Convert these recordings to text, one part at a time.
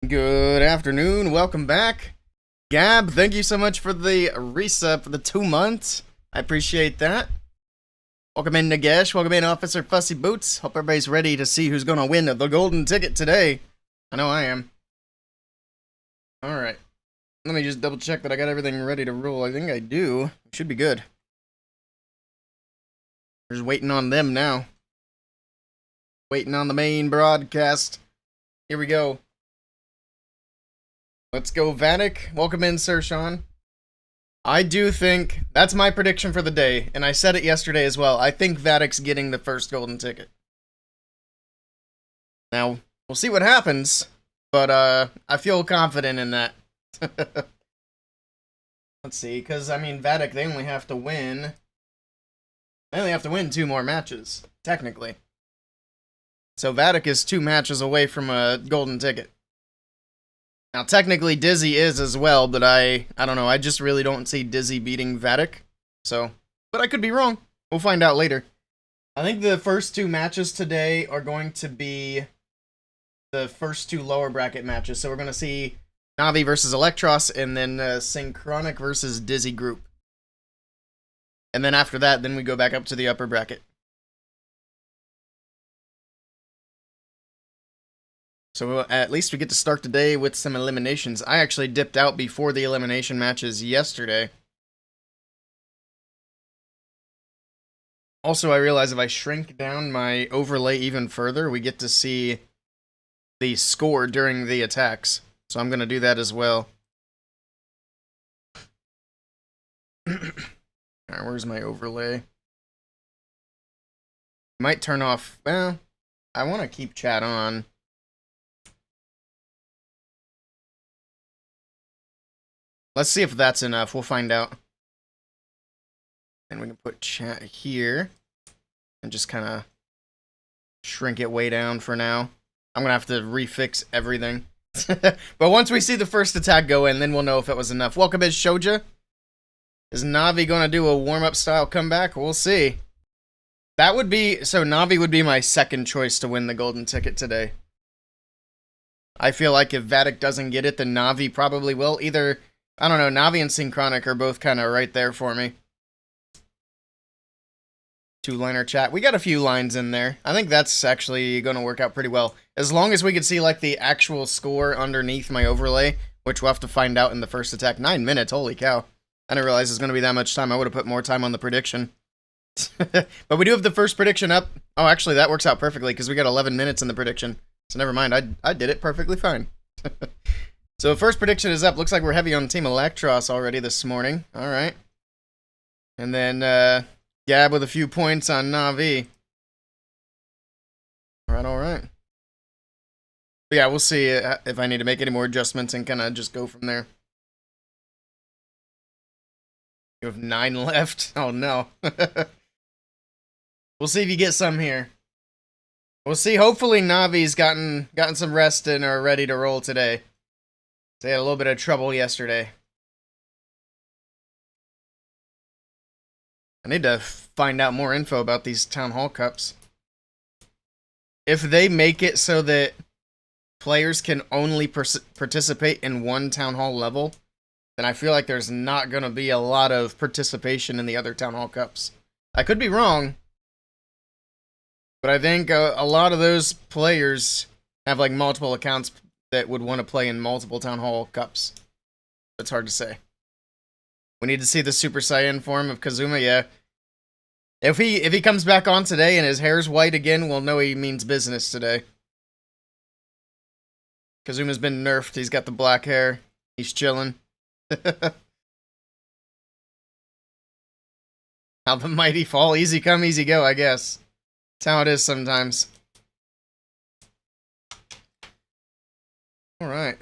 Good afternoon, welcome back. Gab, thank you so much for the resub for the 2 months. I appreciate that. Welcome in, Nagesh. Welcome in, Officer Fussy Boots. Hope everybody's ready to see who's gonna win the golden ticket today. I know I am. Alright. Let me just double check that I got everything ready to roll. I think I do. Should be good. We're just waiting on them now. Waiting on the main broadcast. Here we go. Let's go, Vatic. Welcome in, Sir Sean. I do think, that's my prediction for the day, and I said it yesterday as well. I think Vatic's getting the first golden ticket. Now, we'll see what happens, but I feel confident in that. Let's see, because, I mean, Vatic, they only have to win... They only have to win 2 more matches, technically. So Vatic is 2 matches away from a golden ticket. Now, technically, Dizzy is as well, but I don't know. I just really don't see Dizzy beating Vatic. So, but I could be wrong. We'll find out later. I think the first 2 matches today are going to be the first 2 lower bracket matches. So we're going to see Navi versus Electros, and then Synchronic versus Dizzy group. And then after that, then we go back up to the upper bracket. So at least we get to start the day with some eliminations. I actually dipped out before the elimination matches yesterday. Also, I realize if I shrink down my overlay even further, we get to see the score during the attacks. So I'm going to do that as well. Alright, where's my overlay? Might turn off... Well, I want to keep chat on. Let's see if that's enough. We'll find out. And we can put chat here. And just kind of shrink it way down for now. I'm going to have to refix everything. But once we see the first attack go in, then we'll know if it was enough. Welcome in, Shoja. Is Navi going to do a warm-up style comeback? We'll see. That would be... So Navi would be my second choice to win the golden ticket today. I feel like if Vatic doesn't get it, then Navi probably will. Either... I don't know, Navi and Synchronic are both kind of right there for me. 2-liner chat. We got a few lines in there. I think that's actually going to work out pretty well. As long as we can see, like, the actual score underneath my overlay, which we'll have to find out in the first attack. 9 minutes, holy cow. I didn't realize it was going to be that much time. I would have put more time on the prediction. But we do have the first prediction up. Oh, actually, that works out perfectly, because we got 11 minutes in the prediction. So never mind, I did it perfectly fine. So first prediction is up. Looks like we're heavy on Team Electros already this morning. Alright. And then Gab with a few points on Navi. Alright. But yeah, we'll see if I need to make any more adjustments and kind of just go from there. You have 9 left? Oh no. We'll see if you get some here. We'll see. Hopefully Navi's gotten some rest and are ready to roll today. They had a little bit of trouble yesterday. I need to find out more info about these Town Hall Cups. If they make it so that players can only participate in one Town Hall level, then I feel like there's not going to be a lot of participation in the other Town Hall Cups. I could be wrong, but I think a lot of those players have like multiple accounts that would want to play in multiple Town Hall Cups. It's hard to say. We need to see the Super Saiyan form of Kazuma, yeah. If he comes back on today and his hair's white again, we'll know he means business today. Kazuma's been nerfed, he's got the black hair. He's chilling. How the mighty fall, easy come, easy go, I guess. That's how it is sometimes. Alright.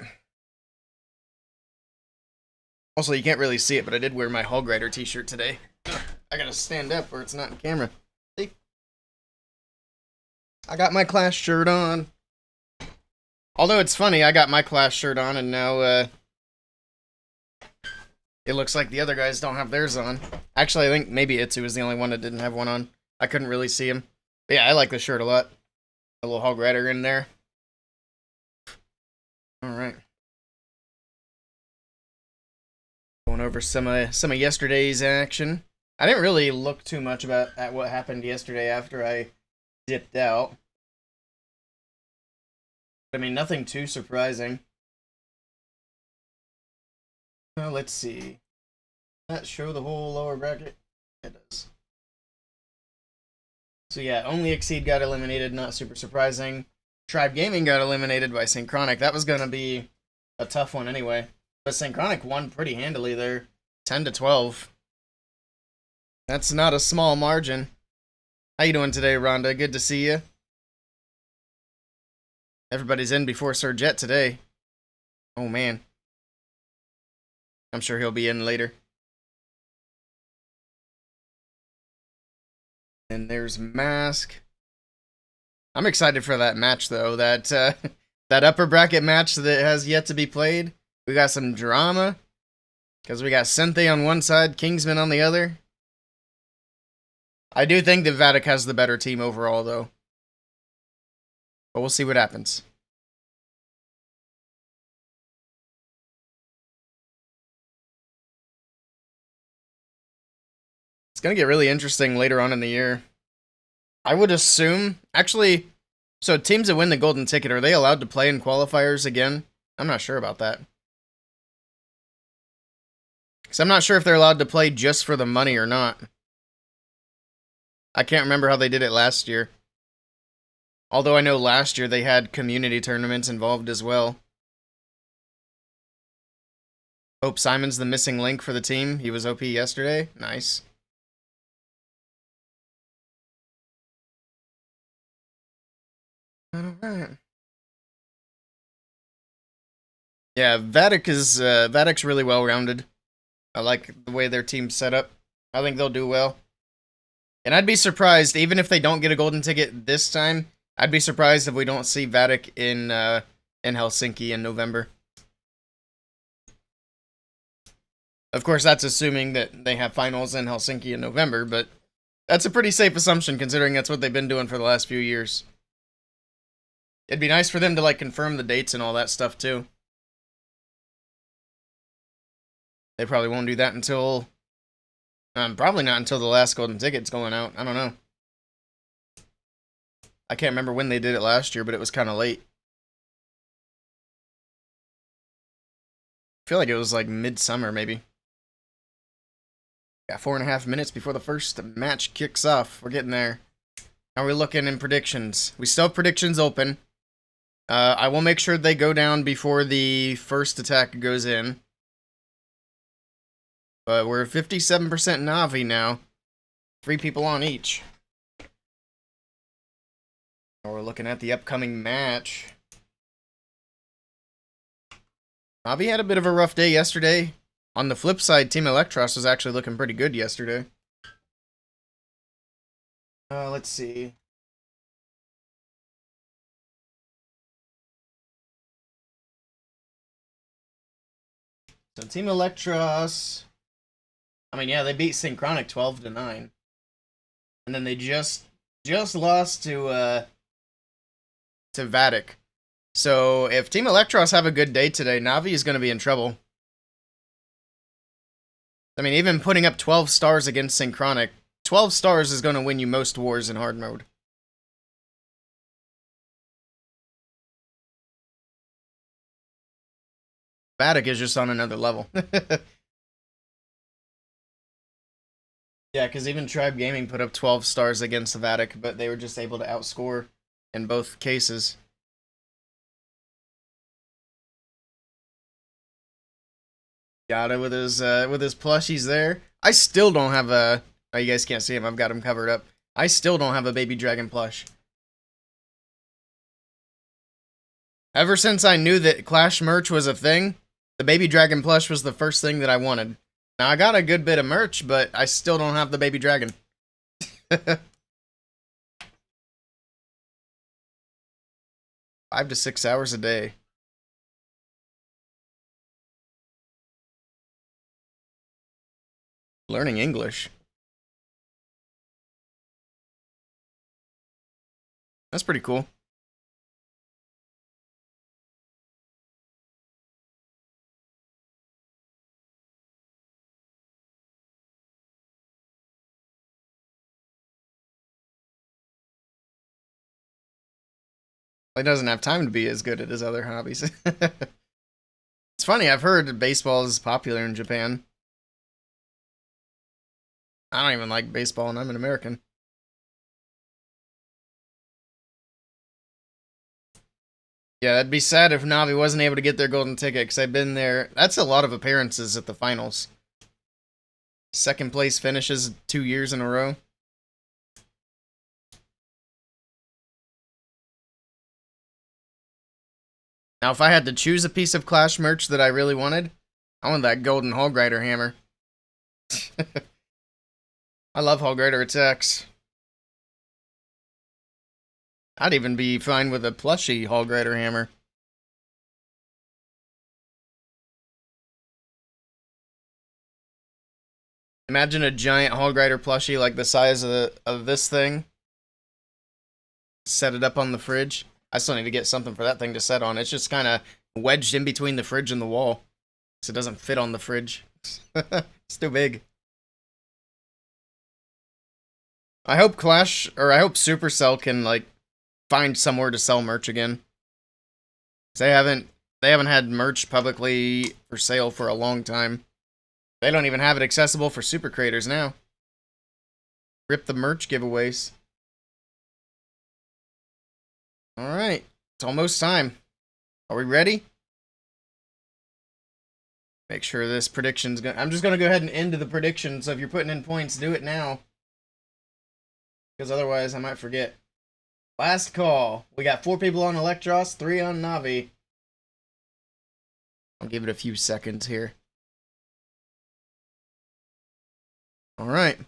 Also, you can't really see it, but I did wear my Hog Rider t-shirt today. I gotta stand up or it's not in camera. See? I got my class shirt on. Although it's funny, I got my class shirt on and now, it looks like the other guys don't have theirs on. Actually, I think maybe Itsu was the only one that didn't have one on. I couldn't really see him. But yeah, I like the shirt a lot. A little Hog Rider in there. All right. Going over some of yesterday's action. I didn't really look too much at what happened yesterday after I dipped out. I mean, nothing too surprising. Well, let's see. That show the whole lower bracket? It does. So yeah, only Exceed got eliminated, not super surprising. Tribe Gaming got eliminated by Synchronic. That was gonna be a tough one anyway. But Synchronic won pretty handily there. 10-12. That's not a small margin. How you doing today, Rhonda? Good to see you. Everybody's in before Sir Jet today. Oh man. I'm sure he'll be in later. And there's Mask. I'm excited for that match though. That that upper bracket match that has yet to be played. We got some drama because we got Senthe on one side, Kingsman on the other. I do think that Vatic has the better team overall though. But we'll see what happens. It's going to get really interesting later on in the year. I would assume, actually, so teams that win the golden ticket, are they allowed to play in qualifiers again? I'm not sure about that. Because I'm not sure if they're allowed to play just for the money or not. I can't remember how they did it last year. Although I know last year they had community tournaments involved as well. Hope Simon's the missing link for the team. He was OP yesterday. Nice. Alright. Yeah, Vatic's really well rounded. I like the way their team's set up. I think they'll do well. And I'd be surprised, even if they don't get a golden ticket this time, I'd be surprised if we don't see Vatic in Helsinki in November. Of course, that's assuming that they have finals in Helsinki in November, but that's a pretty safe assumption considering that's what they've been doing for the last few years. It'd be nice for them to like confirm the dates and all that stuff too. They probably won't do that until probably not until the last golden ticket's going out. I don't know. I can't remember when they did it last year, but it was kind of late. I feel like it was like midsummer, maybe. Got 4.5 minutes before the first match kicks off. We're getting there. How are we looking in predictions? We still have predictions open. I will make sure they go down before the first attack goes in. But we're 57% Navi now. 3 people on each. Now we're looking at the upcoming match. Navi had a bit of a rough day yesterday. On the flip side, Team Electros was actually looking pretty good yesterday. Let's see. So Team Electros, I mean, yeah, they beat Synchronic 12-9. And then they just lost to Vatic. So if Team Electros have a good day today, Navi is going to be in trouble. I mean, even putting up 12 stars against Synchronic, 12 stars is going to win you most wars in hard mode. Vatic is just on another level. Yeah, because even Tribe Gaming put up 12 stars against Vatic, but they were just able to outscore in both cases. Got it with his plushies there. I still don't have a... Oh, you guys can't see him. I've got him covered up. I still don't have a Baby Dragon plush. Ever since I knew that Clash merch was a thing, the Baby Dragon plush was the first thing that I wanted. Now, I got a good bit of merch, but I still don't have the Baby Dragon. 5 to 6 hours a day. Learning English. That's pretty cool. He doesn't have time to be as good at his other hobbies. It's funny, I've heard baseball is popular in Japan. I don't even like baseball, and I'm an American. Yeah, that'd be sad if Navi wasn't able to get their golden ticket, because I've been there. That's a lot of appearances at the finals. Second place finishes 2 years in a row. Now, if I had to choose a piece of Clash merch that I really wanted, I want that golden Hog Rider hammer. I love Hog Rider attacks. I'd even be fine with a plushy Hog Rider hammer. Imagine a giant Hog Rider plushie like the size of this thing. Set it up on the fridge. I still need to get something for that thing to set on. It's just kind of wedged in between the fridge and the wall. So it doesn't fit on the fridge. It's too big. I hope I hope Supercell can, like, find somewhere to sell merch again. They haven't had merch publicly for sale for a long time. They don't even have it accessible for super creators now. Rip the merch giveaways. Alright, it's almost time. Are we ready? Make sure this prediction's gonna... I'm just gonna go ahead and end the prediction, so if you're putting in points, do it now. Because otherwise I might forget. Last call. We got 4 people on Electros, 3 on Navi. I'll give it a few seconds here. Alright.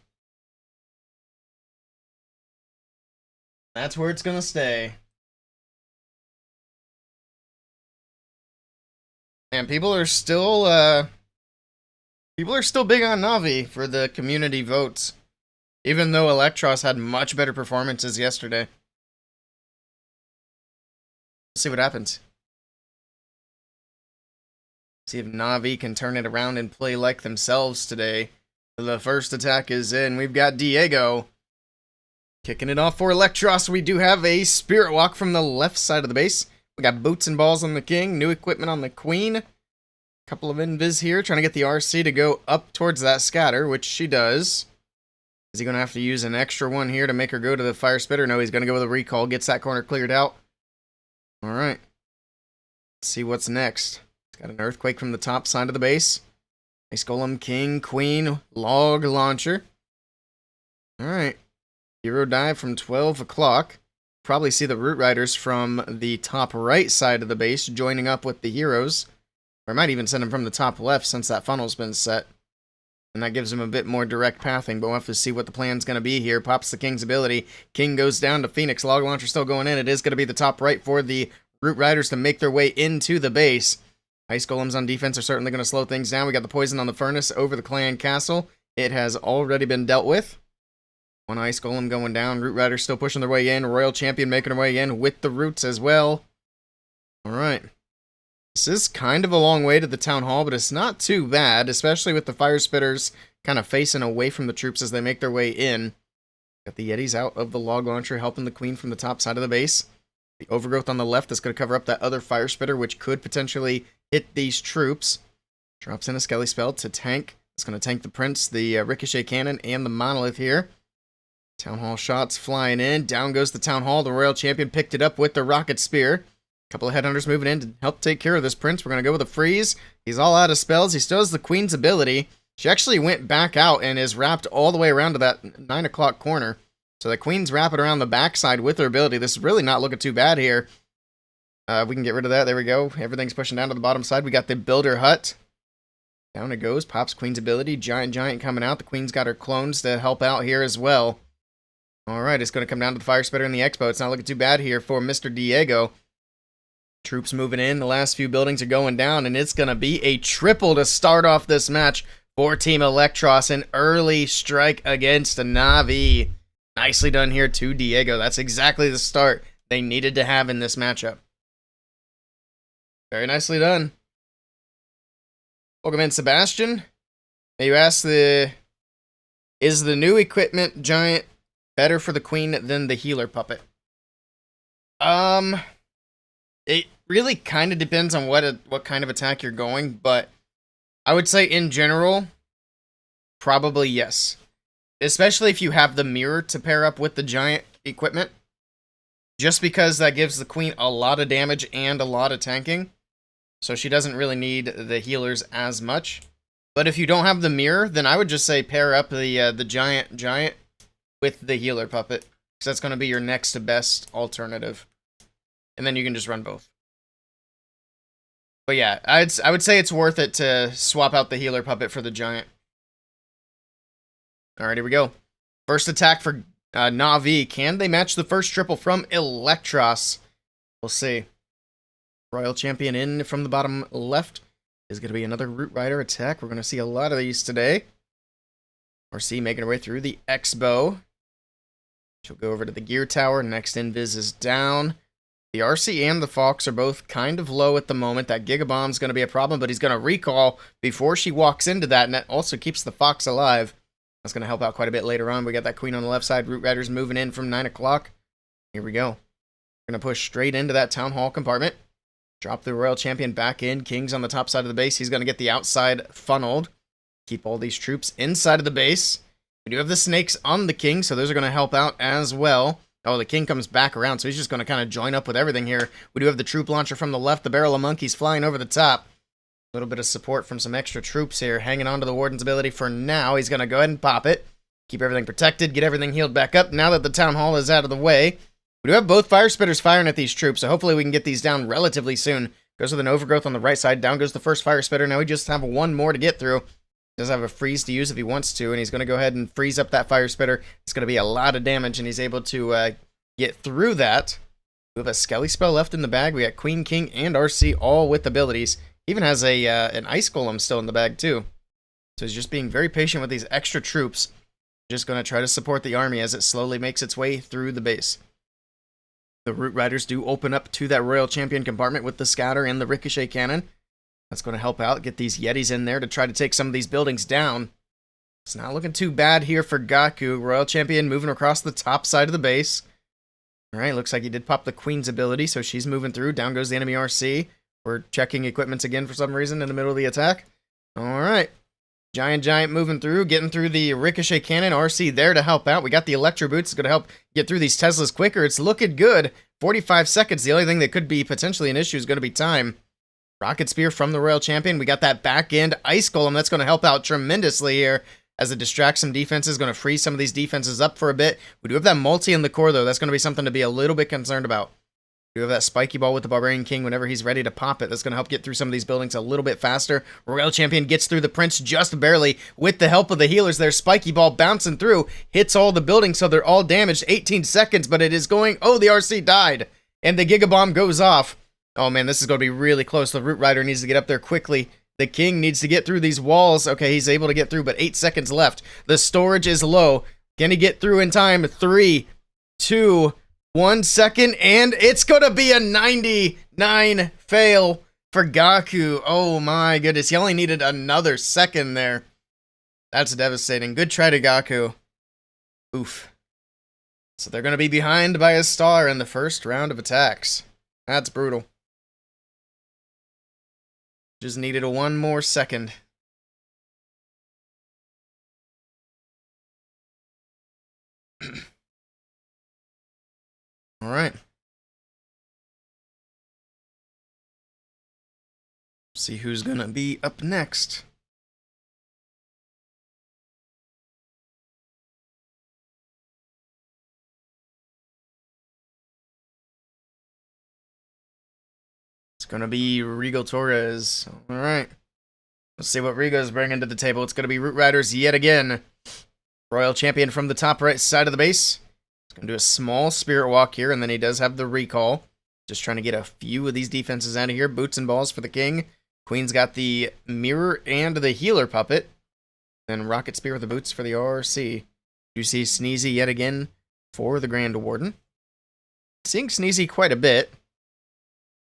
That's where it's gonna stay. And people are still big on Navi for the community votes. Even though Electros had much better performances yesterday. Let's see what happens. See if Navi can turn it around and play like themselves today. The first attack is in. We've got Diego kicking it off for Electros. We do have a Spirit Walk from the left side of the base. We got boots and balls on the king, new equipment on the queen. Couple of invis here, trying to get the RC to go up towards that scatter, which she does. Is he going to have to use an extra one here to make her go to the fire spitter? No, he's going to go with a recall, gets that corner cleared out. Alright. Let's see what's next. He's got an earthquake from the top side of the base. Ice Golem, king, queen, log launcher. Alright. Hero dive from 12 o'clock. Probably see the Root Riders from the top right side of the base joining up with the heroes. Or I might even send them from the top left since that funnel's been set. And that gives him a bit more direct pathing, but we'll have to see what the plan's going to be here. Pops the king's ability. King goes down to Phoenix. Log launcher still going in. It is going to be the top right for the Root Riders to make their way into the base. Ice Golems on defense are certainly going to slow things down. We got the poison on the furnace over the clan castle. It has already been dealt with. One Ice Golem going down. Root Riders still pushing their way in. Royal Champion making her way in with the Roots as well. Alright. This is kind of a long way to the town hall, but it's not too bad, especially with the fire spitters kind of facing away from the troops as they make their way in. Got the Yetis out of the log launcher, helping the queen from the top side of the base. The overgrowth on the left is going to cover up that other fire spitter, which could potentially hit these troops. Drops in a Skelly spell to tank. It's going to tank the prince, the ricochet cannon, and the monolith here. Town hall shots flying in. Down goes the town hall. The royal champion picked it up with the rocket spear. Couple of headhunters moving in to help take care of this prince. We're going to go with a freeze. He's all out of spells. He still has the queen's ability. She actually went back out and is wrapped all the way around to that 9 o'clock corner. So the queen's wrapping around the backside with her ability. This is really not looking too bad here. We can get rid of that. There we go. Everything's pushing down to the bottom side. We got the builder hut. Down it goes. Pops queen's ability. Giant coming out. The queen's got her clones to help out here as well. Alright, it's going to come down to the fire spitter and the expo. It's not looking too bad here for Mr. Diego. Troops moving in. The last few buildings are going down, and it's going to be a triple to start off this match for Team Electros. An early strike against Navi. Nicely done here to Diego. That's exactly the start they needed to have in this matchup. Very nicely done. Welcome in, Sebastian. Now you asked is the new equipment giant better for the queen than the healer puppet? It really kind of depends on what kind of attack you're going, but I would say in general, probably yes. Especially if you have the mirror to pair up with the giant equipment. Just because that gives the queen a lot of damage and a lot of tanking. So she doesn't really need the healers as much. But if you don't have the mirror, then I would just say pair up the giant with the healer puppet. Because that's going to be your next best alternative. And then you can just run both. But yeah, I would say it's worth it to swap out the healer puppet for the giant. Alright, here we go. First attack for Na'Vi. Can they match the first triple from Electros? We'll see. Royal Champion in from the bottom left is going to be another Root Rider attack. We're going to see a lot of these today. RC making her way through the X-Bow. She'll go over to the Gear Tower. Next Invis is down. The RC and the Fox are both kind of low at the moment. That Gigabomb's going to be a problem, but he's going to recall before she walks into that, and that also keeps the Fox alive. That's going to help out quite a bit later on. We got that Queen on the left side. Root Riders moving in from 9 o'clock. Here we go. We're going to push straight into that Town Hall compartment. Drop the Royal Champion back in. King's on the top side of the base. He's going to get the outside funneled. Keep all these troops inside of the base. We do have the snakes on the King, so those are going to help out as well. Oh, the King comes back around, so he's just going to kind of join up with everything here. We do have the troop launcher from the left. The barrel of monkeys flying over the top. A little bit of support from some extra troops here. Hanging on to the Warden's ability for now. He's going to go ahead and pop it. Keep everything protected. Get everything healed back up. Now that the Town Hall is out of the way. We do have both Fire Spitters firing at these troops, so hopefully we can get these down relatively soon. Goes with an Overgrowth on the right side. Down goes the first Fire Spitter. Now we just have one more to get through. Does have a freeze to use if he wants to, and he's going to go ahead and freeze up that Fire Spitter. It's going to be a lot of damage, and he's able to get through that. We have a Skelly spell left in the bag. We got Queen, King, and RC all with abilities. Even has a an Ice Golem still in the bag, too. So he's just being very patient with these extra troops. Just going to try to support the army as it slowly makes its way through the base. The Root Riders do open up to that Royal Champion compartment with the Scatter and the Ricochet Cannon. That's going to help out, get these Yetis in there to try to take some of these buildings down. It's not looking too bad here for Gaku. Royal Champion moving across the top side of the base. Alright, looks like he did pop the Queen's ability, so she's moving through. Down goes the enemy RC. We're checking equipments again for some reason in the middle of the attack. Alright. Giant moving through, getting through the Ricochet Cannon. RC there to help out. We got the Electro Boots. It's going to help get through these Teslas quicker. It's looking good. 45 seconds. The only thing that could be potentially an issue is going to be time. Rocket Spear from the Royal Champion. We got that back end Ice Golem. That's going to help out tremendously here as it distracts some defenses. Going to freeze some of these defenses up for a bit. We do have that multi in the core, though. That's going to be something to be a little bit concerned about. We do have that Spiky Ball with the Barbarian King whenever he's ready to pop it. That's going to help get through some of these buildings a little bit faster. Royal Champion gets through the Prince just barely with the help of the healers there. Spiky Ball bouncing through. Hits all the buildings, so they're all damaged. 18 seconds, but it is going... Oh, the RC died. And the Giga Bomb goes off. Oh man, this is going to be really close. The Root Rider needs to get up there quickly. The King needs to get through these walls. Okay, he's able to get through, but 8 seconds left. The storage is low. Can he get through in time? 3, 2, 1 second, and it's going to be a 99 fail for Gaku. Oh my goodness, he only needed another second there. That's devastating. Good try to Gaku. Oof. So they're going to be behind by a star in the first round of attacks. That's brutal. Just needed one more second. All right. See who's gonna be up next. It's gonna be Regal Torres. All right. Let's see what Rigo's bringing to the table. It's gonna be Root Riders yet again. Royal Champion from the top right side of the base. He's gonna do a small Spirit Walk here, and then he does have the Recall. Just trying to get a few of these defenses out of here. Boots and Balls for the King. Queen's got the Mirror and the Healer Puppet. Then Rocket Spear with the Boots for the RC. You see Sneezy yet again for the Grand Warden. Seeing Sneezy quite a bit,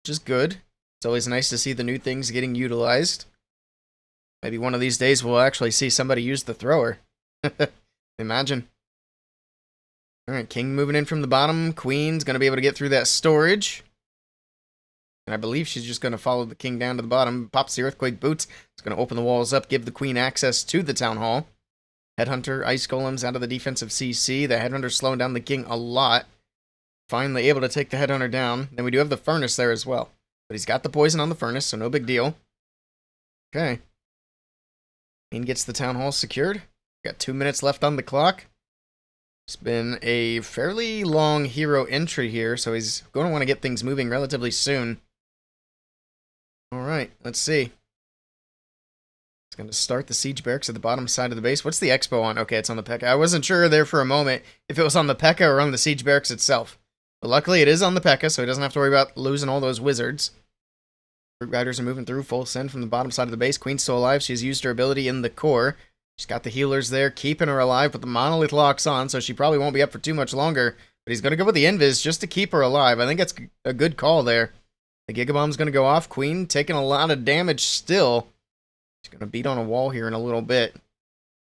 which is good. It's always nice to see the new things getting utilized. Maybe one of these days we'll actually see somebody use the thrower. Imagine. Alright, King moving in from the bottom. Queen's going to be able to get through that storage. And I believe she's just going to follow the king down to the bottom. Pops the earthquake boots. It's going to open the walls up, give the queen access to the town hall. Headhunter, ice golems out of the defensive CC. The headhunter's slowing down the king a lot. Finally able to take the headhunter down. Then we do have the furnace there as well. But he's got the poison on the furnace, so no big deal. Okay. Queen gets the town hall secured. Got 2 minutes left on the clock. It's been a fairly long hero entry here, so he's going to want to get things moving relatively soon. Alright, let's see. It's going to start the siege barracks at the bottom side of the base. What's the expo on? Okay, it's on the P.E.K.K.A. I wasn't sure there for a moment if it was on the P.E.K.K.A. or on the siege barracks itself. But luckily it is on the P.E.K.K.A., so he doesn't have to worry about losing all those wizards. Root Riders are moving through, full send from the bottom side of the base. Queen's still alive. She's used her ability in the core. She's got the healers there, keeping her alive, but the monolith locks on, so she probably won't be up for too much longer. But he's going to go with the invis just to keep her alive. I think that's a good call there. The Gigabomb's going to go off. Queen taking a lot of damage still. She's going to beat on a wall here in a little bit.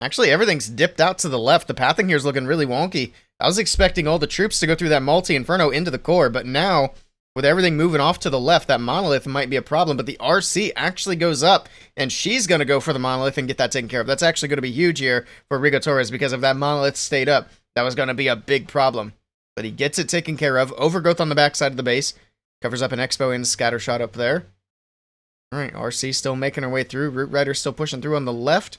Actually, everything's dipped out to the left. The pathing here is looking really wonky. I was expecting all the troops to go through that multi-inferno into the core, but now, with everything moving off to the left, that monolith might be a problem, but the RC actually goes up, and she's going to go for the monolith and get that taken care of. That's actually going to be huge here for Rigo Torres, because if that monolith stayed up, that was going to be a big problem. But he gets it taken care of. Overgrowth on the backside of the base. Covers up an Expo and Scattershot up there. Alright, RC still making her way through. Root Rider still pushing through on the left.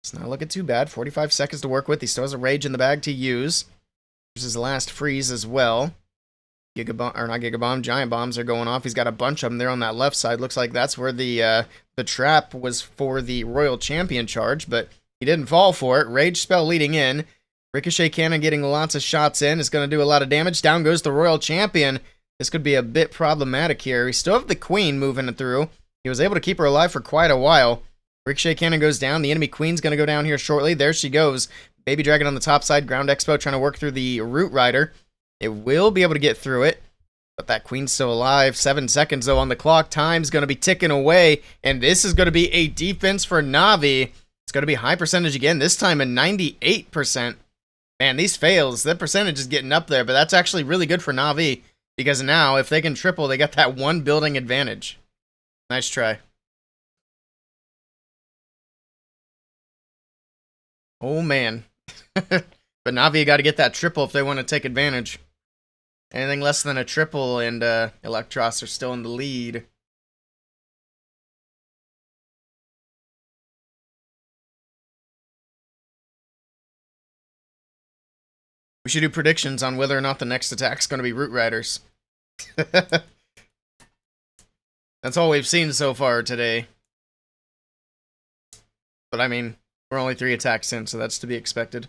It's not looking too bad. 45 seconds to work with. He still has a Rage in the bag to use. There's his last freeze as well. Gigabomb, or not Gigabomb, Giant Bombs are going off. He's got a bunch of them there on that left side. Looks like that's where the trap was for the Royal Champion charge, but he didn't fall for it. Rage spell leading in. Ricochet Cannon getting lots of shots in. Is going to do a lot of damage. Down goes the Royal Champion. This could be a bit problematic here. We still have the Queen moving it through. He was able to keep her alive for quite a while. Ricochet Cannon goes down. The enemy Queen's going to go down here shortly. There she goes. Baby Dragon on the top side. Ground Expo trying to work through the Root Rider. It will be able to get through it. But that Queen's still alive. 7 seconds, though, on the clock. Time's going to be ticking away. And this is going to be a defense for Na'Vi. It's going to be high percentage again. This time a 98%. Man, these fails. That percentage is getting up there. But that's actually really good for Na'Vi. Because now, if they can triple, they got that one building advantage. Nice try. Oh, man. But Na'Vi got to get that triple if they want to take advantage. Anything less than a triple, and Electros are still in the lead. We should do predictions on whether or not the next attack's going to be Root Riders. That's all we've seen so far today. But I mean, we're only 3 attacks in, so that's to be expected.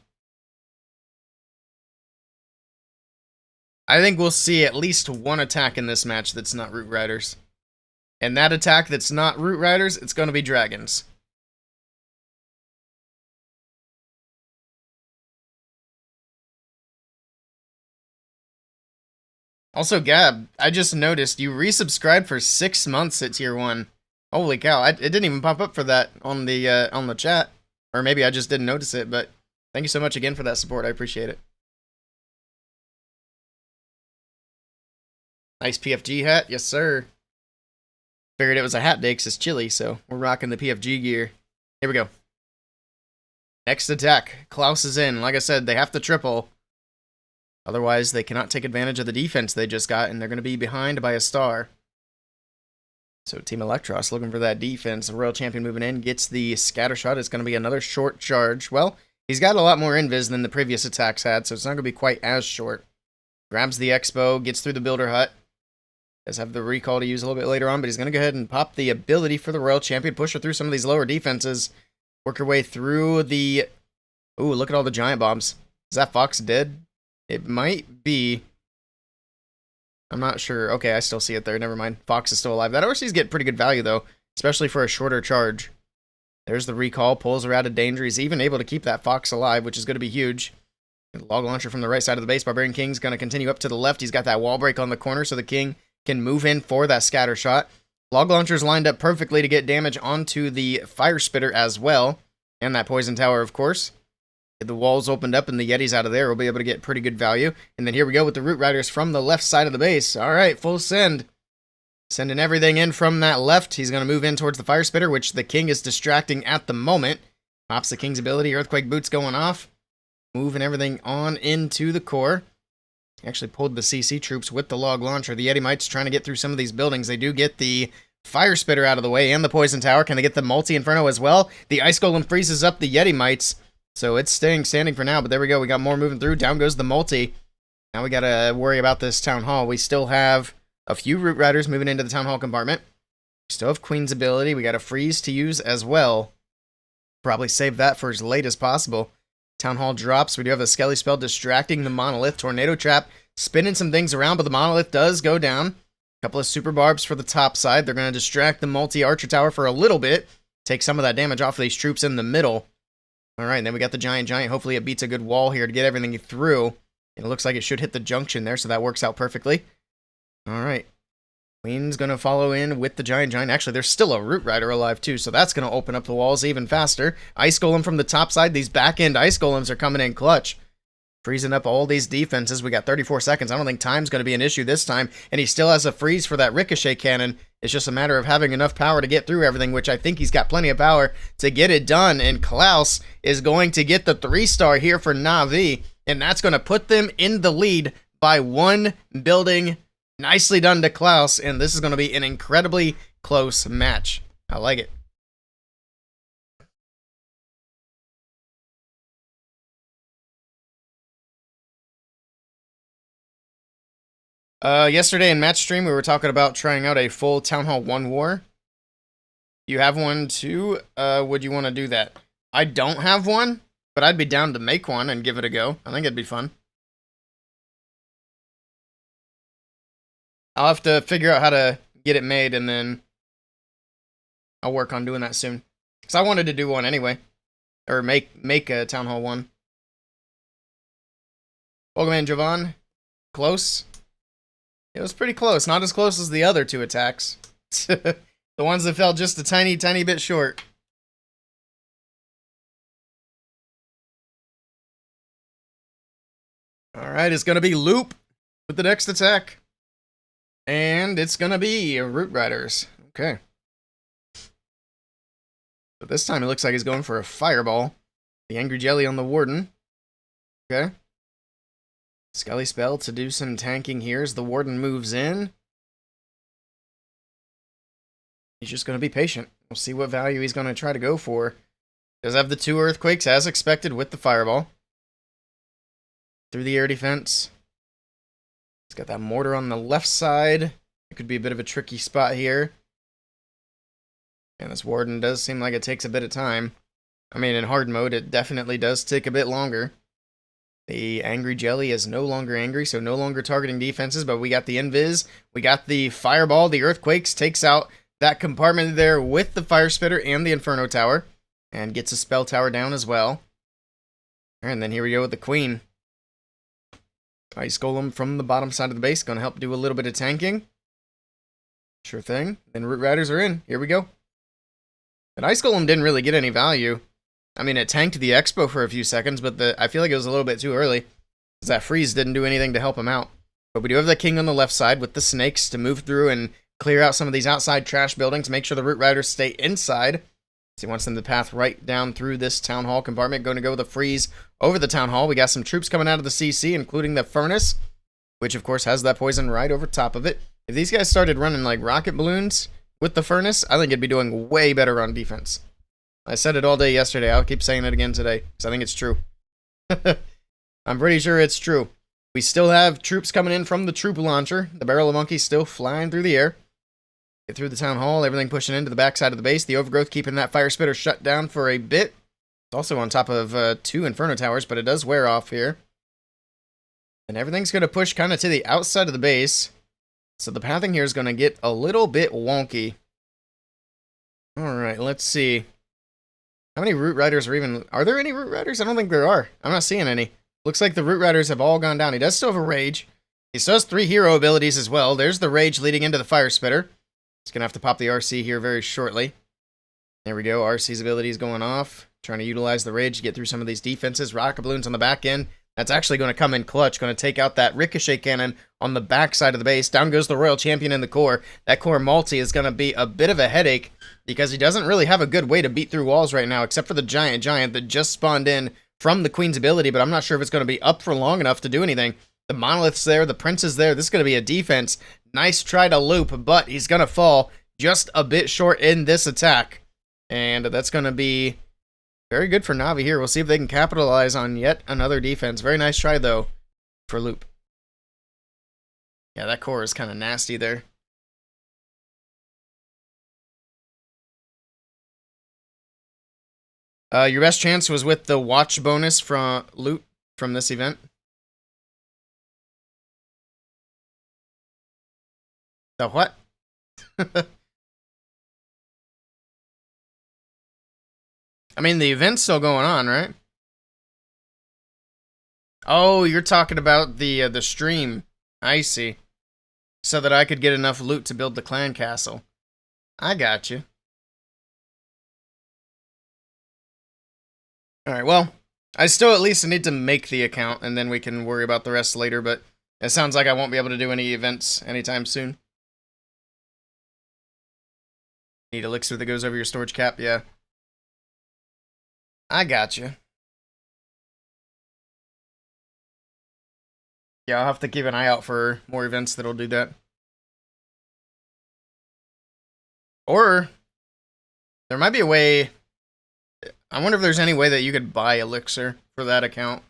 I think we'll see at least one attack in this match that's not Root Riders. And that attack that's not Root Riders, it's going to be Dragons. Also, Gab, I just noticed you resubscribed for 6 months at Tier 1. Holy cow, it didn't even pop up for that on the chat. Or maybe I just didn't notice it, but thank you so much again for that support. I appreciate it. Nice PFG hat. Yes, sir. Figured it was a hat day because it's chilly, so we're rocking the PFG gear. Here we go. Next attack. Klaus is in. Like I said, they have to triple. Otherwise, they cannot take advantage of the defense they just got, and they're going to be behind by a star. So Team Electros looking for that defense. The Royal Champion moving in, gets the Scattershot. It's going to be another short charge. Well, he's got a lot more invis than the previous attacks had, so it's not going to be quite as short. Grabs the Expo, gets through the Builder Hut. Does have the recall to use a little bit later on, but he's going to go ahead and pop the ability for the Royal Champion. Push her through some of these lower defenses. Work her way through the... Ooh, look at all the Giant Bombs. Is that Fox dead? It might be. I'm not sure. Okay, I still see it there. Never mind. Fox is still alive. That ORC's getting pretty good value, though, especially for a shorter charge. There's the recall. Pulls her out of danger. He's even able to keep that Fox alive, which is going to be huge. The log launcher from the right side of the base. Barbarian King's going to continue up to the left. He's got that wall break on the corner, so the King can move in for that scatter shot. Log launcher's lined up perfectly to get damage onto the Fire Spitter as well. And that Poison Tower, of course. If the walls opened up and the Yeti's out of there, we'll be able to get pretty good value. And then here we go with the Root Riders from the left side of the base. All right, full send. Sending everything in from that left. He's going to move in towards the fire spitter, which the king is distracting at the moment. Pops the king's ability. Earthquake boots going off. Moving everything on into the core. Actually pulled the CC troops with the log launcher. The Yeti Mites trying to get through some of these buildings. They do get the fire spitter out of the way and the poison tower. Can they get the multi-inferno as well? The ice golem freezes up the Yeti Mites. So it's staying standing for now. But there we go. We got more moving through. Down goes the multi. Now we got to worry about this town hall. We still have a few root riders moving into the town hall compartment. We still have Queen's ability. We got a freeze to use as well. Probably save that for as late as possible. Town hall drops. We do have a Skelly spell distracting the monolith. Tornado trap spinning some things around, but the monolith does go down. A couple of super barbs for the top side. They're going to distract the multi-archer tower for a little bit. Take some of that damage off of these troops in the middle. Alright, and then we got the giant. Hopefully it beats a good wall here to get everything through. It looks like it should hit the junction there, so that works out perfectly. Alright. Queen's going to follow in with the giant. Actually, there's still a root rider alive too, so that's going to open up the walls even faster. Ice golem from the top side. These back-end ice golems are coming in clutch. Freezing up all these defenses. We got 34 seconds. I don't think time's going to be an issue this time. And he still has a freeze for that ricochet cannon. It's just a matter of having enough power to get through everything, which I think he's got plenty of power to get it done. And Klaus is going to get the 3-star here for Na'vi. And that's going to put them in the lead by 1 building. Nicely done to Klaus. And this is going to be an incredibly close match. I like it. Yesterday in match stream, we were talking about trying out a full Town Hall 1 war. You have one too? Would you want to do that? I don't have one, but I'd be down to make one and give it a go. I think it'd be fun. I'll have to figure out how to get it made, and then I'll work on doing that soon. Because I wanted to do one anyway. Or make a Town Hall 1. Welcome in, Jovan. Close. It was pretty close. Not as close as the other 2 attacks. The ones that fell just a tiny, tiny bit short. Alright, it's going to be Loop with the next attack. And it's going to be Root Riders. Okay. But this time it looks like he's going for a Fireball. The Angry Jelly on the Warden. Okay. Skelly spell to do some tanking here as the Warden moves in. He's just going to be patient. We'll see what value he's going to try to go for. Does have the 2 Earthquakes as expected with the Fireball. Through the air defense. He's got that mortar on the left side. It could be a bit of a tricky spot here. And this Warden does seem like it takes a bit of time. I mean, in hard mode, it definitely does take a bit longer. The Angry Jelly is no longer angry, so no longer targeting defenses, but we got the Invis, we got the Fireball, the Earthquakes, takes out that compartment there with the Fire Spitter and the Inferno Tower, and gets a Spell Tower down as well. And then here we go with the Queen. Ice Golem from the bottom side of the base, going to help do a little bit of tanking. Sure thing. Then Root Riders are in. Here we go. And Ice Golem didn't really get any value. I mean, it tanked the Expo for a few seconds, but I feel like it was a little bit too early. Because that freeze didn't do anything to help him out. But we do have the King on the left side with the Snakes to move through and clear out some of these outside trash buildings. Make sure the Root Riders stay inside. So he wants them to path right down through this Town Hall compartment. Going to go with a freeze over the Town Hall. We got some troops coming out of the CC, including the Furnace, which of course has that poison right over top of it. If these guys started running like rocket balloons with the Furnace, I think it'd be doing way better on defense. I said it all day yesterday. I'll keep saying it again today, because I think it's true. I'm pretty sure it's true. We still have troops coming in from the troop launcher. The Barrel of Monkeys still flying through the air. Get through the Town Hall, everything pushing into the backside of the base. The Overgrowth keeping that Fire Spitter shut down for a bit. It's also on top of 2 Inferno Towers, but it does wear off here. And everything's going to push kind of to the outside of the base. So the pathing here is going to get a little bit wonky. Alright, let's see. How many Root Riders are even... Are there any Root Riders? I don't think there are. I'm not seeing any. Looks like the Root Riders have all gone down. He does still have a Rage. He still has 3 hero abilities as well. There's the Rage leading into the Fire Spitter. He's going to have to pop the RC here very shortly. There we go. RC's ability is going off. Trying to utilize the Rage to get through some of these defenses. Rocket Balloons on the back end. That's actually going to come in clutch, going to take out that ricochet cannon on the back side of the base. Down goes the Royal Champion in the core. That core multi is going to be a bit of a headache because he doesn't really have a good way to beat through walls right now, except for the Giant that just spawned in from the Queen's ability, but I'm not sure if it's going to be up for long enough to do anything. The Monolith's there, the Prince is there. This is going to be a defense. Nice try to loop, but he's going to fall just a bit short in this attack. And that's going to be very good for Na'Vi here. We'll see if they can capitalize on yet another defense. Very nice try, though, for loop. Yeah, that core is kind of nasty there. Your best chance was with the watch bonus from loot from this event. The what? I mean, the event's still going on, right? Oh, you're talking about the stream. I see. So that I could get enough loot to build the clan castle. I got you. Alright, well, I still at least need to make the account, and then we can worry about the rest later, but it sounds like I won't be able to do any events anytime soon. Need elixir that goes over your storage cap? Yeah. I got you. Yeah, I'll have to keep an eye out for more events that'll do that. Or, there might be a way... I wonder if there's any way that you could buy elixir for that account.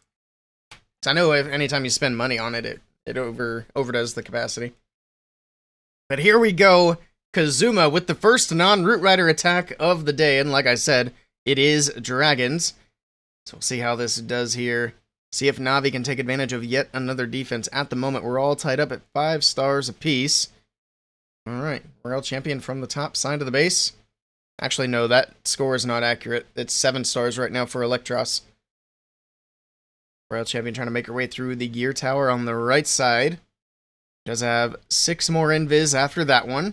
Because I know if anytime you spend money on it, it overdoes the capacity. But here we go. Kazuma with the first non-Root Rider attack of the day. And like I said, it is dragons. So we'll see how this does here. See if Na'Vi can take advantage of yet another defense. At the moment, we're all tied up at 5 stars apiece. Alright, Royal Champion from the top side of the base. Actually, no, that score is not accurate. It's 7 stars right now for Electros. Royal Champion trying to make her way through the gear tower on the right side. Does have 6 more invis after that one.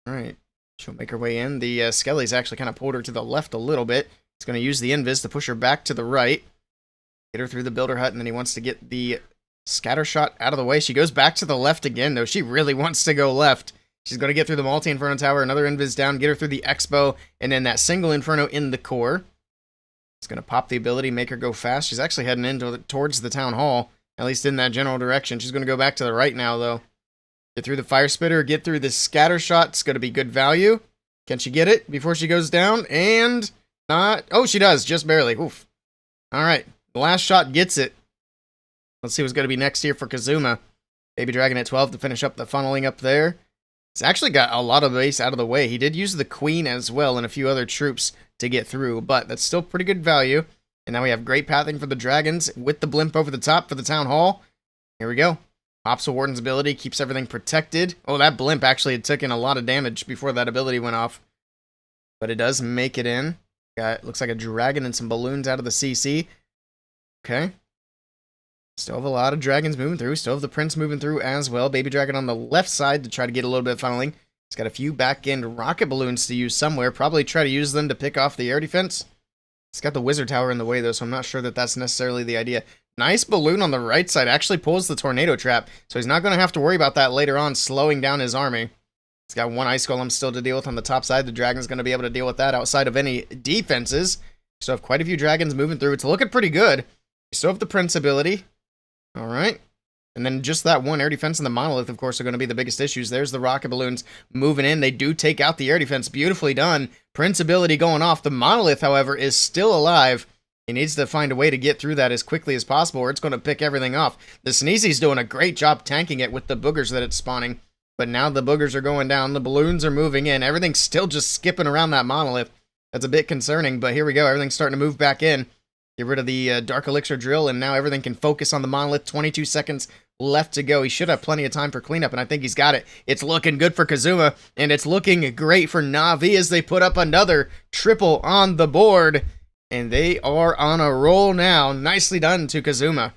Alright, she'll make her way in. The Skelly's actually kind of pulled her to the left a little bit. He's going to use the invis to push her back to the right. Get her through the builder hut, and then he wants to get the scatter shot out of the way. She goes back to the left again, though. She really wants to go left. She's going to get through the multi-inferno tower, another invis down, get her through the expo, and then that single inferno in the core. It's going to pop the ability, make her go fast. She's actually heading towards the town hall, at least in that general direction. She's going to go back to the right now, though. Get through the fire spitter, get through the scatter shot. It's going to be good value. Can she get it before she goes down? And not... Oh, she does, just barely. Oof. All right, the last shot gets it. Let's see what's going to be next here for Kazuma. Baby Dragon at 12 to finish up the funneling up there. He's actually got a lot of base out of the way. He did use the Queen as well and a few other troops to get through, but that's still pretty good value. And now we have great pathing for the dragons with the blimp over the top for the town hall. Here we go. Pops a Warden's ability, keeps everything protected. Oh, that blimp actually had taken a lot of damage before that ability went off. But it does make it in. Got, looks like a dragon and some balloons out of the CC. Okay. Still have a lot of dragons moving through. Still have the prince moving through as well. Baby dragon on the left side to try to get a little bit of funneling. He's got a few back-end rocket balloons to use somewhere. Probably try to use them to pick off the air defense. He's got the wizard tower in the way, though, so I'm not sure that that's necessarily the idea. Nice balloon on the right side. Actually pulls the tornado trap, so he's not going to have to worry about that later on, slowing down his army. He's got one ice golem still to deal with on the top side. The dragon's going to be able to deal with that outside of any defenses. So have quite a few dragons moving through. It's looking pretty good. We still have the prince ability. All right. And then just that one air defense and the monolith, of course, are going to be the biggest issues. There's the rocket balloons moving in. They do take out the air defense. Beautifully done. Prince ability going off. The monolith, however, is still alive. He needs to find a way to get through that as quickly as possible, or it's going to pick everything off. The Sneezy's doing a great job tanking it with the boogers that it's spawning. But now the boogers are going down. The balloons are moving in. Everything's still just skipping around that monolith. That's a bit concerning, but here we go. Everything's starting to move back in. Get rid of the Dark Elixir drill, and now everything can focus on the monolith. 22 seconds left to go. He should have plenty of time for cleanup, and I think he's got it. It's looking good for Kazuma, and it's looking great for Na'Vi as they put up another triple on the board. And they are on a roll now. Nicely done to Kazuma.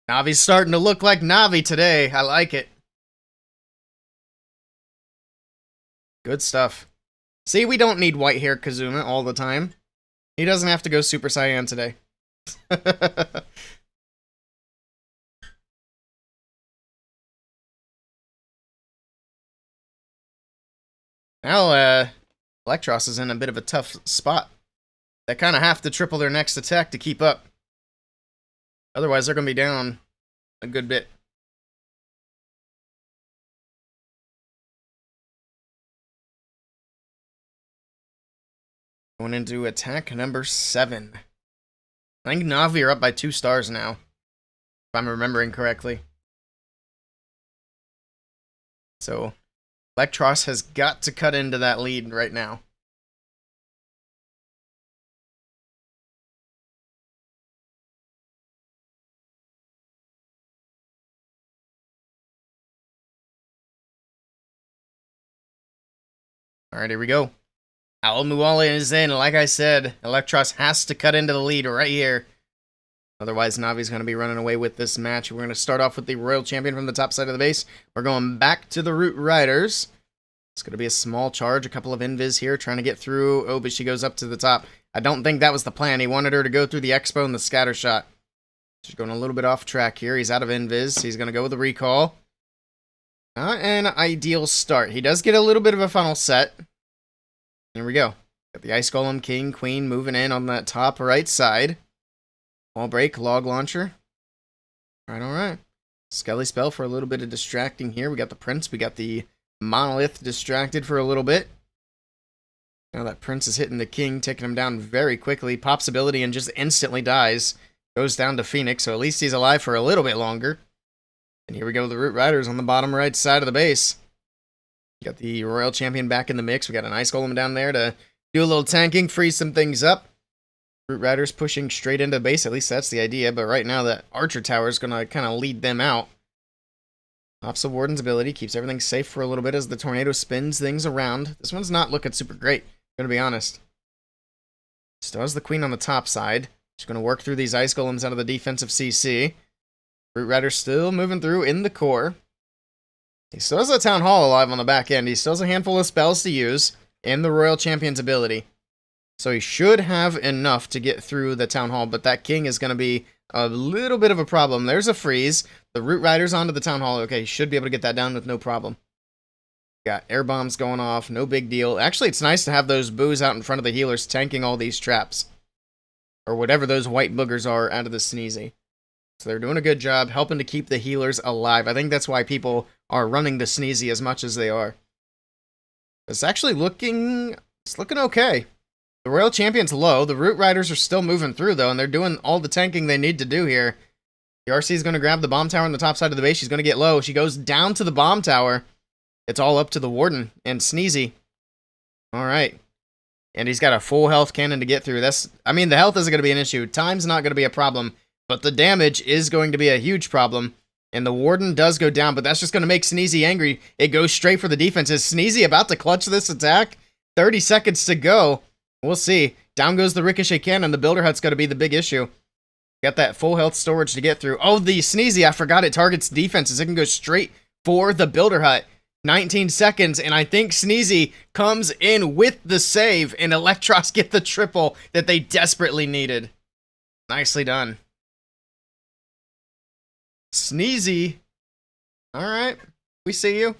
Navi's starting to look like Na'Vi today. I like it. Good stuff. See, we don't need white hair Kazuma all the time. He doesn't have to go Super Saiyan today. Now, Electros is in a bit of a tough spot. They kind of have to triple their next attack to keep up. Otherwise, they're going to be down a good bit. Going into attack number 7. I think Na'Vi are up by 2 stars now, if I'm remembering correctly. So, Electros has got to cut into that lead right now. Alright, here we go. Al-Muwala is in. Like I said, Electros has to cut into the lead right here. Otherwise, Navi's going to be running away with this match. We're going to start off with the Royal Champion from the top side of the base. We're going back to the Root Riders. It's going to be a small charge. A couple of Invis here trying to get through. Oh, but she goes up to the top. I don't think that was the plan. He wanted her to go through the Expo and the scatter shot. She's going a little bit off track here. He's out of Invis. He's going to go with the recall. Not an ideal start. He does get a little bit of a funnel set. Here we go. Got the Ice Golem, King, Queen moving in on that top right side. Wall break, log launcher. Alright. Skelly spell for a little bit of distracting here. We got the Prince. We got the Monolith distracted for a little bit. Now that Prince is hitting the King, taking him down very quickly. Pops ability and just instantly dies. Goes down to Phoenix, so at least he's alive for a little bit longer. And here we go, the Root Riders on the bottom right side of the base. We got the Royal Champion back in the mix. We got an Ice Golem down there to do a little tanking, freeze some things up. Root Riders pushing straight into base. At least that's the idea. But right now, that Archer Tower is going to kind of lead them out. Pops the Warden's ability. Keeps everything safe for a little bit as the Tornado spins things around. This one's not looking super great, I'm going to be honest. Still has the Queen on the top side. She's going to work through these Ice Golems out of the defensive CC. Root Rider's still moving through in the core. He still has a Town Hall alive on the back end. He still has a handful of spells to use and the Royal Champion's ability. So he should have enough to get through the Town Hall, but that King is going to be a little bit of a problem. There's a freeze. The Root Rider's onto the Town Hall. Okay, he should be able to get that down with no problem. Got air bombs going off. No big deal. Actually, it's nice to have those boos out in front of the healers tanking all these traps. Or whatever those white boogers are out of the Sneezy. So they're doing a good job helping to keep the healers alive. I think that's why people are running the Sneezy as much as they are. It's actually looking okay. The Royal Champion's low. The Root Riders are still moving through, though, and they're doing all the tanking they need to do here. The RC is going to grab the bomb tower on the top side of the base. She's going to get low. She goes down to the bomb tower. It's all up to the Warden and Sneezy. All right. And he's got a full health cannon to get through. The health isn't going to be an issue. Time's not going to be a problem. But the damage is going to be a huge problem. And the Warden does go down, but that's just going to make Sneezy angry. It goes straight for the defense. Is Sneezy about to clutch this attack? 30 seconds to go. We'll see. Down goes the Ricochet Cannon. The Builder Hut's going to be the big issue. Got that full health storage to get through. Oh, the Sneezy, I forgot it targets defenses. It can go straight for the Builder Hut. 19 seconds, and I think Sneezy comes in with the save, and Electros get the triple that they desperately needed. Nicely done. Sneezy. Alright, we see you.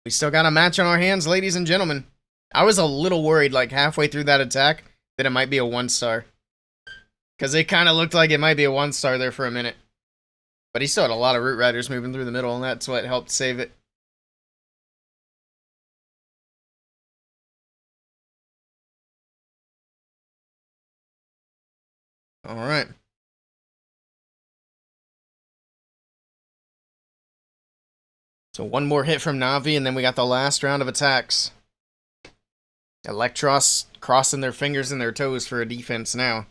We still got a match on our hands, ladies and gentlemen. I was a little worried, like halfway through that attack, that it might be a 1-star. Because it kind of looked like it might be a 1-star there for a minute. But he still had a lot of Root Riders moving through the middle, and that's what helped save it. Alright. So one more hit from Na'Vi, and then we got the last round of attacks. Electros crossing their fingers and their toes for a defense now.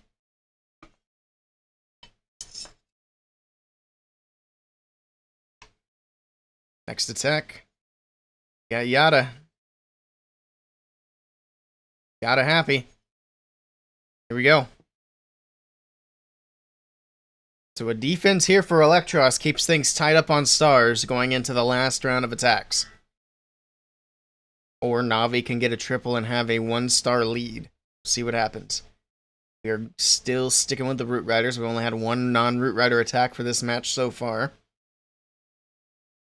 Next attack. Got Yada. Yada happy. Here we go. So a defense here for Electros keeps things tied up on stars going into the last round of attacks. Or Na'Vi can get a triple and have a 1-star lead. See what happens. We are still sticking with the Root Riders. We've only had one non-Root Rider attack for this match so far.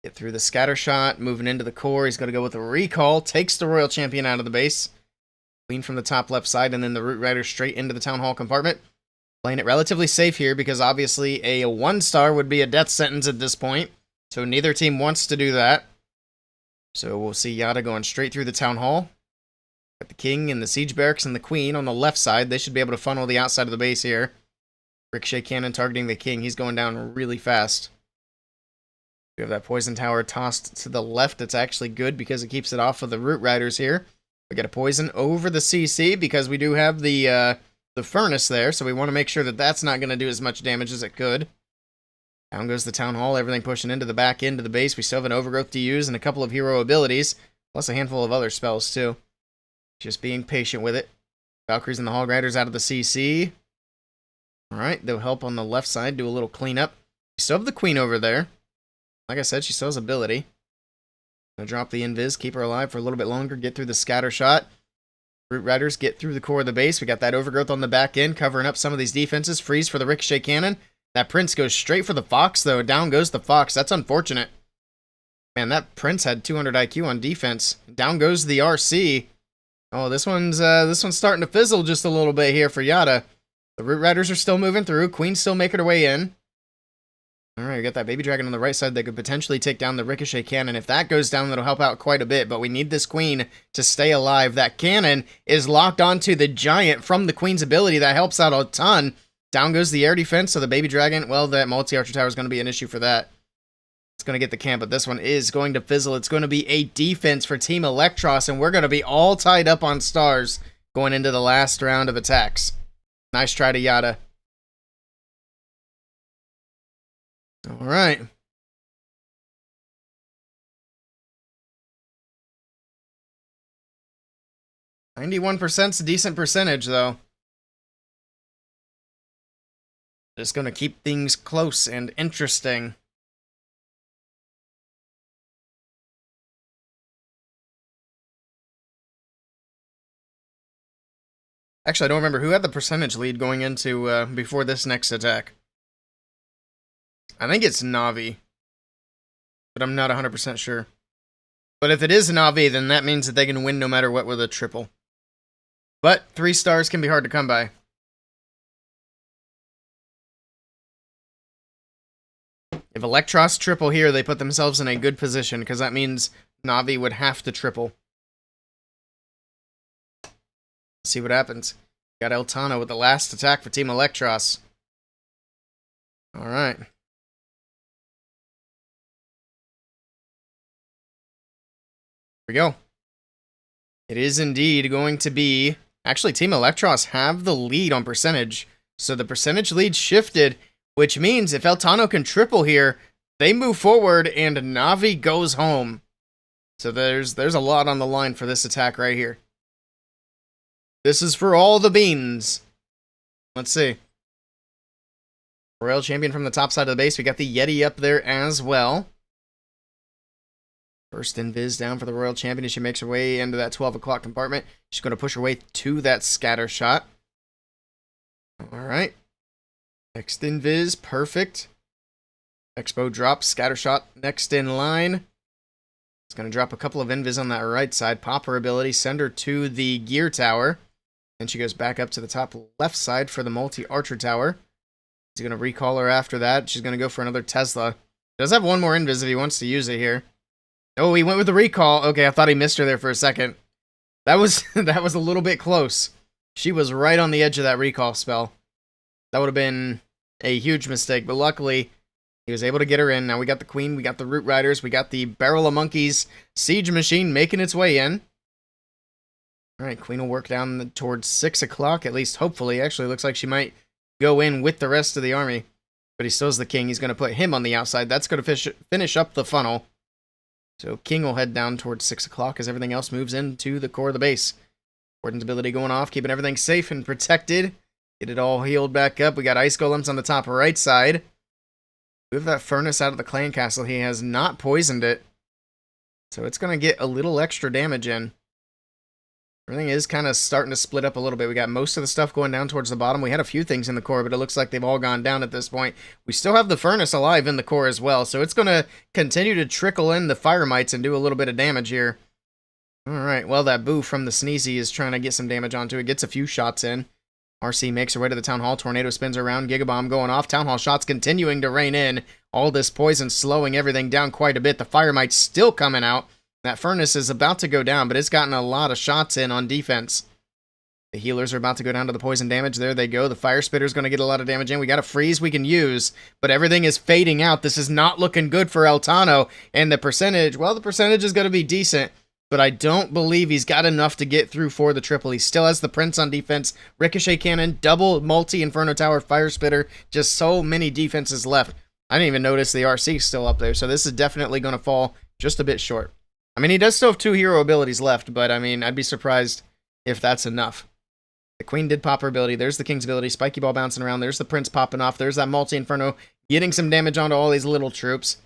Get through the scatter shot, moving into the core. He's going to go with a recall. Takes the Royal Champion out of the base. Queen from the top left side, and then the Root Rider straight into the Town Hall compartment. Playing it relatively safe here because obviously a 1-star would be a death sentence at this point. So neither team wants to do that. So we'll see Yada going straight through the Town Hall. Got the King and the Siege Barracks and the Queen on the left side. They should be able to funnel the outside of the base here. Ricochet Cannon targeting the King. He's going down really fast. We have that Poison Tower tossed to the left. It's actually good because it keeps it off of the Root Riders here. We get a Poison over the CC because we do have the Furnace there, so we want to make sure that that's not going to do as much damage as it could. Down goes the Town Hall, everything pushing into the back end of the base. We still have an Overgrowth to use and a couple of hero abilities, plus a handful of other spells too. Just being patient with it. Valkyries and the Hall Riders out of the CC. Alright, they'll help on the left side, do a little cleanup. We still have the Queen over there. Like I said, she still has ability. Gonna drop the Invis, keep her alive for a little bit longer, get through the scatter shot. Root Riders get through the core of the base. We got that Overgrowth on the back end, covering up some of these defenses. Freeze for the Ricochet Cannon. That Prince goes straight for the Fox, though. Down goes the Fox. That's unfortunate. Man, that Prince had 200 IQ on defense. Down goes the RC. Oh, this one's starting to fizzle just a little bit here for Yada. The Root Riders are still moving through. Queen's still making her way in. Alright, we got that Baby Dragon on the right side that could potentially take down the Ricochet Cannon. If that goes down, that'll help out quite a bit, but we need this Queen to stay alive. That Cannon is locked onto the Giant from the Queen's ability. That helps out a ton. Down goes the air defense, so the Baby Dragon, well, that multi-archer tower is going to be an issue for that. It's going to get the camp, but this one is going to fizzle. It's going to be a defense for Team Electros, and we're going to be all tied up on stars going into the last round of attacks. Nice try to Yada. All right. "91%'s a decent percentage, though. Just gonna keep things close and interesting. Actually, I don't remember who had the percentage lead going into before this next attack. I think it's Na'Vi, but I'm not 100% sure. But if it is Na'Vi, then that means that they can win no matter what with a triple. But 3 stars can be hard to come by. If Electros triple here, they put themselves in a good position, because that means Na'Vi would have to triple. Let's see what happens. Got Eltana with the last attack for Team Electros. Alright. Here we go. It is indeed going to be... Actually, Team Electros have the lead on percentage. So the percentage lead shifted, which means if Eltano can triple here, they move forward and Na'Vi goes home. So there's a lot on the line for this attack right here. This is for all the beans. Let's see. Royal Champion from the top side of the base. We got the Yeti up there as well. First Invis down for the Royal Champion as she makes her way into that 12 o'clock compartment. She's going to push her way to that scatter shot. Alright. Next Invis, perfect. Expo drop, scatter shot next in line. It's going to drop a couple of Invis on that right side. Pop her ability, send her to the gear tower. Then she goes back up to the top left side for the multi-archer tower. He's going to recall her after that. She's going to go for another Tesla. Does have one more Invis if he wants to use it here. Oh, he went with the recall. Okay, I thought he missed her there for a second. That was a little bit close. She was right on the edge of that recall spell. That would have been a huge mistake, but luckily he was able to get her in. Now we got the Queen, we got the Root Riders, we got the Barrel of Monkeys Siege Machine making its way in. Alright, Queen will work down towards 6 o'clock, at least hopefully. Actually, looks like she might go in with the rest of the army. But he still has the King. He's going to put him on the outside. That's going to finish up the funnel. So King will head down towards 6 o'clock as everything else moves into the core of the base. Warden's ability going off, keeping everything safe and protected. Get it all healed back up. We got Ice Golems on the top right side. Move that Furnace out of the Clan Castle. He has not poisoned it. So it's going to get a little extra damage in. Everything is kind of starting to split up a little bit. We got most of the stuff going down towards the bottom. We had a few things in the core, but it looks like they've all gone down at this point. We still have the furnace alive in the core as well, so it's going to continue to trickle in the fire mites and do a little bit of damage here. Alright, well, that Boo from the Sneezy is trying to get some damage onto it. Gets a few shots in. RC makes her way to the Town Hall. Tornado spins around. Gigabomb going off. Town Hall shots continuing to rain in. All this poison slowing everything down quite a bit. The fire mite's still coming out. That furnace is about to go down, but it's gotten a lot of shots in on defense. The healers are about to go down to the poison damage. There they go. The fire spitter's going to get a lot of damage in. We got a freeze we can use, but everything is fading out. This is not looking good for Eltano. And the percentage, well, the percentage is going to be decent, but I don't believe he's got enough to get through for the triple. He still has the Prince on defense, Ricochet Cannon, double multi-Inferno Tower, Fire Spitter. Just so many defenses left. I didn't even notice the RC still up there, so this is definitely going to fall just a bit short. I mean, he does still have 2 hero abilities left, but I mean, I'd be surprised if that's enough. The Queen did pop her ability. There's the King's ability. Spiky Ball bouncing around. There's the Prince popping off. There's that multi-Inferno getting some damage onto all these little troops.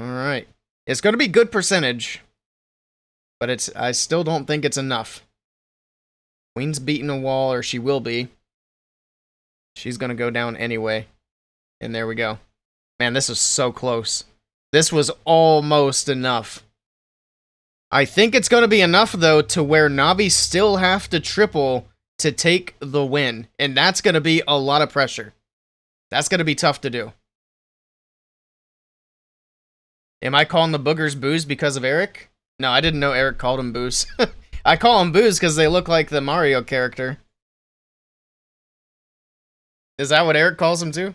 Alright. It's going to be good percentage, but I still don't think it's enough. Queen's beating a wall, or she will be. She's going to go down anyway. And there we go. Man, this was so close. This was almost enough. I think it's going to be enough, though, to where Navi still have to triple to take the win. And that's going to be a lot of pressure. That's going to be tough to do. Am I calling the boogers boos because of Eric? No, I didn't know Eric called them boos. I call them boos because they look like the Mario character. Is that what Eric calls them too?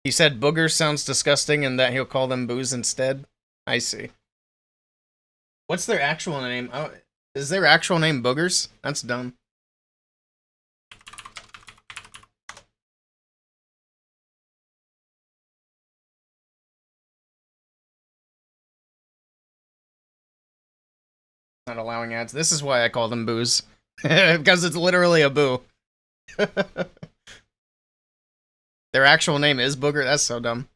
He said boogers sounds disgusting and that he'll call them boos instead. I see. What's their actual name? Oh, is their actual name boogers? That's dumb. Not allowing ads. This is why I call them boos. Because it's literally a boo. Their actual name is Booger? That's so dumb.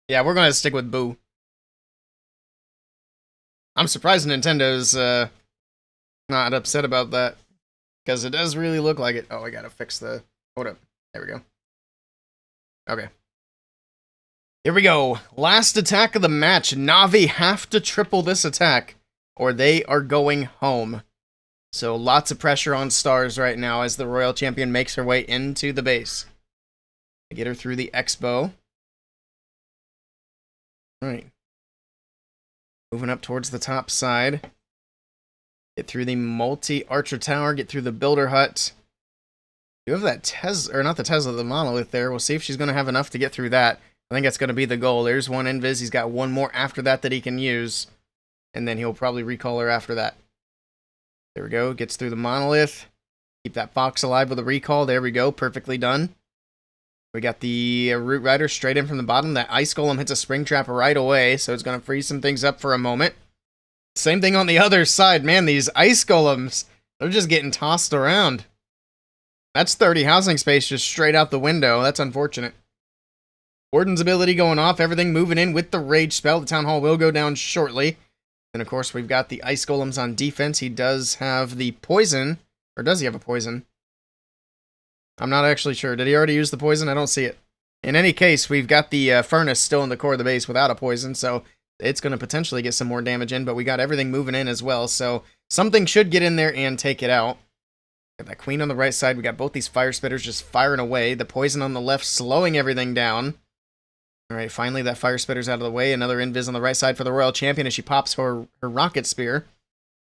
Yeah, we're going to stick with Boo. I'm surprised Nintendo's not upset about that. Because it does really look like it. Oh, I gotta fix the... Hold up. There we go. Okay. Here we go. Last attack of the match. Navi have to triple this attack, or they are going home. So lots of pressure on Stars right now as the Royal Champion makes her way into the base. Get her through the Expo. Alright. Moving up towards the top side. Get through the multi-archer tower. Get through the builder hut. You have that Tesla, or not the Tesla, the monolith there. We'll see if she's going to have enough to get through that. I think that's going to be the goal. There's one invis. He's got one more after that he can use. And then he'll probably recall her after that. There we go. Gets through the monolith. Keep that fox alive with a recall. There we go. Perfectly done. We got the Root Rider straight in from the bottom. That Ice Golem hits a Spring Trap right away, so it's going to freeze some things up for a moment. Same thing on the other side. Man, these Ice Golems, they're just getting tossed around. That's 30 housing space just straight out the window. That's unfortunate. Warden's ability going off. Everything moving in with the Rage spell. The Town Hall will go down shortly. And, of course, we've got the Ice Golems on defense. He does have the Poison. Or does he have a Poison? I'm not actually sure. Did he already use the poison? I don't see it. In any case, we've got the furnace still in the core of the base without a poison, so it's going to potentially get some more damage in, but we got everything moving in as well, so something should get in there and take it out. Got that Queen on the right side. We got both these Fire Spitters just firing away. The poison on the left slowing everything down. Alright, finally that Fire Spitter's out of the way. Another invis on the right side for the Royal Champion as she pops her Rocket Spear.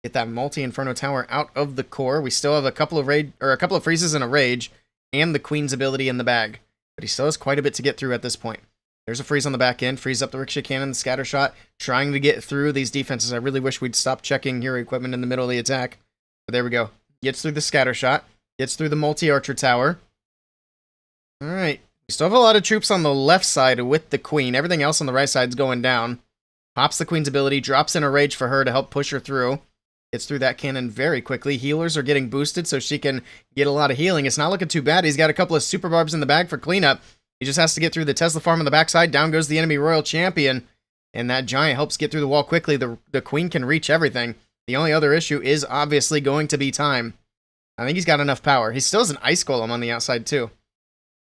Get that multi-Inferno Tower out of the core. We still have a couple of freezes and a Rage. And the Queen's ability in the bag. But he still has quite a bit to get through at this point. There's a freeze on the back end. Freeze up the Ricochet Cannon, the Scatter Shot. Trying to get through these defenses. I really wish we'd stop checking hero equipment in the middle of the attack. But there we go. Gets through the Scatter Shot. Gets through the multi-archer tower. Alright. We still have a lot of troops on the left side with the Queen. Everything else on the right side is going down. Pops the queen's ability, drops in a rage for her to help push her through. Gets through that cannon very quickly. Healers are getting boosted so she can get a lot of healing. It's not looking too bad. He's got a couple of super barbs in the bag for cleanup. He just has to get through the Tesla farm on the backside. Down goes the enemy royal champion. And that giant helps get through the wall quickly. The queen can reach everything. The only other issue is obviously going to be time. I think he's got enough power. He still has an ice golem on the outside too.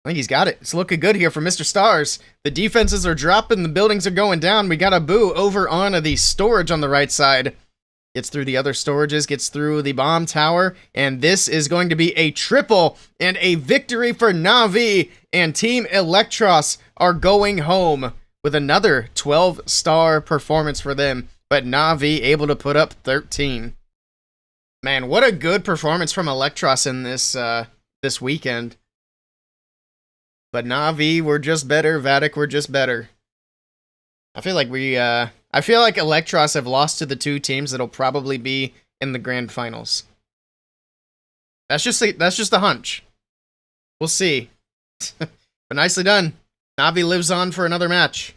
I think he's got it. It's looking good here for Mr. Stars. The defenses are dropping. The buildings are going down. We got a boo over on the storage on the right side. Gets through the other storages. Gets through the bomb tower. And this is going to be a triple and a victory for Na'Vi. And Team Electros are going home with another 12-star performance for them. But Na'Vi able to put up 13. Man, what a good performance from Electros in this weekend. But Na'Vi were just better. Vatic were just better. I feel like Electros have lost to the two teams that'll probably be in the grand finals. That's just a hunch. We'll see. But nicely done. Na'Vi lives on for another match.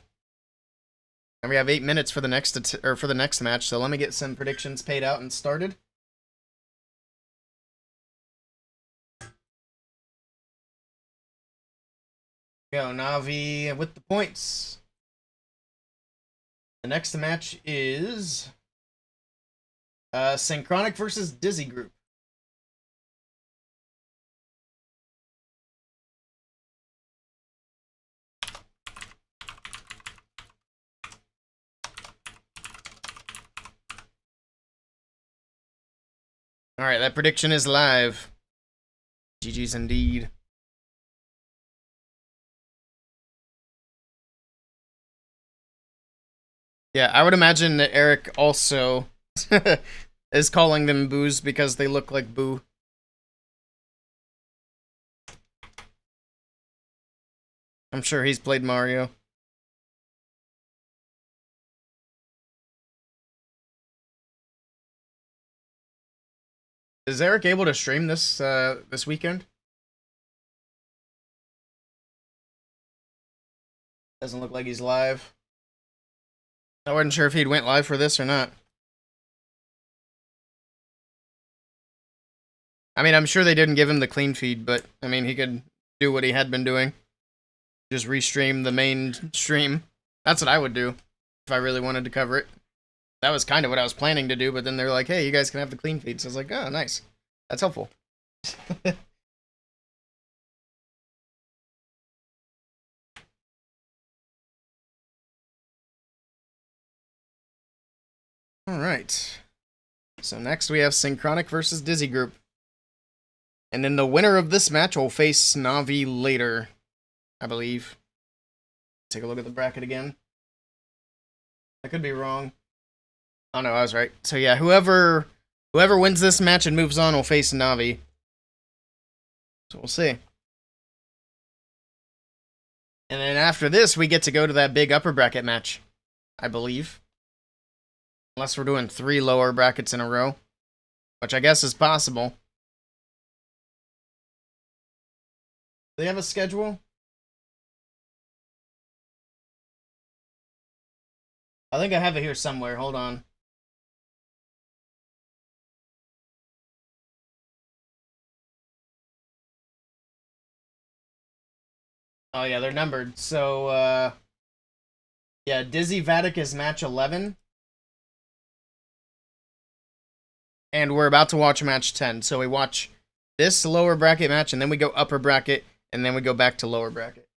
And we have 8 minutes for the next match. So let me get some predictions paid out and started. Go Na'Vi with the points. The next match is Synchronic versus Dizzy Group. Alright, that prediction is live. GG's indeed. Yeah, I would imagine that Eric also is calling them boos because they look like boo. I'm sure he's played Mario. Is Eric able to stream this this weekend? Doesn't look like he's live. I wasn't sure if he'd went live for this or not. I mean, I'm sure they didn't give him the clean feed, but, I mean, he could do what he had been doing. Just restream the main stream. That's what I would do if I really wanted to cover it. That was kind of what I was planning to do, but then they're like, hey, you guys can have the clean feed. So I was like, oh, nice. That's helpful. Alright. So next we have Synchronic versus Dizzy Group. And then the winner of this match will face Na'Vi later, I believe. Take a look at the bracket again. I could be wrong. Oh no, I was right. So yeah, whoever wins this match and moves on will face Na'Vi. So we'll see. And then after this, we get to go to that big upper bracket match, I believe. Unless we're doing 3 lower brackets in a row, which I guess is possible. Do they have a schedule? I think I have it here somewhere. Hold on. Oh yeah, they're numbered. So, yeah, Dizzy Vatic is match 11. And we're about to watch match 10. So we watch this lower bracket match, and then we go upper bracket, and then we go back to lower bracket.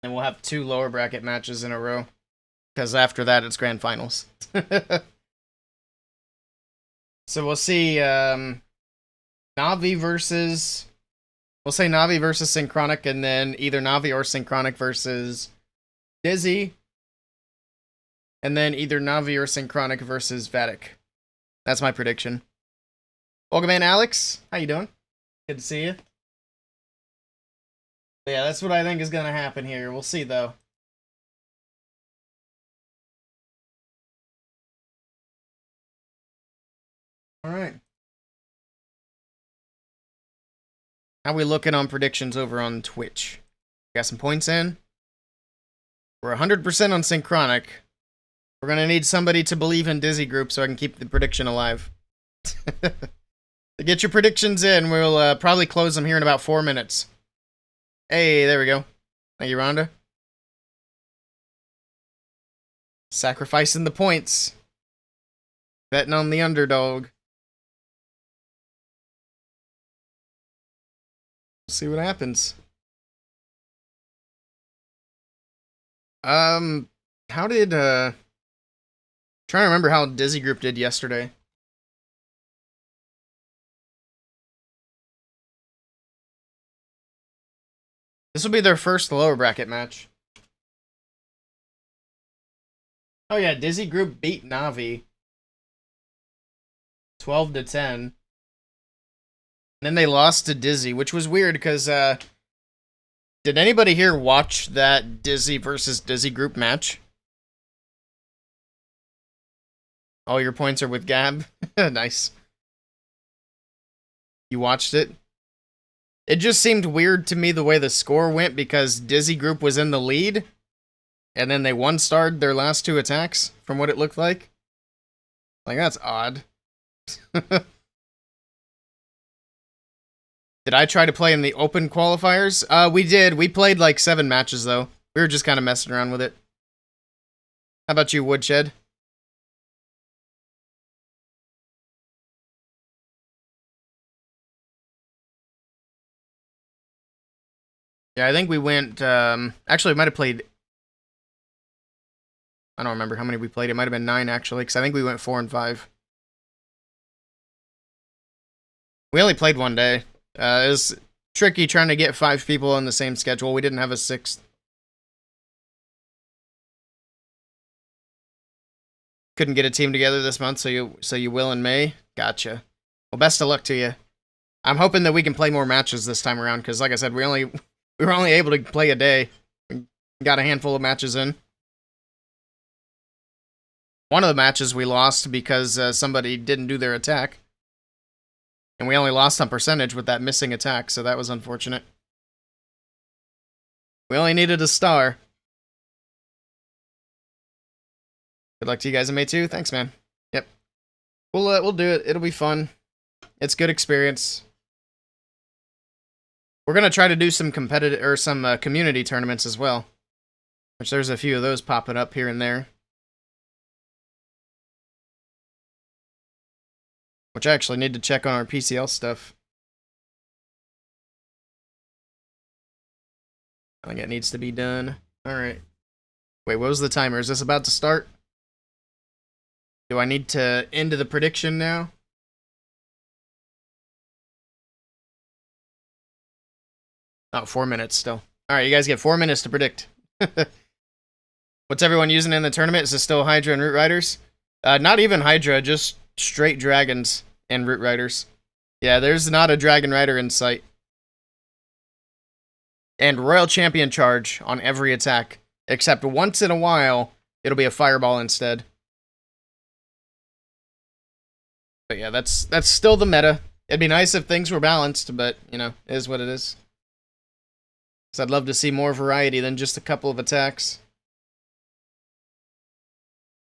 And we'll have 2 lower bracket matches in a row. Because after that, it's grand finals. So we'll see Na'Vi versus... We'll say Na'Vi versus Synchronic, and then either Na'Vi or Synchronic versus Dizzy. And then either Na'Vi or Synchronic versus Vatic. That's my prediction. Welcome in, Alex. How you doing? Good to see you. But yeah, that's what I think is going to happen here. We'll see, though. Alright. How we looking on predictions over on Twitch? Got some points in. We're 100% on Synchronic. We're gonna need somebody to believe in Dizzy Group so I can keep the prediction alive. Get your predictions in. We'll probably close them here in about 4 minutes. Hey, there we go. Thank you, Rhonda. Sacrificing the points. Betting on the underdog. See what happens. How did, trying to remember how Dizzy Group did yesterday. This will be their first lower bracket match. Oh yeah, Dizzy Group beat Navi 12-10. And then they lost to Dizzy, which was weird because did anybody here watch that Dizzy versus Dizzy Group match? All your points are with Gab. Nice. You watched it? It just seemed weird to me the way the score went because Dizzy Group was in the lead, and then they one-starred their last 2 attacks, from what it looked like. Like, that's odd. Did I try to play in the open qualifiers? We did. We played like 7 matches, though. We were just kind of messing around with it. How about you, Woodshed? Yeah, I think we went, actually, we might have played, I don't remember how many we played. It might have been 9, actually, because I think we went 4 and 5. We only played 1 day. It was tricky trying to get 5 people on the same schedule. We didn't have a 6th. Couldn't get a team together this month, so you will in May? Gotcha. Well, best of luck to you. I'm hoping that we can play more matches this time around, because like I said, we were only able to play a day. We got a handful of matches in. One of the matches we lost because somebody didn't do their attack. And we only lost on percentage with that missing attack, so that was unfortunate. We only needed a star. Good luck to you guys in May 2. Thanks, man. Yep. We'll do it. It'll be fun. It's good experience. We're gonna try to do some competitive or some community tournaments as well, which there's a few of those popping up here and there. Which I actually need to check on our PCL stuff. I think it needs to be done. Alright. Wait, what was the timer? Is this about to start? Do I need to end the prediction now? Oh, 4 minutes still. Alright, you guys get 4 minutes to predict. What's everyone using in the tournament? Is it still Hydra and Root Riders? Not even Hydra, just straight dragons and Root Riders. Yeah, there's not a Dragon Rider in sight. And Royal Champion Charge on every attack. Except once in a while, it'll be a Fireball instead. But yeah, that's still the meta. It'd be nice if things were balanced, but, you know, it is what it is. So I'd love to see more variety than just a couple of attacks.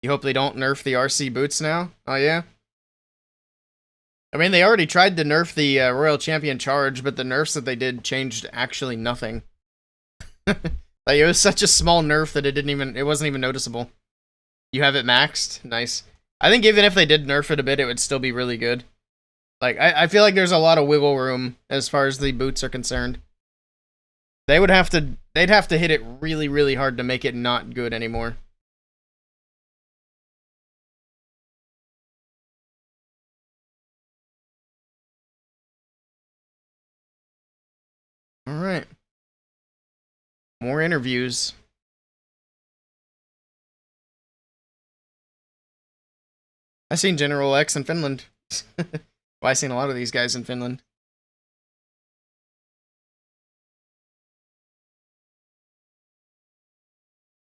You hope they don't nerf the RC boots now? Oh, yeah? I mean, they already tried to nerf the Royal Champion Charge, but the nerfs that they did changed actually nothing. Like, it was such a small nerf that it wasn't even noticeable. You have it maxed? Nice. I think even if they did nerf it a bit, it would still be really good. Like, I feel like there's a lot of wiggle room as far as the boots are concerned. They'd have to hit it really, really hard to make it not good anymore. Alright. More interviews. I've seen General X in Finland. Well, I've seen a lot of these guys in Finland.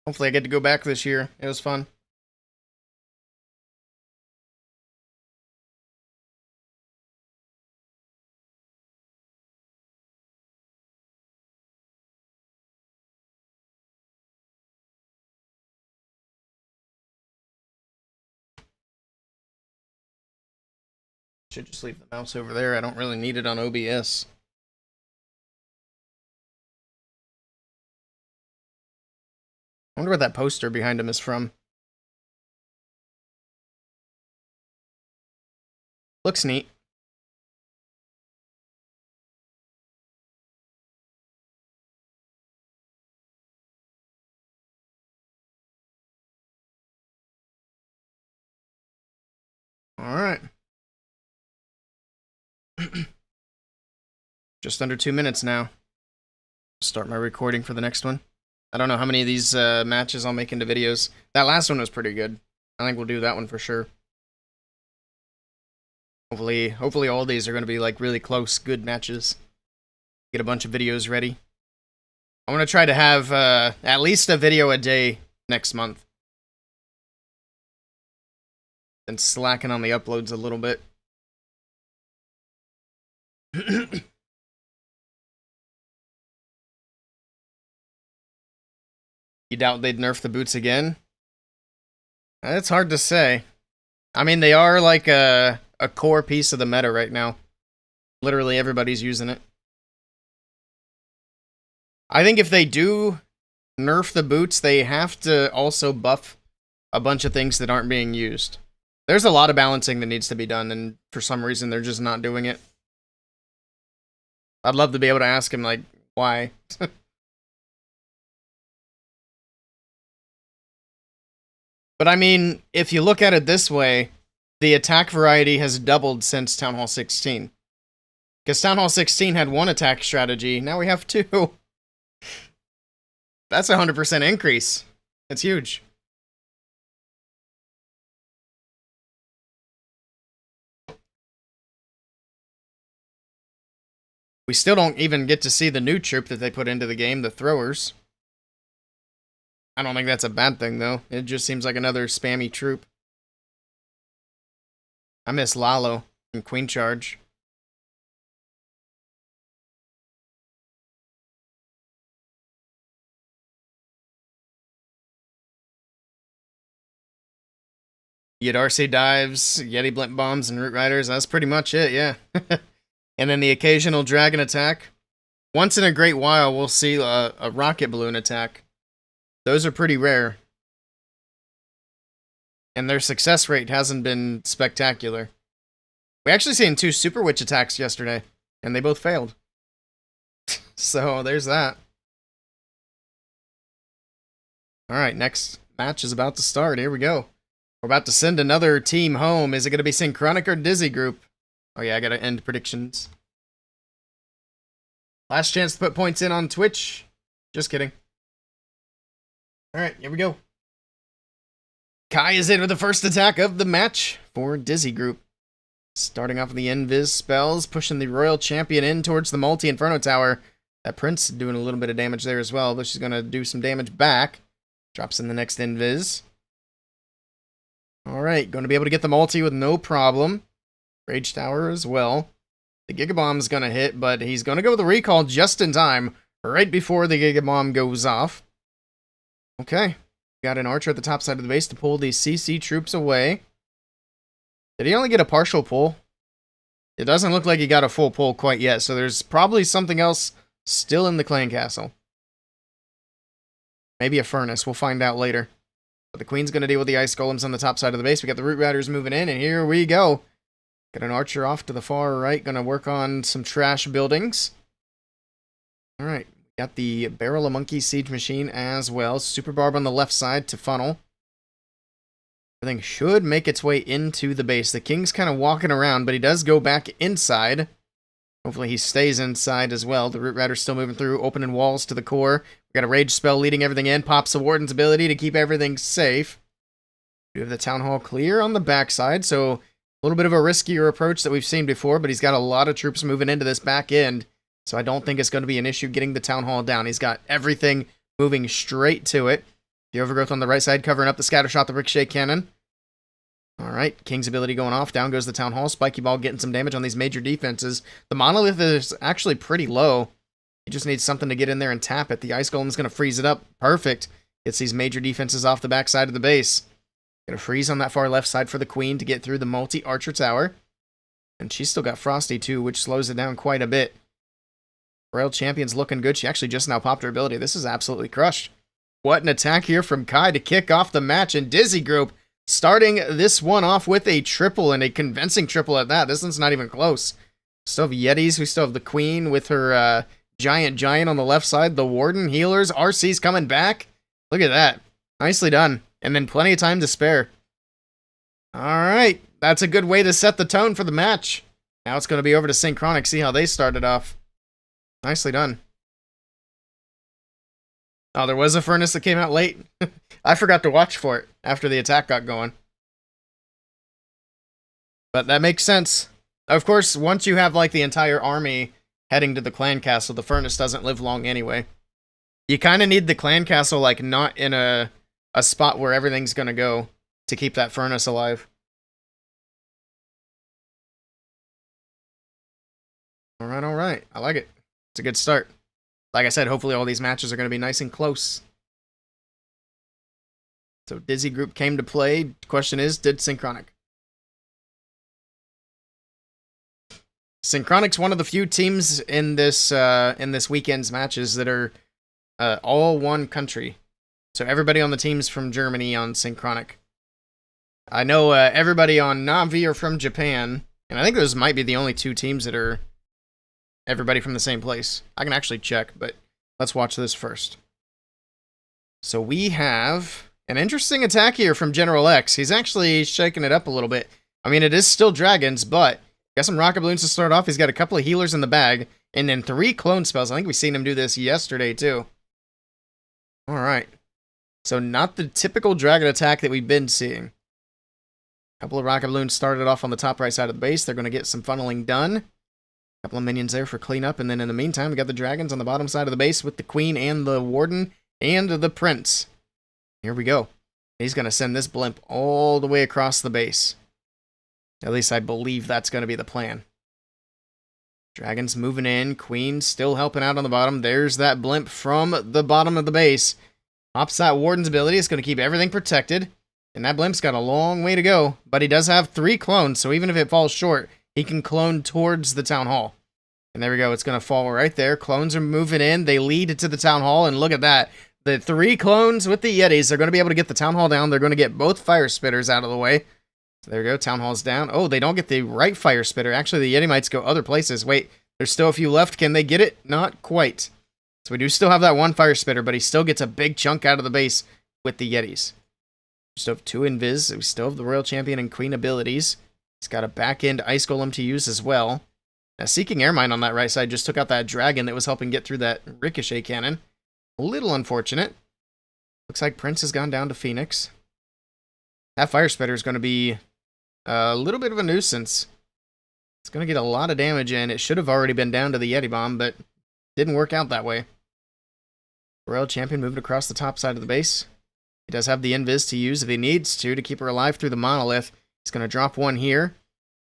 Hopefully I get to go back this year. It was fun. Should just leave the mouse over there. I don't really need it on OBS. I wonder what that poster behind him is from. Looks neat. Alright. Just under 2 minutes now. Start my recording for the next one. I don't know how many of these matches I'll make into videos. That last one was pretty good. I think we'll do that one for sure. Hopefully all these are going to be like really close, good matches. Get a bunch of videos ready. I want to try to have at least a video a day next month. And slacking on the uploads a little bit. You doubt they'd nerf the boots again? It's hard to say. I mean, they are like a core piece of the meta right now. Literally everybody's using it. I think if they do nerf the boots, they have to also buff a bunch of things that aren't being used. There's a lot of balancing that needs to be done, and for some reason they're just not doing it. I'd love to be able to ask him, like, why? But I mean, if you look at it this way, the attack variety has doubled since Town Hall 16. Because Town Hall 16 had one attack strategy, now we have two. That's a 100% increase. That's huge. We still don't even get to see the new troop that they put into the game, the throwers. I don't think that's a bad thing, though. It just seems like another spammy troop. I miss Lalo and Queen Charge. You had RC dives, Yeti blimp bombs, and root riders. That's pretty much it, yeah. And then the occasional dragon attack. Once in a great while, we'll see a rocket balloon attack. Those are pretty rare. And their success rate hasn't been spectacular. We actually seen 2 Super Witch attacks yesterday, and they both failed. So, there's that. Alright, next match is about to start. Here we go. We're about to send another team home. Is it going to be Synchronic or Dizzy Group? Oh yeah, I gotta end predictions. Last chance to put points in on Twitch. Just kidding. Alright, here we go. Kai is in with the first attack of the match for Dizzy Group. Starting off with the Invis spells, pushing the Royal Champion in towards the Multi-Inferno Tower. That Prince doing a little bit of damage there as well, but she's gonna do some damage back. Drops in the next Invis. Alright, going to be able to get the multi with no problem. Rage Tower as well. The Gigabomb's going to hit, but he's going to go with the recall just in time, right before the Gigabomb goes off. Okay. Got an archer at the top side of the base to pull the CC troops away. Did he only get a partial pull? It doesn't look like he got a full pull quite yet, so there's probably something else still in the clan castle. Maybe a furnace. We'll find out later. But the Queen's going to deal with the ice golems on the top side of the base. We got the root riders moving in, and here we go. Got an archer off to the far right. Going to work on some trash buildings. Alright. Got the Barrel of Monkey Siege Machine as well. Super Barb on the left side to funnel. Everything should make its way into the base. The King's kind of walking around, but he does go back inside. Hopefully he stays inside as well. The Root Rider's still moving through, opening walls to the core. We got a Rage spell leading everything in. Pops the Warden's ability to keep everything safe. We have the Town Hall clear on the backside, so a little bit of a riskier approach that we've seen before, but he's got a lot of troops moving into this back end, so I don't think it's going to be an issue getting the Town Hall down. He's got everything moving straight to it. The Overgrowth on the right side covering up the Scatter Shot, the Ricochet Cannon. Alright, King's ability going off. Down goes the Town Hall. Spiky Ball getting some damage on these major defenses. The Monolith is actually pretty low. He just needs something to get in there and tap it. The Ice Golem's going to freeze it up. Perfect. Gets these major defenses off the backside of the base. Got a freeze on that far left side for the Queen to get through the multi-Archer Tower. And she's still got Frosty too, which slows it down quite a bit. Royal Champion's looking good. She actually just now popped her ability. This is absolutely crushed. What an attack here from Kai to kick off the match. And Dizzy Group starting this one off with a triple, and a convincing triple at that. This one's not even close. Still have Yetis. We still have the Queen with her giant on the left side. The Warden, healers, RC's coming back. Look at that. Nicely done. And then plenty of time to spare. Alright. That's a good way to set the tone for the match. Now it's going to be over to Synchronic. See how they started off. Nicely done. Oh, there was a furnace that came out late. I forgot to watch for it after the attack got going. But that makes sense. Of course, once you have like the entire army heading to the clan castle, the furnace doesn't live long anyway. You kind of need the clan castle like not in a spot where everything's going to go to keep that furnace alive. Alright. I like it. It's a good start. Like I said, hopefully all these matches are going to be nice and close. So Dizzy Group came to play. Question is, did Synchronic? Synchronic's one of the few teams in this weekend's matches that are all one country. So everybody on the team's from Germany on Synchronic. I know everybody on Navi are from Japan, and I think those might be the only two teams that are everybody from the same place. I can actually check, but let's watch this first. So we have an interesting attack here from General X. He's actually shaking it up a little bit. I mean, it is still dragons, but got some rocket balloons to start off. He's got a couple of healers in the bag, and then 3 clone spells. I think we've seen him do this yesterday, too. Alright. So not the typical dragon attack that we've been seeing. A couple of rocket balloons started off on the top right side of the base. They're going to get some funneling done. A couple of minions there for cleanup, and then in the meantime, we got the dragons on the bottom side of the base with the Queen and the Warden and the Prince. Here we go. He's going to send this blimp all the way across the base. At least I believe that's going to be the plan. Dragons moving in. Queen still helping out on the bottom. There's that blimp from the bottom of the base. Pops that Warden's ability. It's going to keep everything protected. And that blimp's got a long way to go. But he does have 3 clones, so even if it falls short, he can clone towards the Town Hall. And there we go. It's going to fall right there. Clones are moving in. They lead to the Town Hall. And look at that. The 3 clones with the Yetis. They're going to be able to get the Town Hall down. They're going to get both fire spitters out of the way. There we go, Town Hall's down. Oh, they don't get the right fire spitter. Actually, the Yeti mites go other places. Wait, there's still a few left. Can they get it? Not quite. So we do still have that 1 fire spitter, but he still gets a big chunk out of the base with the Yetis. We still have 2 invis. We still have the Royal Champion and Queen abilities. He's got a back-end Ice Golem to use as well. Now, Seeking Air Mine on that right side just took out that dragon that was helping get through that ricochet cannon. A little unfortunate. Looks like Prince has gone down to Phoenix. That fire spitter is going to be a little bit of a nuisance. It's going to get a lot of damage in. It should have already been down to the Yeti Bomb, but didn't work out that way. Royal Champion moved across the top side of the base. He does have the invis to use if he needs to keep her alive through the monolith. He's going to drop 1 here.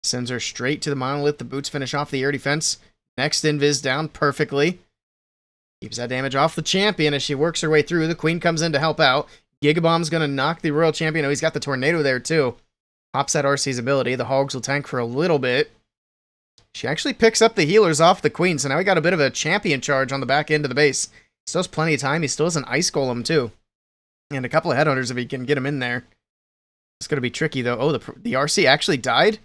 Sends her straight to the monolith. The boots finish off the air defense. Next invis down perfectly. Keeps that damage off the champion as she works her way through. The Queen comes in to help out. Gigabomb's going to knock the Royal Champion. Oh, he's got the tornado there too. Pops that RC's ability. The Hogs will tank for a little bit. She actually picks up the healers off the Queen, so now we got a bit of a champion charge on the back end of the base. Still has plenty of time. He still has an Ice Golem, too. And a couple of headhunters if he can get him in there. It's going to be tricky, though. Oh, the RC actually died?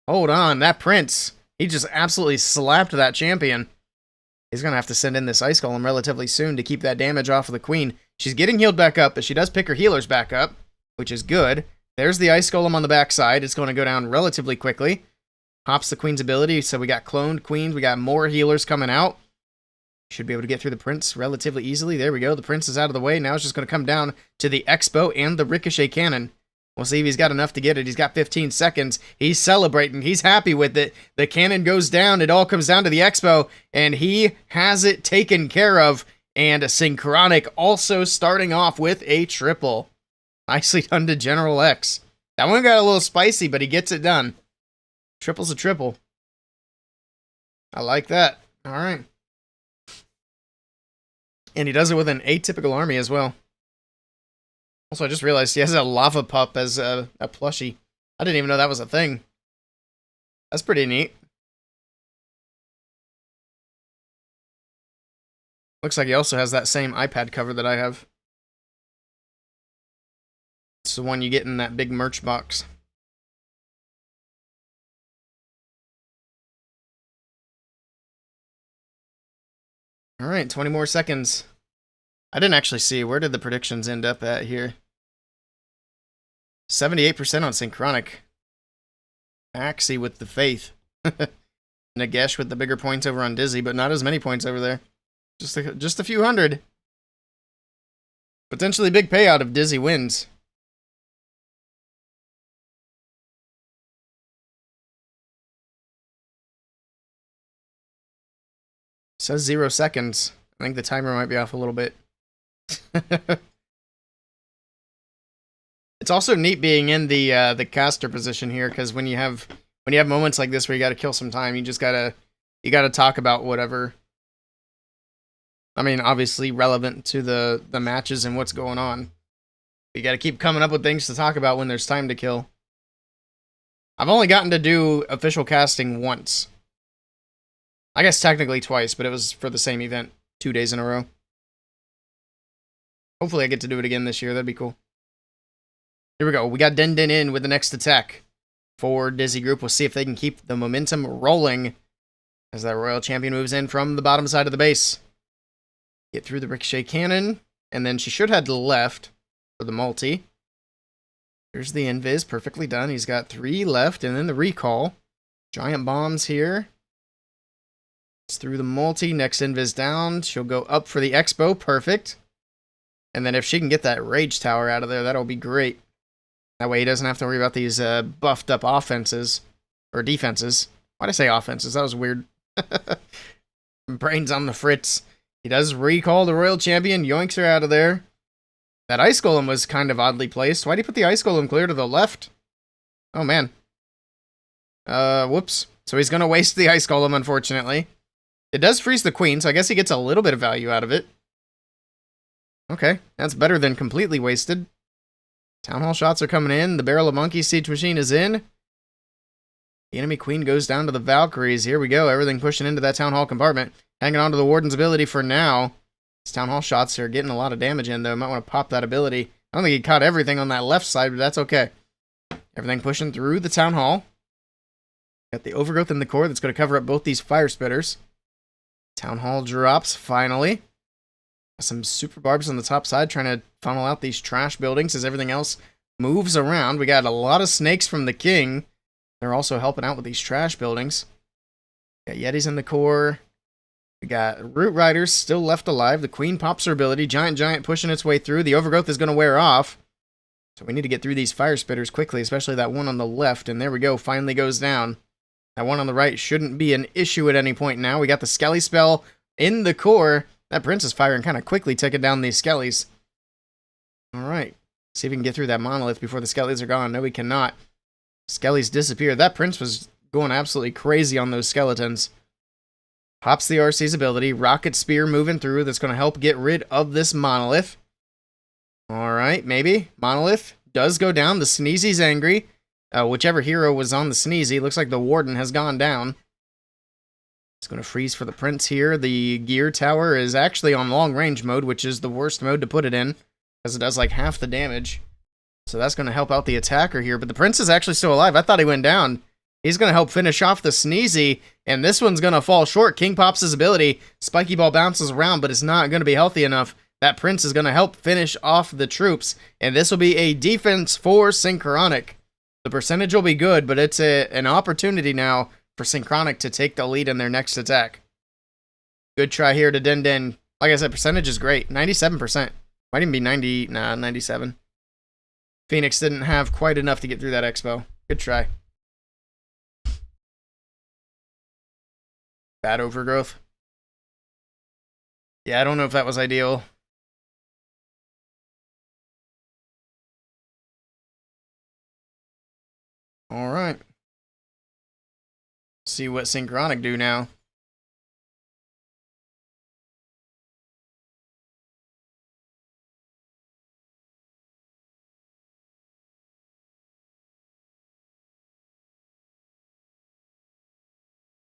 Hold on. That Prince, he just absolutely slapped that champion. He's going to have to send in this Ice Golem relatively soon to keep that damage off of the Queen. She's getting healed back up, but she does pick her healers back up, which is good. There's the Ice Golem on the backside. It's going to go down relatively quickly. Pops the Queen's ability, so we got cloned Queens. We got more healers coming out. Should be able to get through the Prince relatively easily. There we go. The Prince is out of the way. Now it's just going to come down to the Expo and the Ricochet Cannon. We'll see if he's got enough to get it. He's got 15 seconds. He's celebrating. He's happy with it. The cannon goes down. It all comes down to the Expo, and he has it taken care of. And Synchronic also starting off with a triple. Nicely done to General X. That one got a little spicy, but he gets it done. Triple's a triple. I like that. All right. And he does it with an atypical army as well. Also, I just realized he has a lava pup as a plushie. I didn't even know that was a thing. That's pretty neat. Looks like he also has that same iPad cover that I have. It's the one you get in that big merch box. Alright, 20 more seconds. I didn't actually see. Where did the predictions end up at here? 78% on Synchronic. Axie with the faith. Nagesh with the bigger points over on Dizzy, but not as many points over there. Just a few hundred. Potentially big payout if Dizzy wins. Says 0 seconds. I think the timer might be off a little bit. It's also neat being in the caster position here, because when you have moments like this where you got to kill some time, you gotta talk about whatever. I mean, obviously relevant to the matches and what's going on. You got to keep coming up with things to talk about when there's time to kill. I've only gotten to do official casting once. I guess technically twice, but it was for the same event 2 days in a row. Hopefully I get to do it again this year. That'd be cool. Here we go. We got Den Den in with the next attack for Dizzy Group. We'll see if they can keep the momentum rolling as that Royal Champion moves in from the bottom side of the base. Get through the Ricochet Cannon, and then she should head to the left for the multi. Here's the Invis, perfectly done. He's got 3 left, and then the recall. Giant bombs here. It's through the multi, next Invis down. She'll go up for the Expo, perfect. And then if she can get that Rage Tower out of there, that'll be great. That way he doesn't have to worry about these buffed up offenses, or defenses. Why'd I say offenses? That was weird. Brains on the fritz. He does recall the Royal Champion, yoinks her out of there. That Ice Golem was kind of oddly placed. Why'd he put the Ice Golem clear to the left? Oh, man. Whoops. So he's going to waste the Ice Golem, unfortunately. It does freeze the Queen, so I guess he gets a little bit of value out of it. Okay, that's better than completely wasted. Town Hall shots are coming in. The Barrel of Monkeys Siege Machine is in. The enemy Queen goes down to the Valkyries. Here we go. Everything pushing into that Town Hall compartment. Hanging on to the Warden's ability for now. These Town Hall shots are getting a lot of damage in, though. Might want to pop that ability. I don't think he caught everything on that left side, but that's okay. Everything pushing through the Town Hall. Got the Overgrowth in the core that's going to cover up both these Fire Spitters. Town Hall drops, finally. Some super barbs on the top side trying to funnel out these trash buildings as everything else moves around. We got a lot of snakes from the King. They're also helping out with these trash buildings. Got Yetis in the core. We got Root Riders still left alive. The Queen pops her ability. Giant pushing its way through. The Overgrowth is going to wear off. So we need to get through these Fire Spitters quickly, especially that one on the left. And there we go. Finally goes down. That one on the right shouldn't be an issue at any point now. We got the Skelly spell in the core. That Prince is firing kind of quickly, taking down these Skellies. Alright. See if we can get through that Monolith before the Skellies are gone. No, we cannot. Skellies disappear. That Prince was going absolutely crazy on those skeletons. Pops the RC's ability. Rocket Spear moving through. That's going to help get rid of this Monolith. Alright, maybe. Monolith does go down. The Sneezy's angry. Whichever hero was on the Sneezy. Looks like the Warden has gone down. It's going to freeze for the Prince here. The Gear Tower is actually on long range mode, which is the worst mode to put it in, because it does like half the damage. So that's going to help out the attacker here. But the Prince is actually still alive. I thought he went down. He's going to help finish off the Sneezy, and this one's going to fall short. King pops his ability. Spiky Ball bounces around, but it's not going to be healthy enough. That Prince is going to help finish off the troops, and this will be a defense for Synchronic. The percentage will be good, but it's an opportunity now for Synchronic to take the lead in their next attack. Good try here to Den Den. Like I said, percentage is great. 97%. Might even be 97. Phoenix didn't have quite enough to get through that Expo. Good try. Bad Overgrowth. Yeah, I don't know if that was ideal. Alright. See what Synchronic do now.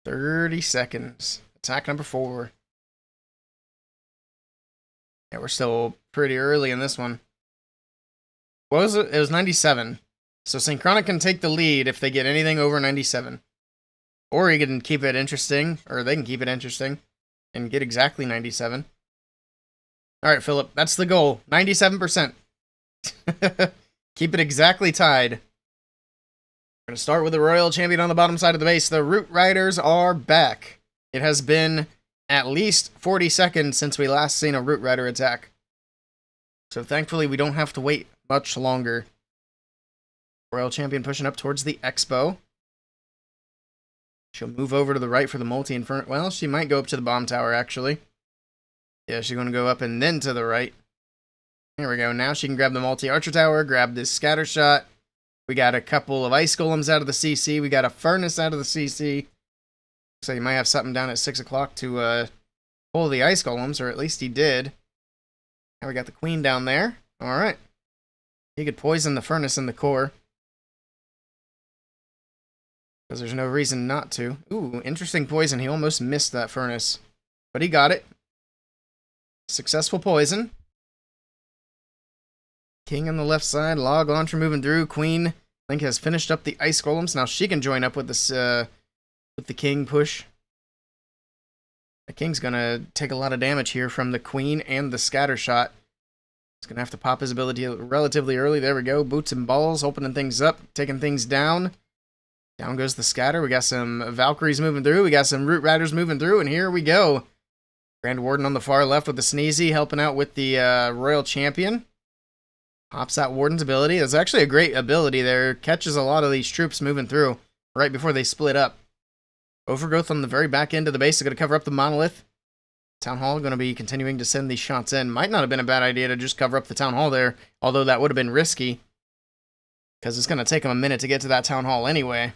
30 seconds. Attack number 4. Yeah, we're still pretty early in this one. What was it? It was 97. So Synchronic can take the lead if they get anything over 97. Or he can keep it interesting, or they can keep it interesting and get exactly 97. Alright, Philip, that's the goal. 97%. Keep it exactly tied. We're going to start with the Royal Champion on the bottom side of the base. The Root Riders are back. It has been at least 40 seconds since we last seen a Root Rider attack. So thankfully we don't have to wait much longer. Royal Champion pushing up towards the Expo. She'll move over to the right for the multi-inferno. Well, she might go up to the bomb tower, actually. Yeah, she's going to go up and then to the right. There we go. Now she can grab the multi-archer tower, grab this scatter shot. We got a couple of ice golems out of the CC. We got a furnace out of the CC. So you might have something down at 6 o'clock to pull the ice golems, or at least he did. Now we got the queen down there. All right. He could poison the furnace in the core. Because there's no reason not to. Ooh, interesting poison. He almost missed that furnace. But he got it. Successful poison. King on the left side. Log launcher moving through. Queen, I think, has finished up the ice golems. Now she can join up with this, with the king push. The king's gonna take a lot of damage here from the queen and the scatter shot. He's gonna have to pop his ability relatively early. There we go. Boots and balls, opening things up, taking things down. Down goes the scatter. We got some Valkyries moving through. We got some Root Riders moving through, and here we go. Grand Warden on the far left with the Sneezy, helping out with the Royal Champion. Pops out Warden's ability. That's actually a great ability there. Catches a lot of these troops moving through right before they split up. Overgrowth on the very back end of the base is going to cover up the monolith. Town Hall going to be continuing to send these shots in. Might not have been a bad idea to just cover up the Town Hall there, although that would have been risky. Because it's going to take them a minute to get to that Town Hall anyway.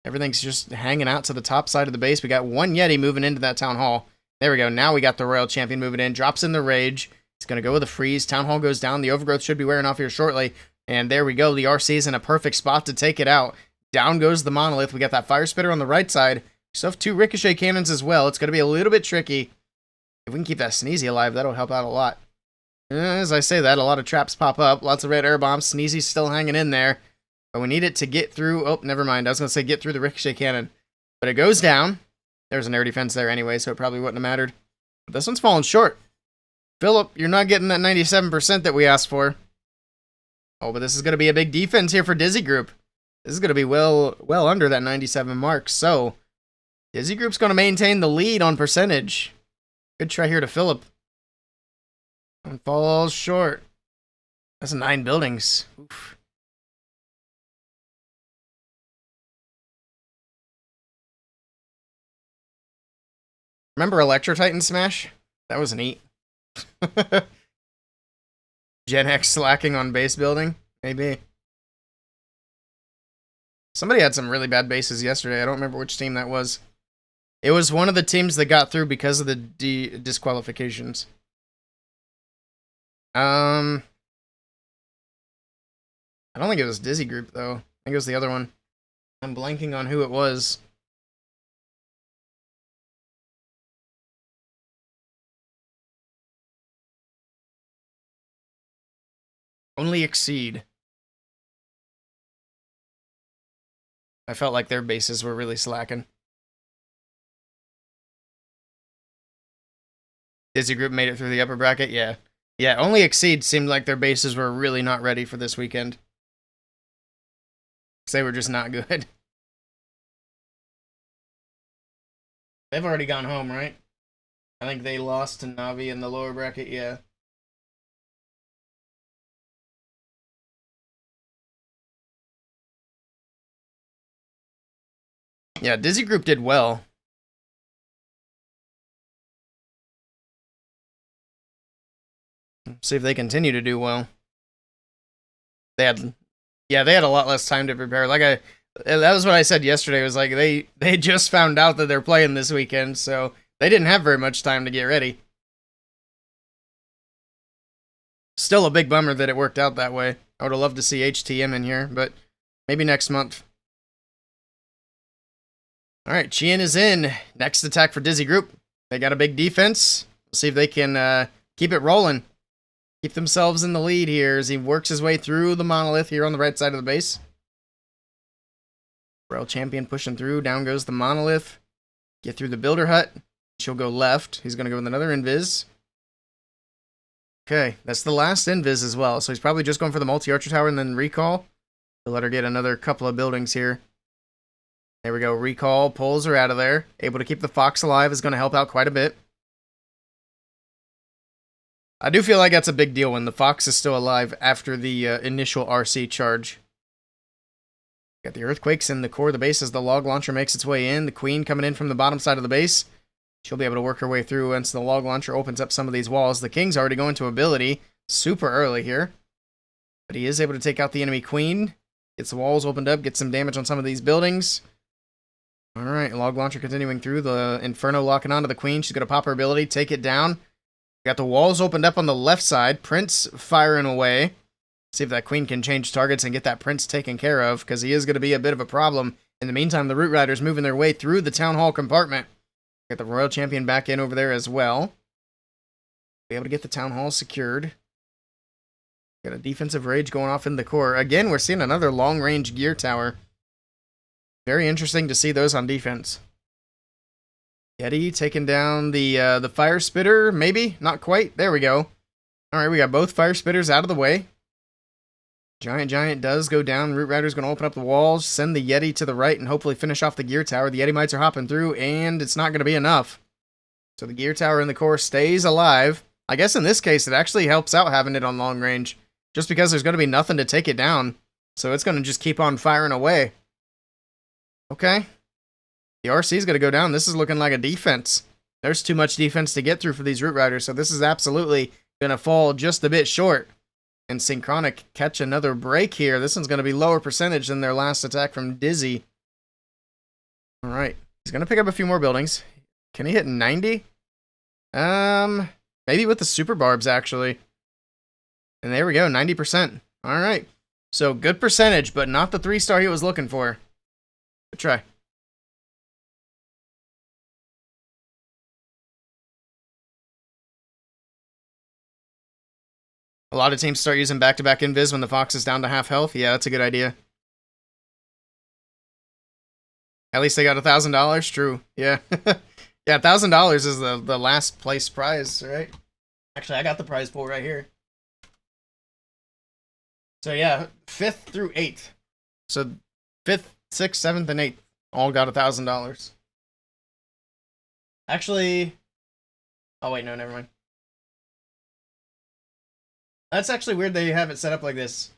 Everything's just hanging out to the top side of the base. We got one Yeti moving into that Town Hall. There we go. Now we got the Royal Champion moving in. Drops in the Rage. It's going to go with a freeze. Town Hall goes down. The Overgrowth should be wearing off here shortly. And there we go. The RC's in a perfect spot to take it out. Down goes the Monolith. We got that Fire Spitter on the right side. We still have 2 Ricochet Cannons as well. It's going to be a little bit tricky. If we can keep that Sneezy alive, that'll help out a lot. As I say that, a lot of traps pop up. Lots of red air bombs. Sneezy's still hanging in there. But we need it to get through... Oh, never mind. I was going to say get through the Ricochet Cannon. But it goes down. There's an air defense there anyway, so it probably wouldn't have mattered. But this one's falling short. Philip, you're not getting that 97% that we asked for. Oh, but this is going to be a big defense here for Dizzy Group. This is going to be well under that 97 mark. So, Dizzy Group's going to maintain the lead on percentage. Good try here to Philip. And falls short. That's 9 buildings. Oof. Remember Electro Titan Smash? That was neat. Gen X slacking on base building? Maybe. Somebody had some really bad bases yesterday. I don't remember which team that was. It was one of the teams that got through because of the disqualifications. I don't think it was Dizzy Group, though. I think it was the other one. I'm blanking on who it was. Only Exceed. I felt like their bases were really slacking. Dizzy Group made it through the upper bracket? Yeah. Yeah, Only Exceed seemed like their bases were really not ready for this weekend. Because they were just not good. They've already gone home, right? I think they lost to Navi in the lower bracket, yeah. Yeah, Dizzy Group did well. See if they continue to do well. They had a lot less time to prepare. That was what I said yesterday. It was like they just found out that they're playing this weekend, so they didn't have very much time to get ready. Still a big bummer that it worked out that way. I would have loved to see HTM in here, but maybe next month. All right, Chien is in. Next attack for Dizzy Group. They got a big defense. We'll see if they can keep it rolling. Keep themselves in the lead here as he works his way through the monolith here on the right side of the base. Royal Champion pushing through. Down goes the monolith. Get through the builder hut. She'll go left. He's going to go with another invis. Okay, that's the last invis as well. So he's probably just going for the multi-archer tower and then recall. He'll let her get another couple of buildings here. There we go. Recall. Pulls her out of there. Able to keep the fox alive is going to help out quite a bit. I do feel like that's a big deal when the fox is still alive after the initial RC charge. Got the earthquakes in the core of the base as the log launcher makes its way in. The queen coming in from the bottom side of the base. She'll be able to work her way through once the log launcher opens up some of these walls. The king's already going to ability super early here. But he is able to take out the enemy queen. Gets the walls opened up, get some damage on some of these buildings. Alright, log launcher continuing through. The Inferno locking onto the queen. She's going to pop her ability, take it down. Got the walls opened up on the left side. Prince firing away. See if that queen can change targets and get that prince taken care of, because he is going to be a bit of a problem. In the meantime, the Root Riders moving their way through the Town Hall compartment. Got the Royal Champion back in over there as well. Be able to get the Town Hall secured. Got a defensive rage going off in the core. Again, we're seeing another long-range gear tower. Very interesting to see those on defense. Yeti taking down the fire spitter, maybe? Not quite. There we go. Alright, we got both fire spitters out of the way. Giant does go down. Root Rider's going to open up the walls, send the Yeti to the right, and hopefully finish off the gear tower. The Yeti Mites are hopping through, and it's not going to be enough. So the gear tower in the core stays alive. I guess in this case, it actually helps out having it on long range, just because there's going to be nothing to take it down. So it's going to just keep on firing away. Okay. The RC is going to go down. This is looking like a defense. There's too much defense to get through for these Root Riders, so this is absolutely going to fall just a bit short. And Synchronic catch another break here. This one's going to be lower percentage than their last attack from Dizzy. Alright. He's going to pick up a few more buildings. Can he hit 90? Maybe with the super barbs, actually. And there we go, 90%. Alright. So, good percentage, but not the 3-star he was looking for. Good try. A lot of teams start using back-to-back invis when the fox is down to half health. Yeah, that's a good idea. At least they got $1,000. True. Yeah. Yeah, $1,000 is the last place prize, right? Actually, I got the prize pool right here. So yeah, 5th through 8th. So 5th, 6th, 7th, and 8th all got $1,000. Actually, oh wait, no, never mind. That's actually weird they have it set up like this.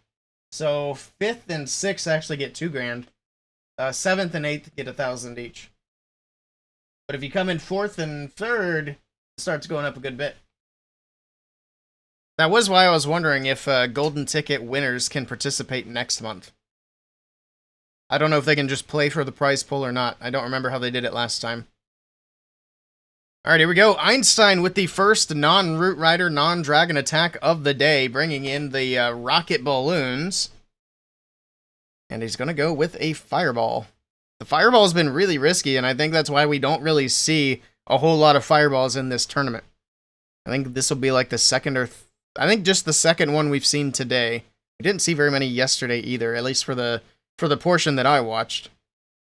So 5th and 6th actually get $2 grand. 7th and 8th get 1,000 each. But if you come in 4th and 3rd, it starts going up a good bit. That was why I was wondering if golden ticket winners can participate next month. I don't know if they can just play for the prize pool or not. I don't remember how they did it last time. Alright, here we go. Einstein with the first non-Root Rider, non-Dragon attack of the day, bringing in the rocket balloons. And he's going to go with a fireball. The fireball's been really risky, and I think that's why we don't really see a whole lot of fireballs in this tournament. I think this will be like the second or... I think just the second one we've seen today. We didn't see very many yesterday either, at least for the portion that I watched.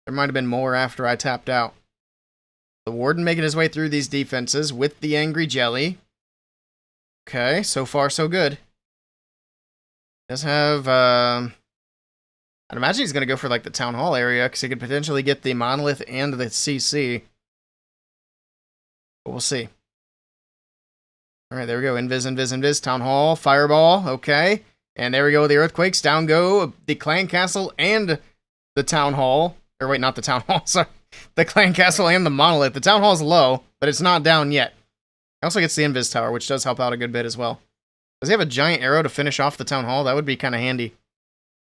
There might have been more after I tapped out. The Warden making his way through these defenses with the Angry Jelly. Okay, so far so good. Does have, I'd imagine he's going to go for like the Town Hall area, because he could potentially get the Monolith and the CC. But we'll see. Alright, there we go. Invis, Town Hall, Fireball, okay. And there we go, the Earthquakes. Down go the Clan Castle and the Town Hall. Or wait, not the Town Hall, sorry. The Clan Castle and the Monolith. The Town Hall's low, but it's not down yet. He also gets the Invis Tower, which does help out a good bit as well. Does he have a giant arrow to finish off the Town Hall? That would be kind of handy.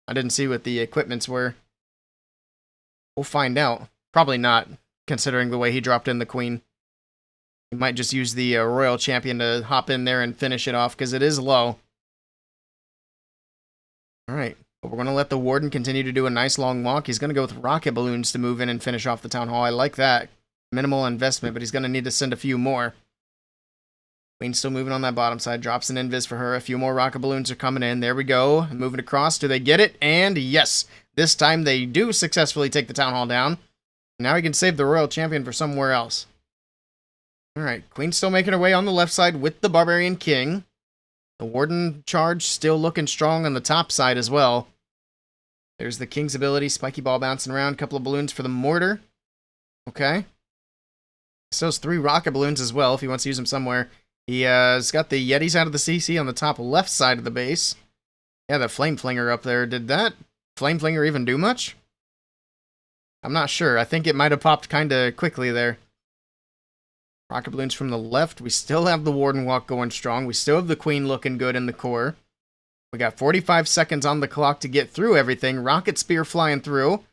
I didn't see what the equipments were. We'll find out. Probably not, considering the way he dropped in the Queen. He might just use the Royal Champion to hop in there and finish it off, because it is low. Alright. But we're going to let the Warden continue to do a nice long walk. He's going to go with rocket balloons to move in and finish off the Town Hall. I like that. Minimal investment, but he's going to need to send a few more. Queen's still moving on that bottom side. Drops an invis for her. A few more rocket balloons are coming in. There we go. Moving across. Do they get it? And yes, this time they do successfully take the Town Hall down. Now we can save the Royal Champion for somewhere else. Alright, Queen's still making her way on the left side with the Barbarian King. The Warden charge still looking strong on the top side as well. There's the King's ability. Spiky ball bouncing around. Couple of balloons for the mortar. Okay. Still has 3 rocket balloons as well if he wants to use them somewhere. He has got the Yetis out of the CC on the top left side of the base. Yeah, the Flame Flinger up there. Did that Flame Flinger even do much? I'm not sure. I think it might have popped kind of quickly there. Rocket balloons from the left. We still have the Warden walk going strong. We still have the Queen looking good in the core. We got 45 seconds on the clock to get through everything. Rocket Spear flying through.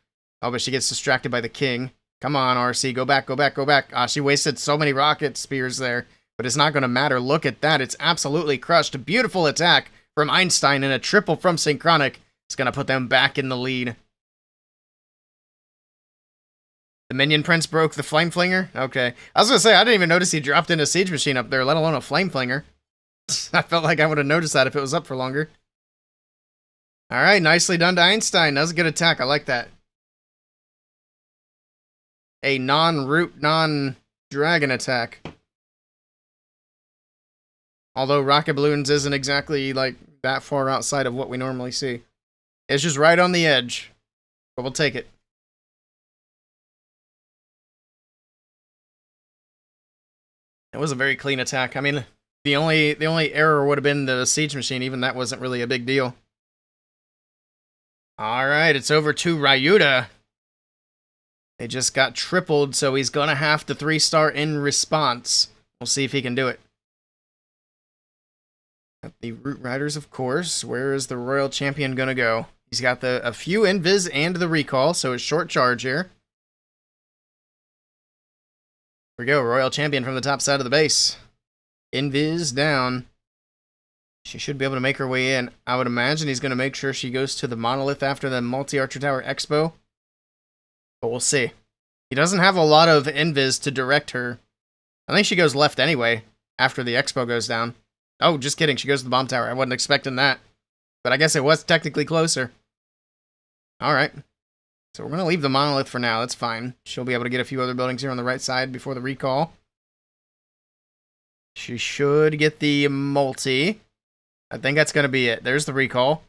Oh, but she gets distracted by the King. Come on, RC. Go back, go back, go back. Ah, she wasted so many Rocket Spears there. But it's not going to matter. Look at that. It's absolutely crushed. A beautiful attack from Einstein and a triple from Synchronic. It's going to put them back in the lead. The Minion Prince broke the Flame Flinger? Okay. I was going to say, I didn't even notice he dropped in a Siege Machine up there, let alone a Flame Flinger. I felt like I would have noticed that if it was up for longer. Alright, nicely done to Einstein. That was a good attack. I like that. A non-root, non-dragon attack. Although rocket balloons isn't exactly like that far outside of what we normally see. It's just right on the edge. But we'll take it. It was a very clean attack. I mean, the only error would have been the Siege Machine. Even that wasn't really a big deal. Alright, it's over to Ryuta. They just got tripled, so he's gonna have to 3-star in response. We'll see if he can do it. Got the Root Riders, of course. Where is the Royal Champion gonna go? He's got a few invis and the recall, so it's short charge here. Here we go, Royal Champion from the top side of the base. Invis down. She should be able to make her way in. I would imagine he's going to make sure she goes to the Monolith after the Multi-Archer Tower Expo. But we'll see. He doesn't have a lot of invis to direct her. I think she goes left anyway, after the Expo goes down. Oh, just kidding. She goes to the Bomb Tower. I wasn't expecting that. But I guess it was technically closer. Alright. So we're going to leave the Monolith for now. That's fine. She'll be able to get a few other buildings here on the right side before the recall. She should get the multi. I think that's going to be it. There's the recall.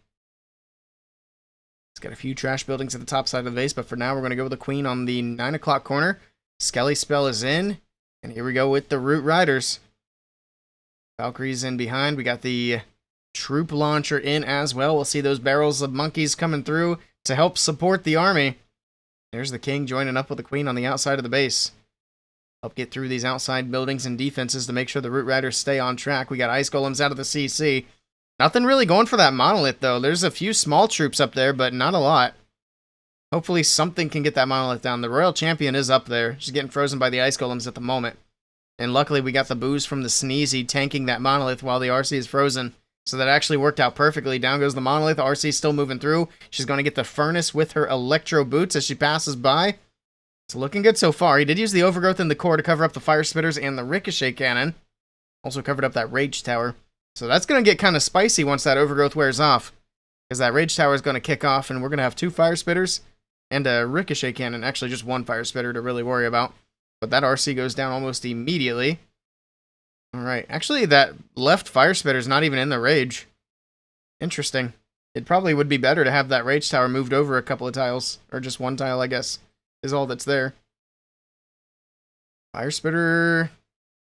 It's got a few trash buildings at the top side of the base, but for now we're going to go with the Queen on the 9 o'clock corner. Skelly Spell is in. And here we go with the Root Riders. Valkyrie's in behind. We got the Troop Launcher in as well. We'll see those barrels of monkeys coming through to help support the army. There's the King joining up with the Queen on the outside of the base. Help get through these outside buildings and defenses to make sure the Root Riders stay on track. We got Ice Golems out of the CC. Nothing really going for that Monolith, though. There's a few small troops up there, but not a lot. Hopefully something can get that Monolith down. The Royal Champion is up there. She's getting frozen by the Ice Golems at the moment. And luckily we got the booze from the Sneezy tanking that Monolith while the RC is frozen. So that actually worked out perfectly. Down goes the Monolith. RC still moving through. She's going to get the Furnace with her Electro Boots as she passes by. It's looking good so far. He did use the Overgrowth in the core to cover up the Fire Spitters and the Ricochet Cannon. Also covered up that Rage Tower. So that's going to get kind of spicy once that Overgrowth wears off. Because that Rage Tower is going to kick off and we're going to have 2 Fire Spitters and a Ricochet Cannon. Actually, just 1 Fire Spitter to really worry about. But that RC goes down almost immediately. Alright, actually that left Fire Spitter is not even in the Rage. Interesting. It probably would be better to have that Rage Tower moved over a couple of tiles. Or just 1 tile, I guess, is all that's there. Fire Spitter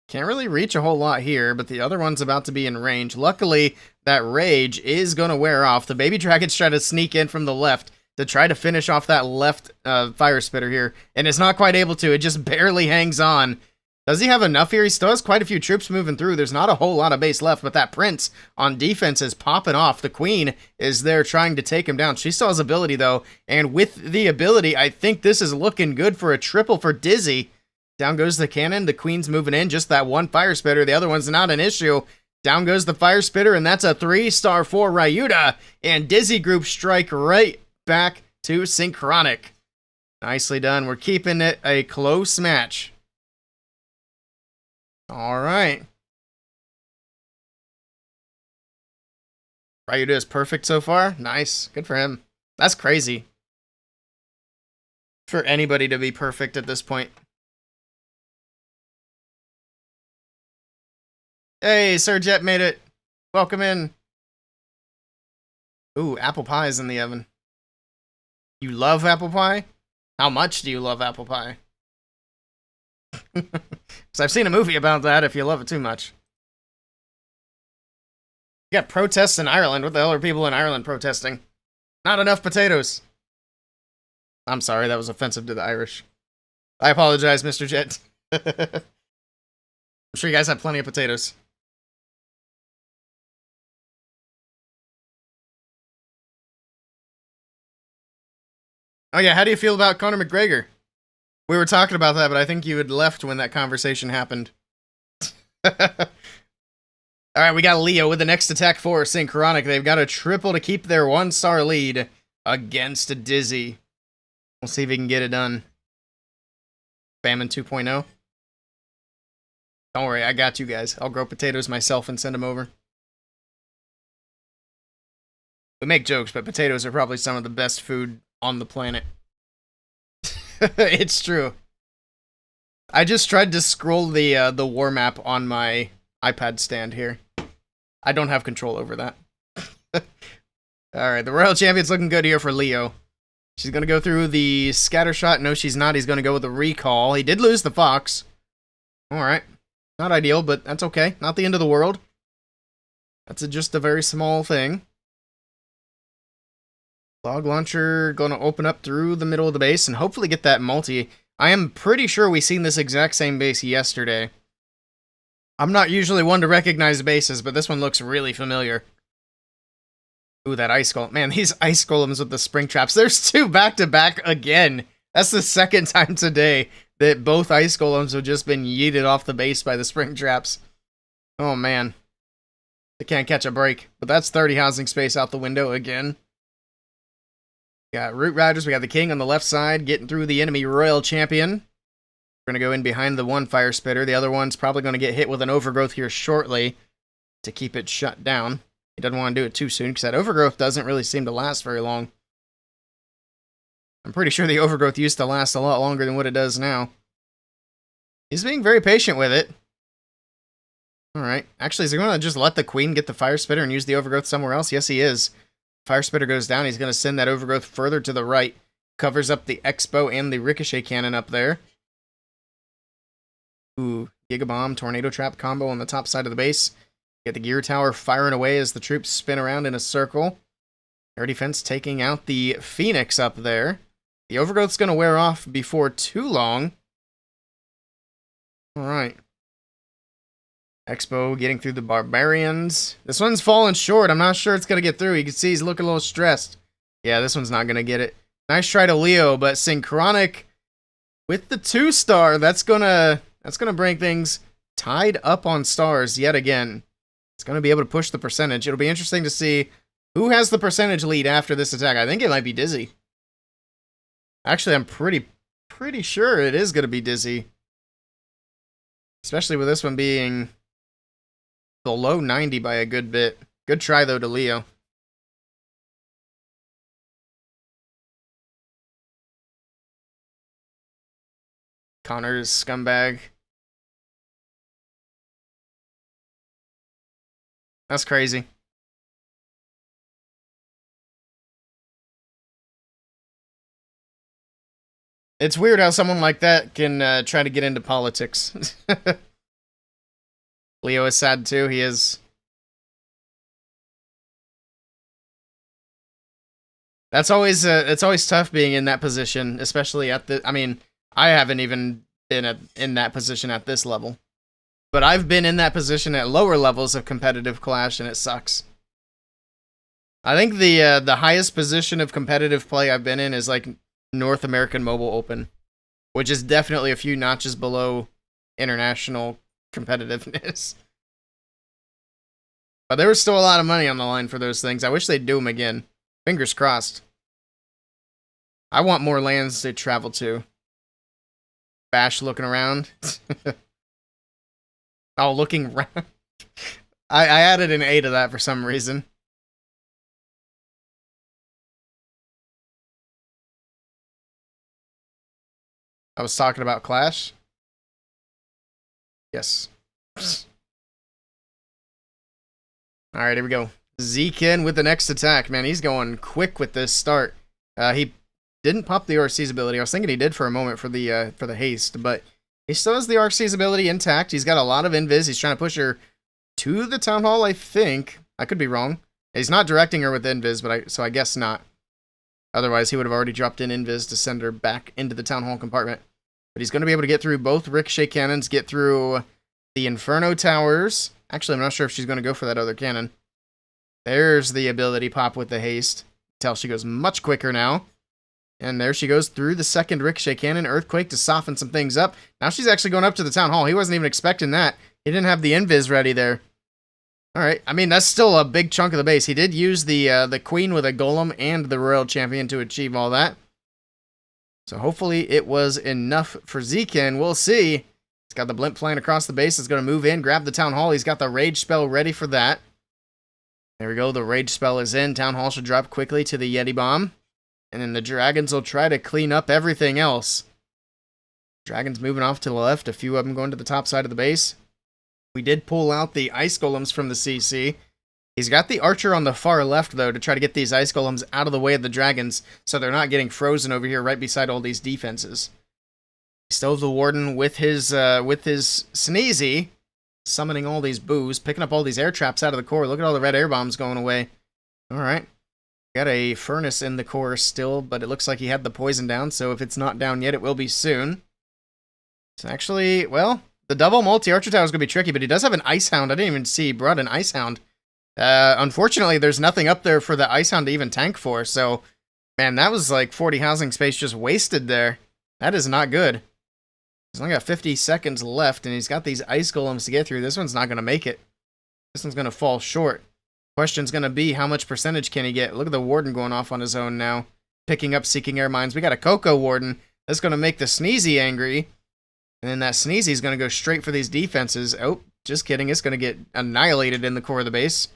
can't really reach a whole lot here, but the other one's about to be in range. Luckily, that Rage is going to wear off. The Baby Dragons try to sneak in from the left to try to finish off that left Fire Spitter here. And it's not quite able to. It just barely hangs on. Does he have enough here? He still has quite a few troops moving through. There's not a whole lot of base left, but that Prince on defense is popping off. The Queen is there trying to take him down. She still has ability, though. And with the ability, I think this is looking good for a triple for Dizzy. Down goes the cannon. The Queen's moving in. Just that 1 Fire Spitter. The other one's not an issue. Down goes the Fire Spitter, and that's a 3-star for Ryuta. And Dizzy Group strike right back to Synchronic. Nicely done. We're keeping it a close match. All right. Ryuta is perfect so far. Nice. Good for him. That's crazy. For anybody to be perfect at this point. Hey, Sir Jet made it. Welcome in. Ooh, apple pie is in the oven. You love apple pie? How much do you love apple pie? Because I've seen a movie about that if you love it too much. You got protests in Ireland. What the hell are people in Ireland protesting? Not enough potatoes. I'm sorry, that was offensive to the Irish. I apologize, Mr. Jet. I'm sure you guys have plenty of potatoes. Oh yeah, how do you feel about Conor McGregor? We were talking about that, but I think you had left when that conversation happened. Alright, we got Leo with the next attack for Synchronic. They've got a triple to keep their 1-star lead against Dizzy. We'll see if he can get it done. Famine 2.0. Don't worry, I got you guys. I'll grow potatoes myself and send them over. We make jokes, but potatoes are probably some of the best food on the planet. It's true. I just tried to scroll the war map on my iPad stand here. I don't have control over that. Alright, the Royal Champion's looking good here for Leo. She's going to go through the scatter shot. No, she's not. He's going to go with the recall. He did lose the Fox. Alright. Not ideal, but that's okay. Not the end of the world. That's just a very small thing. Log launcher going to open up through the middle of the base and hopefully get that multi. I am pretty sure we seen this exact same base yesterday. I'm not usually one to recognize bases, but this one looks really familiar. Ooh, that ice golem. Man, these ice golems with the spring traps. There's 2 back-to-back again. That's the second time today that both ice golems have just been yeeted off the base by the spring traps. Oh, man. They can't catch a break. But that's 30 housing space out the window again. We got Root Riders. We got the King on the left side getting through the enemy Royal Champion. We're going to go in behind the one Fire Spitter. The other one's probably going to get hit with an Overgrowth here shortly to keep it shut down. He doesn't want to do it too soon because that Overgrowth doesn't really seem to last very long. I'm pretty sure the Overgrowth used to last a lot longer than what it does now. He's being very patient with it. Alright. Actually, is he going to just let the Queen get the Fire Spitter and use the Overgrowth somewhere else? Yes, he is. Fire Spitter goes down. He's going to send that Overgrowth further to the right. Covers up the Expo and the Ricochet Cannon up there. Ooh, Giga Bomb, Tornado Trap combo on the top side of the base. Get the Gear Tower firing away as the troops spin around in a circle. Air Defense taking out the Phoenix up there. The Overgrowth's going to wear off before too long. Alright. Expo getting through the Barbarians. This one's falling short. I'm not sure it's going to get through. You can see he's looking a little stressed. Yeah, this one's not going to get it. Nice try to Leo, but Synchronic with the 2-star. That's gonna bring things tied up on stars yet again. It's going to be able to push the percentage. It'll be interesting to see who has the percentage lead after this attack. I think it might be Dizzy. Actually, I'm pretty sure it is going to be Dizzy. Especially with this one being below 90 by a good bit. Good try, though, to Leo. Connor's scumbag. That's crazy. It's weird how someone like that can try to get into politics. Leo is sad too. He is. It's always tough being in that position, especially at the. I mean, I haven't even been in that position at this level, but I've been in that position at lower levels of competitive Clash, and it sucks. I think the highest position of competitive play I've been in is like North American Mobile Open, which is definitely a few notches below international competitiveness. But there was still a lot of money on the line for those things. I wish they'd do them again. Fingers crossed. I want more lands to travel to. Bash looking around. Oh, looking around. I added an A to that for some reason. I was talking about Clash. Yes. Alright, here we go. Zekin with the next attack. Man, he's going quick with this start. He didn't pop the RC's ability. I was thinking he did for a moment for the haste, but he still has the RC's ability intact. He's got a lot of invis. He's trying to push her to the Town Hall, I think. I could be wrong. He's not directing her with invis, but so I guess not. Otherwise, he would have already dropped in invis to send her back into the Town Hall compartment. But he's going to be able to get through both ricochet cannons, get through the Inferno Towers. Actually, I'm not sure if she's going to go for that other cannon. There's the ability pop with the haste. Tell she goes much quicker now. And there she goes through the second ricochet cannon, Earthquake to soften some things up. Now she's actually going up to the Town Hall. He wasn't even expecting that. He didn't have the invis ready there. Alright, I mean, that's still a big chunk of the base. He did use the Queen with a Golem and the Royal Champion to achieve all that. So hopefully it was enough for Zekin. We'll see. He's got the blimp flying across the base. He's going to move in, grab the Town Hall. He's got the Rage spell ready for that. There we go. The Rage spell is in. Town Hall should drop quickly to the Yeti Bomb. And then the Dragons will try to clean up everything else. Dragons moving off to the left. A few of them going to the top side of the base. We did pull out the Ice Golems from the CC. He's got the Archer on the far left, though, to try to get these Ice Golems out of the way of the Dragons, so they're not getting frozen over here right beside all these defenses. Still the Warden with his Sneezy, summoning all these boos, picking up all these air traps out of the core. Look at all the red air bombs going away. Alright. Got a Furnace in the core still, but it looks like he had the poison down, so if it's not down yet, it will be soon. It's actually, well, the double multi-Archer Tower is going to be tricky, but he does have an Ice Hound. I didn't even see he brought an Ice Hound. Unfortunately, there's nothing up there for the Ice Hound to even tank for, so, man, that was like 40 housing space just wasted there. That is not good. He's only got 50 seconds left, and he's got these Ice Golems to get through. This one's not going to make it. This one's going to fall short. Question's going to be, how much percentage can he get? Look at the Warden going off on his own now. Picking up Seeking Air Mines. We got a Coco Warden. That's going to make the Sneezy angry. And then that Sneezy is going to go straight for these defenses. Oh, just kidding. It's going to get annihilated in the core of the base.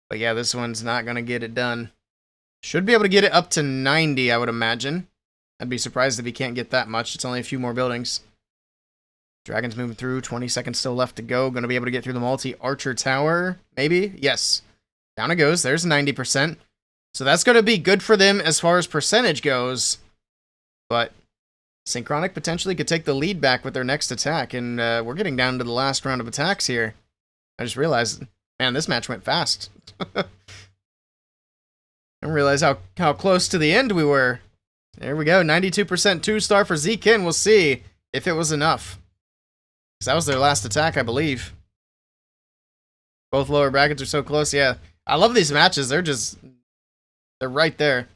But yeah, this one's not going to get it done. Should be able to get it up to 90, I would imagine. I'd be surprised if he can't get that much. It's only a few more buildings. Dragons moving through. 20 seconds still left to go. Going to be able to get through the multi-Archer Tower. Maybe? Yes. Down it goes. There's 90%. So that's going to be good for them as far as percentage goes. But Synchronic potentially could take the lead back with their next attack. And we're getting down to the last round of attacks here. I just realized, man, this match went fast. I didn't realize how close to the end we were. There we go. 92% 2-star for Zekin. We'll see if it was enough. Because that was their last attack, I believe. Both lower brackets are so close. Yeah. I love these matches. They're right there.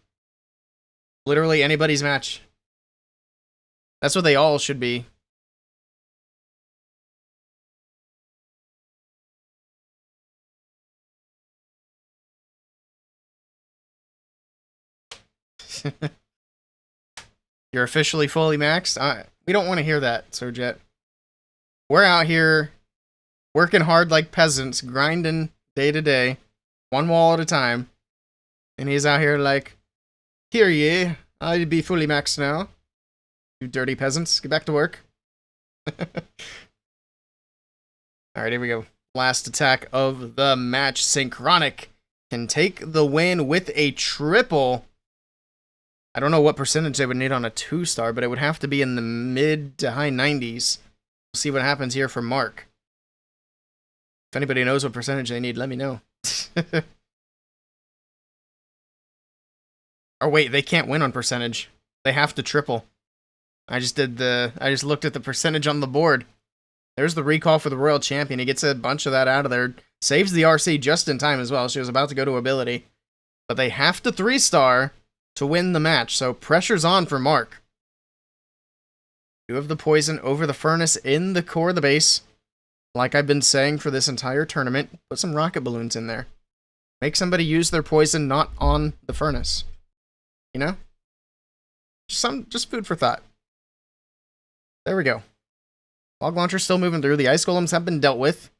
Literally anybody's match. That's what they all should be. You're officially fully maxed? We don't want to hear that, Sir Jet. We're out here working hard like peasants, grinding day to day, one wall at a time. And he's out here like, here ye, I'd be fully maxed now. You dirty peasants, get back to work. Alright, here we go. Last attack of the match. Synchronic can take the win with a triple. I don't know what percentage they would need on a 2-star, but it would have to be in the mid to high 90s. We'll see what happens here for Mark. If anybody knows what percentage they need, let me know. Or wait, they can't win on percentage. They have to triple. I just looked at the percentage on the board. There's the recall for the Royal Champion. He gets a bunch of that out of there. Saves the RC just in time as well. She was about to go to ability. But they have to 3-star to win the match, so pressure's on for Mark. You have the poison over the Furnace in the core of the base. like I've been saying for this entire tournament, put some rocket balloons in there. Make somebody use their poison not on the furnace. You know? Just food for thought. There we go. Log launcher's still moving through. The ice golems have been dealt with.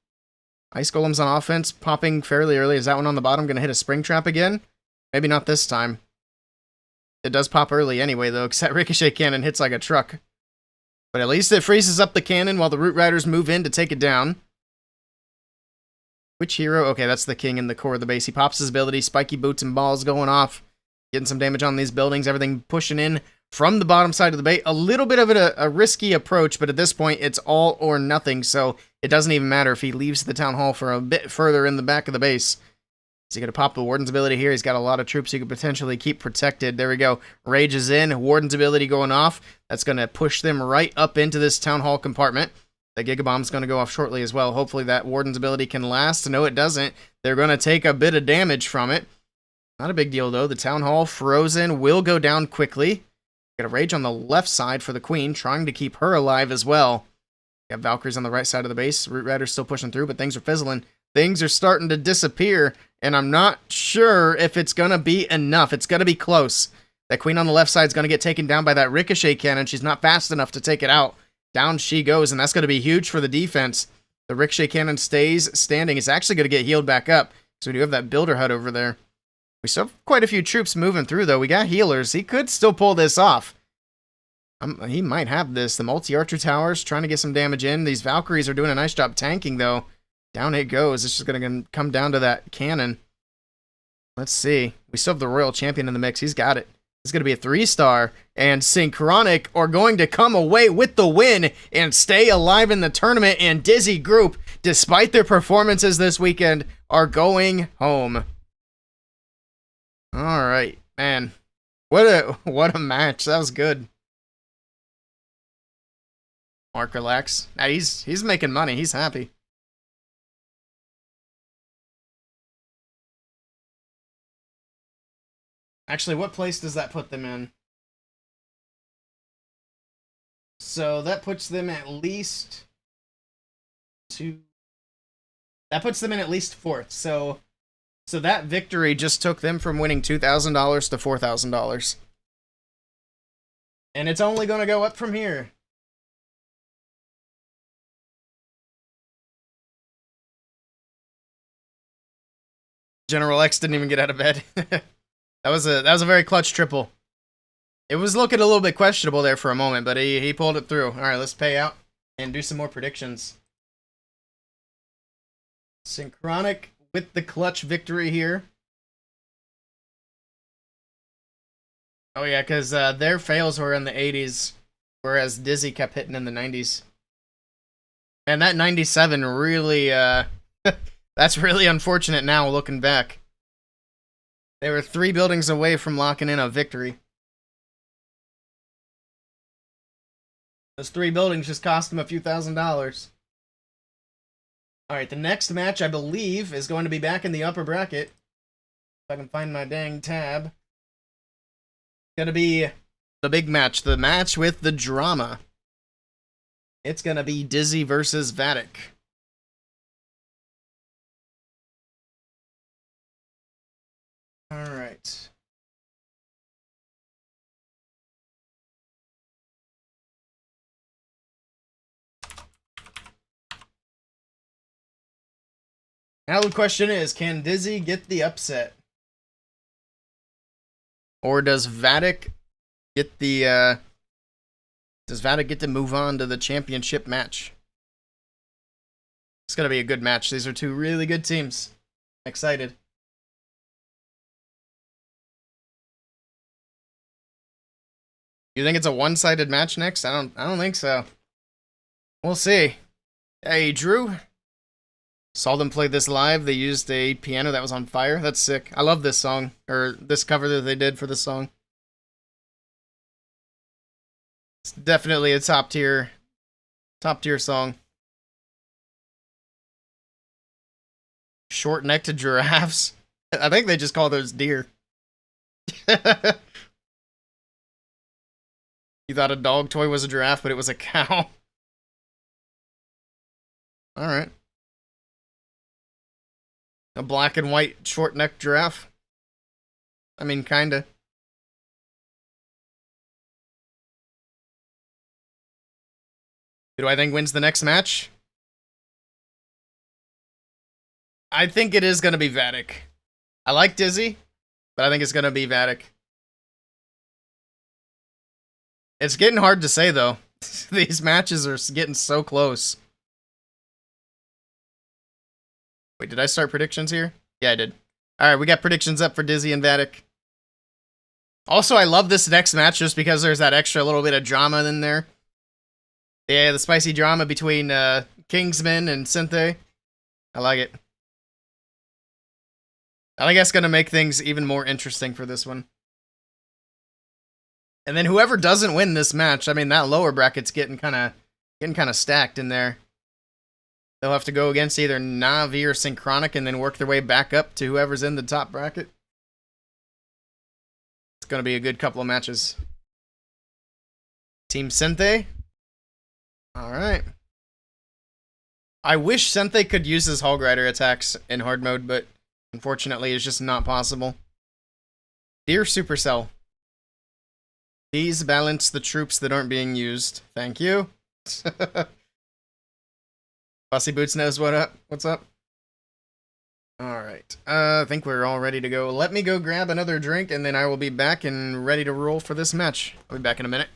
Ice golems on offense, popping fairly early. Is that one on the bottom going to hit a spring trap again? Maybe not this time. It does pop early anyway, though, because that ricochet cannon hits like a truck. But at least it freezes up the cannon while the Root Riders move in to take it down. Which hero? Okay, that's the king in the core of the base. He pops his ability. Spiky boots and balls going off. Getting some damage on these buildings. Everything pushing in from the bottom side of the base. A little bit of a risky approach, but at this point, it's all or nothing. So it doesn't even matter if he leaves the town hall for a bit further in the back of the base. Is he going to pop the Warden's ability here? He's got a lot of troops he could potentially keep protected. There we go. Rage is in. Warden's ability going off. That's going to push them right up into this town hall compartment. The Gigabomb's going to go off shortly as well. Hopefully that Warden's ability can last. No, it doesn't. They're going to take a bit of damage from it. Not a big deal, though. The town hall frozen will go down quickly. Got a Rage on the left side for the Queen, trying to keep her alive as well. Got Valkyries on the right side of the base. Root Rider's still pushing through, but things are fizzling. Things are starting to disappear, and I'm not sure if it's going to be enough. It's going to be close. That Queen on the left side is going to get taken down by that ricochet cannon. She's not fast enough to take it out. Down she goes, and that's going to be huge for the defense. The ricochet cannon stays standing. It's actually going to get healed back up, so we do have that builder hut over there. We still have quite a few troops moving through, though. We got healers. He could still pull this off. He might have this. The multi-archer towers trying to get some damage in. These Valkyries are doing a nice job tanking, though. Down it goes. It's just going to come down to that cannon. Let's see. We still have the Royal Champion in the mix. He's got it. It's going to be a 3-star. And Synchronic are going to come away with the win and stay alive in the tournament. And Dizzy Group, despite their performances this weekend, are going home. All right, man. What a match. That was good. Mark relax. Now he's making money. He's happy. Actually, what place does that put them in? So that puts them at least that puts them in at least 4th. So that victory just took them from winning $2,000 to $4,000. And it's only going to go up from here. General X didn't even get out of bed. That was a very clutch triple. It was looking a little bit questionable there for a moment, but he pulled it through. All right, let's pay out and do some more predictions. Synchronic with the clutch victory here. Oh yeah, because their fails were in the 80s, whereas Dizzy kept hitting in the 90s. And that 97 really, that's really unfortunate now looking back. They were 3 buildings away from locking in a victory. Those 3 buildings just cost them a few $1,000s. Alright, the next match, I believe, is going to be back in the upper bracket. If I can find my dang tab. It's going to be the big match. The match with the drama. It's going to be Dizzy versus Vatic. Alright. Now the question is, can Dizzy get the upset? Or does Vatic get the, does Vatic get to move on to the championship match? It's gonna be a good match. These are 2 really good teams. I'm excited. You think it's a one-sided match next? I don't think so. We'll see. Hey, Drew. Saw them play this live. They used a piano that was on fire. That's sick. I love this song, or this cover that they did for this song. It's definitely a top tier song. Short-necked giraffes. I think they just call those deer. You thought a dog toy was a giraffe, but it was a cow. Alright. A black and white short-necked giraffe. I mean, kinda. Who do I think wins the next match? I think it is going to be Vatic. I like Dizzy, but I think it's going to be Vatic. It's getting hard to say, though. These matches are getting so close. Wait, did I start predictions here? Yeah, I did. Alright, we got predictions up for Dizzy and Vatic. Also, I love this next match just because there's that extra little bit of drama in there. Yeah, the spicy drama between Kingsman and Synthé. I like it. I think that's going to make things even more interesting for this one. And then whoever doesn't win this match, I mean, that lower bracket's getting kind of stacked in there. They'll have to go against either Na'Vi or Synchronic and then work their way back up to whoever's in the top bracket. It's going to be a good couple of matches. Team Synthé. Alright. I wish Synthé could use his Hog Rider attacks in hard mode, but unfortunately it's just not possible. Dear Supercell, please balance the troops that aren't being used. Thank you. Bossy Boots knows what's up. Alright. I think we're all ready to go. Let me go grab another drink, and then I will be back and ready to roll for this match. I'll be back in a minute.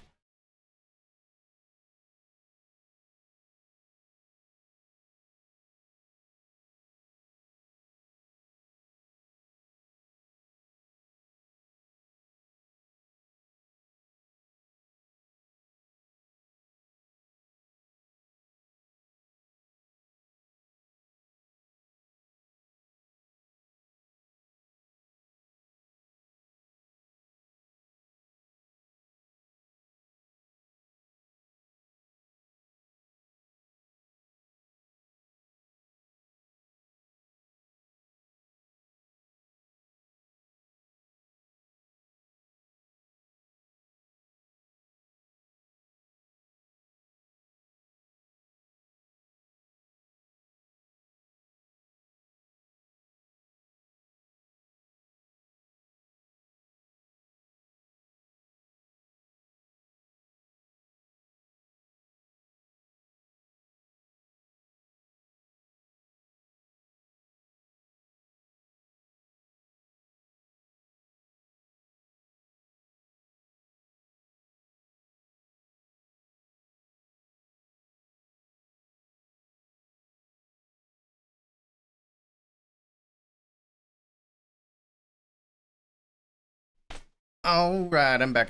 Alright, I'm back.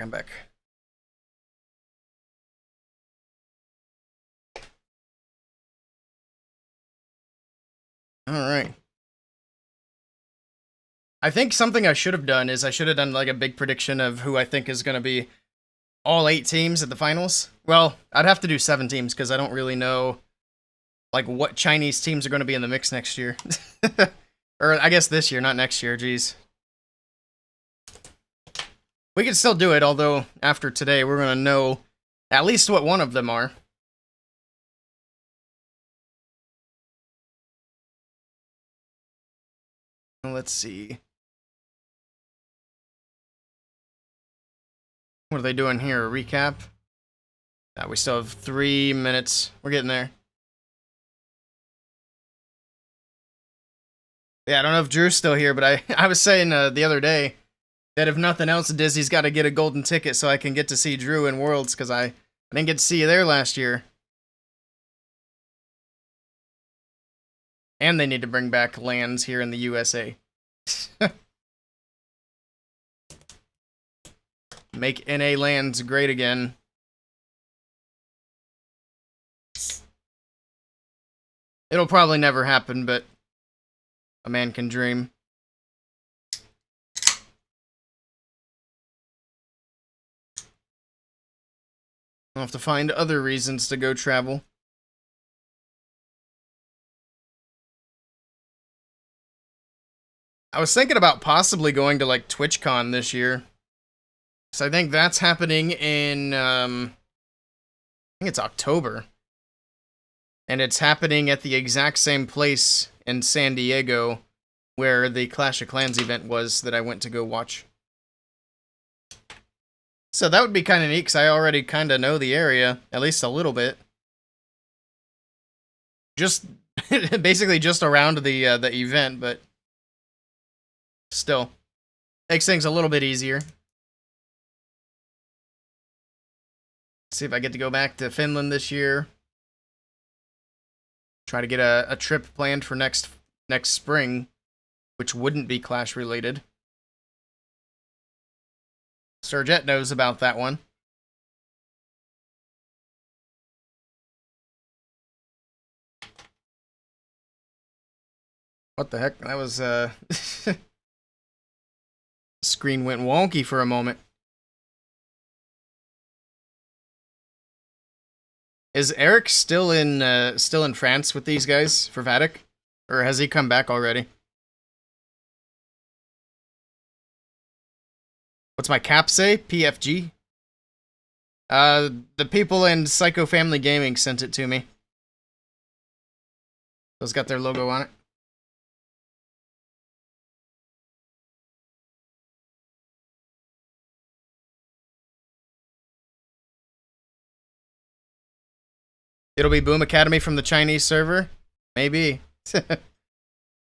Alright. I think something I should have done is I should have done like a big prediction of who I think is going to be all 8 teams at the finals. Well, I'd have to do 7 teams because I don't really know like what Chinese teams are going to be in the mix next year. Or I guess this year, not next year, geez. We can still do it, although after today we're going to know at least what one of them are. Let's see. What are they doing here? A recap? We still have 3 minutes. We're getting there. Yeah, I don't know if Drew's still here, but I was saying the other day that if nothing else, Disney's got to get a golden ticket so I can get to see Drew in Worlds, because I didn't get to see you there last year. And they need to bring back lands here in the USA. Make NA lands great again. It'll probably never happen, but a man can dream. I'll have to find other reasons to go travel. I was thinking about possibly going to like TwitchCon this year. So I think that's happening in I think it's October. And it's happening at the exact same place in San Diego where the Clash of Clans event was that I went to go watch. So that would be kind of neat, because I already kind of know the area, at least a little bit. Just, basically just around the event, but still. Makes things a little bit easier. See if I get to go back to Finland this year. Try to get a trip planned for next spring, which wouldn't be Clash related. Surjet knows about that one. What the heck? That was screen went wonky for a moment. Is Eric still in France with these guys for Vatic? Or has he come back already? What's my cap say? PFG? The people in Psycho Family Gaming sent it to me. Those got their logo on it. It'll be Boom Academy from the Chinese server? Maybe.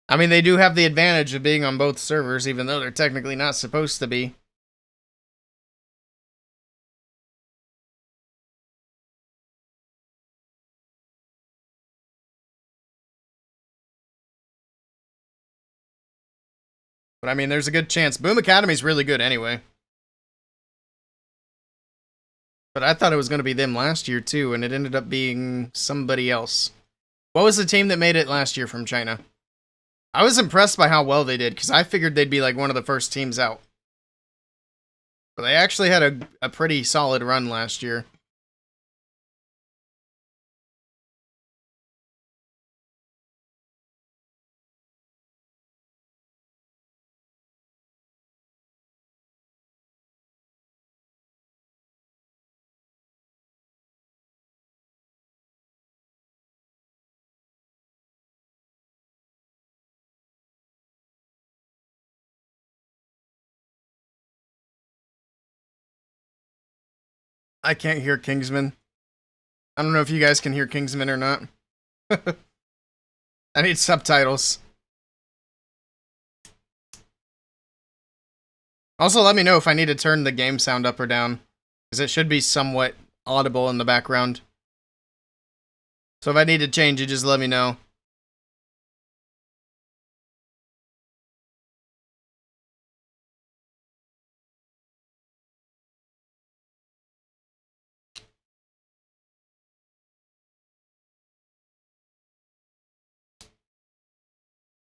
I mean, they do have the advantage of being on both servers, even though they're technically not supposed to be. But I mean, there's a good chance. Boom Academy's really good anyway. But I thought it was going to be them last year too, and it ended up being somebody else. What was the team that made it last year from China? I was impressed by how well they did, because I figured they'd be like one of the first teams out. But they actually had a pretty solid run last year. I can't hear Kingsman. I don't know if you guys can hear Kingsman or not. I need subtitles. Also, let me know if I need to turn the game sound up or down, because it should be somewhat audible in the background. So if I need to change it, just let me know.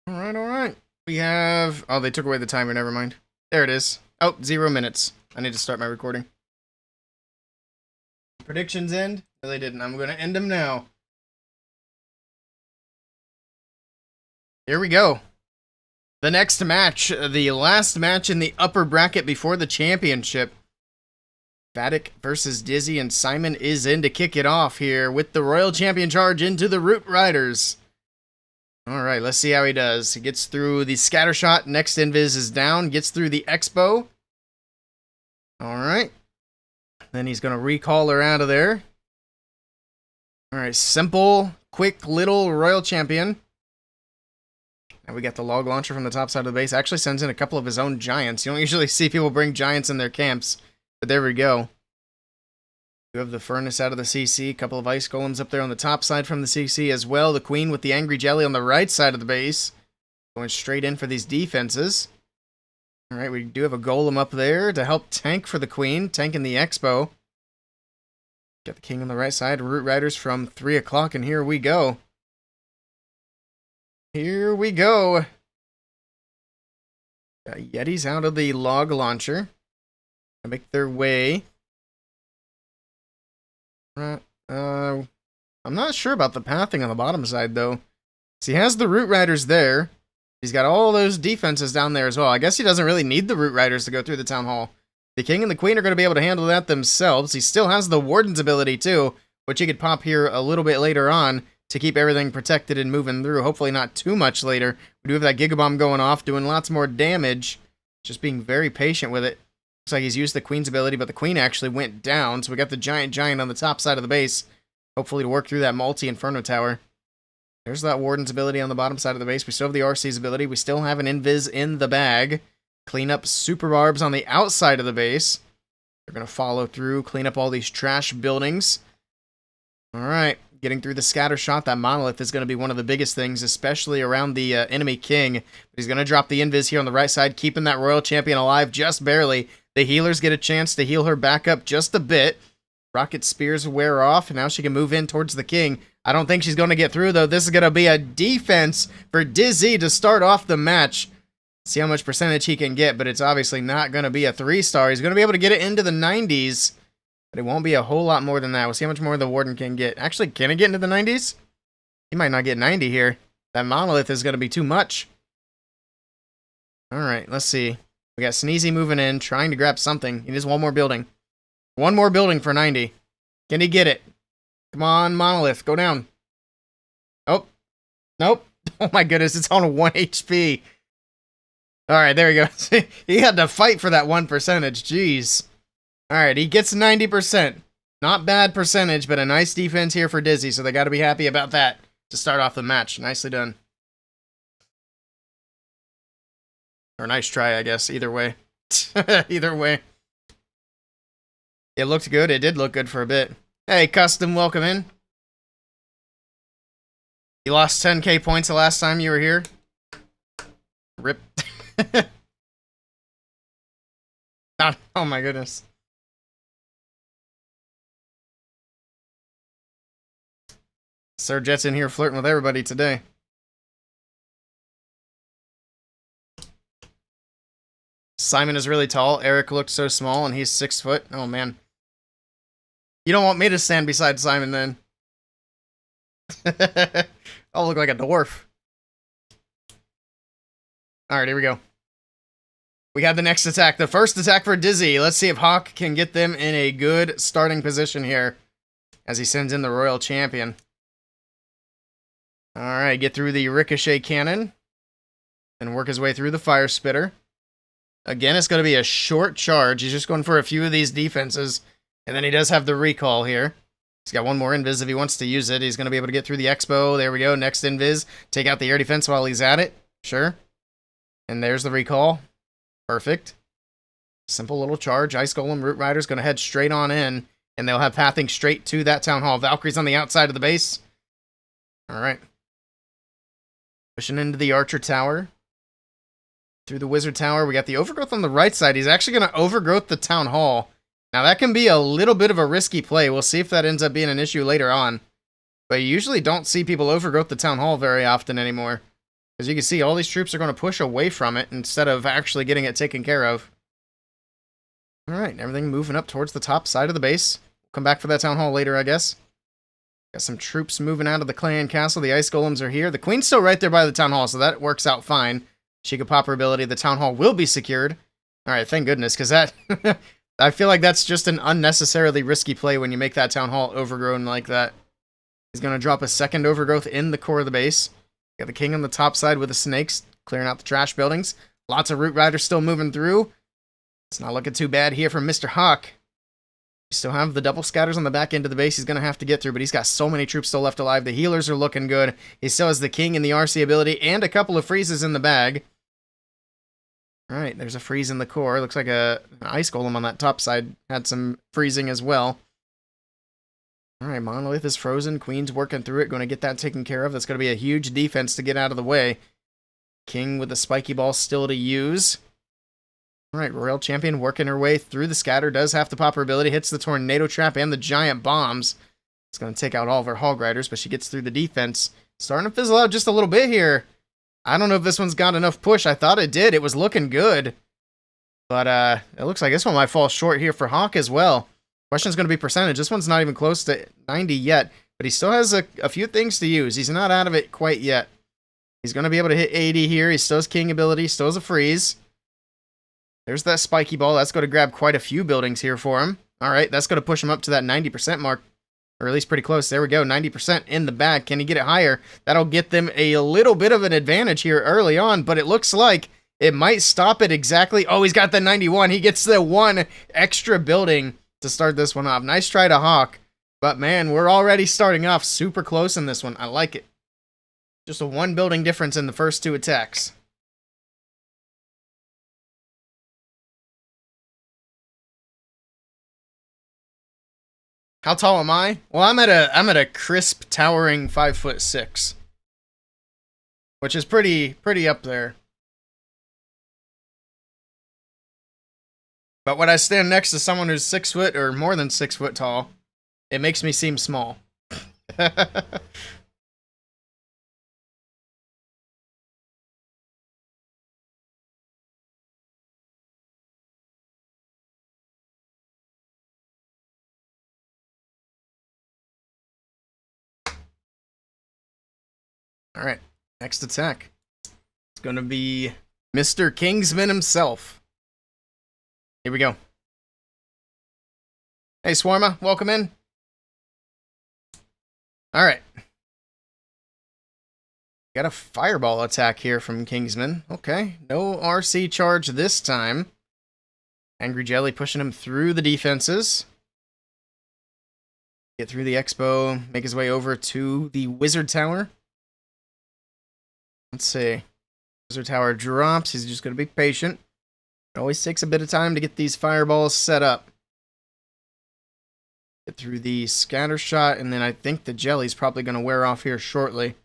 Alright. We have... Oh, they took away the timer, never mind. There it is. Oh, 0 minutes. I need to start my recording. Predictions end? No, they didn't. I'm going to end them now. Here we go. The next match, the last match in the upper bracket before the championship. Vatic versus Dizzy, and Simon is in to kick it off here with the Royal Champion charge into the Root Riders. Alright, let's see how he does. He gets through the scatter shot, next invis is down, gets through the expo. Alright. Then he's going to recall her out of there. Alright, simple, quick little Royal Champion. Now we got the log launcher from the top side of the base. Actually sends in a couple of his own giants. You don't usually see people bring giants in their camps. But there we go. We have the furnace out of the CC. A couple of ice golems up there on the top side from the CC as well. The queen with the angry jelly on the right side of the base. Going straight in for these defenses. Alright, we do have a golem up there to help tank for the queen. Tanking the expo. Got the king on the right side. Root Riders from 3 o'clock, and here we go. Here we go. Got Yetis out of the log launcher. Make their way. I'm not sure about the pathing on the bottom side, though. So he has the Root Riders there. He's got all those defenses down there as well. I guess he doesn't really need the Root Riders to go through the Town Hall. The King and the Queen are going to be able to handle that themselves. He still has the Warden's ability, too, which he could pop here a little bit later on to keep everything protected and moving through. Hopefully not too much later. We do have that Giga Bomb going off, doing lots more damage. Just being very patient with it. Looks like he's used the Queen's ability, but the Queen actually went down. So we got the Giant on the top side of the base. Hopefully to work through that multi-Inferno Tower. There's that Warden's ability on the bottom side of the base. We still have the RC's ability. We still have an Invis in the bag. Clean up Super Barbs on the outside of the base. They're going to follow through, clean up all these trash buildings. Alright, getting through the scatter shot. That Monolith is going to be one of the biggest things, especially around the enemy king. But he's going to drop the Invis here on the right side, keeping that Royal Champion alive just barely. The healers get a chance to heal her back up just a bit. Rocket Spears wear off, and now she can move in towards the king. I don't think she's going to get through, though. This is going to be a defense for Dizzy to start off the match. See how much percentage he can get, but it's obviously not going to be a 3-star. He's going to be able to get it into the 90s, but it won't be a whole lot more than that. We'll see how much more the Warden can get. Actually, can it get into the 90s? He might not get 90 here. That Monolith is going to be too much. Alright, let's see. We got Sneezy moving in, trying to grab something. He needs one more building. One more building for 90. Can he get it? Come on, Monolith. Go down. Oh. Nope. Oh my goodness, it's on 1 HP. Alright, there he goes. He had to fight for that 1%. Jeez. Alright, he gets 90%. Not bad percentage, but a nice defense here for Dizzy, so they got to be happy about that to start off the match. Nicely done. Or nice try, I guess. Either way. Either way. It looked good. It did look good for a bit. Hey, Custom, welcome in. You lost 10k points the last time you were here. Rip. Oh my goodness. Sir Jet's in here flirting with everybody today. Simon is really tall. Eric looked so small and he's 6 foot. Oh man. You don't want me to stand beside Simon then. I'll look like a dwarf. Alright, here we go. We got the next attack. The first attack for Dizzy. Let's see if Hawk can get them in a good starting position here as he sends in the Royal Champion. Alright, get through the Ricochet Cannon and work his way through the Fire Spitter. Again, it's going to be a short charge. He's just going for a few of these defenses, and then he does have the recall here. He's got one more Invis if he wants to use it. He's going to be able to get through the Expo. There we go. Next Invis. Take out the air defense while he's at it. Sure. And there's the recall. Perfect. Simple little charge. Ice Golem, Root Rider's going to head straight on in, and they'll have pathing straight to that Town Hall. Valkyrie's on the outside of the base. Alright. Pushing into the Archer Tower. Through the Wizard Tower. We got the Overgrowth on the right side. He's actually going to Overgrowth the Town Hall. Now, that can be a little bit of a risky play. We'll see if that ends up being an issue later on. But you usually don't see people Overgrowth the Town Hall very often anymore. As you can see, all these troops are going to push away from it instead of actually getting it taken care of. Alright, everything moving up towards the top side of the base. We'll come back for that Town Hall later, I guess. Got some troops moving out of the Clan Castle. The Ice Golems are here. The Queen's still right there by the Town Hall, so that works out fine. She could pop her ability. The Town Hall will be secured. Alright, thank goodness, because that... I feel like that's just an unnecessarily risky play when you make that Town Hall overgrown like that. He's going to drop a second Overgrowth in the core of the base. Got the King on the top side with the snakes, clearing out the trash buildings. Lots of Root Riders still moving through. It's not looking too bad here from Mr. Hawk. We still have the double scatters on the back end of the base he's going to have to get through, but he's got so many troops still left alive. The healers are looking good. He still has the King and the RC ability and a couple of freezes in the bag. Alright, there's a freeze in the core. Looks like an Ice Golem on that top side had some freezing as well. Alright, Monolith is frozen. Queen's working through it. Going to get that taken care of. That's going to be a huge defense to get out of the way. King with the spiky ball still to use. Alright, Royal Champion working her way through the scatter. Does have to pop her ability. Hits the Tornado Trap and the Giant Bombs. It's going to take out all of her Hog Riders, but she gets through the defense. Starting to fizzle out just a little bit here. I don't know if this one's got enough push. I thought it did. It was looking good. But it looks like this one might fall short here for Hawk as well. Question's going to be percentage. This one's not even close to 90 yet, but he still has a few things to use. He's not out of it quite yet. He's going to be able to hit 80 here. He still has King ability, still has a freeze. There's that spiky ball. That's going to grab quite a few buildings here for him. All right, that's going to push him up to that 90% mark Or at least pretty close. There we go. 90% in the bag. Can he get it higher? That'll get them a little bit of an advantage here early on, but it looks like it might stop it exactly. Oh, he's got the 91. He gets the one extra building to start this one off. Nice try to Hawk. But man, we're already starting off super close in this one. I like it. Just a one building difference in the first two attacks. How tall am I? Well, I'm at a crisp, towering 5'6", which is pretty up there. But when I stand next to someone who's 6 foot or more than 6 foot tall, it makes me seem small. All right, next attack. It's going to be Mr. Kingsman himself. Here we go. Hey, Swarma, welcome in. All right. Got a fireball attack here from Kingsman. Okay, no RC charge this time. Angry Jelly pushing him through the defenses. Get through the Expo, make his way over to the Wizard Tower. Let's see. Wizard Tower drops. He's just going to be patient. It always takes a bit of time to get these fireballs set up. Get through the scatter shot, and then I think the jelly's probably going to wear off here shortly.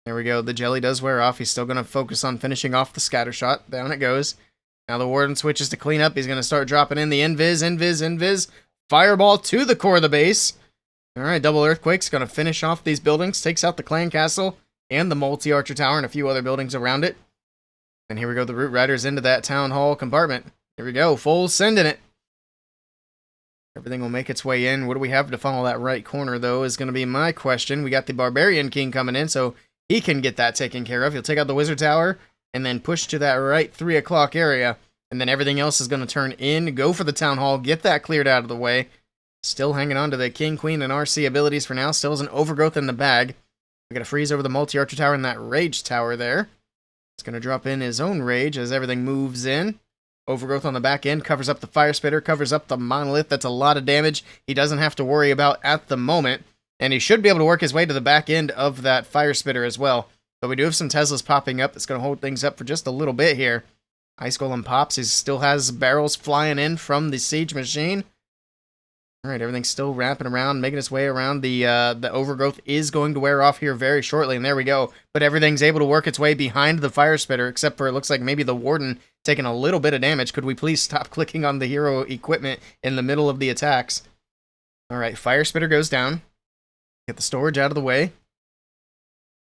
There we go. The jelly does wear off. He's still going to focus on finishing off the scatter shot. Down it goes. Now the warden switches to clean up. He's going to start dropping in the invis. Fireball to the core of the base. All right, double earthquake's going to finish off these buildings. Takes out the clan castle and the multi-archer tower and a few other buildings around it. And here we go, the Root Riders into that town hall compartment. Here we go, full sending it. Everything will make its way in. What do we have to funnel that right corner, though, is going to be my question. We got the Barbarian King coming in, so he can get that taken care of. He'll take out the Wizard Tower and then push to that right 3 o'clock area. And then everything else is going to turn in, go for the town hall, get that cleared out of the way. Still hanging on to the King, Queen, and RC abilities for now. Still has an overgrowth in the bag. We got to freeze over the multi-archer tower and that rage tower there. It's going to drop in his own rage as everything moves in. Overgrowth on the back end covers up the fire spitter, covers up the monolith. That's a lot of damage he doesn't have to worry about at the moment. And he should be able to work his way to the back end of that fire spitter as well. But we do have some Teslas popping up. That's going to hold things up for just a little bit here. Ice Golem pops. He still has barrels flying in from the siege machine. Alright, everything's still wrapping around, making its way around. The overgrowth is going to wear off here very shortly, and there we go. But everything's able to work its way behind the fire spitter, except for it looks like maybe the warden taking a little bit of damage. Could we please stop clicking on the hero equipment in the middle of the attacks? Alright, fire spitter goes down. Get the storage out of the way.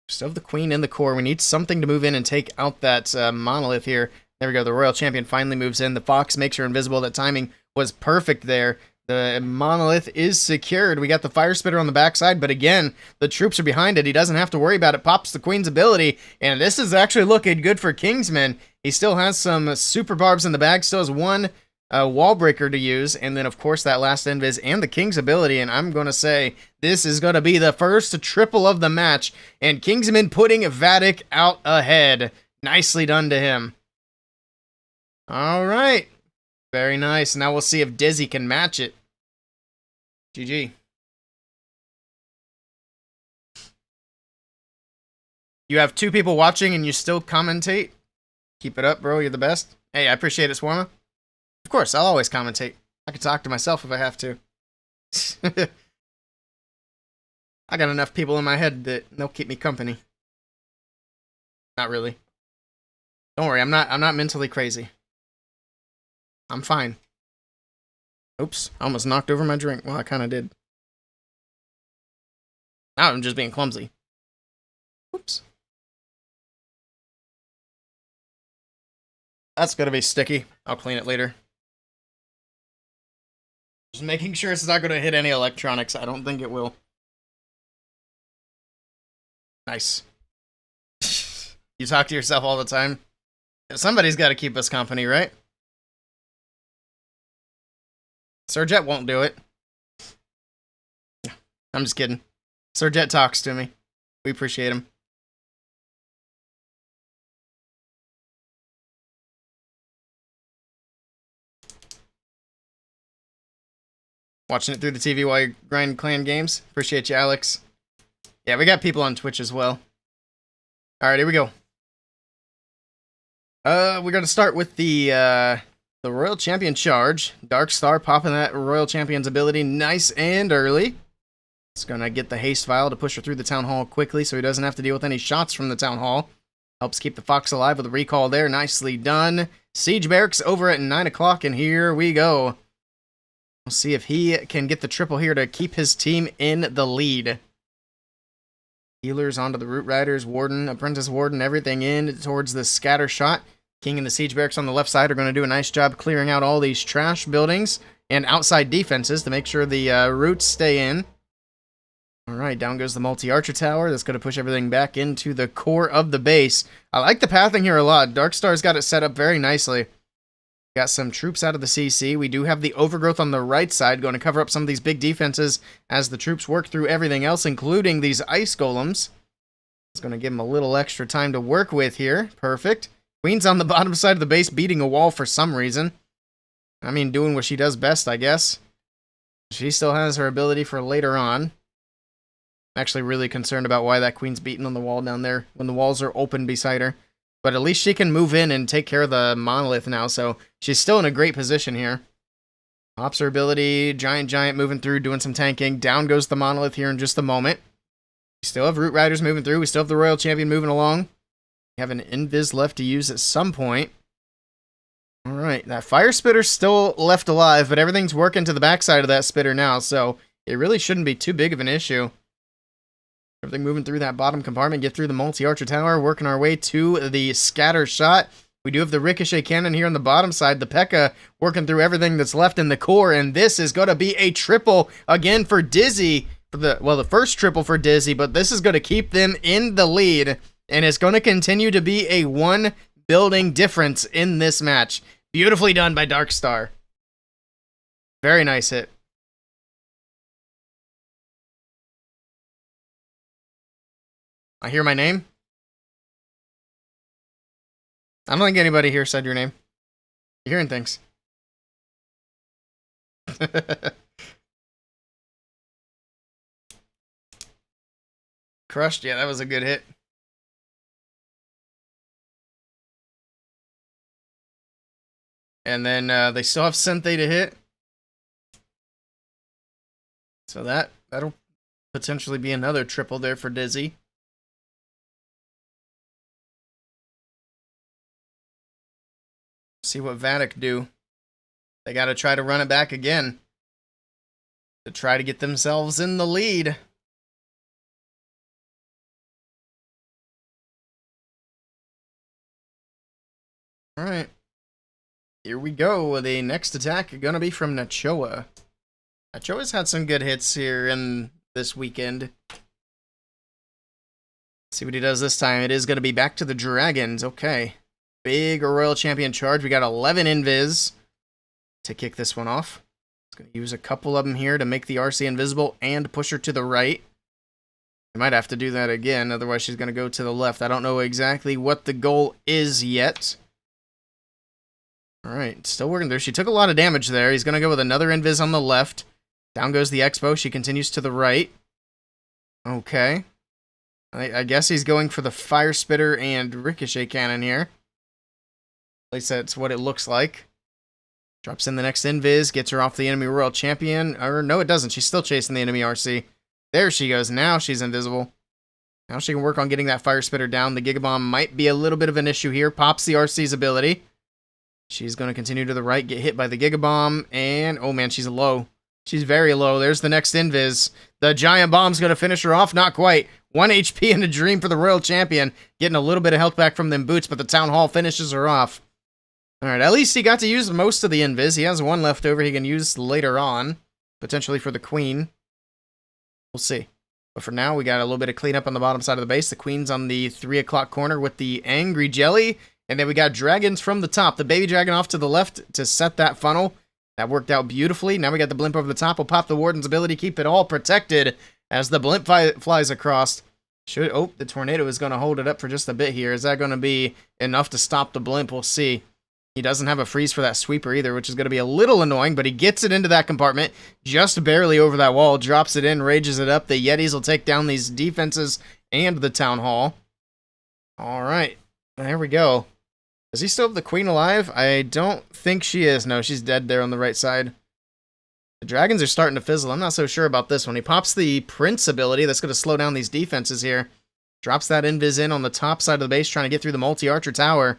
Still have the queen in the core. We need something to move in and take out that monolith here. There we go, the royal champion finally moves in. The fox makes her invisible. That timing was perfect there. The monolith is secured. We got the fire spitter on the backside, but again, the troops are behind it. He doesn't have to worry about it. Pops the queen's ability, and this is actually looking good for Kingsman. He still has some super barbs in the bag, still has one wall breaker to use, and then of course that last invis and the king's ability, and I'm going to say this is going to be the first triple of the match, and Kingsman putting Vatic out ahead. Nicely done to him. All right. Very nice. Now we'll see if Dizzy can match it. GG. You have 2 people watching and you still commentate? Keep it up, bro. You're the best. Hey, I appreciate it, Swarma. Of course, I'll always commentate. I can talk to myself if I have to. I got enough people in my head that they'll keep me company. Not really. Don't worry, I'm not mentally crazy. I'm fine. Oops, I almost knocked over my drink. Well, I kind of did. Now I'm just being clumsy. Oops. That's gonna be sticky. I'll clean it later. Just making sure it's not gonna hit any electronics. I don't think it will. Nice. You talk to yourself all the time. Somebody's got to keep us company, right? Surjet won't do it. I'm just kidding. Sir Jet talks to me. We appreciate him. Watching it through the TV while you grind clan games. Appreciate you, Alex. Yeah, we got people on Twitch as well. Alright, here we go. We're gonna start with the Royal Champion charge. Dark Star popping that Royal Champion's ability nice and early. It's gonna get the haste vial to push her through the Town Hall quickly so he doesn't have to deal with any shots from the Town Hall. Helps keep the Fox alive with a recall there. Nicely done. Siege Barracks over at 9 o'clock, and here we go. We'll see if he can get the triple here to keep his team in the lead. Healers onto the Root Riders, Warden, Apprentice Warden, everything in towards the scatter shot. King and the Siege Barracks on the left side are going to do a nice job clearing out all these trash buildings and outside defenses to make sure the roots stay in. Alright, down goes the multi-archer tower. That's going to push everything back into the core of the base. I like the pathing here a lot. Darkstar's got it set up very nicely. Got some troops out of the CC. We do have the overgrowth on the right side going to cover up some of these big defenses as the troops work through everything else, including these ice golems. It's going to give them a little extra time to work with here. Perfect. Queen's on the bottom side of the base beating a wall for some reason. I mean, doing what she does best, I guess. She still has her ability for later on. I'm actually really concerned about why that Queen's beating on the wall down there when the walls are open beside her. But at least she can move in and take care of the monolith now, so she's still in a great position here. Pops her ability, Giant moving through, doing some tanking. Down goes the monolith here in just a moment. We still have Root Riders moving through. We still have the Royal Champion moving along. We have an Invis left to use at some point. Alright, that Fire Spitter's still left alive, but everything's working to the backside of that Spitter now, so it really shouldn't be too big of an issue. Everything moving through that bottom compartment, get through the multi-archer tower, working our way to the scatter shot. We do have the ricochet cannon here on the bottom side, the P.E.K.K.A. working through everything that's left in the core, and this is going to be a triple again for Dizzy. For the first triple for Dizzy, but this is going to keep them in the lead, and it's going to continue to be a one building difference in this match. Beautifully done by Darkstar. Very nice hit. I hear my name? I don't think anybody here said your name. You're hearing things. Crushed? Yeah, that was a good hit. And then they still have Senthe to hit. So that'll potentially be another triple there for Dizzy. See what Vatic do. They got to try to run it back again to try to get themselves in the lead. All right. Here we go. The next attack going to be from Nachoa. Nachoa's had some good hits here in this weekend. See what he does this time. It is going to be back to the Dragons. Okay. Big Royal Champion charge. We got 11 invis to kick this one off. It's going to use a couple of them here to make the RC invisible and push her to the right. We might have to do that again, otherwise she's going to go to the left. I don't know exactly what the goal is yet. Alright, still working through. She took a lot of damage there. He's going to go with another invis on the left. Down goes the Expo. She continues to the right. Okay. I guess he's going for the Fire Spitter and Ricochet Cannon here. At least that's what it looks like. Drops in the next invis, gets her off the enemy Royal Champion. Or no, it doesn't. She's still chasing the enemy RC. There she goes. Now she's invisible. Now she can work on getting that Fire Spitter down. The Gigabomb might be a little bit of an issue here. Pops the RC's ability. She's going to continue to the right, get hit by the Gigabomb. And, oh man, she's low. She's very low. There's the next invis. The Giant Bomb's going to finish her off. Not quite. 1 HP and a dream for the Royal Champion. Getting a little bit of health back from them boots, but the Town Hall finishes her off. Alright, at least he got to use most of the invis. He has one left over he can use later on. Potentially for the Queen. We'll see. But for now, we got a little bit of cleanup on the bottom side of the base. The Queen's on the 3 o'clock corner with the Angry Jelly. And then we got Dragons from the top. The Baby Dragon off to the left to set that funnel. That worked out beautifully. Now we got the Blimp over the top. We'll pop the Warden's ability, keep it all protected. As the blimp flies across, the tornado is going to hold it up for just a bit here. Is that going to be enough to stop the blimp? We'll see. He doesn't have a freeze for that sweeper either, which is going to be a little annoying, but he gets it into that compartment, just barely over that wall, drops it in, rages it up. The Yetis will take down these defenses and the town hall. All right, there we go. Does he still have the queen alive? I don't think she is. No, she's dead there on the right side. The dragons are starting to fizzle. I'm not so sure about this one. He pops the prince ability that's going to slow down these defenses here. Drops that invis in on the top side of the base, trying to get through the multi-archer tower.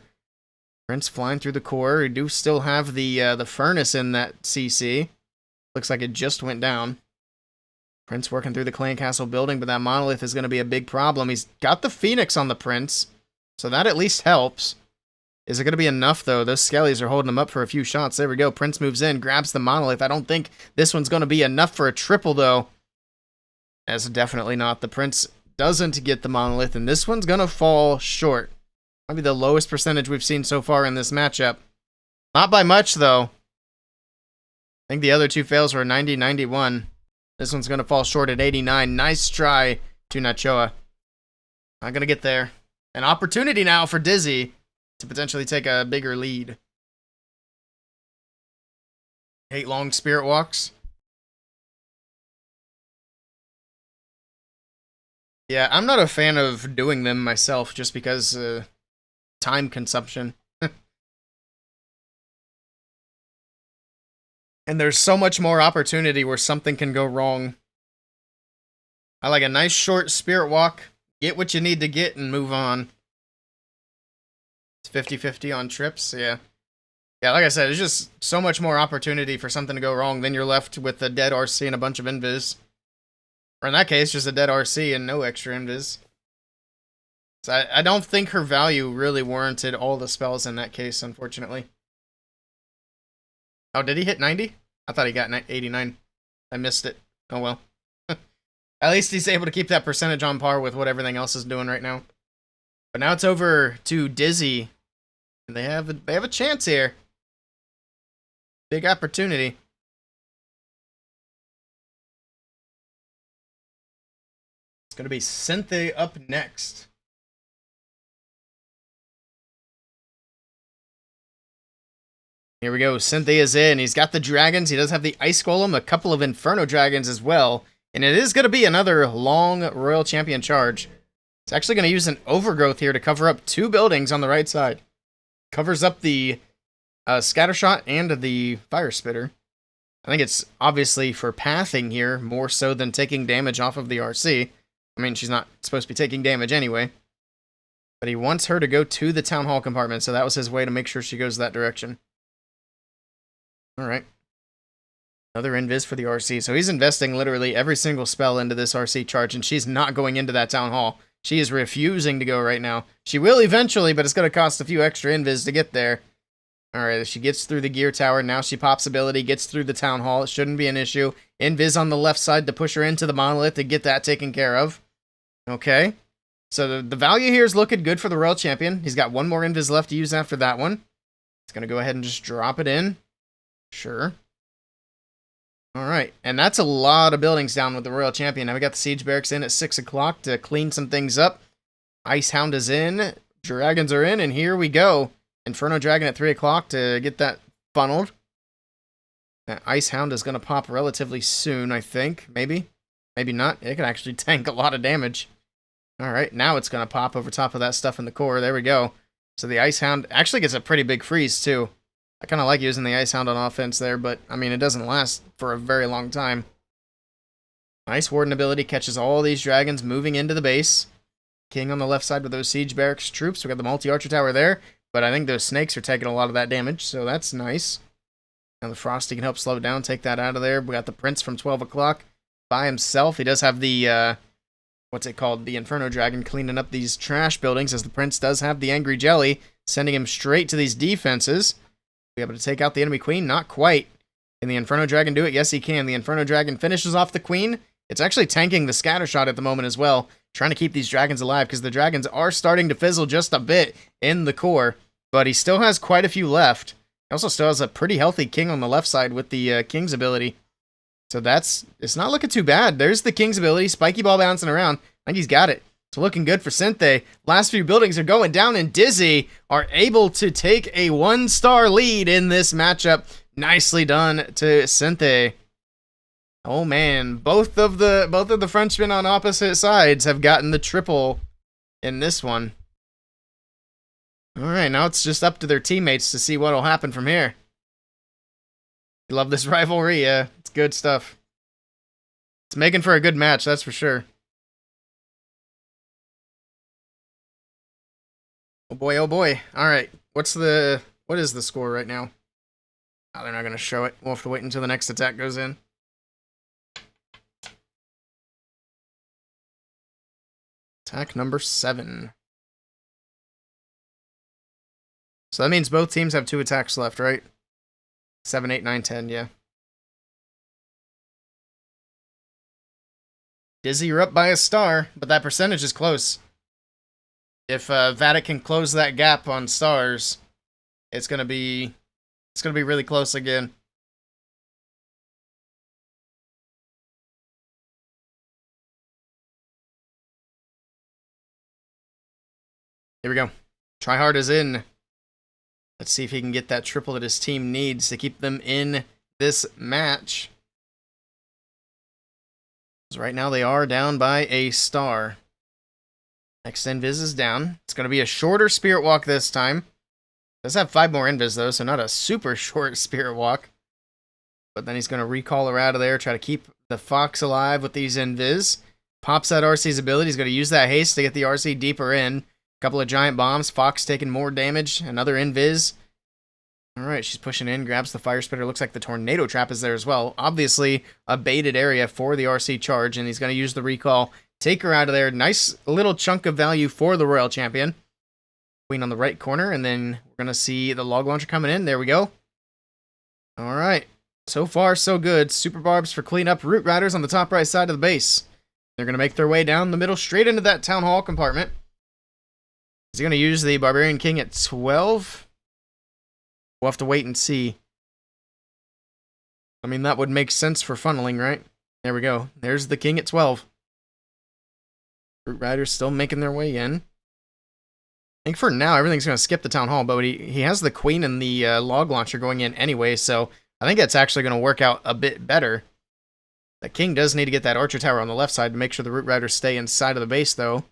Prince flying through the core. We do still have the furnace in that CC. Looks like it just went down. Prince working through the clan castle building, but that monolith is going to be a big problem. He's got the phoenix on the prince, so that at least helps. Is it going to be enough, though? Those skellies are holding him up for a few shots. There we go. Prince moves in, grabs the monolith. I don't think this one's going to be enough for a triple, though. That's definitely not. The prince doesn't get the monolith, and this one's going to fall short. Might be the lowest percentage we've seen so far in this matchup. Not by much, though. I think the other two fails were 90-91. This one's going to fall short at 89. Nice try to Nachoa. Not going to get there. An opportunity now for Dizzy to potentially take a bigger lead. 8 long spirit walks. Yeah, I'm not a fan of doing them myself just because time consumption. And there's so much more opportunity where something can go wrong. I like a nice short spirit walk. Get what you need to get and move on. It's 50-50 on trips, yeah. Yeah, like I said, it's just so much more opportunity for something to go wrong. Then you're left with a dead RC and a bunch of invis. Or in that case, just a dead RC and no extra invis. So I don't think her value really warranted all the spells in that case, unfortunately. Oh, did he hit 90? I thought he got 89. I missed it. Oh well. At least he's able to keep that percentage on par with what everything else is doing right now. But now it's over to Dizzy. And they have a chance here. Big opportunity. It's going to be Cynthia up next. Here we go. Cynthia's in. He's got the dragons. He does have the ice golem, a couple of inferno dragons as well. And it is going to be another long royal champion charge. It's actually going to use an overgrowth here to cover up 2 buildings on the right side. Covers up the scattershot and the fire spitter. I think it's obviously for pathing here, more so than taking damage off of the RC. I mean, she's not supposed to be taking damage anyway. But he wants her to go to the town hall compartment, so that was his way to make sure she goes that direction. Alright. Another invis for the RC. So he's investing literally every single spell into this RC charge, and she's not going into that town hall. She is refusing to go right now. She will eventually, but it's going to cost a few extra invis to get there. Alright, she gets through the gear tower. Now she pops ability, gets through the town hall. It shouldn't be an issue. Invis on the left side to push her into the monolith to get that taken care of. Okay. So the value here is looking good for the Royal Champion. He's got 1 more invis left to use after that one. He's going to go ahead and just drop it in. Sure. Alright, and that's a lot of buildings down with the Royal Champion. Now we got the Siege Barracks in at 6 o'clock to clean some things up. Ice Hound is in. Dragons are in, and here we go. Inferno Dragon at 3 o'clock to get that funneled. That Ice Hound is going to pop relatively soon, I think. Maybe. Maybe not. It can actually tank a lot of damage. Alright, now it's going to pop over top of that stuff in the core. There we go. So the Ice Hound actually gets a pretty big freeze, too. I kind of like using the Ice Hound on offense there, but, I mean, it doesn't last for a very long time. Ice Warden ability catches all these dragons moving into the base. King on the left side with those Siege Barracks troops. We got the multi-archer tower there, but I think those snakes are taking a lot of that damage, so that's nice. Now the Frosty can help slow it down, take that out of there. We got the Prince from 12 o'clock by himself. He does have the, what's it called? The Inferno Dragon cleaning up these trash buildings, as the Prince does have the Angry Jelly, sending him straight to these defenses. Be able to take out the enemy queen? Not quite. Can the Inferno Dragon do it? Yes, he can. The Inferno Dragon finishes off the queen. It's actually tanking the scattershot at the moment as well, trying to keep these dragons alive, because the dragons are starting to fizzle just a bit in the core, but he still has quite a few left. He also still has a pretty healthy king on the left side with the king's ability. So it's not looking too bad. There's the King's ability. Spiky ball bouncing around. I think he's got it. It's looking good for Synthé. Last few buildings are going down, and Dizzy are able to take a 1-star lead in this matchup. Nicely done to Synthé. Oh man, both of the Frenchmen on opposite sides have gotten the triple in this one. Alright, now it's just up to their teammates to see what'll happen from here. Love this rivalry, yeah. It's good stuff. It's making for a good match, that's for sure. Oh boy, oh boy. Alright, what is the score right now? Oh, they're not going to show it. We'll have to wait until the next attack goes in. Attack number 7. So that means both teams have 2 attacks left, right? 7, 8, 9, 10, yeah. Dizzy, you're up by a star, but that percentage is close. If Vatic can close that gap on stars, it's gonna be really close again. Here we go. Tryhard is in. Let's see if he can get that triple that his team needs to keep them in this match. So right now they are down by a star. Next invis is down. It's going to be a shorter spirit walk this time. Does have 5 more invis though, so not a super short spirit walk. But then he's going to recall her out of there, try to keep the Fox alive with these invis. Pops that RC's ability. He's going to use that haste to get the RC deeper in. Couple of giant bombs. Fox taking more damage. Another invis. Alright, she's pushing in. Grabs the fire spitter. Looks like the tornado trap is there as well. Obviously, a baited area for the RC charge. And he's going to use the recall. Take her out of there. Nice little chunk of value for the Royal Champion. Queen on the right corner. And then we're going to see the log launcher coming in. There we go. Alright. So far, so good. Super barbs for cleanup. Root riders on the top right side of the base. They're going to make their way down the middle straight into that town hall compartment. Is he going to use the Barbarian King at 12? We'll have to wait and see. I mean, that would make sense for funneling, right? There we go. There's the King at 12. Root Riders still making their way in. I think for now, everything's going to skip the Town Hall, but he has the Queen and the Log Launcher going in anyway, so I think that's actually going to work out a bit better. The King does need to get that Archer Tower on the left side to make sure the Root Riders stay inside of the base, though.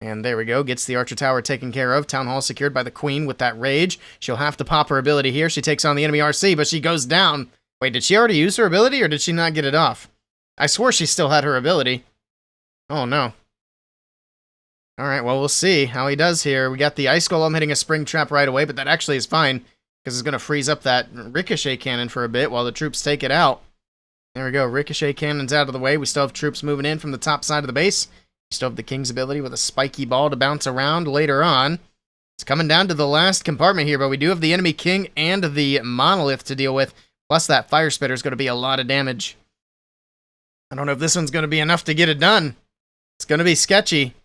And there we go, gets the Archer Tower taken care of. Town Hall secured by the Queen with that Rage. She'll have to pop her ability here. She takes on the enemy RC, but she goes down. Wait, did she already use her ability, or did she not get it off? I swore she still had her ability. Oh, no. Alright, well, we'll see how he does here. We got the Ice Golem hitting a Spring Trap right away, but that actually is fine, because it's going to freeze up that Ricochet Cannon for a bit while the troops take it out. There we go, Ricochet Cannon's out of the way. We still have troops moving in from the top side of the base. We still have the King's ability with a spiky ball to bounce around later on. It's coming down to the last compartment here, but we do have the enemy King and the Monolith to deal with. Plus that Fire Spitter is going to be a lot of damage. I don't know if this one's going to be enough to get it done. It's going to be sketchy.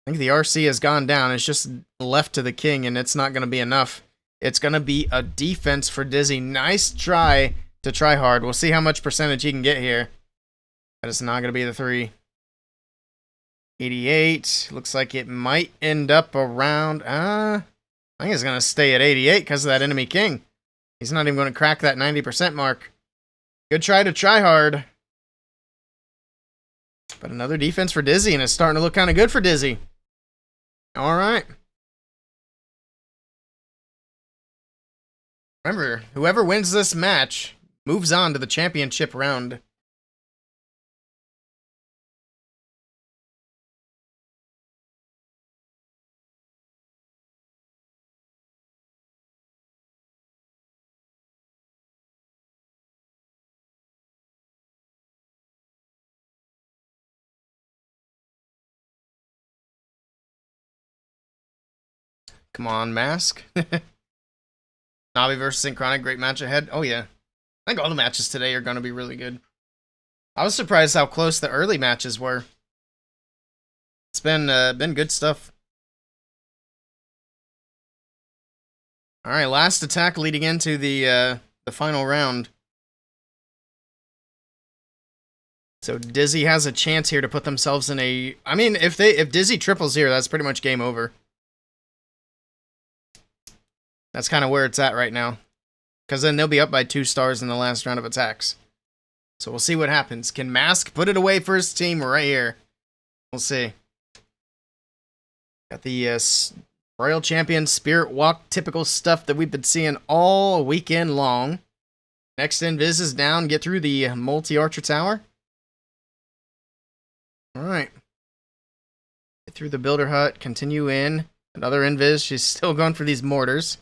I think the RC has gone down. It's just left to the King, and it's not going to be enough. It's going to be a defense for Dizzy. Nice try to try hard. We'll see how much percentage he can get here. But it's not going to be the 3. 88. Looks like it might end up around... I think it's going to stay at 88 because of that enemy King. He's not even going to crack that 90% mark. Good try to try hard. But another defense for Dizzy, and it's starting to look kind of good for Dizzy. Alright. Remember, whoever wins this match moves on to the championship round. Come on, Mask. Navi versus Synchronic, great match ahead. Oh, yeah. I think all the matches today are going to be really good. I was surprised how close the early matches were. It's been good stuff. All right, last attack leading into the final round. So Dizzy has a chance here to put themselves in a... I mean, if Dizzy triples here, that's pretty much game over. That's kind of where it's at right now. Because then they'll be up by 2 stars in the last round of attacks. So we'll see what happens. Can Mask put it away for his team right here? We'll see. Got the Royal Champion Spirit Walk, typical stuff that we've been seeing all weekend long. Next Invis is down. Get through the multi-archer tower. Alright. Get through the builder hut. Continue in. Another Invis. She's still going for these mortars.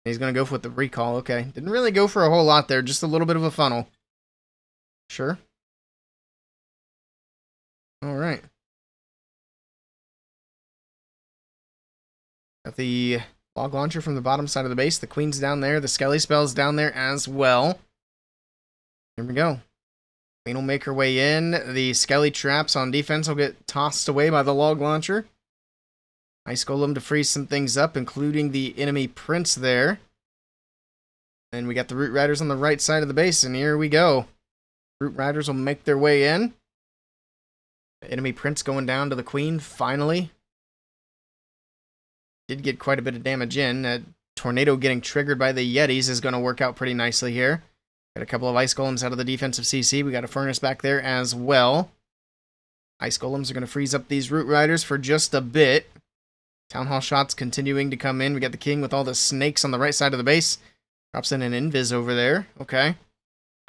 He's going to go with the recall. Okay. Didn't really go for a whole lot there. Just a little bit of a funnel. Sure. Alright. Got the log launcher from the bottom side of the base. The queen's down there. The Skelly spell's down there as well. Here we go. Queen will make her way in. The Skelly traps on defense will get tossed away by the log launcher. Ice Golem to freeze some things up, including the enemy prince there. And we got the Root Riders on the right side of the base, and here we go. Root Riders will make their way in. The enemy prince going down to the queen, finally. Did get quite a bit of damage in. A tornado getting triggered by the Yetis is going to work out pretty nicely here. Got a couple of Ice Golems out of the defensive CC. We got a Furnace back there as well. Ice Golems are going to freeze up these Root Riders for just a bit. Town Hall shots continuing to come in. We got the King with all the snakes on the right side of the base. Drops in an Invis over there. Okay. I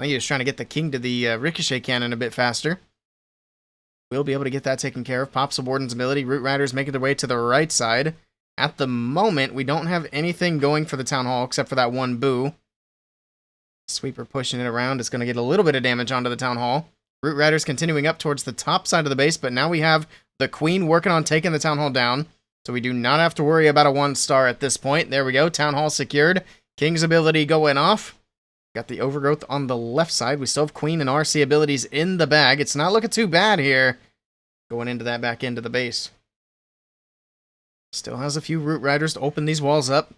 think he was trying to get the King to the Ricochet Cannon a bit faster. We'll be able to get that taken care of. Pops a Warden's ability. Root Riders making their way to the right side. At the moment, we don't have anything going for the Town Hall except for that one Boo. Sweeper pushing it around. It's going to get a little bit of damage onto the Town Hall. Root Riders continuing up towards the top side of the base, but now we have the Queen working on taking the Town Hall down. So we do not have to worry about a 1-star at this point. There we go. Town Hall secured. King's ability going off. Got the Overgrowth on the left side. We still have Queen and RC abilities in the bag. It's not looking too bad here. Going into that back end of the base. Still has a few Root Riders to open these walls up.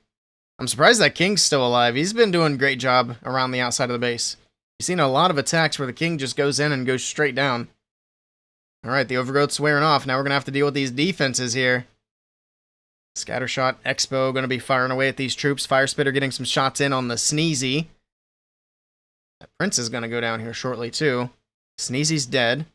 I'm surprised that King's still alive. He's been doing a great job around the outside of the base. You've seen a lot of attacks where the King just goes in and goes straight down. Alright, the Overgrowth's wearing off. Now we're going to have to deal with these defenses here. Scattershot Expo going to be firing away at these troops. Fire Spitter getting some shots in on the Sneezy. That Prince is going to go down here shortly too. Sneezy's dead.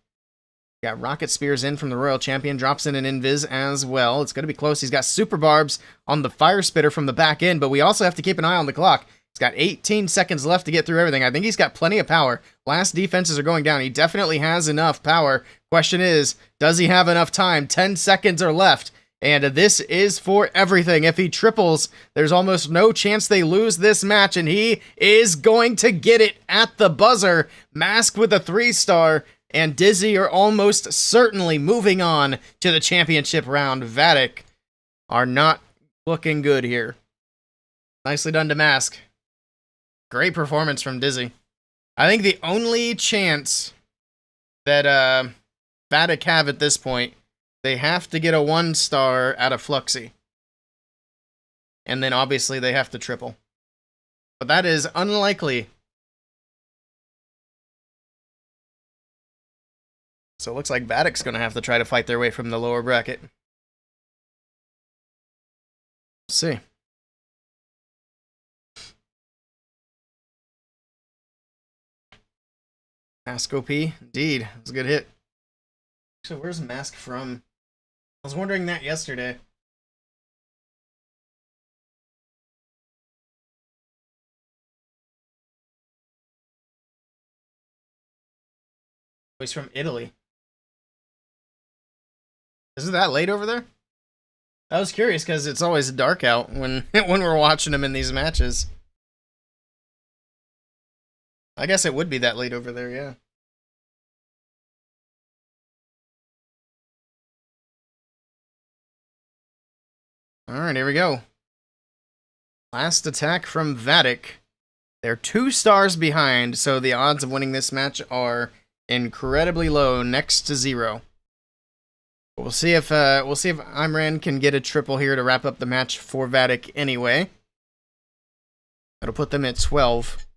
Got Rocket Spears in from the Royal Champion. Drops in an Invis as well. It's going to be close. He's got Super Barbs on the Fire Spitter from the back end, but we also have to keep an eye on the clock. He's got 18 seconds left to get through everything. I think he's got plenty of power. Last defenses are going down. He definitely has enough power. Question is, does he have enough time? 10 seconds are left. And this is for everything. If he triples, there's almost no chance they lose this match, and he is going to get it at the buzzer. Mask with a 3-star. And Dizzy are almost certainly moving on to the championship round. Vatic are not looking good here. Nicely done to Mask. Great performance from Dizzy. I think the only chance that Vatic have at this point, they have to get a 1-star out of Fluxy. And then obviously they have to triple. But that is unlikely. So it looks like Vatic's going to have to try to fight their way from the lower bracket. Let's see. Mask OP. Indeed. It was a good hit. So where's Mask from? I was wondering that yesterday. He's from Italy. Is it that late over there? I was curious because it's always dark out when when we're watching him in these matches. I guess it would be that late over there, yeah. Alright, here we go. Last attack from Vatic. They're 2 stars behind, so the odds of winning this match are incredibly low, next to 0. We'll see if Imran can get a triple here to wrap up the match for Vatic anyway. That'll put them at 12.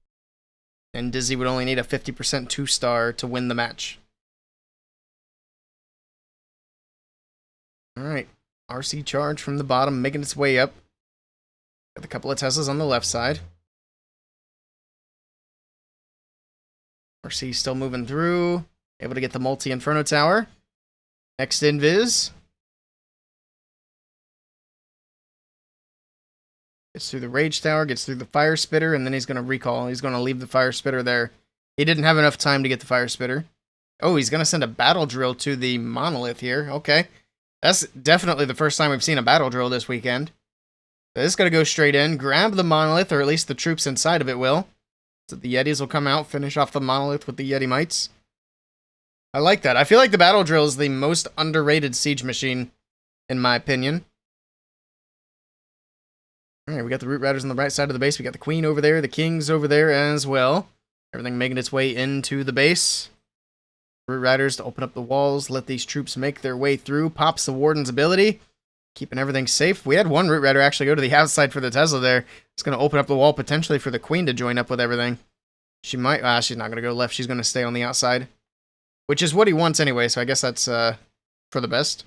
And Dizzy would only need a 50% 2-star to win the match. Alright. RC charge from the bottom, making its way up. Got a couple of Teslas on the left side. RC still moving through. Able to get the multi-Inferno Tower. Next Invis. Gets through the Rage Tower, gets through the Fire Spitter, and then he's going to recall. He's going to leave the Fire Spitter there. He didn't have enough time to get the Fire Spitter. Oh, he's going to send a Battle Drill to the Monolith here. Okay. That's definitely the first time we've seen a Battle Drill this weekend. So this is going to go straight in, grab the Monolith, or at least the troops inside of it will. So the Yetis will come out, finish off the Monolith with the Yeti Mites. I like that. I feel like the Battle Drill is the most underrated siege machine, in my opinion. Alright, we got the Root Riders on the right side of the base. We got the Queen over there, the Kings over there as well. Everything making its way into the base. Root Riders to open up the walls, let these troops make their way through. Pops the Warden's ability, keeping everything safe. We had one Root Rider actually go to the outside for the Tesla there. It's going to open up the wall potentially for the Queen to join up with everything. She might, she's not going to go left. She's going to stay on the outside, which is what he wants anyway, so I guess that's for the best.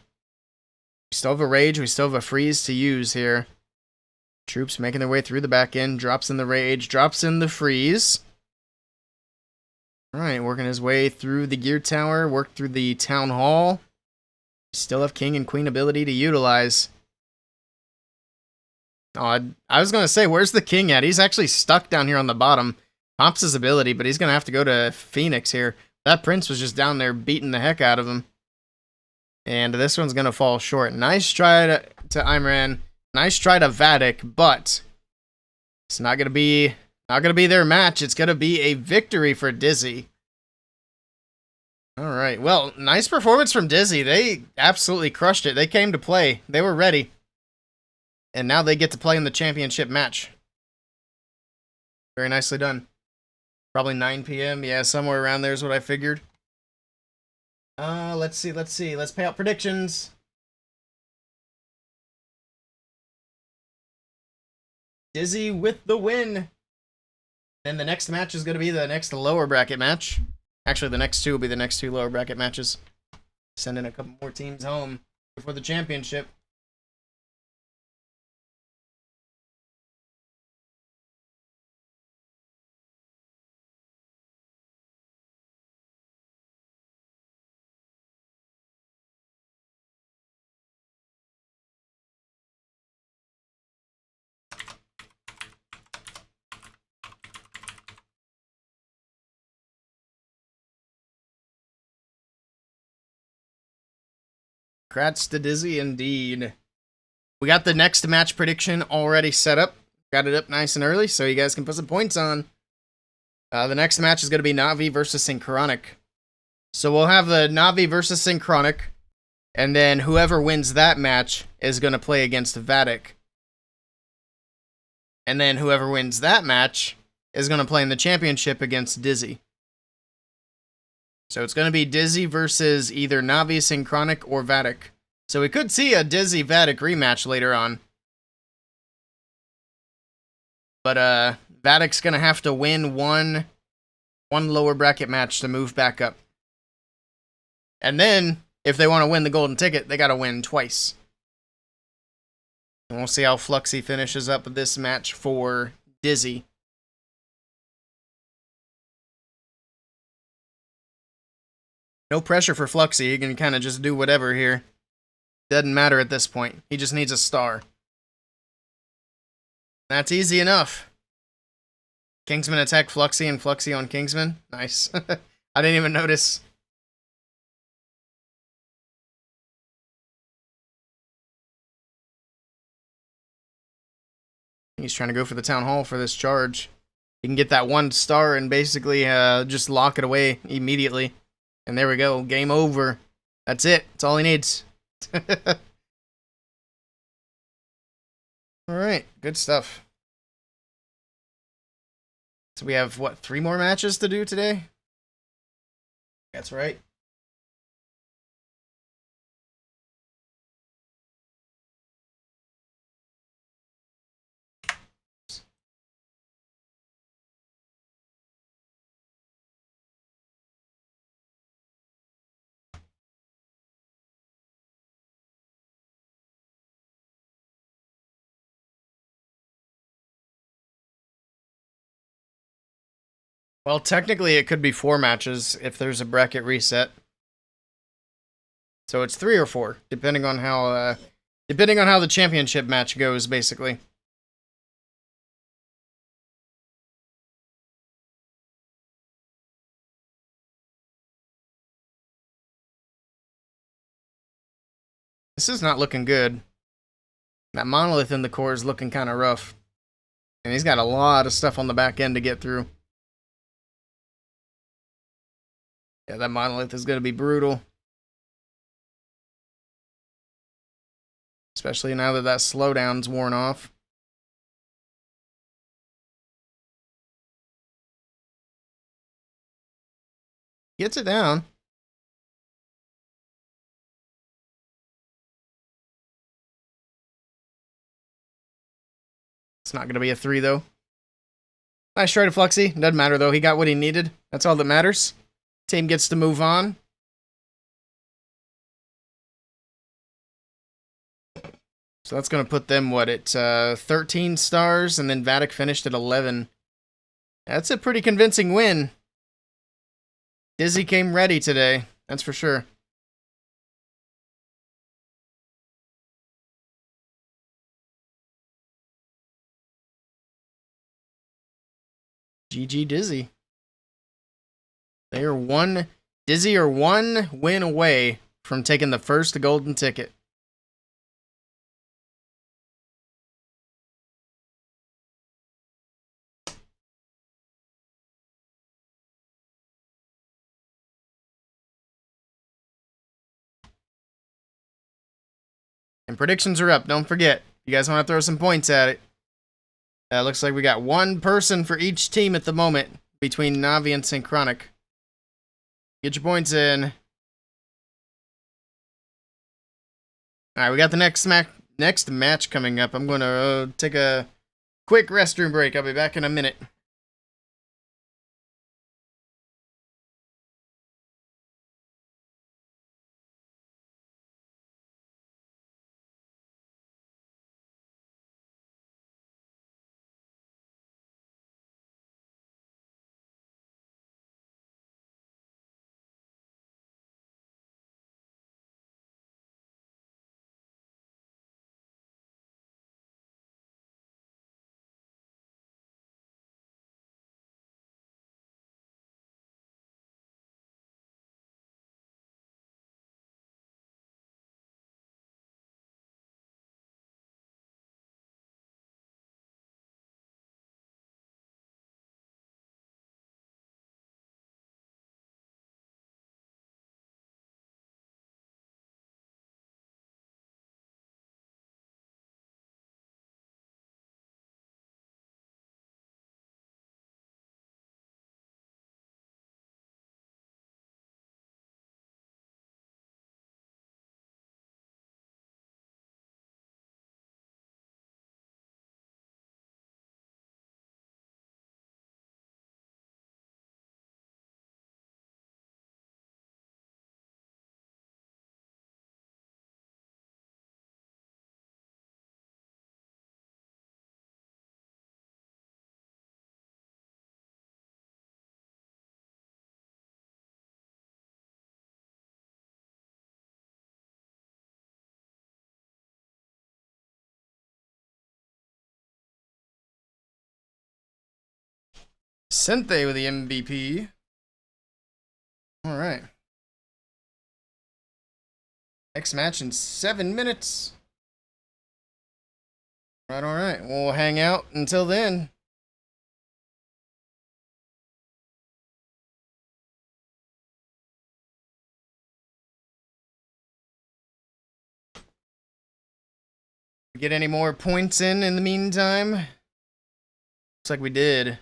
We still have a Rage. We still have a Freeze to use here. Troops making their way through the back end. Drops in the Rage. Drops in the Freeze. Alright, working his way through the Gear Tower. Work through the Town Hall. Still have King and Queen ability to utilize. Oh, I was going to say, where's the King at? He's actually stuck down here on the bottom. Pops his ability, but he's going to have to go to Phoenix here. That Prince was just down there beating the heck out of him. And this one's going to fall short. Nice try to Imran. Nice try to Vatic, but it's not going to be their match. It's going to be a victory for Dizzy. All right. Well, nice performance from Dizzy. They absolutely crushed it. They came to play. They were ready. And now they get to play in the championship match. Very nicely done. Probably 9 p.m. Yeah, somewhere around there is what I figured. Let's see. Let's pay out predictions. Dizzy with the win. Then the next match is going to be the next lower bracket match. Actually, the next two will be the next two lower bracket matches. Sending a couple more teams home before the championship. Congrats to Dizzy indeed. We got the next match prediction already set up. Got it up nice and early, so you guys can put some points on. The next match is going to be Na'vi versus Synchronic. So we'll have the Na'vi versus Synchronic, and then whoever wins that match is going to play against Vatic. And then whoever wins that match is going to play in the championship against Dizzy. So it's going to be Dizzy versus either Na'vi, Synchronic, or Vatic. So we could see a Dizzy-Vatic rematch later on. But Vatic's going to have to win one lower bracket match to move back up. And then, if they want to win the golden ticket, they got to win twice. And we'll see how Fluxy finishes up with this match for Dizzy. No pressure for Fluxy. He can kind of just do whatever here. Doesn't matter at this point. He just needs a star. That's easy enough. Kingsman attack Fluxy and Fluxy on Kingsman. Nice. I didn't even notice. He's trying to go for the Town Hall for this charge. He can get that one star and basically just lock it away immediately. And there we go. Game over. That's it. That's all he needs. Alright. Good stuff. So we have, what, 3 more matches to do today? That's right. Well, technically it could be 4 matches if there's a bracket reset. So it's 3 or 4, depending on how the championship match goes, basically. This is not looking good. That monolith in the core is looking kind of rough. And he's got a lot of stuff on the back end to get through. Yeah, that monolith is going to be brutal. Especially now that slowdown's worn off. Gets it down. It's not going to be a 3, though. Nice try to Fluxy. Doesn't matter, though. He got what he needed. That's all that matters. Team gets to move on. So that's going to put them, what, at 13 stars, and then Vatic finished at 11. That's a pretty convincing win. Dizzy came ready today, that's for sure. GG Dizzy. They are one win away from taking the first golden ticket. And predictions are up, don't forget. You guys want to throw some points at it. Looks like we got one person for each team at the moment between Navi and Synchronic. Get your points in. Alright, we got the next match coming up. I'm going to take a quick restroom break. I'll be back in a minute. Sente with the MVP. All right. Next match in 7 minutes. All right. We'll hang out until then. Get any more points in the meantime? Looks like we did.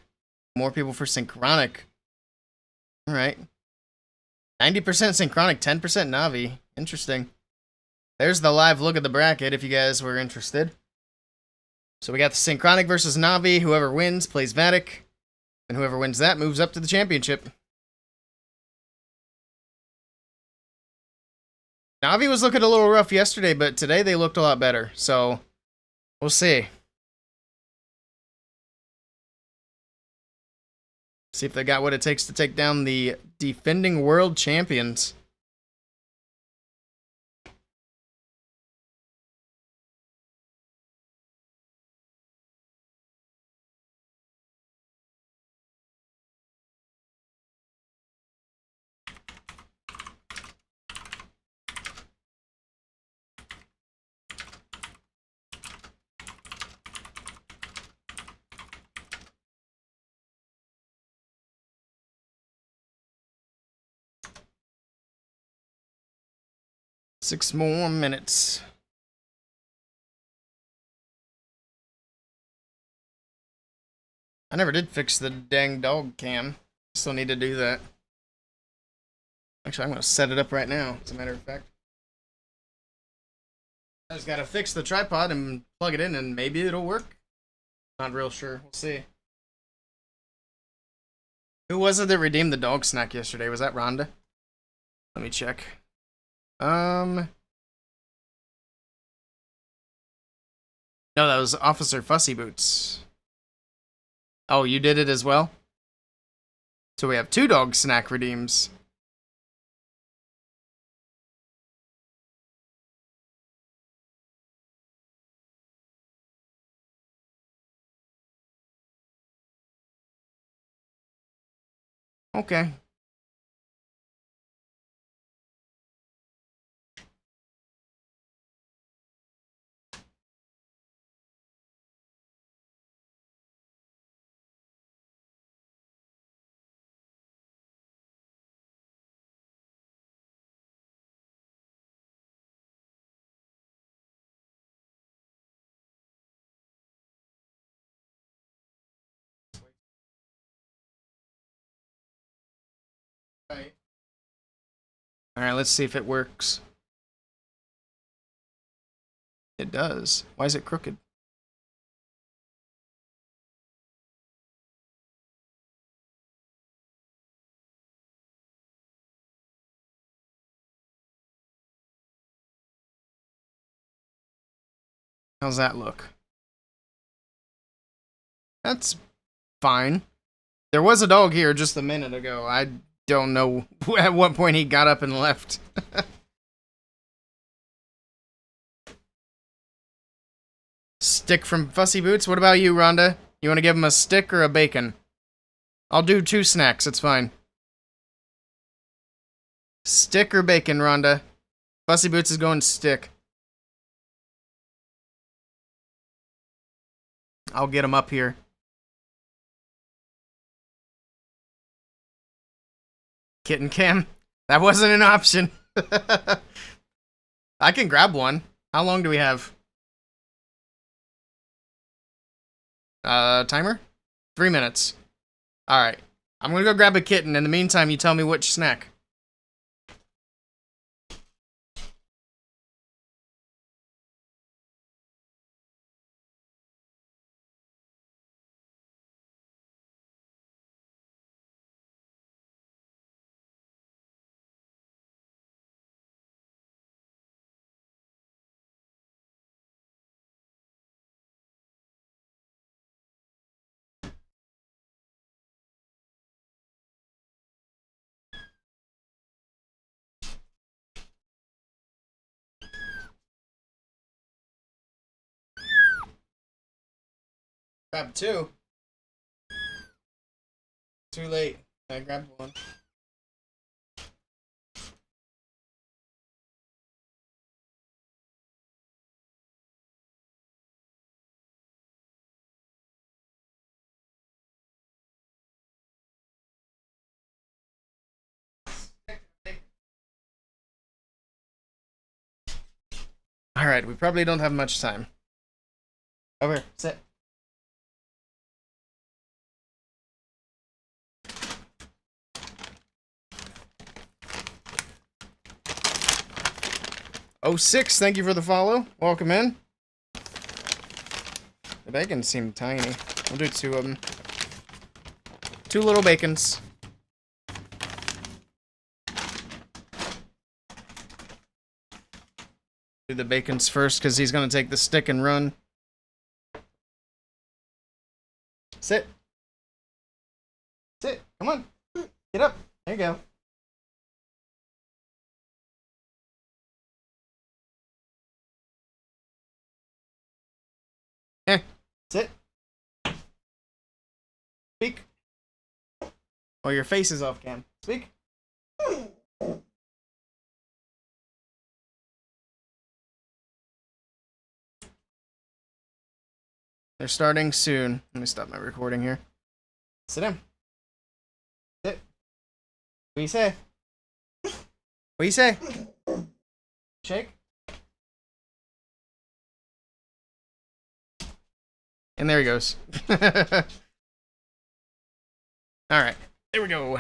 More people for Synchronic. All right. 90% Synchronic, 10% Navi. Interesting. There's the live look at the bracket if you guys were interested. So we got the Synchronic versus Navi. Whoever wins plays Vatic. And whoever wins that moves up to the championship. Navi was looking a little rough yesterday, but today they looked a lot better. So we'll see. See if they got what it takes to take down the defending world champions. Six more minutes. I never did fix the dang dog cam. Still need to do that. Actually, I'm going to set it up right now, as a matter of fact. I just got to fix the tripod and plug it in, and maybe it'll work. Not real sure. We'll see. Who was it that redeemed the dog snack yesterday? Was that Rhonda? Let me check. No, that was Officer Fussy Boots. Oh, you did it as well? So we have 2 dog snack redeems. Okay. Alright, let's see if it works. It does. Why is it crooked? How's that look? That's fine. There was a dog here just a minute ago. I don't know at what point he got up and left. Stick from Fussy Boots? What about you, Rhonda? You want to give him a stick or a bacon? I'll do 2 snacks, it's fine. Stick or bacon, Rhonda? Fussy Boots is going stick. I'll get him up here. Kitten cam? That wasn't an option. I can grab one. How long do we have? Timer? 3 minutes. Alright. I'm gonna go grab a kitten. In the meantime, you tell me which snack. Grab 2. Too late. I grabbed 1. Alright, we probably don't have much time. Over, sit. Oh, 06, thank you for the follow. Welcome in. The bacons seem tiny. We'll do 2 of them. 2 little bacons. Do the bacons first, because he's going to take the stick and run. Sit. Sit. Come on. Get up. There you go. Sit. Speak. Oh, your face is off cam. Speak. They're starting soon. Let me stop my recording here. Sit down. Sit. What do you say? What do you say? Shake. And there he goes. Alright. There we go.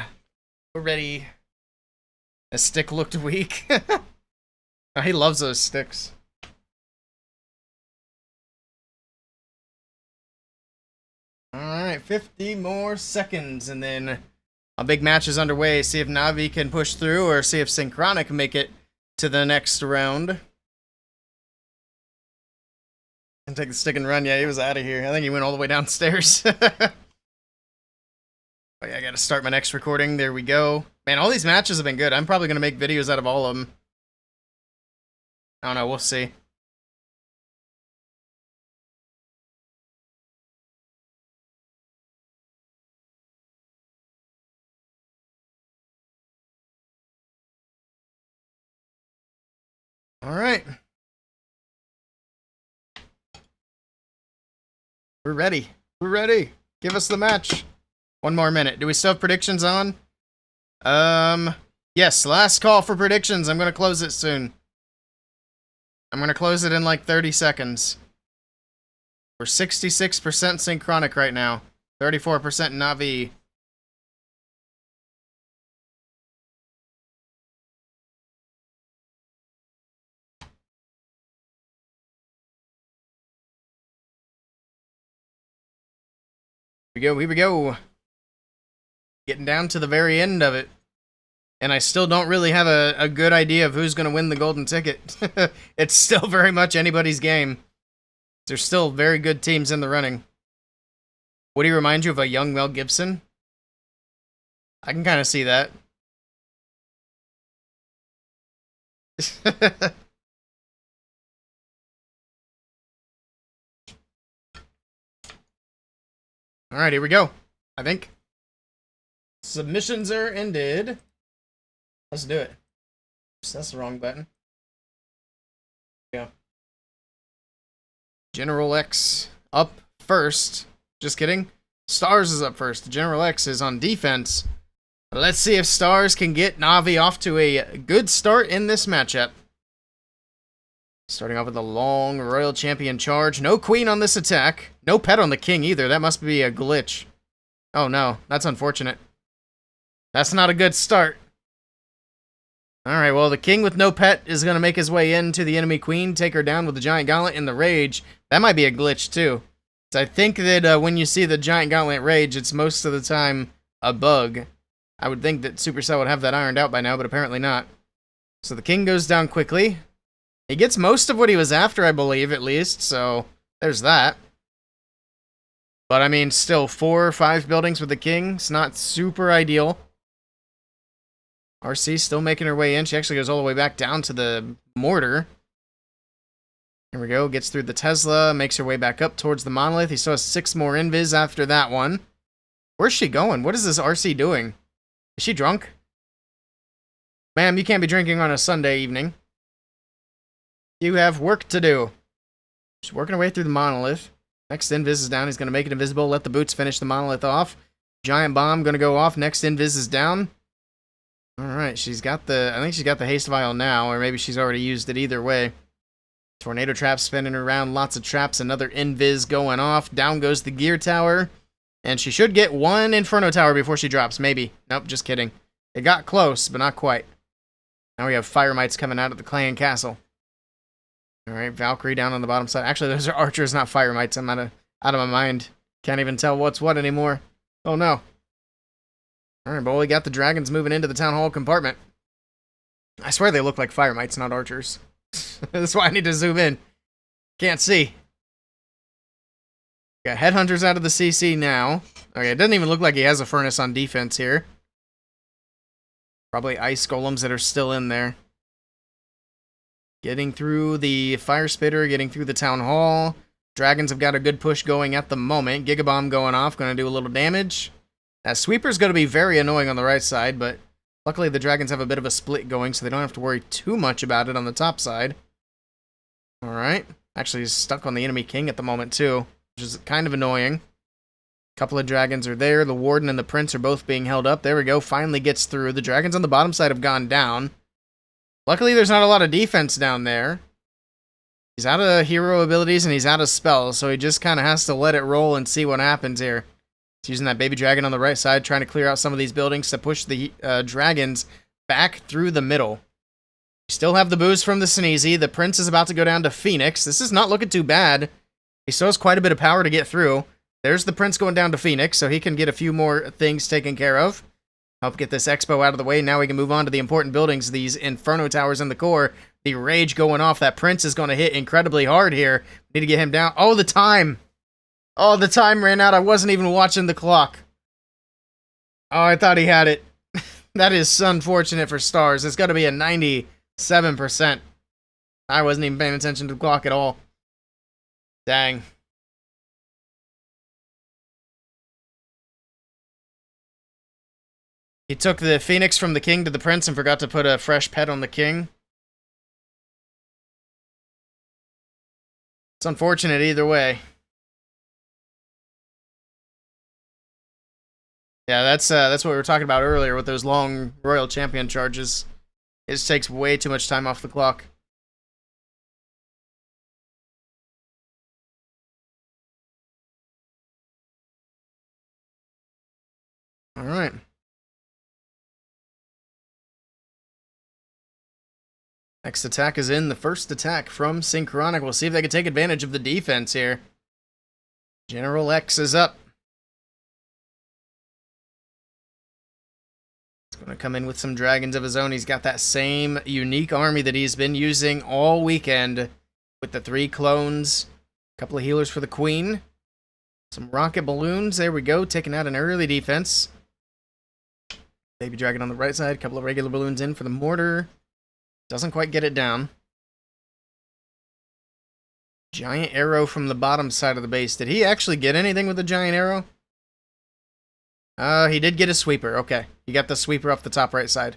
We're ready. The stick looked weak. Oh, he loves those sticks. Alright, 50 more seconds, and then a big match is underway. See if Navi can push through, or see if Synchronic can make it to the next round. And take the stick and run. Yeah, he was out of here. I think he went all the way downstairs. Oh yeah, I gotta start my next recording. There we go. Man, all these matches have been good. I'm probably gonna make videos out of all of them. I don't know, we'll see. Alright. We're ready. We're ready. Give us the match. 1 more minute. Do we still have predictions on? Yes, last call for predictions. I'm gonna close it soon. I'm gonna close it in like 30 seconds. We're 66% Synchronic right now. 34% Navi. Here we go. Getting down to the very end of it. And I still don't really have a good idea of who's going to win the golden ticket. It's still very much anybody's game. There's still very good teams in the running. Would he remind you of a young Mel Gibson? I can kind of see that. Alright, here we go. I think. Submissions are ended. Let's do it. Oops, that's the wrong button. Yeah. General X up first. Just kidding. Stars is up first. General X is on defense. Let's see if Stars can get Navi off to a good start in this matchup. Starting off with a long Royal Champion charge. No Queen on this attack. No pet on the King either. That must be a glitch. Oh no, that's unfortunate. That's not a good start. Alright, well, the King with no pet is going to make his way into the enemy Queen, take her down with the Giant Gauntlet in the Rage. That might be a glitch, too. So I think that when you see the Giant Gauntlet Rage, it's most of the time a bug. I would think that Supercell would have that ironed out by now, but apparently not. So the King goes down quickly. He gets most of what he was after, I believe, at least, so there's that. But, I mean, still, 4 or 5 buildings with the King. It's not super ideal. RC still making her way in. She actually goes all the way back down to the mortar. Here we go. Gets through the Tesla. Makes her way back up towards the Monolith. He still has 6 more invis after that one. Where's she going? What is this RC doing? Is she drunk? Ma'am, you can't be drinking on a Sunday evening. You have work to do. She's working her way through the Monolith. Next invis is down. He's going to make it invisible. Let the boots finish the Monolith off. Giant bomb going to go off. Next invis is down. Alright, she's got the... I think she's got the haste vial now, or maybe she's already used it either way. Tornado trap spinning around, lots of traps, another invis going off. Down goes the gear tower. And she should get 1 Inferno tower before she drops, maybe. Nope, just kidding. It got close, but not quite. Now we have Fire Mites coming out of the Clan Castle. Alright, Valkyrie down on the bottom side. Actually, those are archers, not Fire Mites. I'm out of my mind. Can't even tell what's what anymore. Oh no. Alright, but we got the dragons moving into the town hall compartment. I swear they look like Fire Mites, not archers. That's why I need to zoom in. Can't see. Got Headhunters out of the CC now. Okay, it doesn't even look like he has a Furnace on defense here. Probably Ice Golems that are still in there. Getting through the Fire Spitter, getting through the Town Hall. Dragons have got a good push going at the moment. Gigabomb going off, going to do a little damage. That Sweeper's going to be very annoying on the right side, but luckily the Dragons have a bit of a split going, so they don't have to worry too much about it on the top side. Alright. Actually, he's stuck on the enemy king at the moment, too, which is kind of annoying. A couple of Dragons are there. The Warden and the Prince are both being held up. There we go. Finally gets through. The Dragons on the bottom side have gone down. Luckily, there's not a lot of defense down there. He's out of hero abilities and he's out of spells, so he just kind of has to let it roll and see what happens here. He's using that baby dragon on the right side, trying to clear out some of these buildings to push the dragons back through the middle. We still have the boost from the Sneezy. The Prince is about to go down to Phoenix. This is not looking too bad. He still has quite a bit of power to get through. There's the Prince going down to Phoenix, so he can get a few more things taken care of. Help get this Expo out of the way. Now we can move on to the important buildings, these Inferno Towers in the core. The Rage going off. That Prince is going to hit incredibly hard here. Need to get him down. Oh, the time. Oh, the time ran out. I wasn't even watching the clock. Oh, I thought he had it. That is unfortunate for Stars. It's got to be a 97%. I wasn't even paying attention to the clock at all. Dang. He took the Phoenix from the King to the Prince and forgot to put a fresh pet on the King. It's unfortunate either way. Yeah, that's what we were talking about earlier with those long Royal Champion charges. It just takes way too much time off the clock. All right. Next attack is in. The first attack from Synchronic. We'll see if they can take advantage of the defense here. General X is up. He's going to come in with some dragons of his own. He's got that same unique army that he's been using all weekend with the 3 clones. A couple of healers for the Queen. Some rocket balloons. There we go. Taking out an early defense. Baby dragon on the right side. A couple of regular balloons in for the mortar. Doesn't quite get it down. Giant arrow from the bottom side of the base. Did he actually get anything with the giant arrow? He did get a sweeper. Okay. He got the sweeper off the top right side.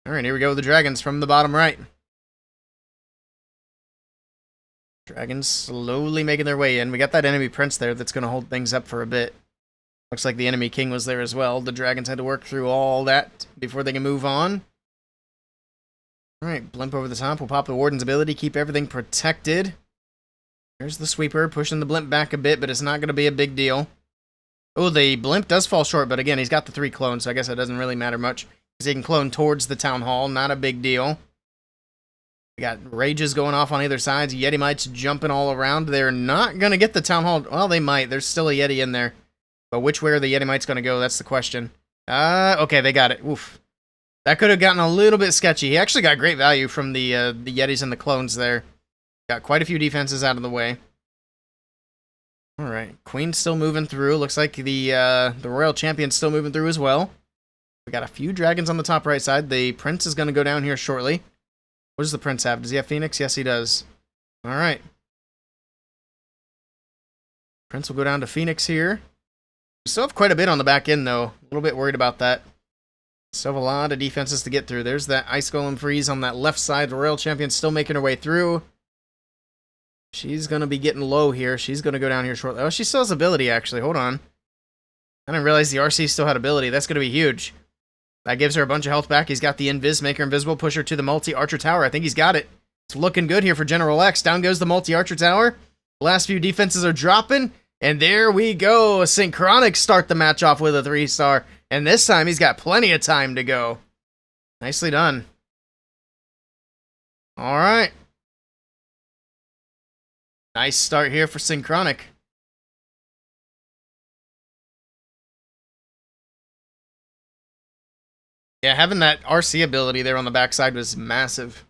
Alright, here we go with the dragons from the bottom right. Dragons slowly making their way in. We got that enemy prince there that's going to hold things up for a bit. Looks like the enemy king was there as well. The dragons had to work through all that before they can move on. Alright, blimp over the top. We'll pop the warden's ability, keep everything protected. There's the sweeper, pushing the blimp back a bit, but it's not going to be a big deal. Oh, the blimp does fall short, but again, he's got the 3 clones, so I guess it doesn't really matter much. Because he can clone towards the town hall, not a big deal. We got rages going off on either side. Yeti Mites jumping all around. They're not going to get the town hall. Well, they might. There's still a Yeti in there. But which way are the Yeti Mites going to go? That's the question. Okay, they got it. Oof. That could have gotten a little bit sketchy. He actually got great value from the Yetis and the clones there. Got quite a few defenses out of the way. Alright, Queen's still moving through. Looks like the Royal Champion's still moving through as well. We got a few dragons on the top right side. The Prince is going to go down here shortly. What does the Prince have? Does he have Phoenix? Yes, he does. Alright. Prince will go down to Phoenix here. We still have quite a bit on the back end, though. A little bit worried about that. Still have a lot of defenses to get through. There's that Ice Golem freeze on that left side. The Royal Champion's still making her way through. She's going to be getting low here. She's going to go down here shortly. Oh, she still has ability, actually. Hold on. I didn't realize the RC still had ability. That's going to be huge. That gives her a bunch of health back. He's got the Invis, make her invisible, push her to the multi-archer tower. I think he's got it. It's looking good here for General X. Down goes the multi-archer tower. The last few defenses are dropping. And there we go. Synchronic start the match off with a 3-star. And this time he's got plenty of time to go. Nicely done. All right. Nice start here for Synchronic. Yeah, having that RC ability there on the backside was massive.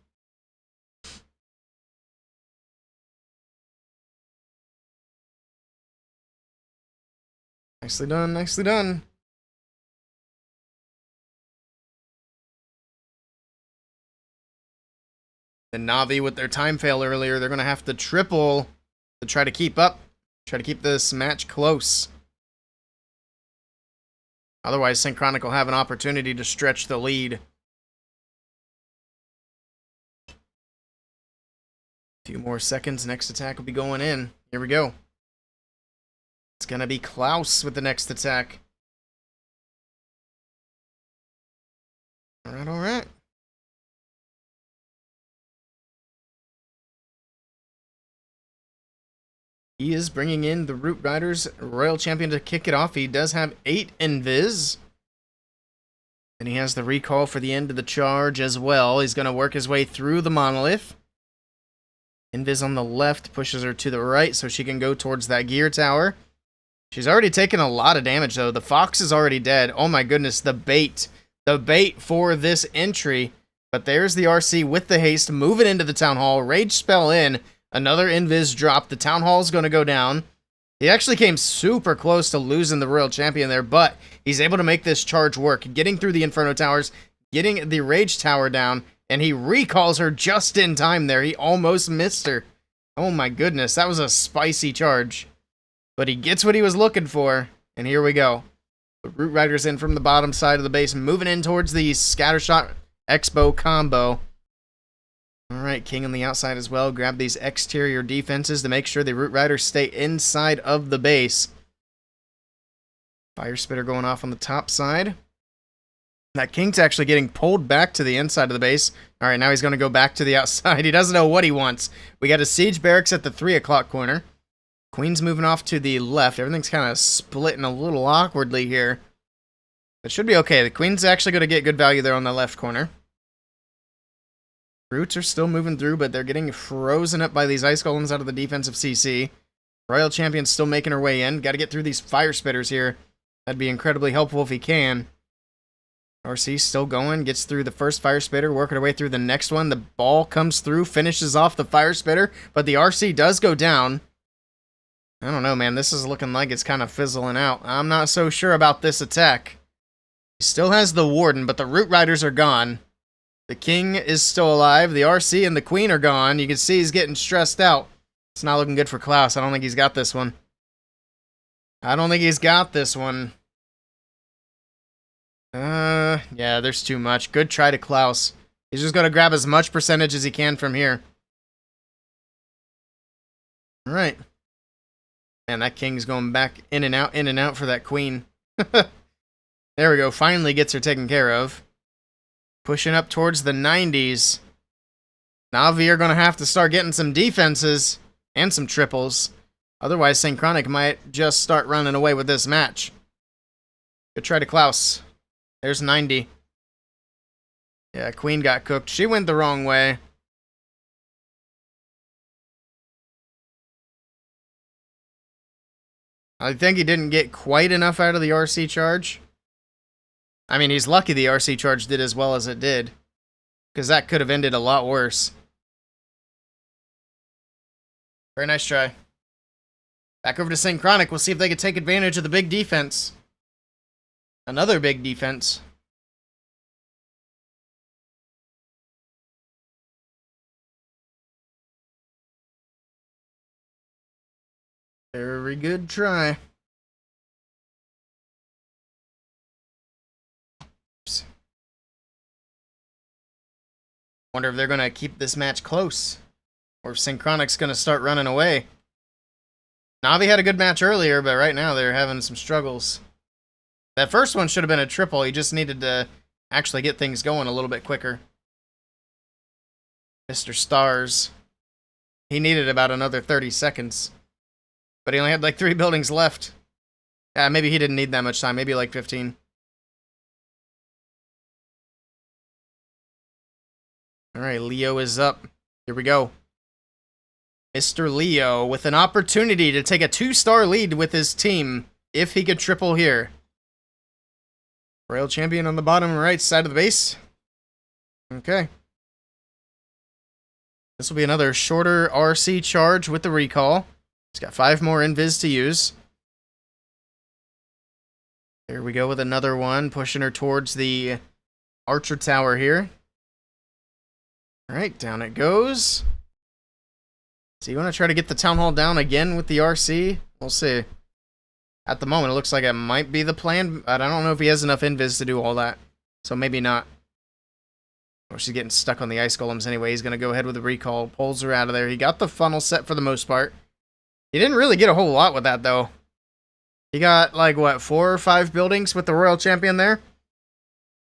Nicely done, nicely done. The Navi with their time fail earlier, they're going to have to triple to try to keep up. Try to keep this match close. Otherwise, Synchronic will have an opportunity to stretch the lead. A few more seconds, next attack will be going in. Here we go. It's going to be Klaus with the next attack. Alright, alright. He is bringing in the Root Riders Royal Champion to kick it off. He does have 8 Invis. And he has the recall for the end of the charge as well. He's going to work his way through the Monolith. Invis on the left pushes her to the right so she can go towards that gear tower. She's already taken a lot of damage though. The Fox is already dead. Oh my goodness, the bait. The bait for this entry. But there's the RC with the haste, moving into the Town Hall. Rage spell in. Another Invis drop. The Town Hall is going to go down. He actually came super close to losing the Royal Champion there, but he's able to make this charge work. Getting through the Inferno Towers, getting the Rage Tower down, and he recalls her just in time there. He almost missed her. Oh my goodness, that was a spicy charge. But he gets what he was looking for, and here we go. The Root Riders in from the bottom side of the base, moving in towards the Scattershot Expo combo. Alright, King on the outside as well. Grab these exterior defenses to make sure the Root Riders stay inside of the base. Fire Spitter going off on the top side. That King's actually getting pulled back to the inside of the base. Alright, now he's going to go back to the outside. He doesn't know what he wants. We got a Siege Barracks at the 3 o'clock corner. Queen's moving off to the left. Everything's kind of splitting a little awkwardly here. It should be okay. The Queen's actually going to get good value there on the left corner. Roots are still moving through, but they're getting frozen up by these Ice Golems out of the defensive CC. Royal Champion's still making her way in. Got to get through these Fire Spitters here. That'd be incredibly helpful if he can. RC still going. Gets through the first Fire Spitter, working her way through the next one. The ball comes through, finishes off the Fire Spitter, but the RC does go down. I don't know, man. This is looking like it's kind of fizzling out. I'm not so sure about this attack. He still has the Warden, but the Root Riders are gone. The King is still alive. The RC and the Queen are gone. You can see he's getting stressed out. It's not looking good for Klaus. I don't think he's got this one. I don't think he's got this one. Yeah, there's too much. Good try to Klaus. He's just going to grab as much percentage as he can from here. Alright. Man, that King's going back in and out for that Queen. There we go. Finally gets her taken care of. Pushing up towards the 90s. Navi are going to have to start getting some defenses and some triples. Otherwise, Synchronic might just start running away with this match. Good try to Klaus. There's 90. Yeah, Queen got cooked. She went the wrong way. I think he didn't get quite enough out of the RC charge. I mean, he's lucky the RC charge did as well as it did, because that could have ended a lot worse. Very nice try. Back over to Synchronic. We'll see if they can take advantage of the big defense. Another big defense. Very good try. Wonder if they're going to keep this match close, or if Synchronic's going to start running away. Navi had a good match earlier, but right now they're having some struggles. That first one should have been a triple. He just needed to actually get things going a little bit quicker. Mr. Stars. He needed about another 30 seconds. But he only had like 3 buildings left. Yeah, maybe he didn't need that much time. Maybe like 15. Alright, Leo is up. Here we go. Mr. Leo with an opportunity to take a 2-star lead with his team if he could triple here. Royal Champion on the bottom right side of the base. Okay. This will be another shorter RC charge with the recall. He's got 5 more invis to use. There we go with another one, pushing her towards the archer tower here. Alright, down it goes. So you want to try to get the town hall down again with the RC? We'll see. At the moment, it looks like it might be the plan, but I don't know if he has enough invis to do all that. So maybe not. Or she's getting stuck on the ice golems anyway. He's going to go ahead with the recall. Pulls her out of there. He got the funnel set for the most part. He didn't really get a whole lot with that, though. He got, like, what, 4 or 5 buildings with the Royal Champion there?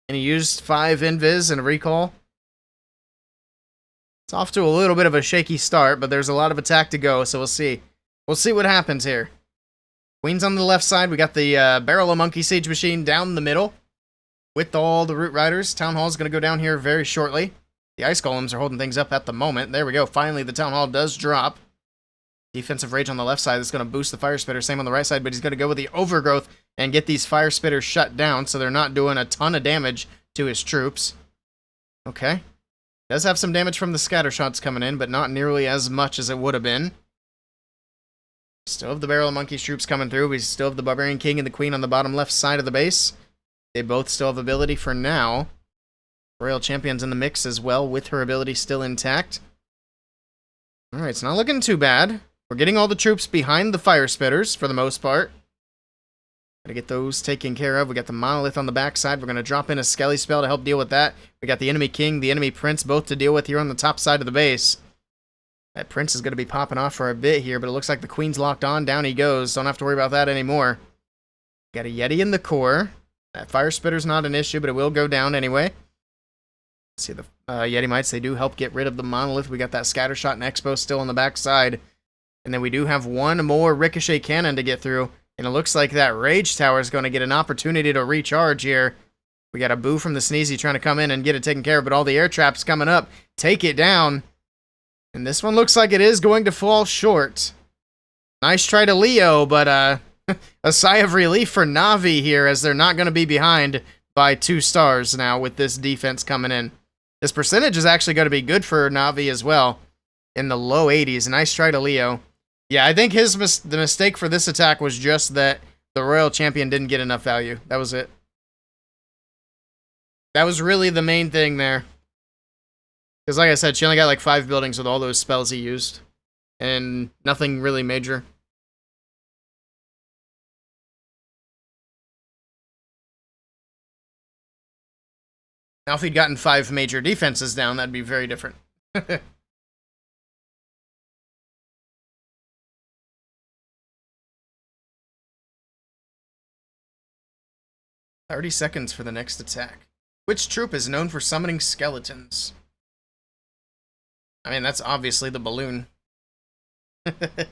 And he used 5 invis and a recall. It's off to a little bit of a shaky start, but there's a lot of attack to go, so we'll see. We'll see what happens here. Queen's on the left side. We got the Barrel of Monkey Siege Machine down the middle with all the Root Riders. Town Hall's going to go down here very shortly. The Ice Golems are holding things up at the moment. There we go. Finally, the Town Hall does drop. Defensive Rage on the left side is going to boost the Fire Spitter. Same on the right side, but he's going to go with the Overgrowth and get these Fire Spitters shut down so they're not doing a ton of damage to his troops. Okay. Does have some damage from the scatter shots coming in, but not nearly as much as it would have been. Still have the Barrel of Monkey's troops coming through. We still have the Barbarian King and the Queen on the bottom left side of the base. They both still have ability for now. Royal Champion's in the mix as well, with her ability still intact. Alright, it's not looking too bad. We're getting all the troops behind the Fire Spitters, for the most part. Gotta get those taken care of. We got the Monolith on the backside. We're gonna drop in a Skelly spell to help deal with that. We got the enemy King, the enemy Prince, both to deal with here on the top side of the base. That Prince is gonna be popping off for a bit here, but it looks like the Queen's locked on. Down he goes. Don't have to worry about that anymore. Got a Yeti in the core. That Fire Spitter's not an issue, but it will go down anyway. See the Yeti Mites, they do help get rid of the Monolith. We got that Scattershot and Expo still on the backside. And then we do have one more Ricochet Cannon to get through. And it looks like that Rage Tower is going to get an opportunity to recharge here. We got a Boo from the Sneezy trying to come in and get it taken care of, but all the air traps coming up. Take it down. And this one looks like it is going to fall short. Nice try to Leo, but a sigh of relief for Na'Vi here, as they're not going to be behind by 2 stars now with this defense coming in. This percentage is actually going to be good for Na'Vi as well, in the low 80s. Nice try to Leo. Yeah, I think the mistake for this attack was just that the Royal Champion didn't get enough value. That was it. That was really the main thing there. Because like I said, she only got like 5 buildings with all those spells he used. And nothing really major. Now if he'd gotten 5 major defenses down, that'd be very different. 30 seconds for the next attack. Which troop is known for summoning skeletons? I mean, that's obviously the balloon. What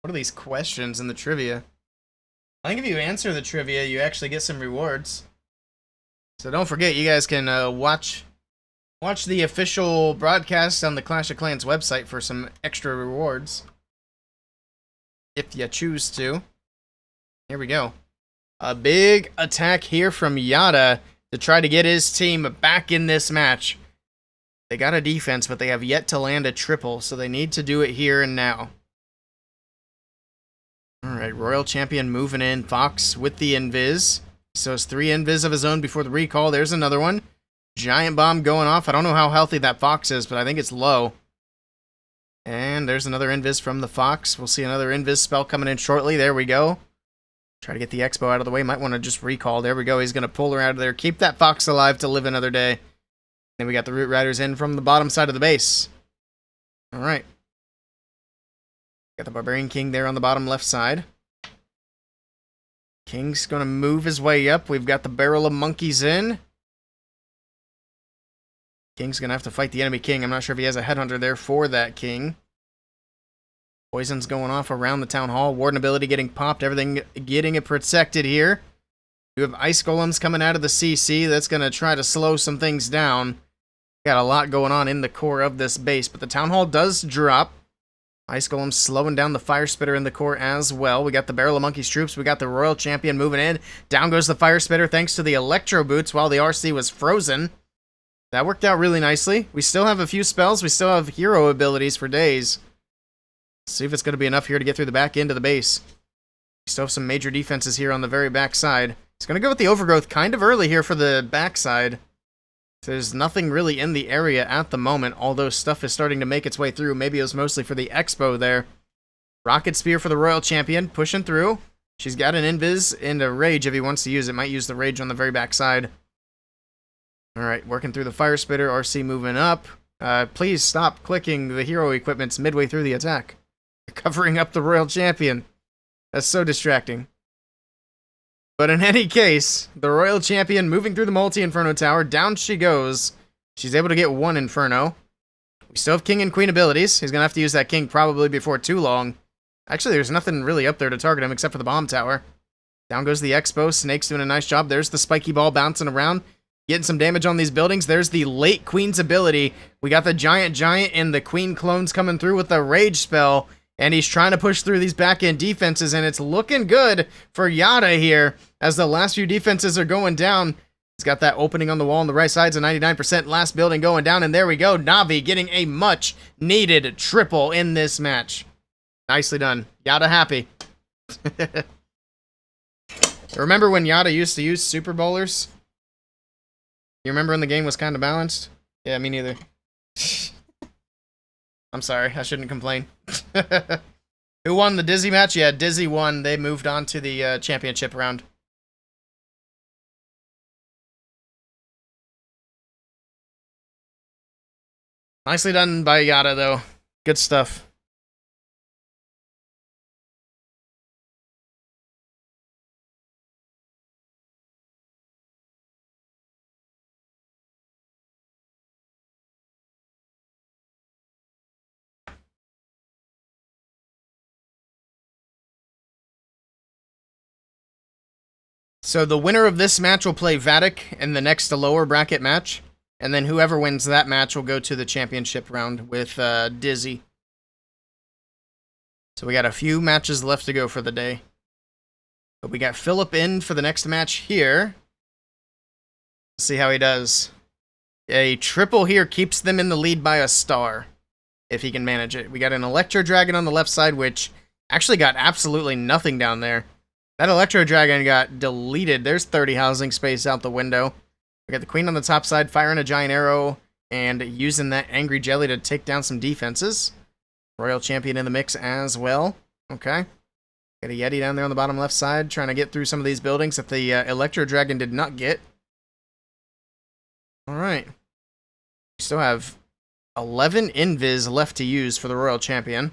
are these questions in the trivia? I think if you answer the trivia, you actually get some rewards. So don't forget, you guys can watch the official broadcast on the Clash of Clans website for some extra rewards. If you choose to. Here we go. A big attack here from Yada to try to get his team back in this match. They got a defense, but they have yet to land a triple, so they need to do it here and now. Alright, Royal Champion moving in. Fox with the invis. So it's 3 invis of his own before the recall. There's another one. Giant Bomb going off. I don't know how healthy that Fox is, but I think it's low. And there's another invis from the Fox. We'll see another invis spell coming in shortly. There we go. Try to get the Expo out of the way. Might want to just recall. There we go. He's going to pull her out of there. Keep that Fox alive to live another day. Then we got the Root Riders in from the bottom side of the base. Alright. Got the Barbarian King there on the bottom left side. King's going to move his way up. We've got the Barrel of Monkeys in. King's going to have to fight the enemy King. I'm not sure if he has a Headhunter there for that King. Poison's going off around the Town Hall. Warden ability getting popped. Everything getting it protected here. You have Ice Golems coming out of the CC. That's going to try to slow some things down. Got a lot going on in the core of this base, but the Town Hall does drop. Ice Golems slowing down the Fire Spitter in the core as well. We got the Barrel of Monkey's troops. We got the Royal Champion moving in. Down goes the Fire Spitter thanks to the Electro Boots while the RC was frozen. That worked out really nicely. We still have a few spells. We still have hero abilities for days. See if it's going to be enough here to get through the back end of the base. Still have some major defenses here on the very back side. He's going to go with the overgrowth kind of early here for the backside. There's nothing really in the area at the moment, although stuff is starting to make its way through. Maybe it was mostly for the expo there. Rocket Spear for the Royal Champion, pushing through. She's got an Invis and a Rage if he wants to use it. Might use the Rage on the very back side. Alright, working through the Fire Spitter. RC moving up. Please stop clicking the hero equipments midway through the attack. You're covering up the Royal Champion. That's so distracting. But in any case, the Royal Champion moving through the multi-Inferno Tower. Down she goes. She's able to get one Inferno. We still have King and Queen abilities. He's going to have to use that King probably before too long. Actually, there's nothing really up there to target him except for the Bomb Tower. Down goes the Expo. Snake's doing a nice job. There's the Spiky Ball bouncing around. Getting some damage on these buildings. There's the late Queen's ability. We got the Giant and the Queen clones coming through with the Rage spell. And he's trying to push through these back-end defenses, and it's looking good for Yada here as the last few defenses are going down. He's got that opening on the wall on the right side, so 99% last building going down, and there we go. Na'Vi getting a much-needed triple in this match. Nicely done. Yada happy. Remember when Yada used to use Super Bowlers? You remember when the game was kind of balanced? Yeah, me neither. I'm sorry, I shouldn't complain. Who won the Dizzy match? Yeah, Dizzy won. They moved on to the championship round. Nicely done by Yada, though. Good stuff. So the winner of this match will play Vatic in the next lower bracket match. And then whoever wins that match will go to the championship round with Dizzy. So we got a few matches left to go for the day. But we got Philip in for the next match here. Let's see how he does. A triple here keeps them in the lead by a star. If he can manage it. We got an Electro Dragon on the left side, which actually got absolutely nothing down there. That Electro Dragon got deleted. There's 30 housing space out the window. We got the Queen on the top side, firing a Giant Arrow, and using that Angry Jelly to take down some defenses. Royal Champion in the mix as well. Okay. Got a Yeti down there on the bottom left side, trying to get through some of these buildings that the Electro Dragon did not get. Alright. We still have 11 Invis left to use for the Royal Champion.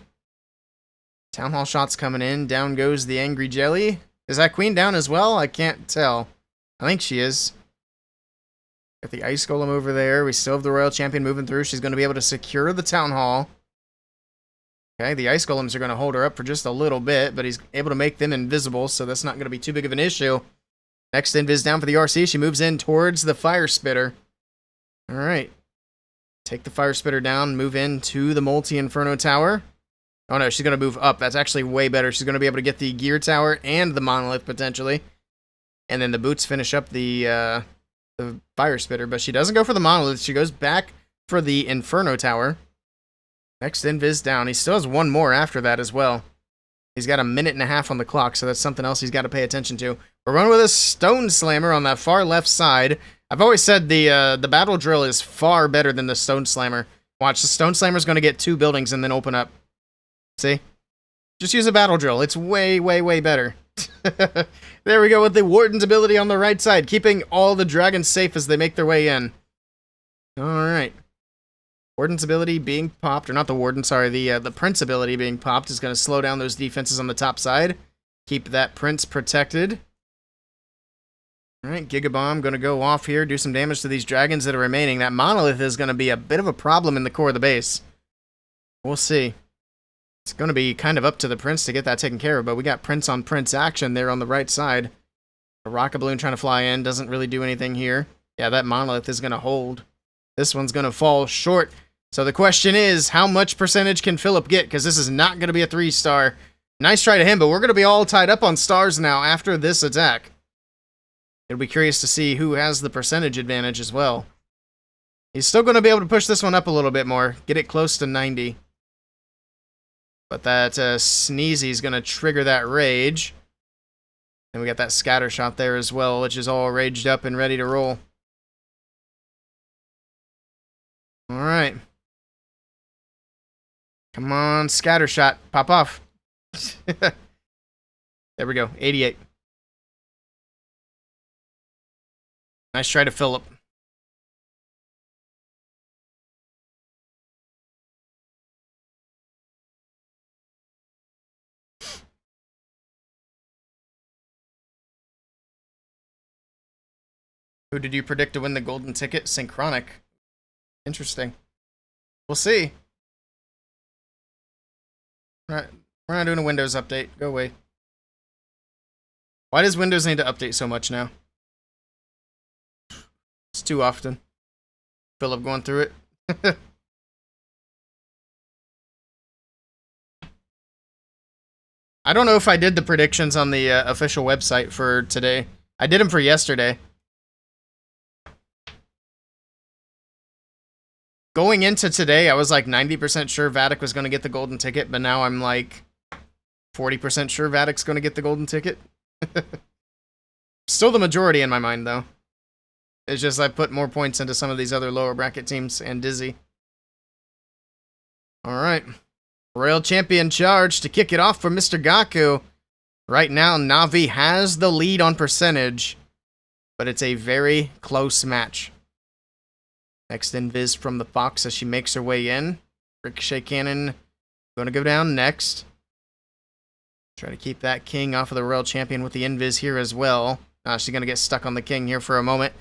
Town Hall shots coming in. Down goes the Angry Jelly. Is that Queen down as well? I can't tell. I think she is. Got the Ice Golem over there. We still have the Royal Champion moving through. She's going to be able to secure the Town Hall. Okay, the Ice Golems are going to hold her up for just a little bit, but he's able to make them invisible, so that's not going to be too big of an issue. Next Invis down for the RC. She moves in towards the Fire Spitter. Alright. Take the Fire Spitter down, move into the Multi-Inferno Tower. Oh no, she's going to move up. That's actually way better. She's going to be able to get the Gear Tower and the Monolith, potentially. And then the Boots finish up the Fire Spitter, but she doesn't go for the Monolith. She goes back for the Inferno Tower. Next Invis down. He still has one more after that as well. He's got a minute and a half on the clock, so that's something else he's got to pay attention to. We're running with a Stone Slammer on that far left side. I've always said the Battle Drill is far better than the Stone Slammer. Watch, the Stone Slammer's going to get 2 buildings and then open up. See? Just use a Battle Drill. It's way, way, way better. There we go with the Warden's ability on the right side, keeping all the dragons safe as they make their way in. Alright. Warden's ability being popped, or not the Warden, sorry, the Prince ability being popped is going to slow down those defenses on the top side. Keep that Prince protected. Alright, Gigabomb going to go off here, do some damage to these dragons that are remaining. That Monolith is going to be a bit of a problem in the core of the base. We'll see. It's going to be kind of up to the Prince to get that taken care of, but we got Prince on Prince action there on the right side. A rocket balloon trying to fly in, doesn't really do anything here. Yeah, that Monolith is going to hold. This one's going to fall short. So the question is, how much percentage can Philip get? Because this is not going to be a 3-star. Nice try to him, but we're going to be all tied up on stars now after this attack. It'll be curious to see who has the percentage advantage as well. He's still going to be able to push this one up a little bit more. Get it close to 90. But that Sneezy's going to trigger that Rage. And we got that scatter shot there as well, which is all raged up and ready to roll. Alright. Come on, scatter shot. Pop off. There we go. 88. Nice try to Philip. Who did you predict to win the golden ticket? Synchronic. Interesting. We'll see. We're not doing a Windows update. Go away. Why does Windows need to update so much now? It's too often. Philip going through it. I don't know if I did the predictions on the official website for today. I did them for yesterday. Going into today, I was like 90% sure Vatic was going to get the golden ticket, but now I'm like 40% sure Vatic's going to get the golden ticket. Still the majority in my mind, though. It's just I put more points into some of these other lower bracket teams and Dizzy. Alright. Royal Champion charge to kick it off for Mr. Gaku. Right now, Na'Vi has the lead on percentage, but it's a very close match. Next invis from the Fox as she makes her way in. Ricochet Cannon going to go down next. Try to keep that king off of the Royal Champion with the invis here as well. She's going to get stuck on the king here for a moment.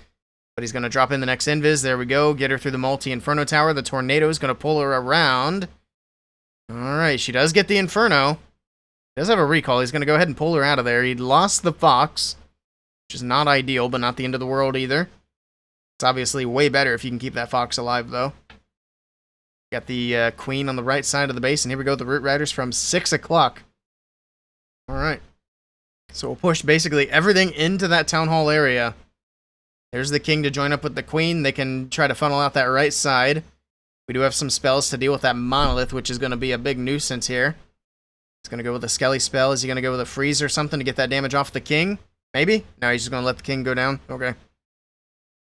But he's going to drop in the next invis. There we go. Get her through the multi-inferno tower. The tornado is going to pull her around. Alright, she does get the inferno. He does have a recall. He's going to go ahead and pull her out of there. He lost the Fox, which is not ideal, but not the end of the world either. It's obviously way better if you can keep that Fox alive, though. Got the Queen on the right side of the base, and here we go, the Root Riders from 6 o'clock. Alright. So we'll push basically everything into that Town Hall area. There's the King to join up with the Queen. They can try to funnel out that right side. We do have some spells to deal with that Monolith, which is going to be a big nuisance here. He's going to go with a Skelly spell. Is he going to go with a Freeze or something to get that damage off the King? Maybe? No, he's just going to let the King go down. Okay.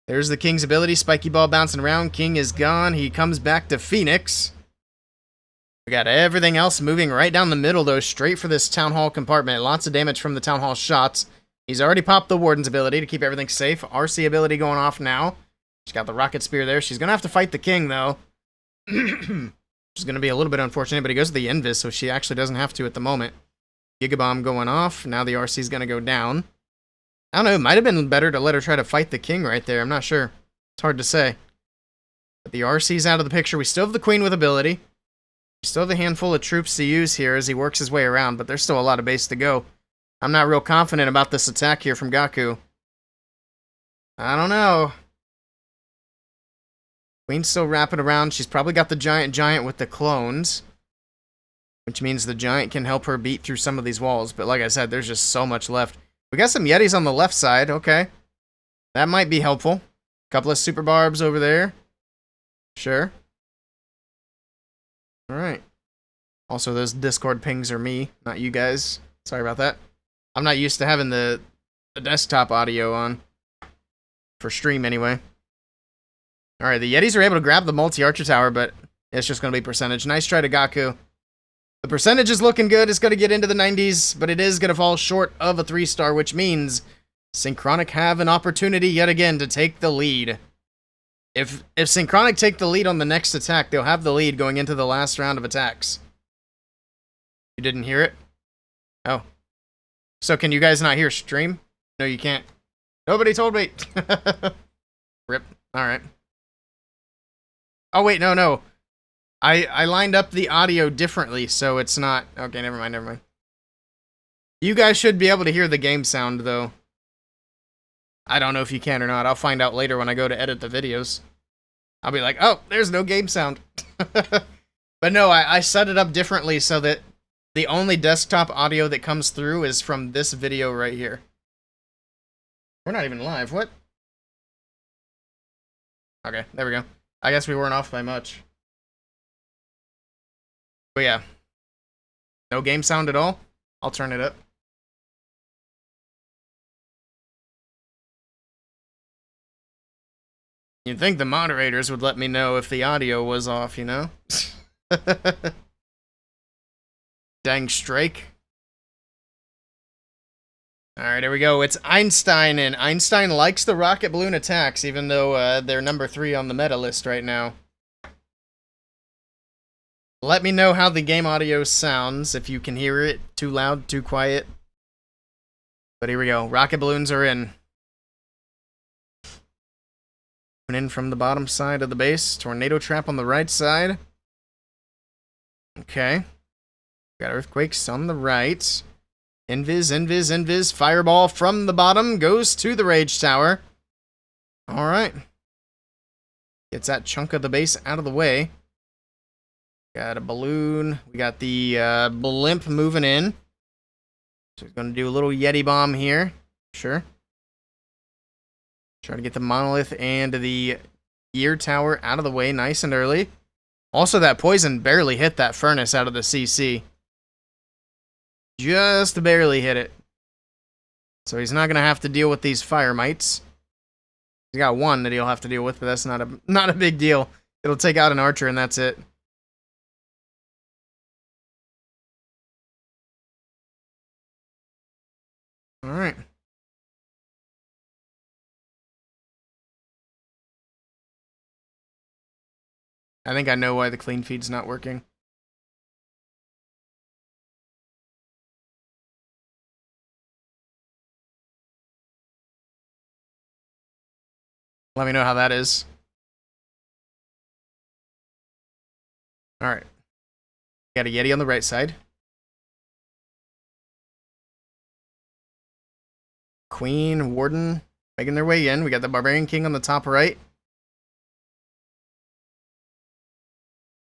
There's the King's ability. Spiky ball bouncing around. King is gone. He comes back to Phoenix. We got everything else moving right down the middle, though, straight for this Town Hall compartment. Lots of damage from the Town Hall shots. He's already popped the Warden's ability to keep everything safe. RC ability going off now. She's got the Rocket Spear there. She's going to have to fight the King, though. Which is going to be a little bit unfortunate, but he goes to the Invis, so she actually doesn't have to at the moment. Giga Bomb going off. Now the RC is going to go down. I don't know, it might have been better to let her try to fight the King right there. I'm not sure. It's hard to say. But the RC's out of the picture. We still have the Queen with ability. We still have a handful of troops to use here as he works his way around, but there's still a lot of base to go. I'm not real confident about this attack here from Gaku. I don't know. Queen's still wrapping around. She's probably got the Giant with the clones, which means the Giant can help her beat through some of these walls. But like I said, there's just so much left. We got some Yetis on the left side. Okay. That might be helpful. Couple of super barbs over there. Sure. Alright. Also, those Discord pings are me, not you guys. Sorry about that. I'm not used to having the desktop audio on. For stream, anyway. Alright, the Yetis are able to grab the multi-archer tower, but it's just going to be percentage. Nice try to Gaku. The percentage is looking good. It's going to get into the 90s, but it is going to fall short of a 3-star, which means Synchronic have an opportunity yet again to take the lead. If Synchronic take the lead on the next attack, they'll have the lead going into the last round of attacks. You didn't hear it? Oh. So can you guys not hear stream? No, you can't. Nobody told me. Rip. Alright. Oh, wait, no. I lined up the audio differently, so it's not... Okay, never mind. You guys should be able to hear the game sound, though. I don't know if you can or not. I'll find out later when I go to edit the videos. I'll be like, oh, there's no game sound. But no, I set it up differently so that the only desktop audio that comes through is from this video right here. We're not even live. What? Okay, there we go. I guess we weren't off by much. But yeah. No game sound at all? I'll turn it up. You'd think the moderators would let me know if the audio was off, you know? Dang strike. Alright, here we go. It's Einstein, and Einstein likes the rocket balloon attacks, even though they're number 3 on the meta list right now. Let me know how the game audio sounds, if you can hear it. Too loud, too quiet. But here we go. Rocket balloons are in. Coming in from the bottom side of the base. Tornado trap on the right side. Okay. Got earthquakes on the right. Invis. Fireball from the bottom goes to the Rage Tower. Alright. Gets that chunk of the base out of the way. Got a balloon. We got the blimp moving in. So he's going to do a little Yeti bomb here. Sure. Try to get the monolith and the gear tower out of the way nice and early. Also, that poison barely hit that furnace out of the CC. Just barely hit it. So he's not going to have to deal with these fire mites. He's got one that he'll have to deal with, but that's not a big deal. It'll take out an archer and that's it. Alright. I think I know why the clean feed's not working. Let me know how that is. Alright. Got a Yeti on the right side. Queen, Warden, making their way in. We got the Barbarian King on the top right.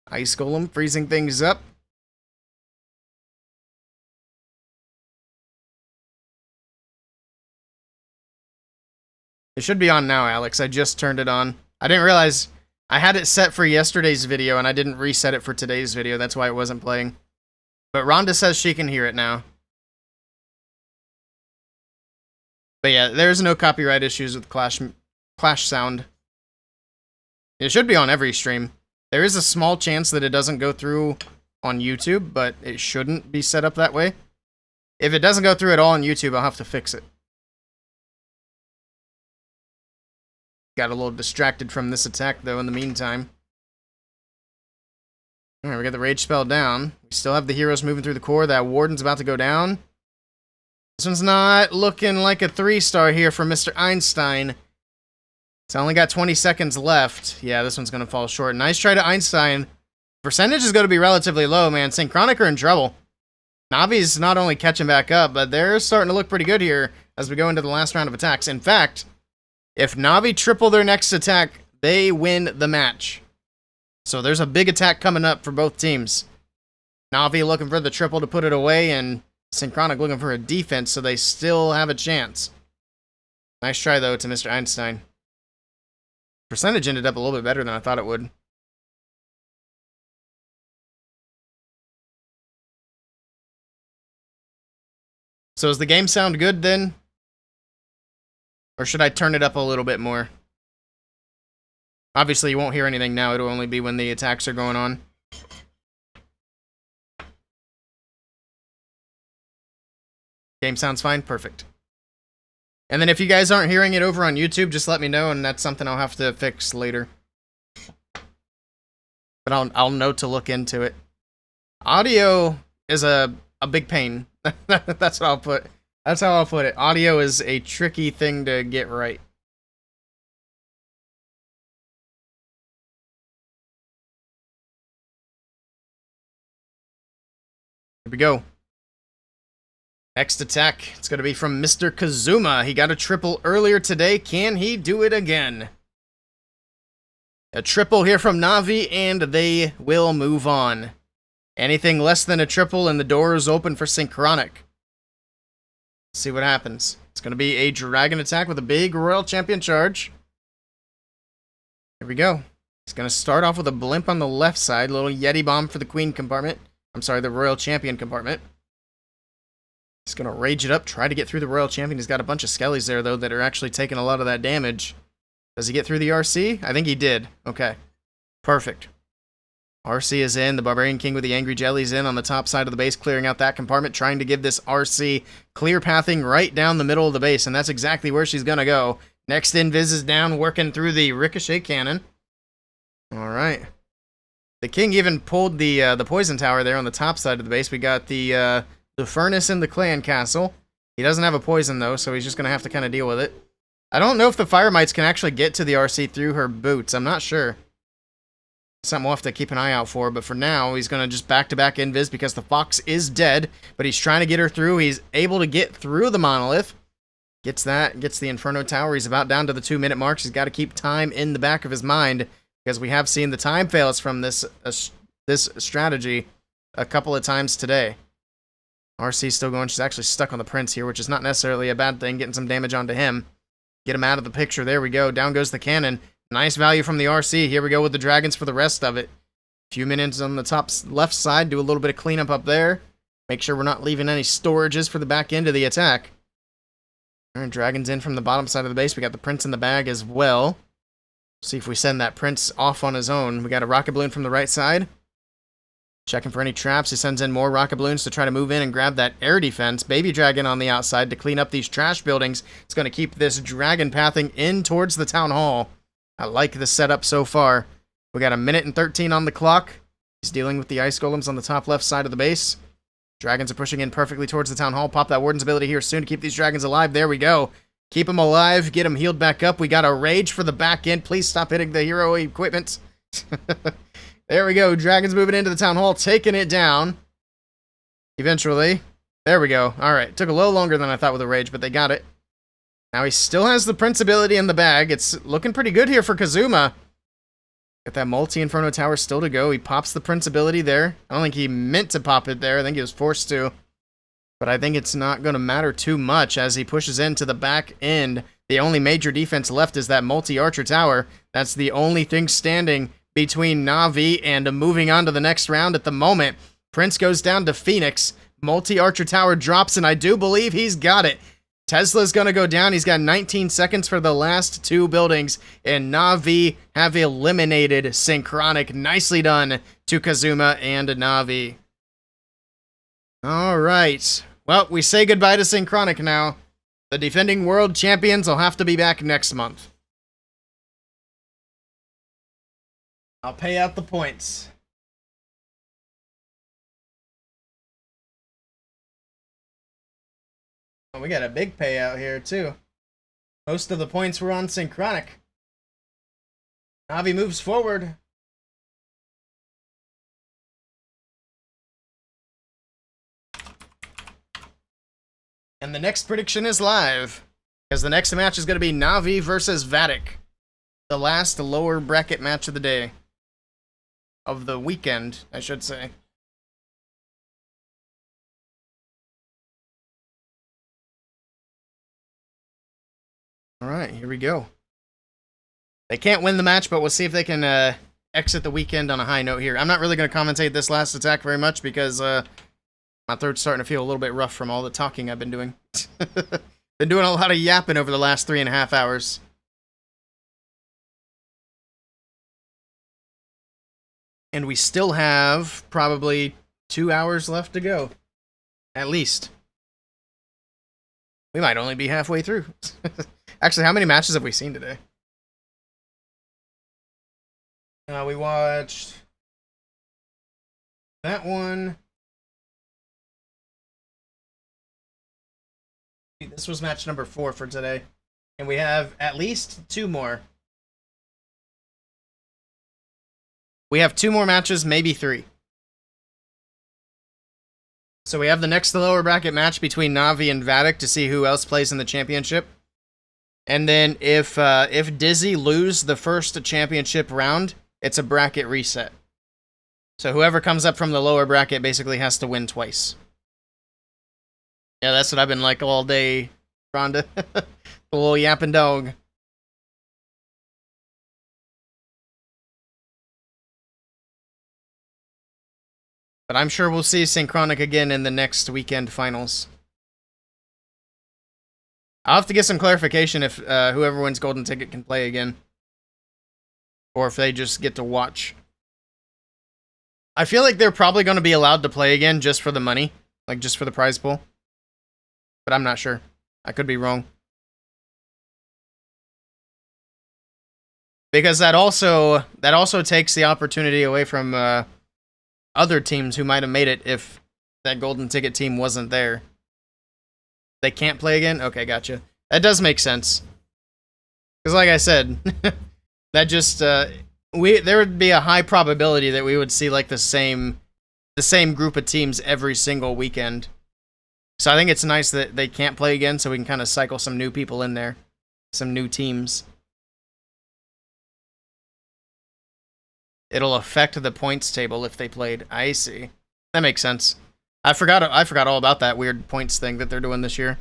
Ice Golem freezing things up. It should be on now, Alex. I just turned it on. I didn't realize I had it set for yesterday's video and I didn't reset it for today's video. That's why it wasn't playing. But Rhonda says she can hear it now. But yeah, there's no copyright issues with Clash sound. It should be on every stream. There is a small chance that it doesn't go through on YouTube, but it shouldn't be set up that way. If it doesn't go through at all on YouTube, I'll have to fix it. Got a little distracted from this attack, though, in the meantime. Alright, we got the rage spell down. We still have the heroes moving through the core. That Warden's about to go down. This one's not looking like a 3-star here for Mr. Einstein. It's only got 20 seconds left. Yeah, this one's going to fall short. Nice try to Einstein. Percentage is going to be relatively low, man. Synchronic are in trouble. Navi's not only catching back up, but they're starting to look pretty good here as we go into the last round of attacks. In fact, if Navi triple their next attack, they win the match. So there's a big attack coming up for both teams. Navi looking for the triple to put it away, and Synchronic looking for a defense, so they still have a chance. Nice try, though, to Mr. Einstein. Percentage ended up a little bit better than I thought it would. So does the game sound good, then? Or should I turn it up a little bit more? Obviously, you won't hear anything now. It'll only be when the attacks are going on. Game sounds fine? Perfect. And then if you guys aren't hearing it over on YouTube, just let me know, and that's something I'll have to fix later. But I'll know to look into it. Audio is a big pain. That's what I'll put. That's how I'll put it. Audio is a tricky thing to get right. Here we go. Next attack, it's going to be from Mr. Kazuma. He got a triple earlier today. Can he do it again? A triple here from Navi, and they will move on. Anything less than a triple, and the door is open for Synchronic. Let's see what happens. It's going to be a dragon attack with a big Royal Champion charge. Here we go. He's going to start off with a blimp on the left side. Little Yeti bomb for the Queen compartment. I'm sorry, the Royal Champion compartment. He's going to rage it up, try to get through the Royal Champion. He's got a bunch of skellies there, though, that are actually taking a lot of that damage. Does he get through the RC? I think he did. Okay. Perfect. RC is in. The Barbarian King with the Angry Jelly's in on the top side of the base, clearing out that compartment, trying to give this RC clear pathing right down the middle of the base, and that's exactly where she's going to go. Next Invis is down, working through the Ricochet Cannon. All right. The King even pulled the Poison Tower there on the top side of the base. We got the Furnace in the Clan Castle. He doesn't have a poison, though, so he's just going to have to kind of deal with it. I don't know if the Fire Mites can actually get to the RC through her boots. I'm not sure. Something we'll have to keep an eye out for, but for now, he's going to just back-to-back invis because the Fox is dead, but he's trying to get her through. He's able to get through the Monolith. Gets that, gets the Inferno Tower. He's about down to the 2-minute marks. He's got to keep time in the back of his mind because we have seen the time fails from this strategy a couple of times today. RC's still going. She's actually stuck on the Prince here, which is not necessarily a bad thing, getting some damage onto him. Get him out of the picture. There we go. Down goes the cannon. Nice value from the RC. Here we go with the dragons for the rest of it. A few minutes on the top left side. Do a little bit of cleanup up there. Make sure we're not leaving any storages for the back end of the attack. All right, dragons in from the bottom side of the base. We got the Prince in the bag as well. See if we send that Prince off on his own. We got a rocket balloon from the right side. Checking for any traps. He sends in more rocket balloons to try to move in and grab that air defense. Baby dragon on the outside to clean up these trash buildings. It's going to keep this dragon pathing in towards the town hall. I like the setup so far. We got 1 minute and 13 on the clock. He's dealing with the ice golems on the top left side of the base. Dragons are pushing in perfectly towards the town hall. Pop that warden's ability here soon to keep these dragons alive. There we go. Keep them alive. Get them healed back up. We got a rage for the back end. Please stop hitting the hero equipment. There we go. Dragons moving into the town hall, taking it down. Eventually. There we go. All right. Took a little longer than I thought with the rage, but they got it. Now he still has the Prince ability in the bag. It's looking pretty good here for Kazuma. Got that multi-Inferno Tower still to go. He pops the Prince ability there. I don't think he meant to pop it there. I think he was forced to. But I think it's not going to matter too much as he pushes into the back end. The only major defense left is that multi-Archer Tower. That's the only thing standing between Na'Vi and moving on to the next round at the moment. Prince goes down to Phoenix. Multi-Archer Tower drops, and I do believe he's got it. Tesla's going to go down. He's got 19 seconds for the last 2 buildings, and Na'Vi have eliminated Synchronic. Nicely done to Kazuma and Na'Vi. All right. Well, we say goodbye to Synchronic now. The defending world champions will have to be back next month. I'll pay out the points. Oh, we got a big payout here, too. Most of the points were on Synchronic. Na'Vi moves forward. And the next prediction is live. Because the next match is going to be Na'Vi versus Vatic. The last lower bracket match of the day. Of the weekend, I should say. Alright, here we go. They can't win the match, but we'll see if they can exit the weekend on a high note here. I'm not really going to commentate this last attack very much because my throat's starting to feel a little bit rough from all the talking I've been doing. Been doing a lot of yapping over the last 3.5 hours. And we still have probably 2 hours left to go. At least. We might only be halfway through. Actually, how many matches have we seen today? We watched that one. This was match number 4 for today. And we have at least 2 more. We have 2 more matches, maybe 3. So we have the next lower bracket match between Na'Vi and Vatic to see who else plays in the championship. And then if Dizzy lose the first championship round, it's a bracket reset. So whoever comes up from the lower bracket basically has to win twice. Yeah, that's what I've been like all day, Rhonda. The little yapping dog. But I'm sure we'll see Synchronic again in the next weekend finals. I'll have to get some clarification if whoever wins golden ticket can play again, or if they just get to watch. I feel like they're probably going to be allowed to play again just for the money, like just for the prize pool. But I'm not sure. I could be wrong. Because that also takes the opportunity away from other teams who might have made it if that golden ticket team wasn't there. They can't play again? Okay, gotcha. That does make sense. Because like I said, that just there would be a high probability that we would see like the same group of teams every single weekend. So I think it's nice that they can't play again, so we can kind of cycle some new people in there, some new teams. It'll affect the points table if they played. I see. That makes sense. I forgot all about that weird points thing that they're doing this year.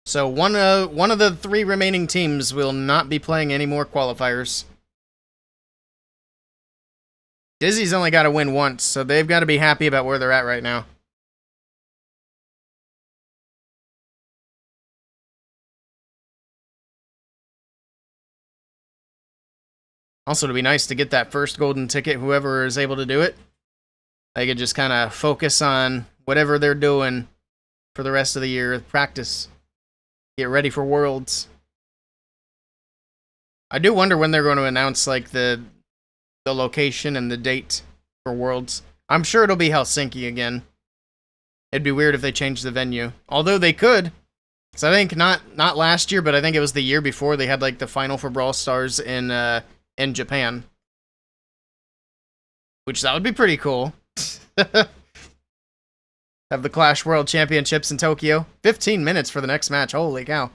So one of the 3 remaining teams will not be playing any more qualifiers. Dizzy's only got to win once, so they've got to be happy about where they're at right now. Also, it'd be nice to get that first golden ticket, whoever is able to do it. They could just kind of focus on whatever they're doing for the rest of the year, practice, get ready for Worlds. I do wonder when they're going to announce like the location and the date for Worlds. I'm sure it'll be Helsinki again. It'd be weird if they changed the venue. Although they could. Because I think not last year, but I think it was the year before they had like the final for Brawl Stars in Japan. Which that would be pretty cool. Have the Clash World Championships in Tokyo. 15 minutes for the next match. Holy cow.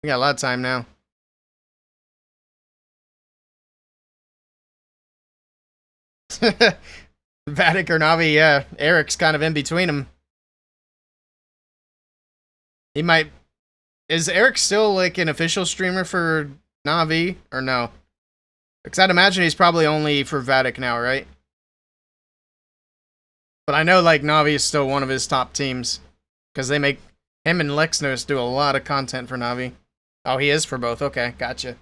We got a lot of time now. Vatic or Navi, yeah. Eric's kind of in between them. He might... Is Eric still like an official streamer for Navi or no? Because I'd imagine he's probably only for Vatic now, right? But I know like Navi is still one of his top teams. Because they make... Him and Lexnos do a lot of content for Navi. Oh, he is for both. Okay, gotcha.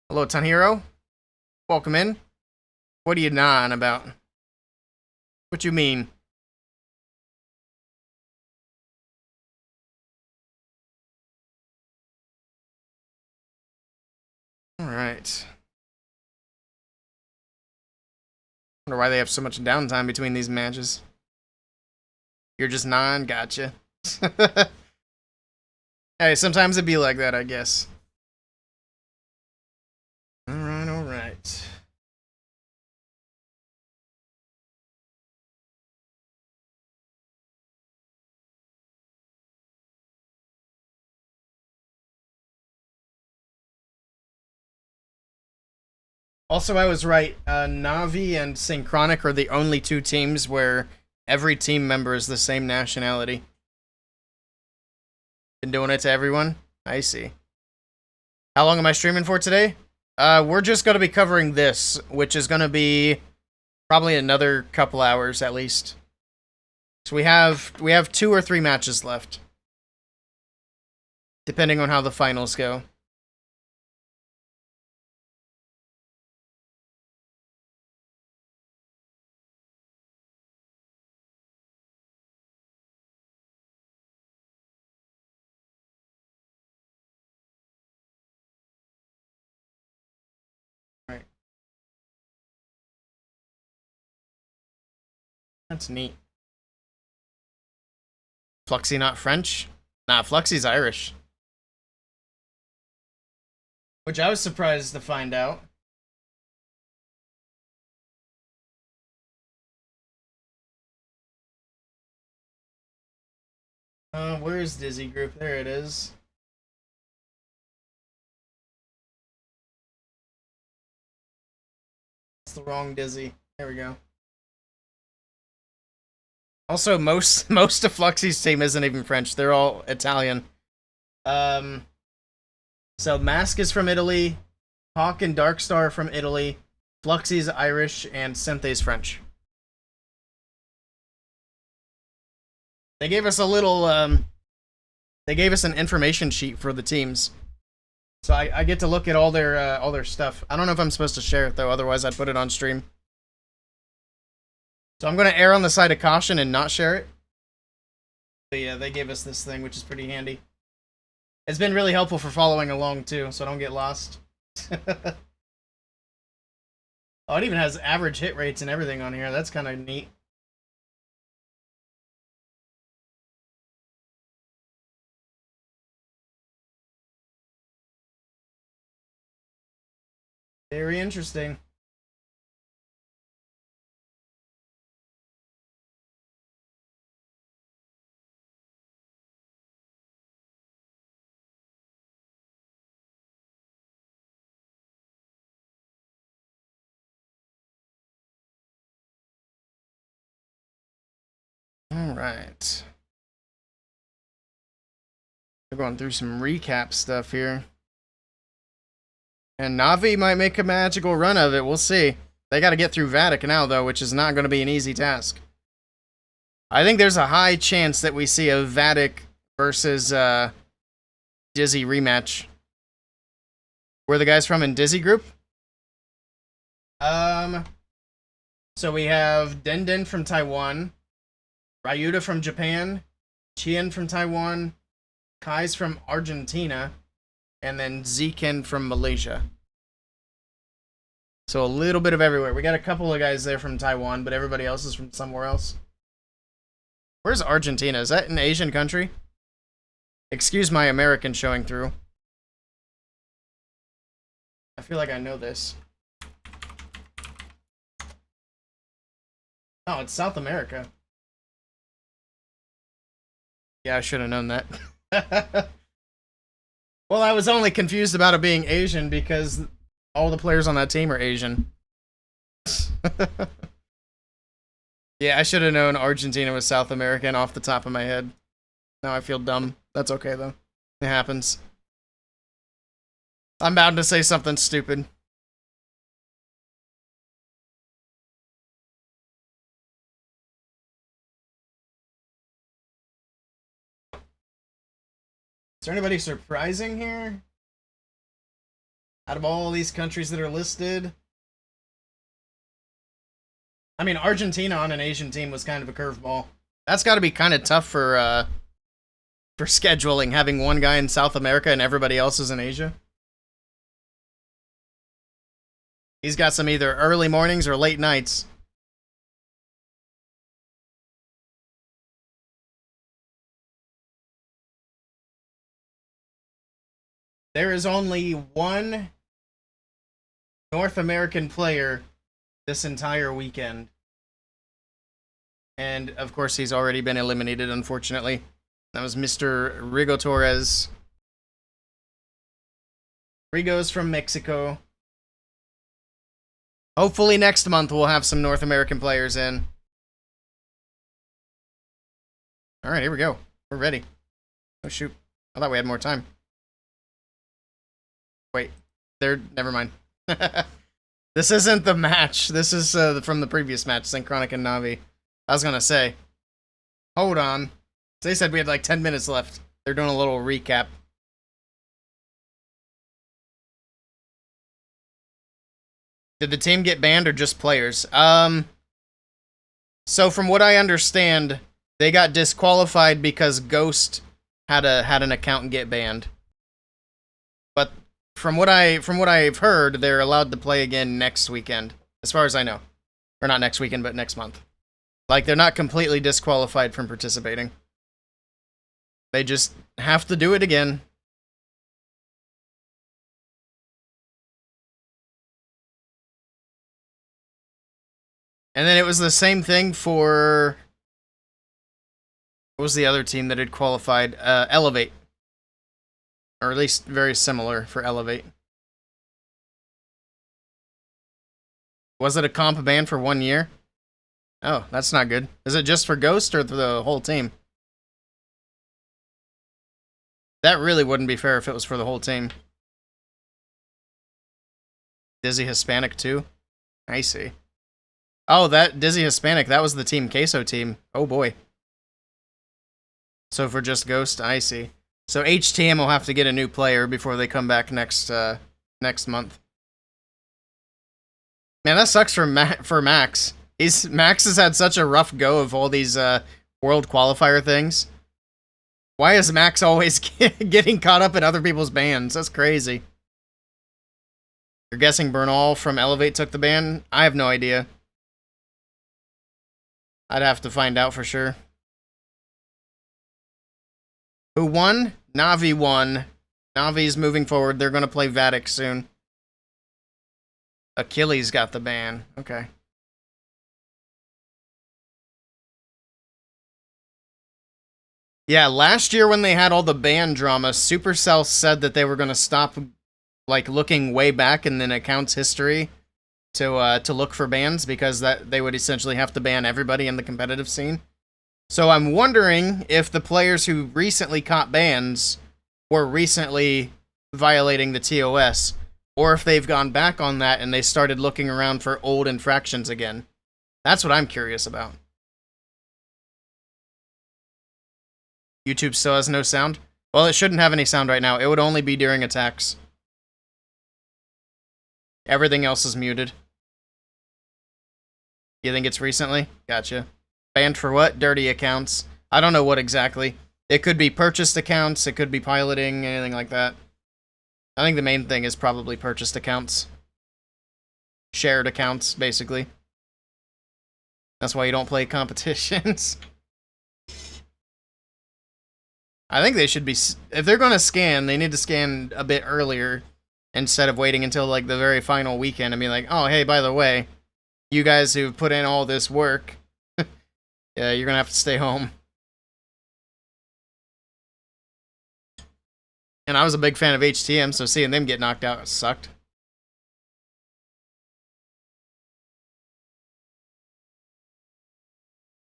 Hello, Tanhiro. Welcome in. What are you gnawing about? What you mean? Alright. Wonder why they have so much downtime between these matches. You're just gotcha. Hey, sometimes it'd be like that, I guess. Alright, alright. Also, I was right. Navi and Synchronic are the only 2 teams where every team member is the same nationality. Been doing it to everyone? I see. How long am I streaming for today? We're just going to be covering this, which is going to be probably another couple hours at least. So we have 2 or 3 matches left, depending on how the finals go. Right. That's neat. Fluxy not French? Nah, Fluxy's Irish. Which I was surprised to find out. Where's Dizzy Group? There it is. It's the wrong Dizzy. There we go. Also, most of Fluxy's team isn't even French. They're all Italian. So Mask is from Italy, Hawk and Darkstar are from Italy, Fluxy's Irish, and Synthe's French. They gave us a little, they gave us an information sheet for the teams. So I get to look at all their stuff. I don't know if I'm supposed to share it, though. Otherwise, I'd put it on stream. So I'm going to err on the side of caution and not share it. But yeah, they gave us this thing, which is pretty handy. It's been really helpful for following along, too, so I don't get lost. Oh, it even has average hit rates and everything on here. That's kind of neat. Very interesting. All right. We're going through some recap stuff here. And Na'Vi might make a magical run of it. We'll see. They got to get through Vatican now, though, which is not going to be an easy task. I think there's a high chance that we see a Vatic versus Dizzy rematch. Where are the guys from in Dizzy group? So we have Den from Taiwan, Ryuta from Japan, Chien from Taiwan, Kai's from Argentina, and then Zekin from Malaysia. So a little bit of everywhere. We got a couple of guys there from Taiwan, but everybody else is from somewhere else. Where's Argentina? Is that an Asian country? Excuse my American showing through. I feel like I know this. Oh, it's South America. Yeah, I should have known that. Well, I was only confused about it being Asian because all the players on that team are Asian. Yeah, I should have known Argentina was South American off the top of my head. Now I feel dumb. That's okay, though. It happens. I'm bound to say something stupid. Is there anybody surprising here? Out of all these countries that are listed? I mean, Argentina on an Asian team was kind of a curveball. That's got to be kind of tough for scheduling, having one guy in South America and everybody else is in Asia. He's got some either early mornings or late nights. There is only one North American player this entire weekend. And, of course, he's already been eliminated, unfortunately. That was Mr. Rigo Torres. Rigo's from Mexico. Hopefully next month we'll have some North American players in. Alright, here we go. We're ready. Oh, shoot. I thought we had more time. Wait. Never mind. This isn't the match. This is from the previous match, Synchronic and Na'Vi. I was gonna say. Hold on. They said we had like 10 minutes left. They're doing a little recap. Did the team get banned or just players? So from what I understand, they got disqualified because Ghost had an account get banned. But from what I've heard, they're allowed to play again next weekend, as far as I know. Or not next weekend, but next month. Like, they're not completely disqualified from participating. They just have to do it again. And then it was the same thing for... What was the other team that had qualified? Elevate. Or at least very similar for Elevate. Was it a comp ban for 1 year? Oh, that's not good. Is it just for Ghost or the whole team? That really wouldn't be fair if it was for the whole team. Dizzy Hispanic too? I see. Oh, that Dizzy Hispanic, that was the Team Queso team. Oh boy. So for just Ghost, I see. So HTM will have to get a new player before they come back next month. Man, that sucks for Max. Max has had such a rough go of all these world qualifier things. Why is Max always getting caught up in other people's bans? That's crazy. You're guessing Bernal from Elevate took the ban? I have no idea. I'd have to find out for sure. Who won? Na'Vi won. Navi's moving forward. They're going to play Vatic soon. Achilles got the ban. Okay. Yeah, last year when they had all the ban drama, Supercell said that they were going to stop like looking way back in the account's history to look for bans because that they would essentially have to ban everybody in the competitive scene. So I'm wondering if the players who recently caught bans were recently violating the TOS, or if they've gone back on that and they started looking around for old infractions again. That's what I'm curious about. YouTube still has no sound? Well, it shouldn't have any sound right now. It would only be during attacks. Everything else is muted. You think it's recently? Gotcha. Banned for what? Dirty accounts. I don't know what exactly. It could be purchased accounts, it could be piloting, anything like that. I think the main thing is probably purchased accounts. Shared accounts, basically. That's why you don't play competitions. I think they should be... If they're going to scan, they need to scan a bit earlier instead of waiting until like the very final weekend and be like, oh, hey, by the way, you guys who've put in all this work, yeah, you're going to have to stay home. And I was a big fan of HTM, so seeing them get knocked out sucked.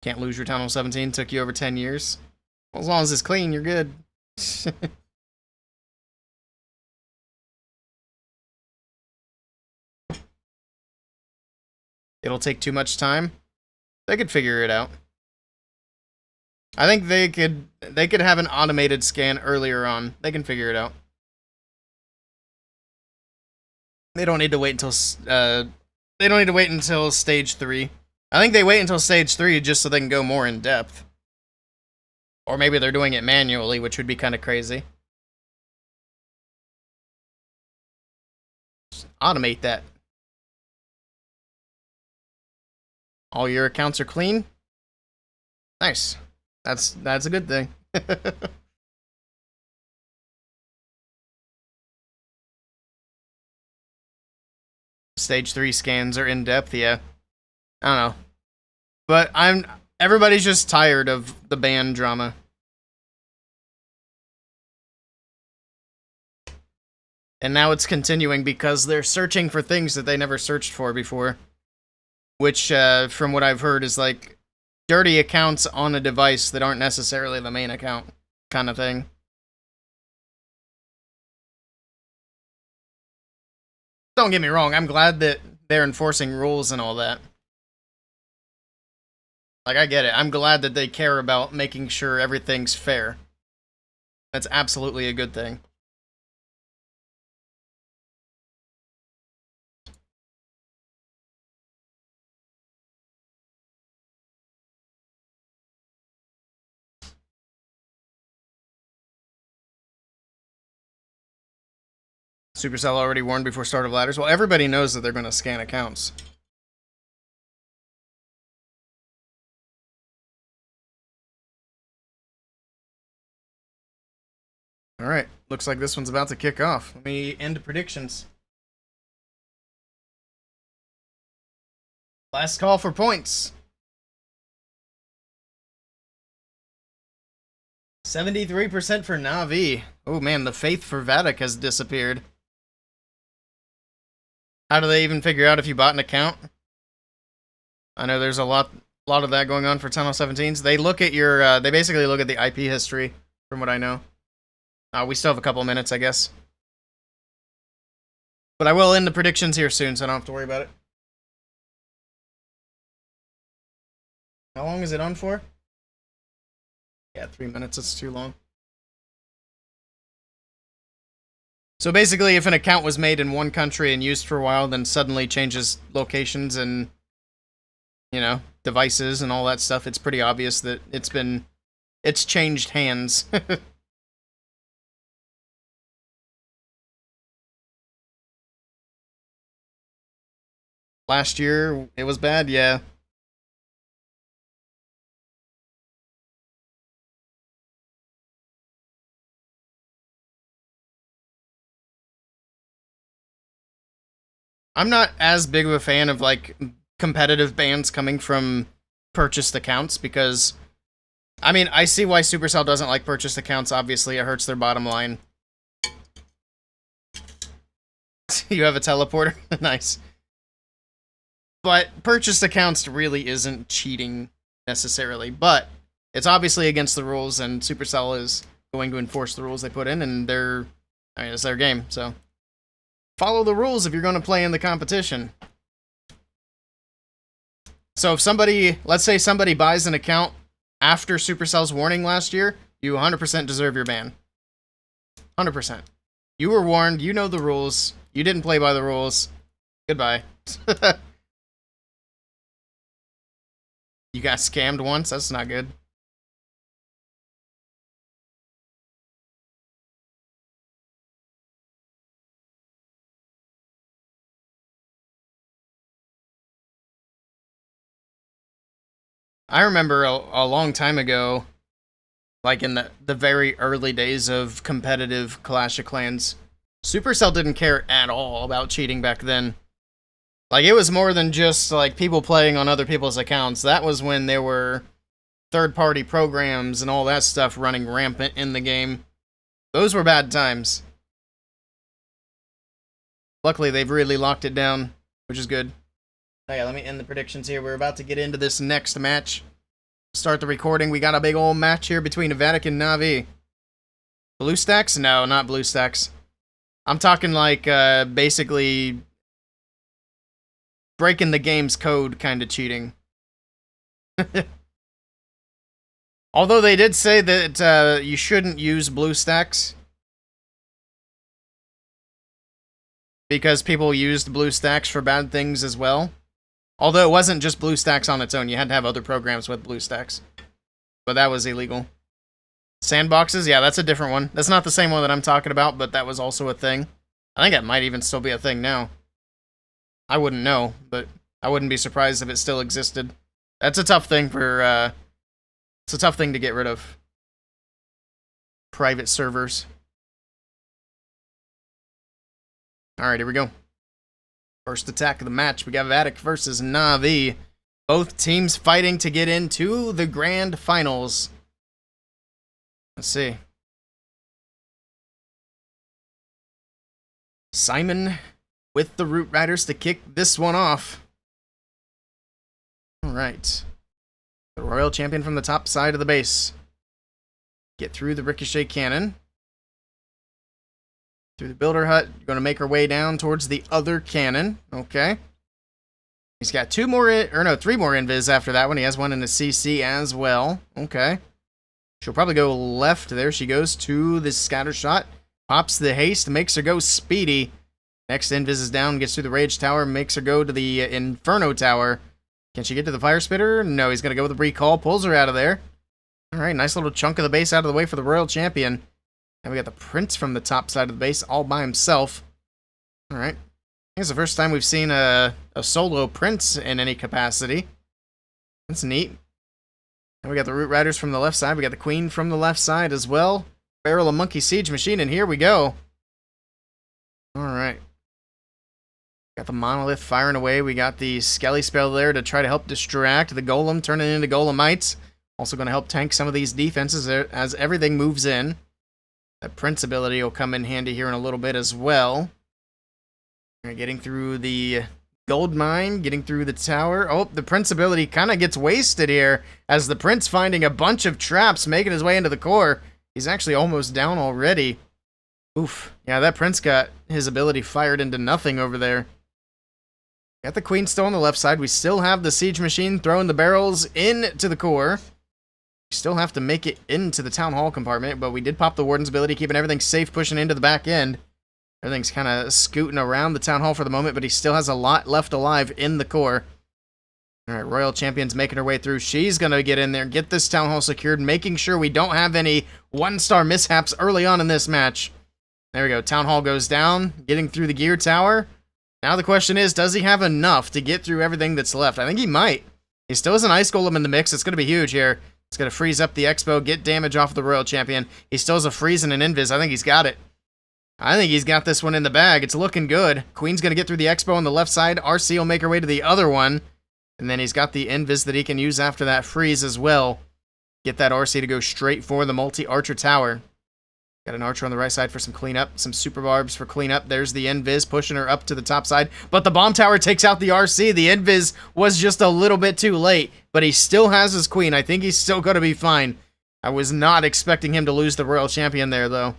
Can't lose your Tunnel 17, took you over 10 years. Well, as long as it's clean, you're good. It'll take too much time. They could figure it out. I think they could have an automated scan earlier on. They can figure it out. They don't need to wait until stage 3. I think they wait until stage 3 just so they can go more in depth. Or maybe they're doing it manually, which would be kind of crazy. Just automate that. All your accounts are clean? Nice. That's a good thing. Stage 3 scans are in depth, yeah. I don't know. But everybody's just tired of the ban drama. And now it's continuing because they're searching for things that they never searched for before. Which, from what I've heard, is like dirty accounts on a device that aren't necessarily the main account kind of thing. Don't get me wrong, I'm glad that they're enforcing rules and all that. Like, I get it. I'm glad that they care about making sure everything's fair. That's absolutely a good thing. Supercell already warned before start of ladders. Well, everybody knows that they're going to scan accounts. Alright, looks like this one's about to kick off. Let me end predictions. Last call for points. 73% for Na'Vi. Oh man, the faith for Vatic has disappeared. How do they even figure out if you bought an account? I know there's a lot of that going on for Tunnel 17s. They look at your, they basically look at the IP history, from what I know. We still have a couple minutes, I guess. But I will end the predictions here soon, so I don't have to worry about it. How long is it on for? Yeah, 3 minutes is too long. So basically, if an account was made in one country and used for a while, then suddenly changes locations and, you know, devices and all that stuff, it's pretty obvious that it's changed hands. Last year, it was bad, yeah. I'm not as big of a fan of, like, competitive bans coming from purchased accounts because, I mean, I see why Supercell doesn't like purchased accounts. Obviously, it hurts their bottom line. You have a teleporter? Nice. But purchased accounts really isn't cheating necessarily, but it's obviously against the rules, and Supercell is going to enforce the rules they put in, and I mean, it's their game, so follow the rules if you're going to play in the competition. So if somebody, let's say somebody buys an account after Supercell's warning last year, you 100% deserve your ban. 100%. You were warned, you know the rules, you didn't play by the rules. Goodbye. You got scammed once? That's not good. I remember a long time ago, like in the very early days of competitive Clash of Clans, Supercell didn't care at all about cheating back then. Like, it was more than just, like, people playing on other people's accounts. That was when there were third-party programs and all that stuff running rampant in the game. Those were bad times. Luckily, they've really locked it down, which is good. Oh yeah, let me end the predictions here. We're about to get into this next match. Start the recording. We got a big old match here between Vatic and Na'Vi. BlueStacks? No, not BlueStacks. I'm talking like, basically breaking the game's code kind of cheating. Although they did say that you shouldn't use BlueStacks because people used BlueStacks for bad things as well. Although it wasn't just BlueStacks on its own, you had to have other programs with BlueStacks. But that was illegal. Sandboxes? Yeah, that's a different one. That's not the same one that I'm talking about, but that was also a thing. I think it might even still be a thing now. I wouldn't know, but I wouldn't be surprised if it still existed. That's a tough thing for, it's a tough thing to get rid of. Private servers. Alright, here we go. First attack of the match, we got Vatic versus Na'Vi. Both teams fighting to get into the grand finals. Let's see. Simon with the Root Riders to kick this one off. Alright. The Royal Champion from the top side of the base. Get through the Ricochet Cannon. Through the Builder Hut. You're going to make our way down towards the other cannon. Okay. He's got three more invis after that one. He has one in the CC as well. Okay. She'll probably go left. There she goes to the scatter shot. Pops the haste, makes her go speedy. Next invis is down, gets through the Rage Tower, makes her go to the Inferno Tower. Can she get to the Fire Spitter? No, he's going to go with the Recall, pulls her out of there. Alright, nice little chunk of the base out of the way for the Royal Champion. And we got the Prince from the top side of the base, all by himself. Alright. I think it's the first time we've seen a solo Prince in any capacity. That's neat. And we got the Root Riders from the left side. We got the Queen from the left side as well. Barrel of Monkey Siege Machine, and here we go. Alright. Got the Monolith firing away. We got the Skelly Spell there to try to help distract the Golem, turning into Golemites. Also going to help tank some of these defenses as everything moves in. That Prince ability will come in handy here in a little bit as well. Getting through the Gold Mine, getting through the tower. Oh, the Prince ability kind of gets wasted here as the Prince finding a bunch of traps, making his way into the core. He's actually almost down already. Oof. Yeah, that Prince got his ability fired into nothing over there. Got the Queen still on the left side. We still have the Siege Machine throwing the barrels into the core. We still have to make it into the Town Hall compartment, but we did pop the Warden's ability, keeping everything safe, pushing into the back end. Everything's kind of scooting around the Town Hall for the moment, but he still has a lot left alive in the core. Alright, Royal Champion's making her way through. She's going to get in there, get this Town Hall secured, making sure we don't have any one-star mishaps early on in this match. There we go. Town Hall goes down, getting through the gear tower. Now the question is, does he have enough to get through everything that's left? I think he might. He still has an Ice Golem in the mix. It's going to be huge here. It's going to freeze up the Expo, get damage off of the Royal Champion. He still has a freeze and an Invis. I think he's got it. I think he's got this one in the bag. It's looking good. Queen's going to get through the Expo on the left side. RC will make her way to the other one. And then he's got the Invis that he can use after that freeze as well. Get that RC to go straight for the multi-archer tower. Got an archer on the right side for some cleanup. Some super barbs for cleanup. There's the Invis pushing her up to the top side. But the bomb tower takes out the RC. The Invis was just a little bit too late. But he still has his queen. I think he's still going to be fine. I was not expecting him to lose the Royal Champion there, though.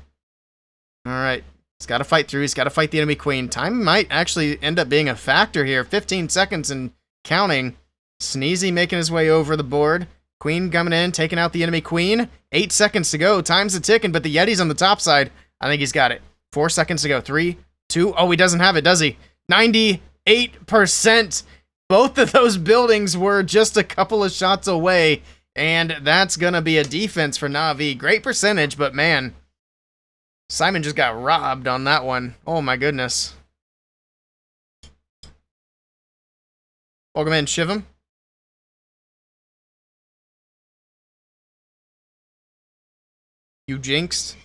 Alright. He's got to fight through. He's got to fight the enemy queen. Time might actually end up being a factor here. 15 seconds and counting. Sneezy making his way over the board. Queen coming in, taking out the enemy queen. 8 seconds to go. Time's a ticking, but the Yeti's on the top side. I think he's got it. 4 seconds to go. 3, 2. Oh, he doesn't have it, does he? 98%. Both of those buildings were just a couple of shots away, and that's going to be a defense for Na'Vi. Great percentage, but man, Simon just got robbed on that one. Oh my goodness. Welcome in, Shivam. You jinxed.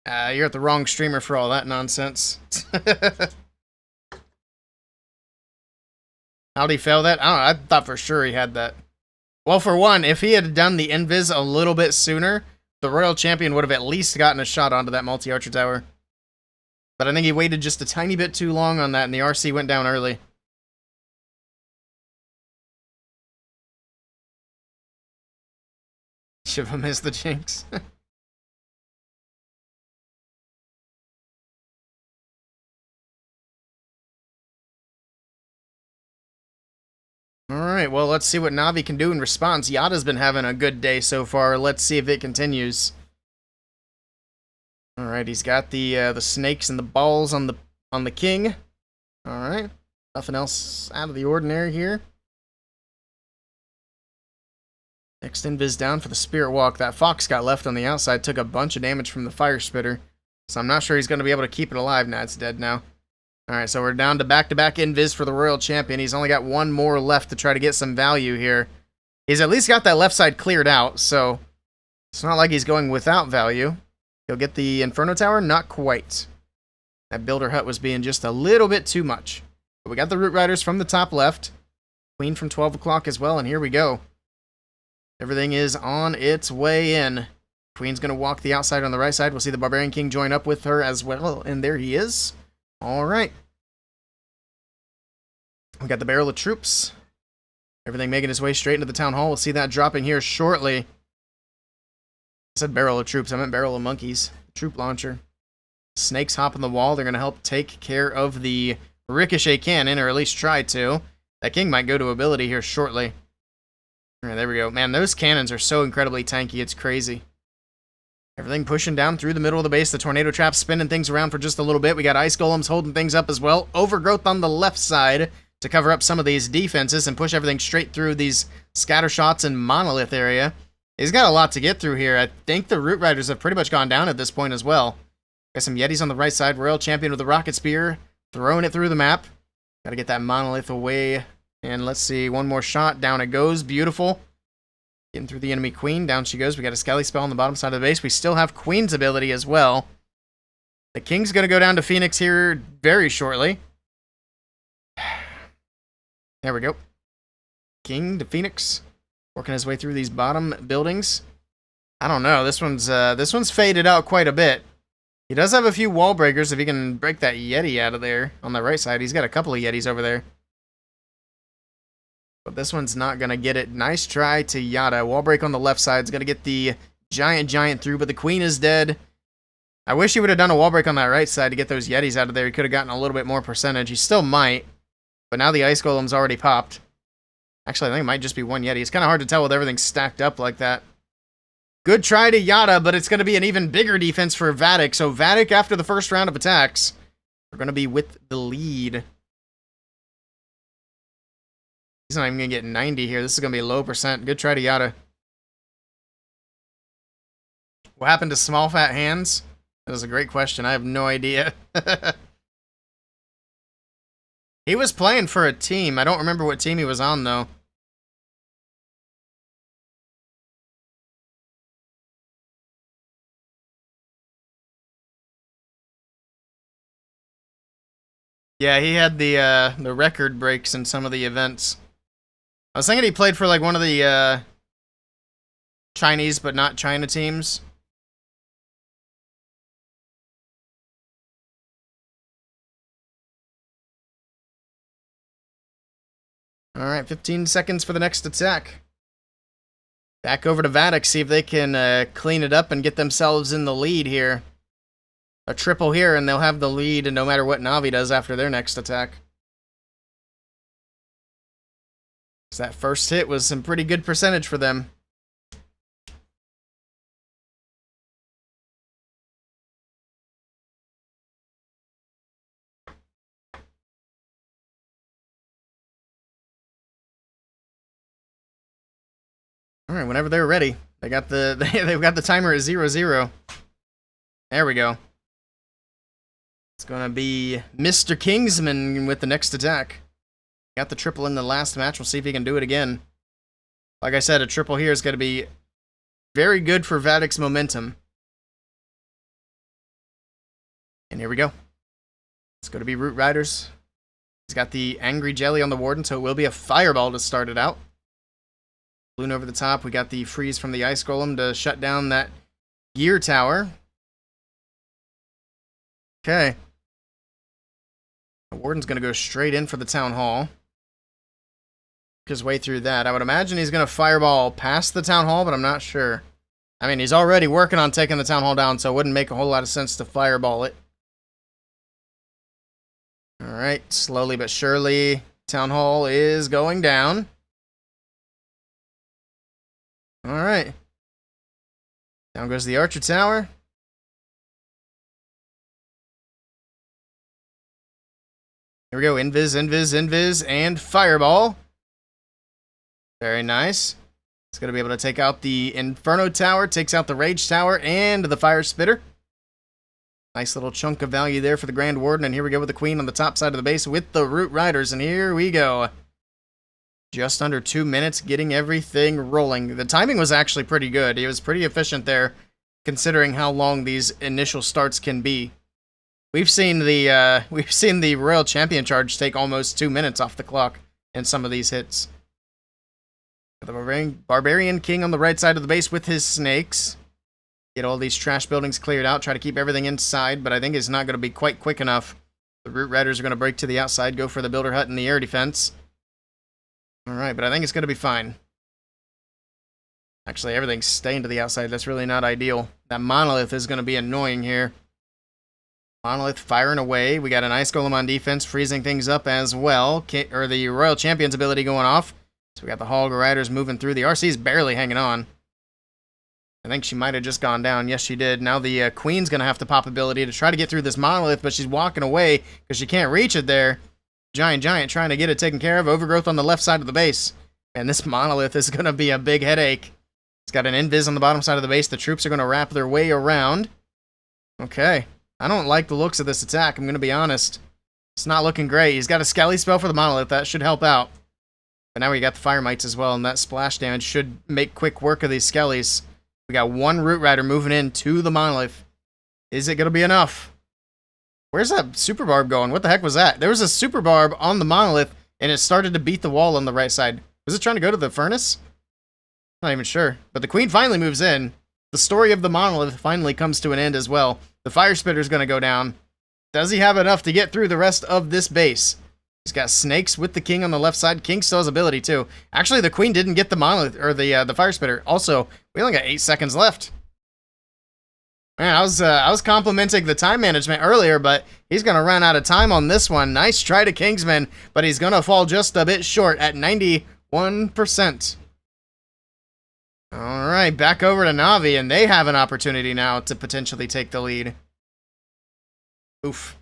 You're at the wrong streamer for all that nonsense. How'd he fail that? I don't know. I thought for sure he had that. Well, for one, if he had done the Invis a little bit sooner, the Royal Champion would have at least gotten a shot onto that multi-archer tower. But I think he waited just a tiny bit too long on that, and the RC went down early. Should have missed the jinx. Alright, well, let's see what Na'Vi can do in response. Yada's been having a good day so far. Let's see if it continues. Alright, he's got the snakes and the balls on the king. Alright, nothing else out of the ordinary here. Next invis down for the Spirit Walk. That Fox got left on the outside, took a bunch of damage from the Fire Spitter. So I'm not sure he's going to be able to keep it alive. Nah, it's dead now. Alright, so we're down to back-to-back invis for the Royal Champion. He's only got one more left to try to get some value here. He's at least got that left side cleared out, so it's not like he's going without value. He'll get the Inferno Tower? Not quite. That Builder Hut was being just a little bit too much. But we got the Root Riders from the top left. Queen from 12 o'clock as well, and here we go. Everything is on its way in. Queen's going to walk the outside on the right side. We'll see the Barbarian King join up with her as well, and there he is. Alright. We got the barrel of troops. Everything making its way straight into the town hall. We'll see that dropping here shortly. I said barrel of troops. I meant barrel of monkeys. Troop launcher. Snakes hopping the wall. They're going to help take care of the ricochet cannon, or at least try to. That king might go to ability here shortly. Alright, there we go. Man, those cannons are so incredibly tanky. It's crazy. Everything pushing down through the middle of the base. The tornado trap spinning things around for just a little bit. We got ice golems holding things up as well. Overgrowth on the left side to cover up some of these defenses and push everything straight through these scatter shots and monolith area. He's got a lot to get through here. I think the Root Riders have pretty much gone down at this point as well. Got some Yetis on the right side. Royal Champion with the rocket spear, throwing it through the map. Got to get that monolith away. And let's see, one more shot. Down it goes. Beautiful. Getting through the enemy queen. Down she goes. We got a Skelly spell on the bottom side of the base. We still have Queen's ability as well. The King's going to go down to Phoenix here very shortly. There we go. King to Phoenix. Working his way through these bottom buildings. I don't know. This one's faded out quite a bit. He does have a few wall breakers if he can break that Yeti out of there on the right side. He's got a couple of Yetis over there. But this one's not going to get it. Nice try to Yada. Wall break on the left side is going to get the giant through, but the queen is dead. I wish he would have done a wall break on that right side to get those Yetis out of there. He could have gotten a little bit more percentage. He still might, but now the ice golem's already popped. Actually, I think it might just be one Yeti. It's kind of hard to tell with everything stacked up like that. Good try to Yada, but it's going to be an even bigger defense for Vatic. So Vatic, after the first round of attacks, are going to be with the lead. He's not even going to get 90 here. This is going to be a low percent. Good try to Yada. What happened to small fat hands? That is a great question. I have no idea. He was playing for a team. I don't remember what team he was on, though. Yeah, he had the record breaks in some of the events. I was thinking he played for like one of the Chinese but not China teams. All right, 15 seconds for the next attack. Back over to Vatic, see if they can clean it up and get themselves in the lead here. A triple here, and they'll have the lead no matter what Na'Vi does after their next attack. So that first hit was some pretty good percentage for them. All right, whenever they're ready, they've got the timer at 0-0. There we go. It's gonna be Mr. Kingsman with the next attack. Got the triple in the last match. We'll see if he can do it again. Like I said, a triple here is gonna be very good for Vatic's momentum. And here we go. It's gonna be Root Riders. He's got the Angry Jelly on the Warden, so it will be a Fireball to start it out. Balloon over the top. We got the Freeze from the Ice Golem to shut down that Gear Tower. Okay. The Warden's going to go straight in for the Town Hall. Work his way through that. I would imagine he's going to Fireball past the Town Hall, but I'm not sure. I mean, he's already working on taking the Town Hall down, so it wouldn't make a whole lot of sense to Fireball it. Alright, slowly but surely, Town Hall is going down. Alright. Down goes the Archer Tower. Here we go, Invis, and Fireball. Very nice. It's going to be able to take out the Inferno Tower, takes out the Rage Tower, and the Fire Spitter. Nice little chunk of value there for the Grand Warden, and here we go with the Queen on the top side of the base with the Root Riders, and here we go. Just under 2 minutes, getting everything rolling. The timing was actually pretty good. He was pretty efficient there, considering how long these initial starts can be. We've seen the Royal Champion charge take almost 2 minutes off the clock in some of these hits. The Barbarian King on the right side of the base with his snakes. Get all these trash buildings cleared out. Try to keep everything inside, but I think it's not going to be quite quick enough. The Root Riders are going to break to the outside, go for the Builder Hut and the air defense. Alright, but I think it's going to be fine. Actually, everything's staying to the outside. That's really not ideal. That Monolith is going to be annoying here. Monolith firing away. We got an Ice Golem on defense, freezing things up as well. Or the Royal Champion's ability going off. So we got the Hog Riders moving through. The RC's barely hanging on. I think she might have just gone down. Yes, she did. Now the Queen's going to have to pop ability to try to get through this Monolith, but she's walking away because she can't reach it there. Giant trying to get it taken care of. Overgrowth on the left side of the base. And this Monolith is going to be a big headache. It's got an Invis on the bottom side of the base. The troops are going to wrap their way around. Okay. I don't like the looks of this attack, I'm going to be honest. It's not looking great. He's got a Skelly spell for the Monolith. That should help out. But now we got the Fire Mites as well, and that splash damage should make quick work of these Skellies. We got one Root Rider moving in to the Monolith. Is it going to be enough? Where's that Super Barb going? What the heck was that? There was a Super Barb on the Monolith, and it started to beat the wall on the right side. Was it trying to go to the furnace? Not even sure. But the Queen finally moves in. The story of the Monolith finally comes to an end as well. The Fire Spitter's going to go down. Does he have enough to get through the rest of this base? He's got snakes with the King on the left side. King still has ability too. Actually, the Queen didn't get the Monolith or the Fire Spitter. Also, we only got 8 seconds left. Man, I was complimenting the time management earlier, but he's going to run out of time on this one. Nice try to Kingsman, but he's going to fall just a bit short at 91%. Alright, back over to Navi, and they have an opportunity now to potentially take the lead. Oof.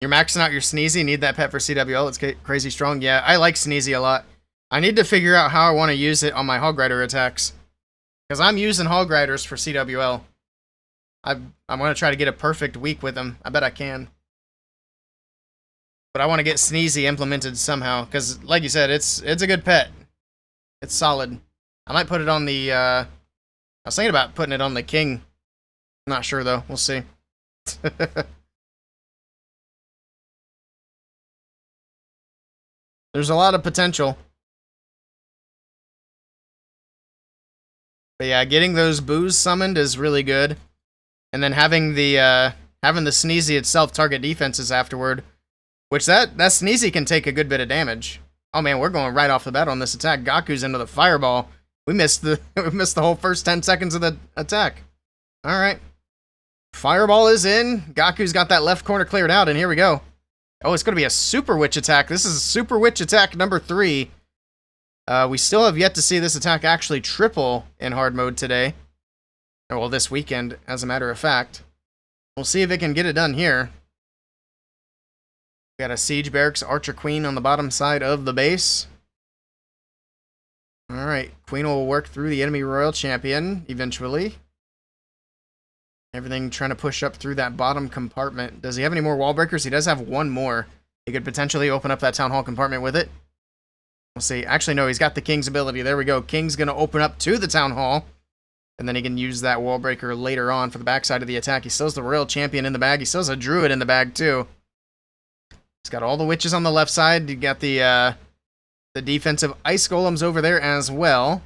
You're maxing out your Sneezy. Need that pet for CWL. It's crazy strong. Yeah, I like Sneezy a lot. I need to figure out how I want to use it on my Hog Rider attacks. Because I'm using Hog Riders for CWL. I'm going to try to get a perfect week with them. I bet I can. But I want to get Sneezy implemented somehow. Because, like you said, it's a good pet. It's solid. I might put it on the... I was thinking about putting it on the King. Not sure, though. We'll see. There's a lot of potential. But yeah, getting those boos summoned is really good. And then having the Sneezy itself target defenses afterward. Which that Sneezy can take a good bit of damage. Oh man, we're going right off the bat on this attack. Gaku's into the fireball. We missed the whole first 10 seconds of the attack. Alright. Fireball is in. Gaku's got that left corner cleared out, and here we go. Oh, it's going to be a Super Witch attack. This is Super Witch attack number 3. We still have yet to see this attack actually triple in hard mode today. Well, this weekend, as a matter of fact. We'll see if it can get it done here. We got a Siege Barracks Archer Queen on the bottom side of the base. Alright, Queen will work through the enemy Royal Champion, eventually. Everything trying to push up through that bottom compartment. Does he have any more wall breakers? He does have one more. He could potentially open up that Town Hall compartment with it. We'll see. Actually, no, he's got the King's ability. There we go. King's going to open up to the Town Hall. And then he can use that wall breaker later on for the backside of the attack. He still has the Royal Champion in the bag. He still has a Druid in the bag, too. He's got all the witches on the left side. You got the defensive Ice Golems over there as well.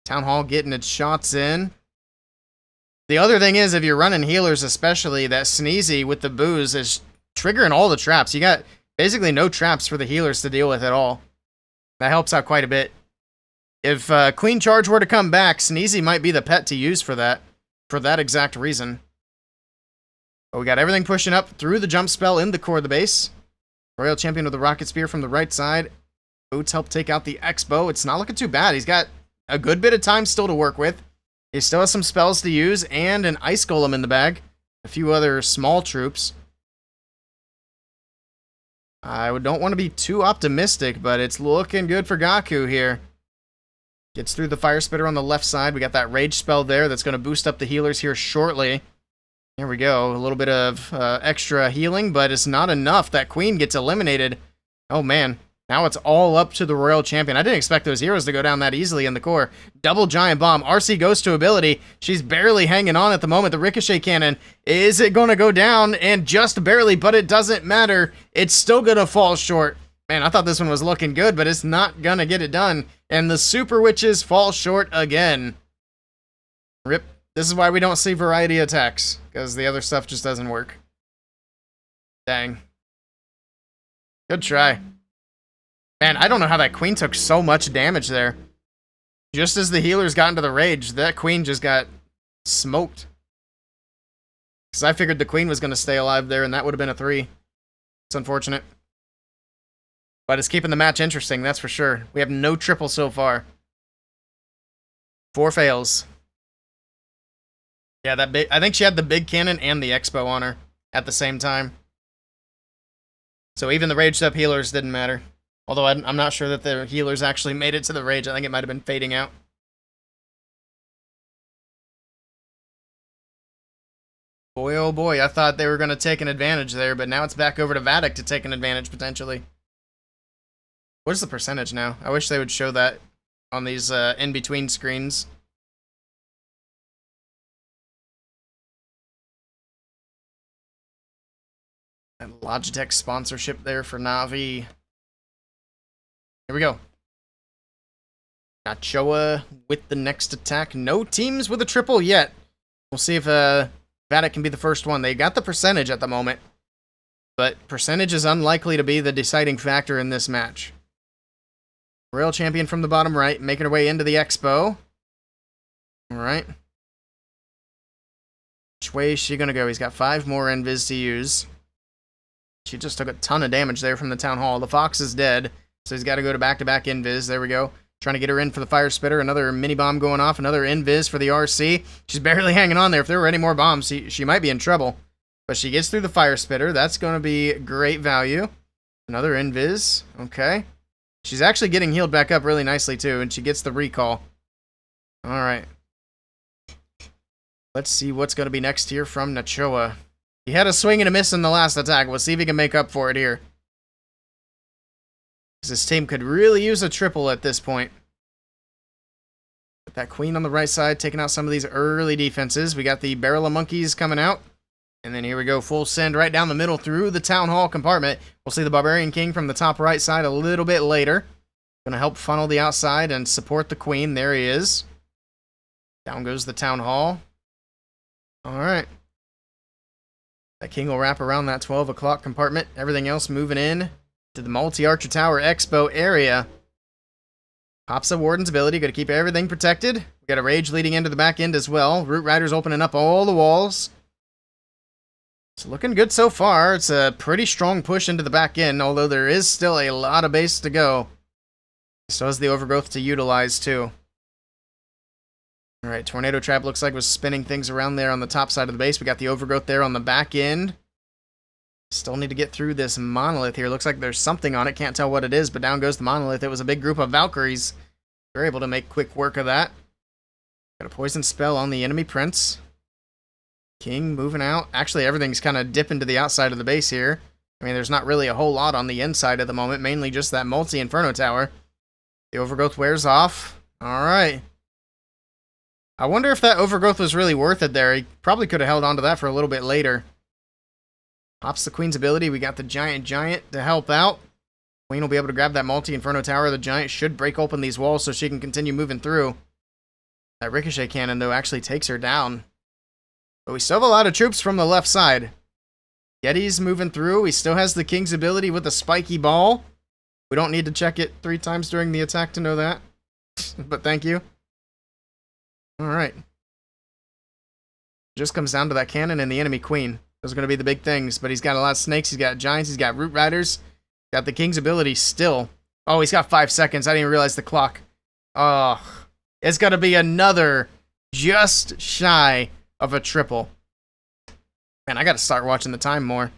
Town Hall getting its shots in. The other thing is, if you're running healers especially, that Sneezy with the boos is triggering all the traps. You got basically no traps for the healers to deal with at all. That helps out quite a bit. If Queen Charge were to come back, Sneezy might be the pet to use for that exact reason. But we got everything pushing up through the jump spell in the core of the base. Royal Champion with the Rocket Spear from the right side. Boots help take out the X-Bow. It's not looking too bad. He's got a good bit of time still to work with. He still has some spells to use and an Ice Golem in the bag. A few other small troops. I don't want to be too optimistic, but it's looking good for Gaku here. Gets through the Fire Spitter on the left side. We got that Rage spell there that's going to boost up the healers here shortly. There we go. A little bit of extra healing, but it's not enough. That Queen gets eliminated. Oh, man. Now it's all up to the Royal Champion. I didn't expect those heroes to go down that easily in the core. Double Giant Bomb. RC goes to ability. She's barely hanging on at the moment. The Ricochet Cannon. Is it going to go down? And just barely, but it doesn't matter. It's still going to fall short. Man, I thought this one was looking good, but it's not going to get it done. And the Super Witches fall short again. Rip. This is why we don't see variety attacks, because the other stuff just doesn't work. Dang. Good try. Man, I don't know how that Queen took so much damage there. Just as the healers got into the rage, that Queen just got smoked. Because I figured the Queen was going to stay alive there, and that would have been a 3. It's unfortunate. But it's keeping the match interesting, that's for sure. We have no triple so far. 4 fails. Yeah, I think she had the big cannon and the X-Bow on her at the same time. So even the raged up healers didn't matter. Although I'm not sure that the healers actually made it to the rage. I think it might have been fading out. Boy, oh boy, I thought they were going to take an advantage there, but now it's back over to Vatic to take an advantage, potentially. What is the percentage now? I wish they would show that on these in-between screens. And Logitech sponsorship there for Navi. Here we go. Nachoa with the next attack. No teams with a triple yet. We'll see if Vatic can be the first one. They got the percentage at the moment, but percentage is unlikely to be the deciding factor in this match. Royal Champion from the bottom right, making her way into the Expo. Alright. Which way is she gonna go? He's got 5 more invis to use. She just took a ton of damage there from the Town Hall. The Fox is dead, so he's got to go to back-to-back invis. There we go. Trying to get her in for the fire spitter. Another mini bomb going off. Another invis for the RC. She's barely hanging on there. If there were any more bombs, she might be in trouble. But she gets through the fire spitter. That's going to be great value. Another invis. Okay. She's actually getting healed back up really nicely, too. And she gets the recall. Alright. Let's see what's going to be next here from Nachoa. He had a swing and a miss in the last attack. We'll see if he can make up for it here. His team could really use a triple at this point. With that queen on the right side, taking out some of these early defenses. We got the barrel of monkeys coming out. And then here we go, full send right down the middle through the town hall compartment. We'll see the Barbarian King from the top right side a little bit later. Going to help funnel the outside and support the queen. There he is. Down goes the town hall. Alright. That king will wrap around that 12 o'clock compartment. Everything else moving in to the multi-archer tower expo area. Pops a warden's ability, going to keep everything protected. We got a rage leading into the back end as well. Root Rider's opening up all the walls. It's looking good so far. It's a pretty strong push into the back end, although there is still a lot of base to go. So has the overgrowth to utilize too. Alright, Tornado Trap looks like was spinning things around there on the top side of the base. We got the overgrowth there on the back end. Still need to get through this monolith here. Looks like there's something on it. Can't tell what it is, but down goes the monolith. It was a big group of Valkyries. They're able to make quick work of that. Got a poison spell on the enemy prince. King moving out. Actually, everything's kind of dipping to the outside of the base here. I mean, there's not really a whole lot on the inside at the moment. Mainly just that multi-inferno tower. The overgrowth wears off. Alright. I wonder if that overgrowth was really worth it there. He probably could have held on to that for a little bit later. Pops the queen's ability. We got the giant to help out. Queen will be able to grab that multi-inferno tower. The giant should break open these walls so she can continue moving through. That ricochet cannon, though, actually takes her down. But we still have a lot of troops from the left side. Yeti's moving through. He still has the king's ability with a spiky ball. We don't need to check it 3 times during the attack to know that. But thank you. Alright. Just comes down to that cannon and the enemy queen. Those are going to be the big things. But he's got a lot of snakes. He's got giants. He's got root riders. Got the king's ability still. Oh, he's got 5 seconds. I didn't even realize the clock. Oh, it's got to be another just shy of a triple. Man, I got to start watching the time more.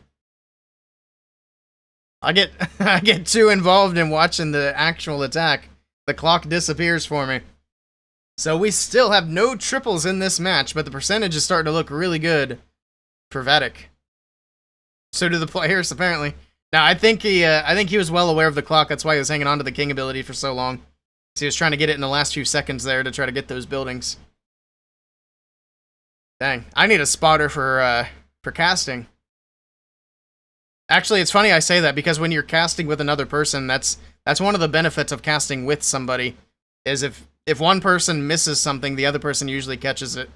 I get too involved in watching the actual attack. The clock disappears for me. So we still have no triples in this match, but the percentage is starting to look really good for Vedic. So do the players, apparently. Now, I think he was well aware of the clock. That's why he was hanging on to the king ability for so long. So he was trying to get it in the last few seconds there to try to get those buildings. Dang, I need a spotter for casting. Actually, it's funny I say that because when you're casting with another person, that's one of the benefits of casting with somebody, is if one person misses something, the other person usually catches it.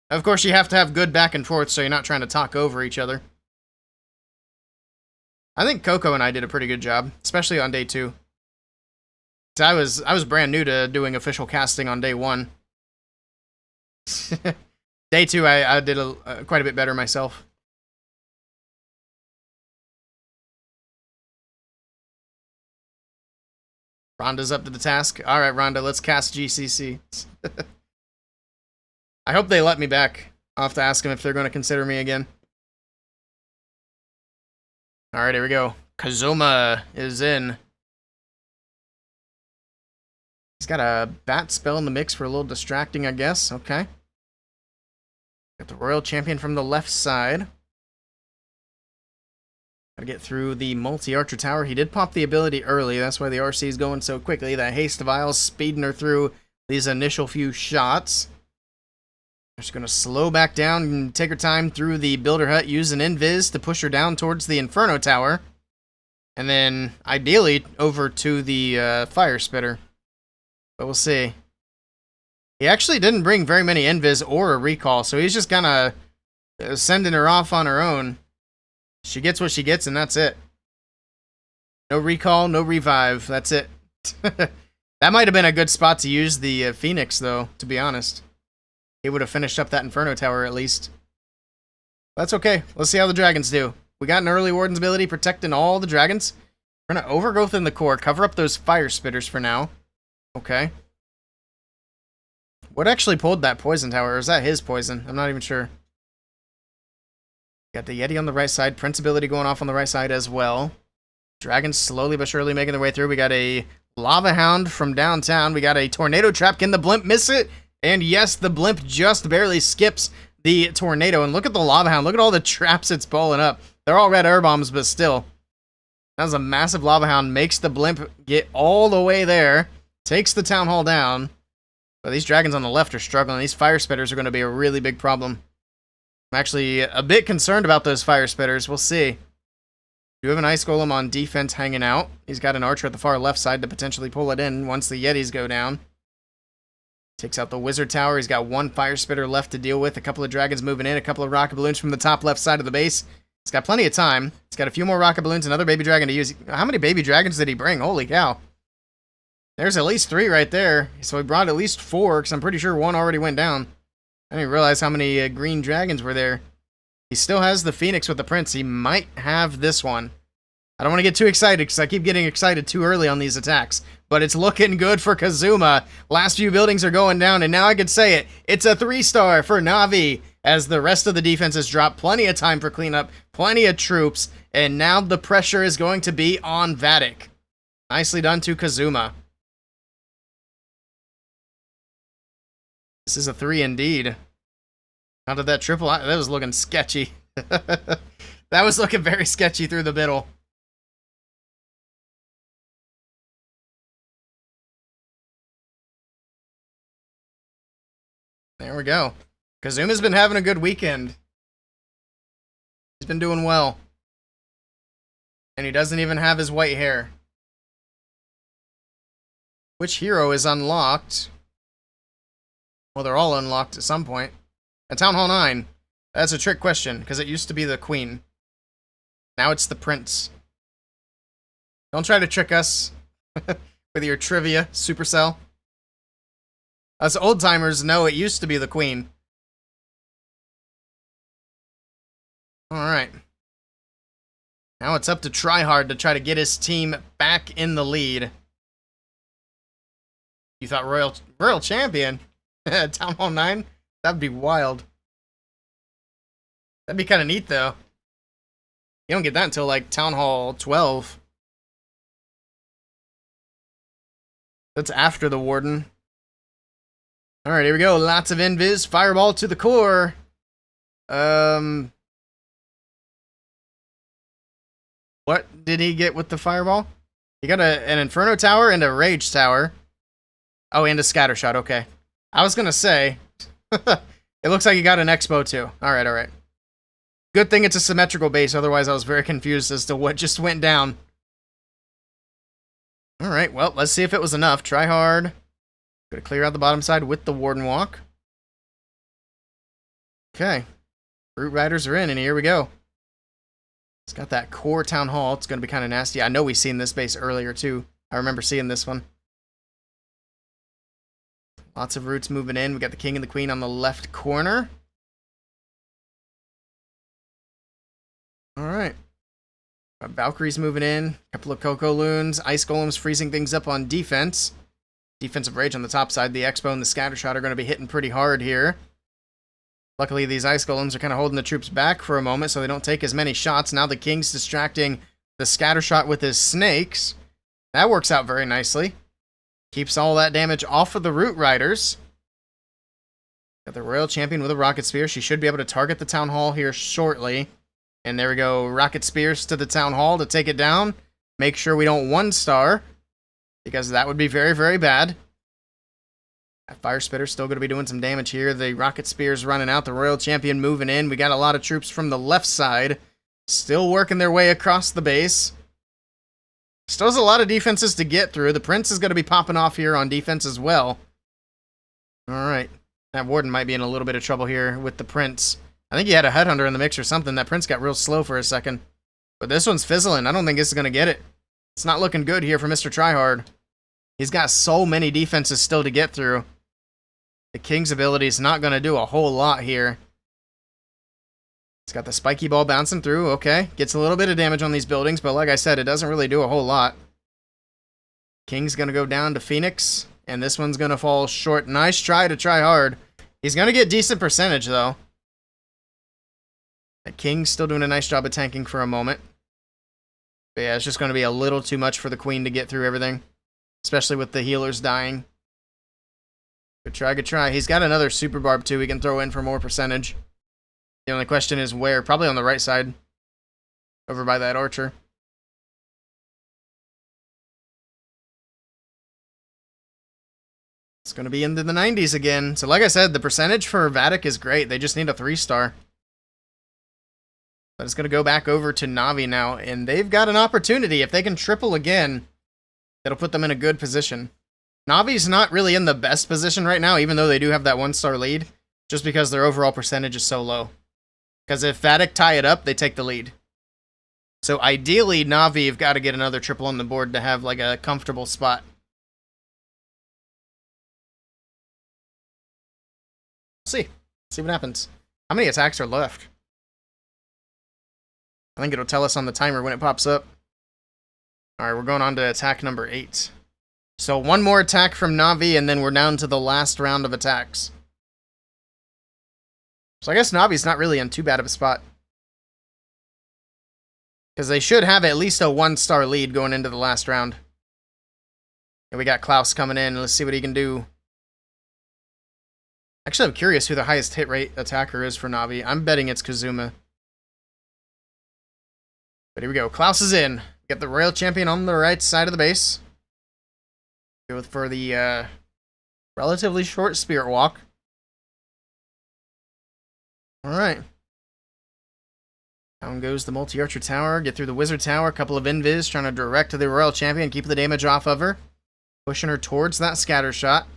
Of course, you have to have good back and forth so you're not trying to talk over each other. I think Coco and I did a pretty good job, especially on day 2. I was brand new to doing official casting on day 1. Day 2, I did quite a bit better myself. Rhonda's up to the task. Alright, Rhonda, let's cast GCC. I hope they let me back. I'll have to ask them if they're going to consider me again. Alright, here we go. Kazuma is in. He's got a bat spell in the mix for a little distracting, I guess. Okay. Got the Royal Champion from the left side. Gotta get through the multi-archer tower. He did pop the ability early. That's why the RC is going so quickly. That haste vial speeding her through these initial few shots. Just going to slow back down and take her time through the builder hut. Use an invis to push her down towards the Inferno Tower. And then, ideally, over to the fire spitter. But we'll see. He actually didn't bring very many invis or a recall, so he's just kind of sending her off on her own. She gets what she gets, and that's it. No recall, no revive. That's it. That might have been a good spot to use the Phoenix, though, to be honest. He would have finished up that Inferno Tower, at least. That's okay. Let's see how the dragons do. We got an early Warden's ability protecting all the dragons. We're going to overgrowth in the core, cover up those fire spitters for now. Okay. What actually pulled that poison tower? Or is that his poison? I'm not even sure. Got the Yeti on the right side. Prince ability going off on the right side as well. Dragons slowly but surely making their way through. We got a Lava Hound from downtown. We got a Tornado Trap. Can the Blimp miss it? And yes, the Blimp just barely skips the Tornado. And look at the Lava Hound. Look at all the traps it's pulling up. They're all red air bombs, but still. That was a massive Lava Hound. Makes the Blimp get all the way there. Takes the Town Hall down. But these dragons on the left are struggling. These fire spitters are going to be a really big problem. I'm actually a bit concerned about those fire spitters. We'll see. We do have an Ice Golem on defense hanging out. He's got an Archer at the far left side to potentially pull it in once the Yetis go down. Takes out the Wizard Tower. He's got one fire spitter left to deal with. A couple of dragons moving in. A couple of rocket balloons from the top left side of the base. He's got plenty of time. He's got a few more rocket balloons. Another baby dragon to use. How many baby dragons did he bring? Holy cow. There's at least 3 right there. So he brought at least 4, because I'm pretty sure 1 already went down. I didn't realize how many green dragons were there. He still has the Phoenix with the Prince. He might have this one. I don't want to get too excited, because I keep getting excited too early on these attacks. But it's looking good for Kazuma. Last few buildings are going down, and now I can say it. It's a 3-star for Na'Vi, as the rest of the defenses drop. Plenty of time for cleanup, plenty of troops, and now the pressure is going to be on Vatic. Nicely done to Kazuma. This is a 3 indeed. How did that triple? That was looking sketchy. That was looking very sketchy through the middle. There we go. Kazuma's been having a good weekend. He's been doing well. And he doesn't even have his white hair. Which hero is unlocked? Well, they're all unlocked at some point. At Town Hall 9. That's a trick question, because it used to be the Queen. Now it's the Prince. Don't try to trick us with your trivia, Supercell. Us old-timers know it used to be the Queen. Alright. Now it's up to Tryhard to try to get his team back in the lead. You thought Royal Champion? Town Hall 9? That'd be wild. That'd be kind of neat, though. You don't get that until, like, Town Hall 12. That's after the Warden. Alright, here we go. Lots of invis. Fireball to the core. What did he get with the fireball? He got an Inferno Tower and a Rage Tower. Oh, and a Scatter Shot. Okay. I was gonna say, it looks like he got an Expo too. Alright, alright. Good thing it's a symmetrical base, otherwise I was very confused as to what just went down. Alright, well, let's see if it was enough. Try hard. Gonna clear out the bottom side with the Warden Walk. Okay. Root Riders are in, and here we go. It's got that core Town Hall. It's gonna be kind of nasty. I know we've seen this base earlier too. I remember seeing this one. Lots of roots moving in. We got the King and the Queen on the left corner. Alright. Got Valkyries moving in. A couple of Coco Loons. Ice Golems freezing things up on defense. Defensive Rage on the top side. The Expo and the Scattershot are going to be hitting pretty hard here. Luckily, these Ice Golems are kind of holding the troops back for a moment so they don't take as many shots. Now the King's distracting the Scattershot with his snakes. That works out very nicely. Keeps all that damage off of the Root Riders. Got the Royal Champion with a Rocket Spear. She should be able to target the Town Hall here shortly. And there we go. Rocket Spears to the Town Hall to take it down. Make sure we don't 1-star. Because that would be very, very bad. That Fire Spitter's still going to be doing some damage here. The Rocket Spear's running out. The Royal Champion moving in. We got a lot of troops from the left side. Still working their way across the base. Still has a lot of defenses to get through. The Prince is going to be popping off here on defense as well. Alright. That Warden might be in a little bit of trouble here with the Prince. I think he had a Headhunter in the mix or something. That Prince got real slow for a second. But this one's fizzling. I don't think this is going to get it. It's not looking good here for Mr. Tryhard. He's got so many defenses still to get through. The King's ability is not going to do a whole lot here. It's got the spiky ball bouncing through. Okay. Gets a little bit of damage on these buildings, but like I said, it doesn't really do a whole lot. King's going to go down to Phoenix, and this one's going to fall short. Nice try to try hard. He's going to get decent percentage, though. That King's still doing a nice job of tanking for a moment. But yeah, it's just going to be a little too much for the Queen to get through everything, especially with the healers dying. Good try, good try. He's got another super barb, too, he can throw in for more percentage. The only question is where. Probably on the right side. Over by that archer. It's going to be into the 90s again. So like I said, the percentage for Vatic is great. They just need a 3-star. But it's going to go back over to Na'Vi now. And they've got an opportunity. If they can triple again, that'll put them in a good position. Na'Vi's not really in the best position right now, even though they do have that 1-star lead. Just because their overall percentage is so low. Because if Vatic tie it up, they take the lead. So ideally, Na'Vi have got to get another triple on the board to have like a comfortable spot. See what happens. How many attacks are left? I think it'll tell us on the timer when it pops up. Alright, we're going on to attack number 8. So one more attack from Na'Vi, and then we're down to the last round of attacks. So I guess Na'Vi's not really in too bad of a spot. Because they should have at least a 1-star lead going into the last round. And we got Klaus coming in. Let's see what he can do. Actually, I'm curious who the highest hit rate attacker is for Na'Vi. I'm betting it's Kazuma. But here we go. Klaus is in. Get the Royal Champion on the right side of the base. Go for the relatively short Spirit Walk. Alright. Down goes the Multi-Archer Tower. Get through the Wizard Tower. A couple of Invis trying to direct to the Royal Champion. Keep the damage off of her. Pushing her towards that scatter shot.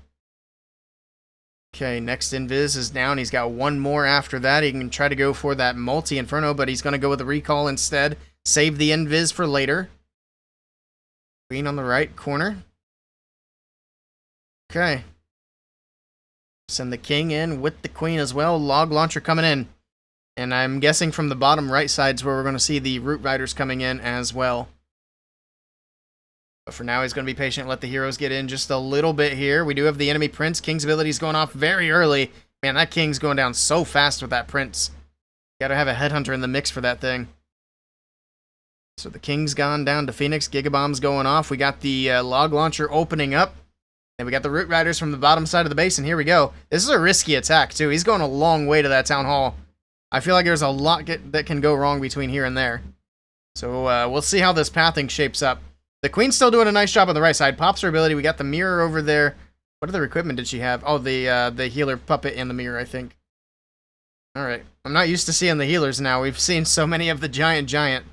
Okay, next Invis is down. He's got one more after that. He can try to go for that Multi-Inferno, but he's going to go with the Recall instead. Save the Invis for later. Queen on the right corner. Okay. Send the King in with the Queen as well. Log Launcher coming in. And I'm guessing from the bottom right side is where we're going to see the Root Riders coming in as well. But for now, he's going to be patient, let the heroes get in just a little bit here. We do have the enemy Prince. King's ability is going off very early. Man, that King's going down so fast with that Prince. Got to have a Headhunter in the mix for that thing. So the King's gone down to Phoenix. Gigabomb's going off. We got the Log Launcher opening up. And we got the Root Riders from the bottom side of the base, and here we go. This is a risky attack, too. He's going a long way to that Town Hall. I feel like there's a lot that can go wrong between here and there. So we'll see how this pathing shapes up. The Queen's still doing a nice job on the right side. Pops her ability. We got the mirror over there. What other equipment did she have? Oh, the healer puppet and the mirror, I think. Alright. I'm not used to seeing the healers now. We've seen so many of the giant.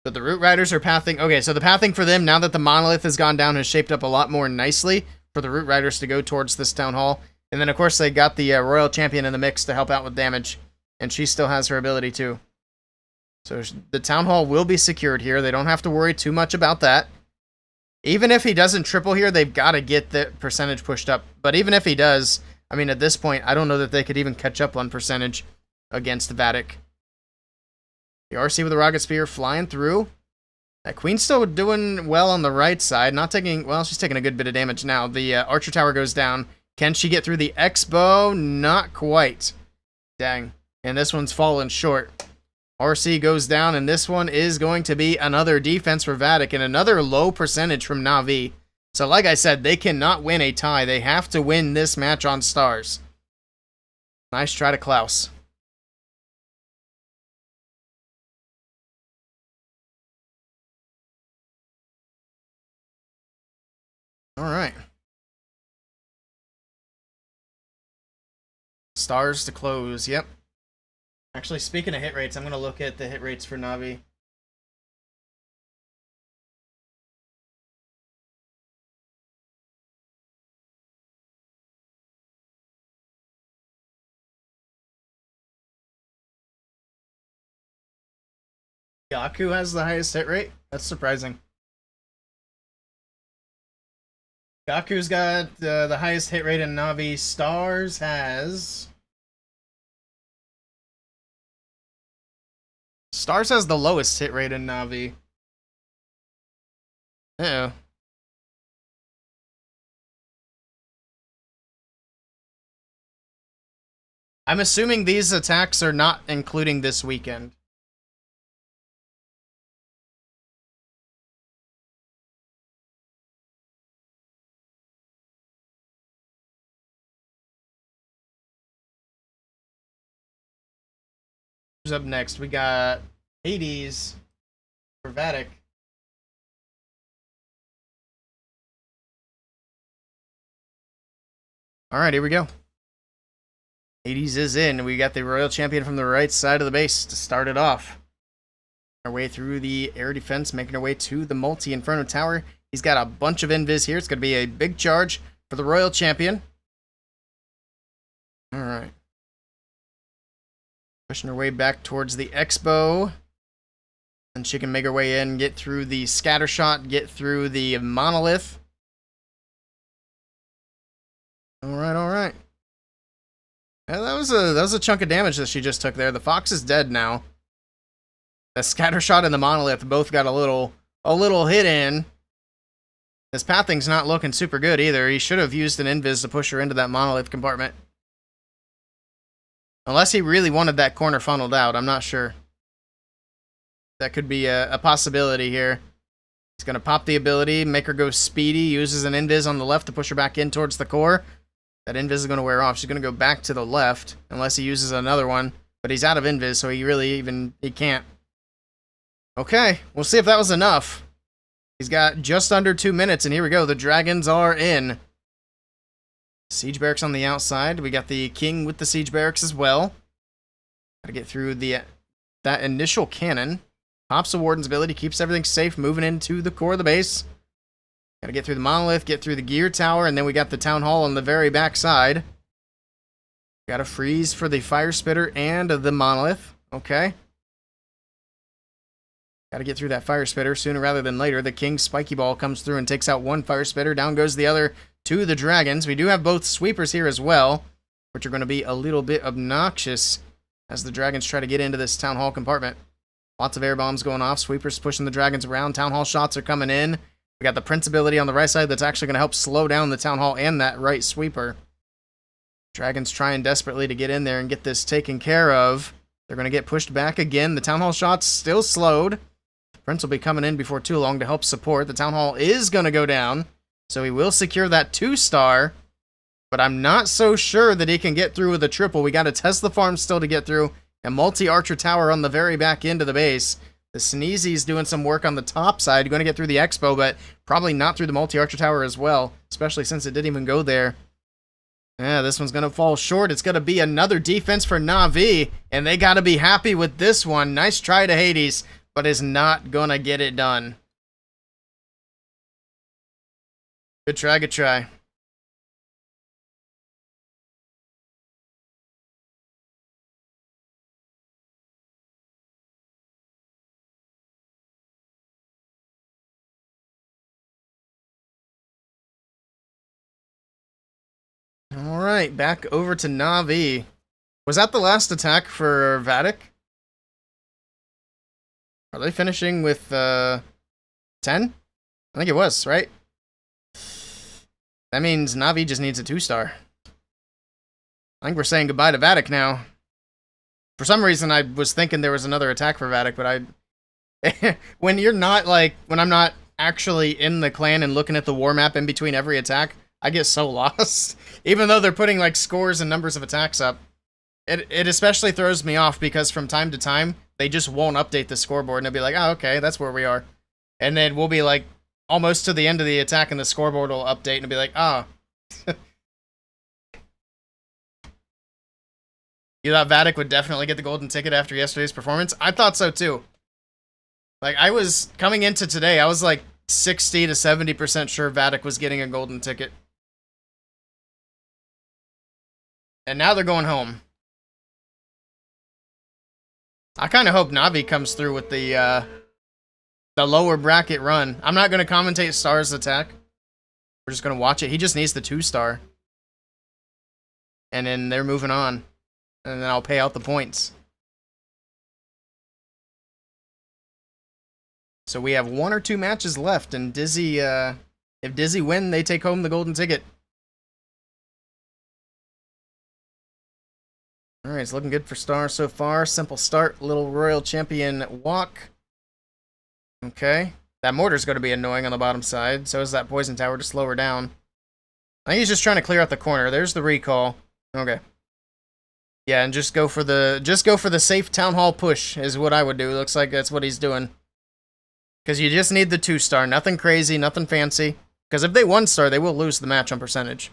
But the Root Riders are pathing. Okay, so the pathing for them, now that the Monolith has gone down, has shaped up a lot more nicely for the Root Riders to go towards this Town Hall. And then, of course, they got the Royal Champion in the mix to help out with damage. And she still has her ability, too. So the Town Hall will be secured here. They don't have to worry too much about that. Even if he doesn't triple here, they've got to get the percentage pushed up. But even if he does, I mean, at this point, I don't know that they could even catch up on percentage against Vatic. The RC with the Rocket Spear flying through. That Queen's still doing well on the right side. Not taking, well, she's taking a good bit of damage now. The Archer Tower goes down. Can she get through the X-Bow? Not quite. Dang. And this one's falling short. RC goes down, and this one is going to be another defense for Vatic and another low percentage from Na'Vi. So like I said, they cannot win a tie. They have to win this match on stars. Nice try to Klaus. All right. Stars to close, yep. Actually, speaking of hit rates, I'm going to look at the hit rates for Na'Vi. Yaku has the highest hit rate? That's surprising. Gaku's got the highest hit rate in Na'Vi. Stars has Stars has the lowest hit rate in Na'Vi. Uh-oh. I'm assuming these attacks are not including this weekend. Who's up next? We got Hades for Vatic. Alright, here we go. Hades is in. We got the Royal Champion from the right side of the base to start it off. Our way through the air defense, making our way to the multi-Inferno Tower. He's got a bunch of invis here. It's going to be a big charge for the Royal Champion. Alright. Pushing her way back towards the Expo. And she can make her way in, get through the scatter shot, get through the monolith. Alright, alright. Yeah, that was a chunk of damage that she just took there. The Fox is dead now. The scatter shot and the monolith both got a little hit in. His pathing's not looking super good either. He should have used an invis to push her into that monolith compartment. Unless he really wanted that corner funneled out, I'm not sure. That could be a possibility here. He's going to pop the ability, make her go speedy, uses an invis on the left to push her back in towards the core. That invis is going to wear off. She's going to go back to the left, unless he uses another one. But he's out of invis, so he can't. Okay, we'll see if that was enough. He's got just under 2 minutes, and here we go. The dragons are in. Siege barracks on the outside. We got the king with the siege barracks as well. Gotta get through that initial cannon. Pops the warden's ability, keeps everything safe, moving into the core of the base. Gotta get through the monolith, get through the gear tower, and then we got the town hall on the very back side. Gotta freeze for the fire spitter and the monolith. Okay. Gotta get through that fire spitter sooner rather than later. The king's spiky ball comes through and takes out one fire spitter. Down goes the other to the dragons. We do have both sweepers here as well, which are going to be a little bit obnoxious as the dragons try to get into this town hall compartment. Lots of air bombs going off. Sweepers pushing the dragons around. Town hall shots are coming in. We got the Prince ability on the right side that's actually going to help slow down the town hall and that right sweeper. Dragons trying desperately to get in there and get this taken care of. They're going to get pushed back again. The town hall shots still slowed. The Prince will be coming in before too long to help support. The town hall is going to go down, so he will secure that 2-star. But I'm not so sure that he can get through with a triple. We got a Tesla farm still to get through. A multi-archer tower on the very back end of the base. The Sneezy's doing some work on the top side. Going to get through the Expo, but probably not through the multi-archer tower as well. Especially since it didn't even go there. Yeah, this one's going to fall short. It's going to be another defense for Na'Vi. And they got to be happy with this one. Nice try to Hades, but is not going to get it done. Good try, good try. Alright, back over to Na'Vi. Was that the last attack for Vatic? Are they finishing with 10? I think it was, right? That means Na'Vi just needs a 2-star. I think we're saying goodbye to Vatic now. For some reason, I was thinking there was another attack for Vatic, but when you're not, like, when I'm not actually in the clan and looking at the war map in between every attack, I get so lost. Even though they're putting, like, scores and numbers of attacks up. It especially throws me off because from time to time, they just won't update the scoreboard and they'll be like, oh, okay, that's where we are. And then we'll be, like, almost to the end of the attack and the scoreboard will update and it'll be like, oh. You thought Vatic would definitely get the golden ticket after yesterday's performance? I thought so too. Like, I was coming into today, I was like 60 to 70% sure Vatic was getting a golden ticket. And now they're going home. I kind of hope Na'Vi comes through with the lower bracket run. I'm not going to commentate Star's attack. We're just going to watch it. He just needs the 2-star. And then they're moving on. And then I'll pay out the points. So we have 1 or 2 matches left, and Dizzy, if Dizzy win, they take home the golden ticket. Alright, it's looking good for Star so far. Simple start, little Royal Champion walk. Okay. That mortar's going to be annoying on the bottom side. So is that Poison Tower to slow her down. I think he's just trying to clear out the corner. There's the recall. Okay. Yeah, and just go for the safe Town Hall push is what I would do. Looks like that's what he's doing. Because you just need the 2-star. Nothing crazy, nothing fancy. Because if they 1-star, they will lose the match on percentage.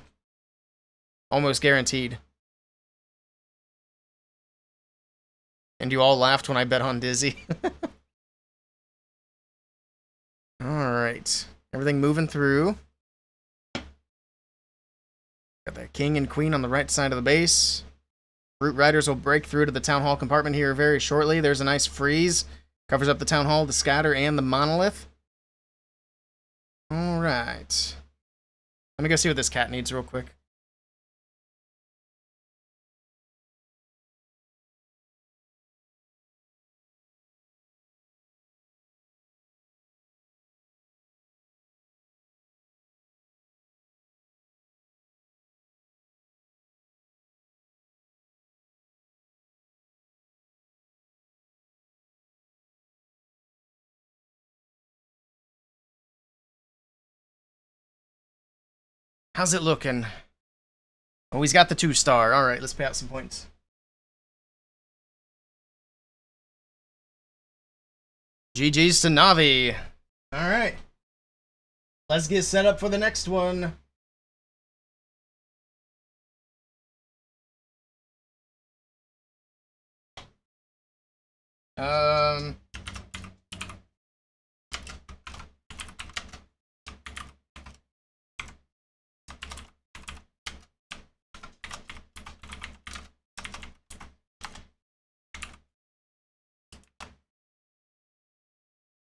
Almost guaranteed. And you all laughed when I bet on Dizzy. Alright. Everything moving through. Got the king and queen on the right side of the base. Root Riders will break through to the Town Hall compartment here very shortly. There's a nice freeze. Covers up the Town Hall, the scatter, and the monolith. Alright. Let me go see what this cat needs real quick. How's it looking? Oh, he's got the 2-star. Alright, let's pay out some points. GG's to Navi. Alright. Let's get set up for the next one.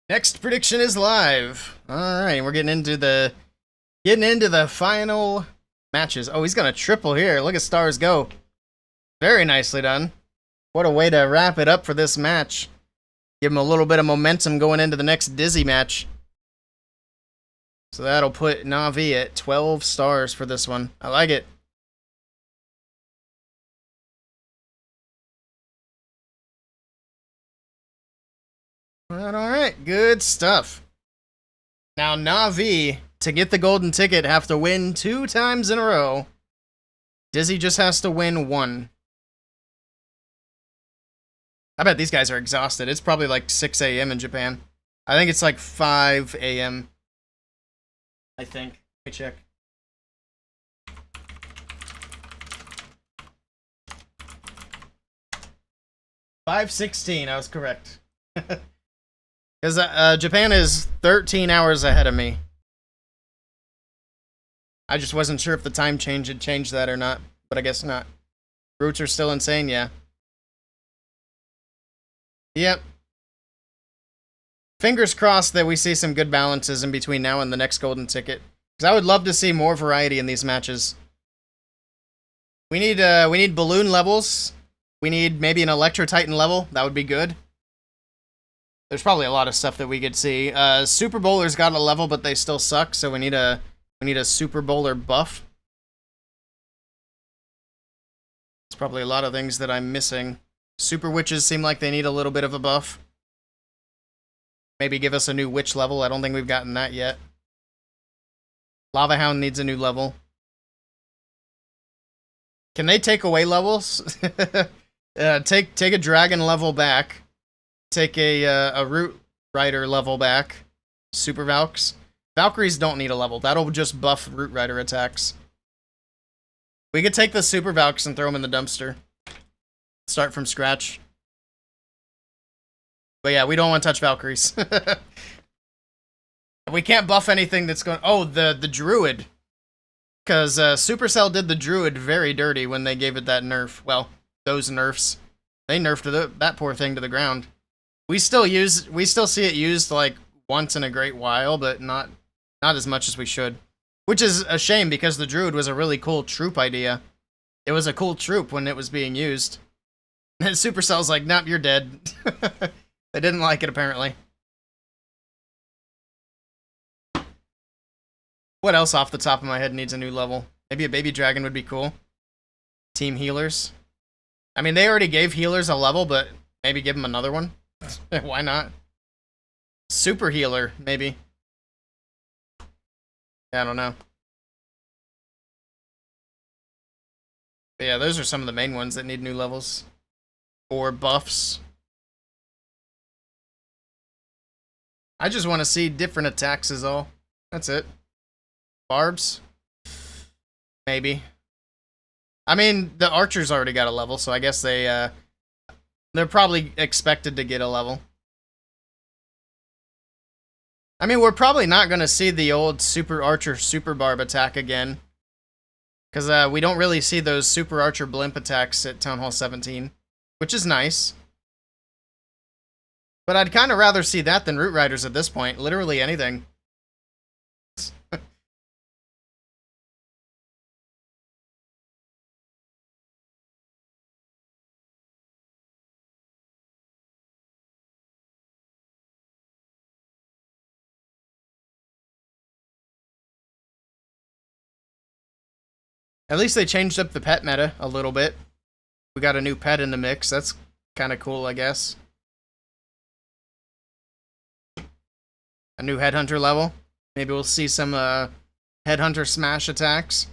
Next prediction is live. Alright, we're getting into the final matches. Oh, he's gonna triple here. Look at Stars go. Very nicely done. What a way to wrap it up for this match. Give him a little bit of momentum going into the next Dizzy match. So that'll put Navi at 12 stars for this one. I like it. Alright, good stuff. Now Navi, to get the golden ticket, have to win 2 times in a row. Dizzy just has to win 1. I bet these guys are exhausted. It's probably like 6 a.m. in Japan. I think it's like 5 a.m. I think. Let me check. $5:16, I was correct. Because Japan is 13 hours ahead of me. I just wasn't sure if the time change had changed that or not, but I guess not. Roots are still insane, yeah. Yep. Fingers crossed that we see some good balances in between now and the next golden ticket. Because I would love to see more variety in these matches. We need balloon levels. We need maybe an Electro Titan level. That would be good. There's probably a lot of stuff that we could see. Super Bowler's got a level, but they still suck, so we need a Super Bowler buff. There's probably a lot of things that I'm missing. Super Witches seem like they need a little bit of a buff. Maybe give us a new witch level. I don't think we've gotten that yet. Lava Hound needs a new level. Can they take away levels? Take a dragon level back. Take a Root Rider level back. Super Valks. Valkyries don't need a level. That'll just buff Root Rider attacks. We could take the Super Valks and throw them in the dumpster. Start from scratch. But yeah, we don't want to touch Valkyries. We can't buff anything that's going... Oh, the Druid. Because Supercell did the Druid very dirty when they gave it that nerf. Well, those nerfs. They nerfed that poor thing to the ground. We still see it used like once in a great while, but not as much as we should. Which is a shame because the Druid was a really cool troop idea. It was a cool troop when it was being used. And Supercell's like, nope, you're dead. They didn't like it apparently. What else off the top of my head needs a new level? Maybe a baby dragon would be cool. Team healers. I mean, they already gave healers a level, but maybe give them another one. Why not? Super healer, maybe. Yeah, I don't know. But yeah, those are some of the main ones that need new levels. Or buffs. I just want to see different attacks is all. That's it. Barbs? Maybe. I mean, the archers already got a level, so I guess they're probably expected to get a level. I mean, we're probably not going to see the old super archer, super barb attack again. Because we don't really see those super archer blimp attacks at Town Hall 17, which is nice. But I'd kind of rather see that than Root Riders at this point. Literally anything. At least they changed up the pet meta a little bit. We got a new pet in the mix. That's kind of cool, I guess. A new Headhunter level. Maybe we'll see some Headhunter smash attacks.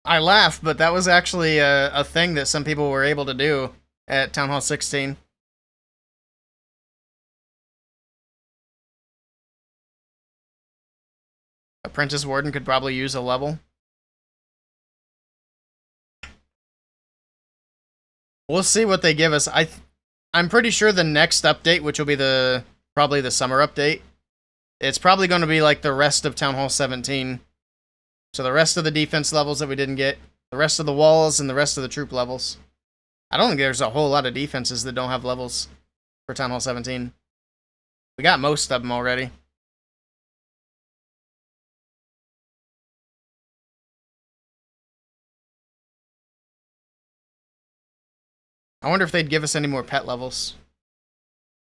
I laugh, but that was actually a thing that some people were able to do at Town Hall 16. Apprentice Warden could probably use a level. We'll see what they give us. I'm pretty sure the next update, which will be probably the summer update, it's probably going to be like the rest of Town Hall 17. So the rest of the defense levels that we didn't get, the rest of the walls, and the rest of the troop levels. I don't think there's a whole lot of defenses that don't have levels for Town Hall 17. We got most of them already. I wonder if they'd give us any more pet levels,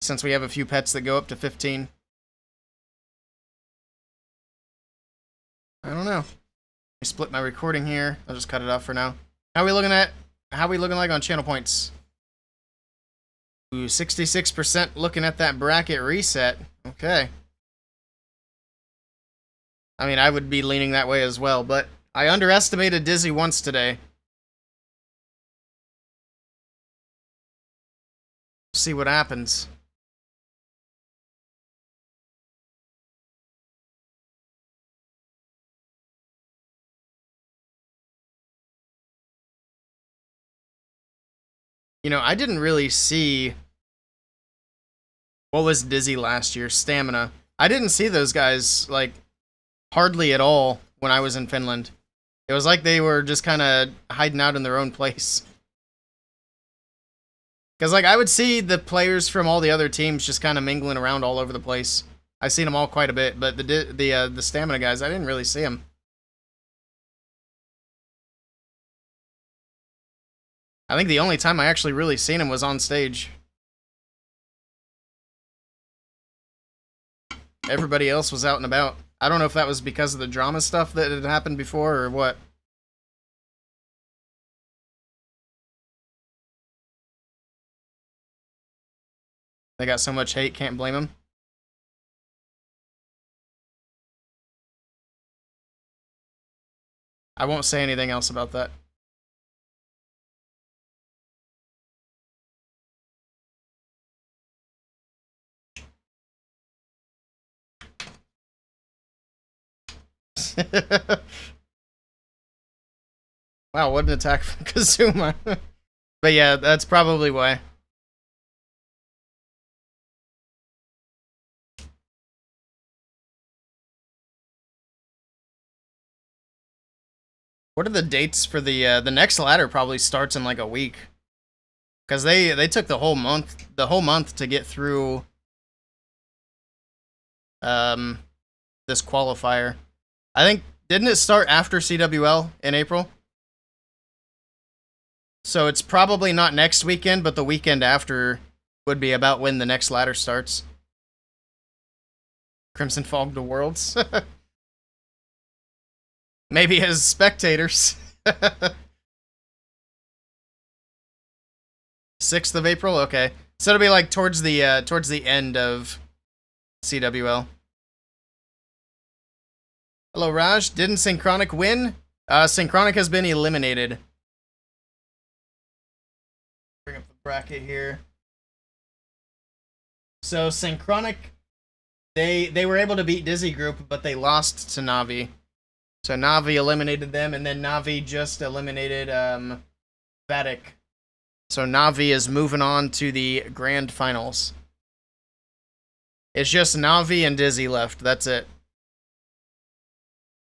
since we have a few pets that go up to 15. I don't know. Let me split my recording here. I'll just cut it off for now. How are we looking like on channel points? Ooh, 66% looking at that bracket reset. Okay. I mean, I would be leaning that way as well, but I underestimated Dizzy once today. See what happens. You know, I didn't really see what was Dizzy last year, Stamina. I didn't see those guys, like, hardly at all when I was in Finland. It was like they were just kind of hiding out in their own place. Because, like, I would see the players from all the other teams just kind of mingling around all over the place. I've seen them all quite a bit, but the Stamina guys, I didn't really see them. I think the only time I actually really seen him was on stage. Everybody else was out and about. I don't know if that was because of the drama stuff that had happened before or what. They got so much hate, can't blame them. I won't say anything else about that. Wow, what an attack from Kazuma. But yeah, that's probably why. What are the dates for the next ladder? Probably starts in like a week, because they took the whole month to get through this qualifier. I think, didn't it start after CWL in April? So it's probably not next weekend, but the weekend after would be about when the next ladder starts. Crimson Fog to Worlds. Maybe as spectators. 6th of April? Okay. So it'll be like towards the end of CWL. Hello, Raj. Didn't Synchronic win? Synchronic has been eliminated. Bring up the bracket here. So Synchronic, they were able to beat Dizzy Group, but they lost to Navi. So Navi eliminated them, and then Navi just eliminated Vatic. So Navi is moving on to the grand finals. It's just Navi and Dizzy left. That's it.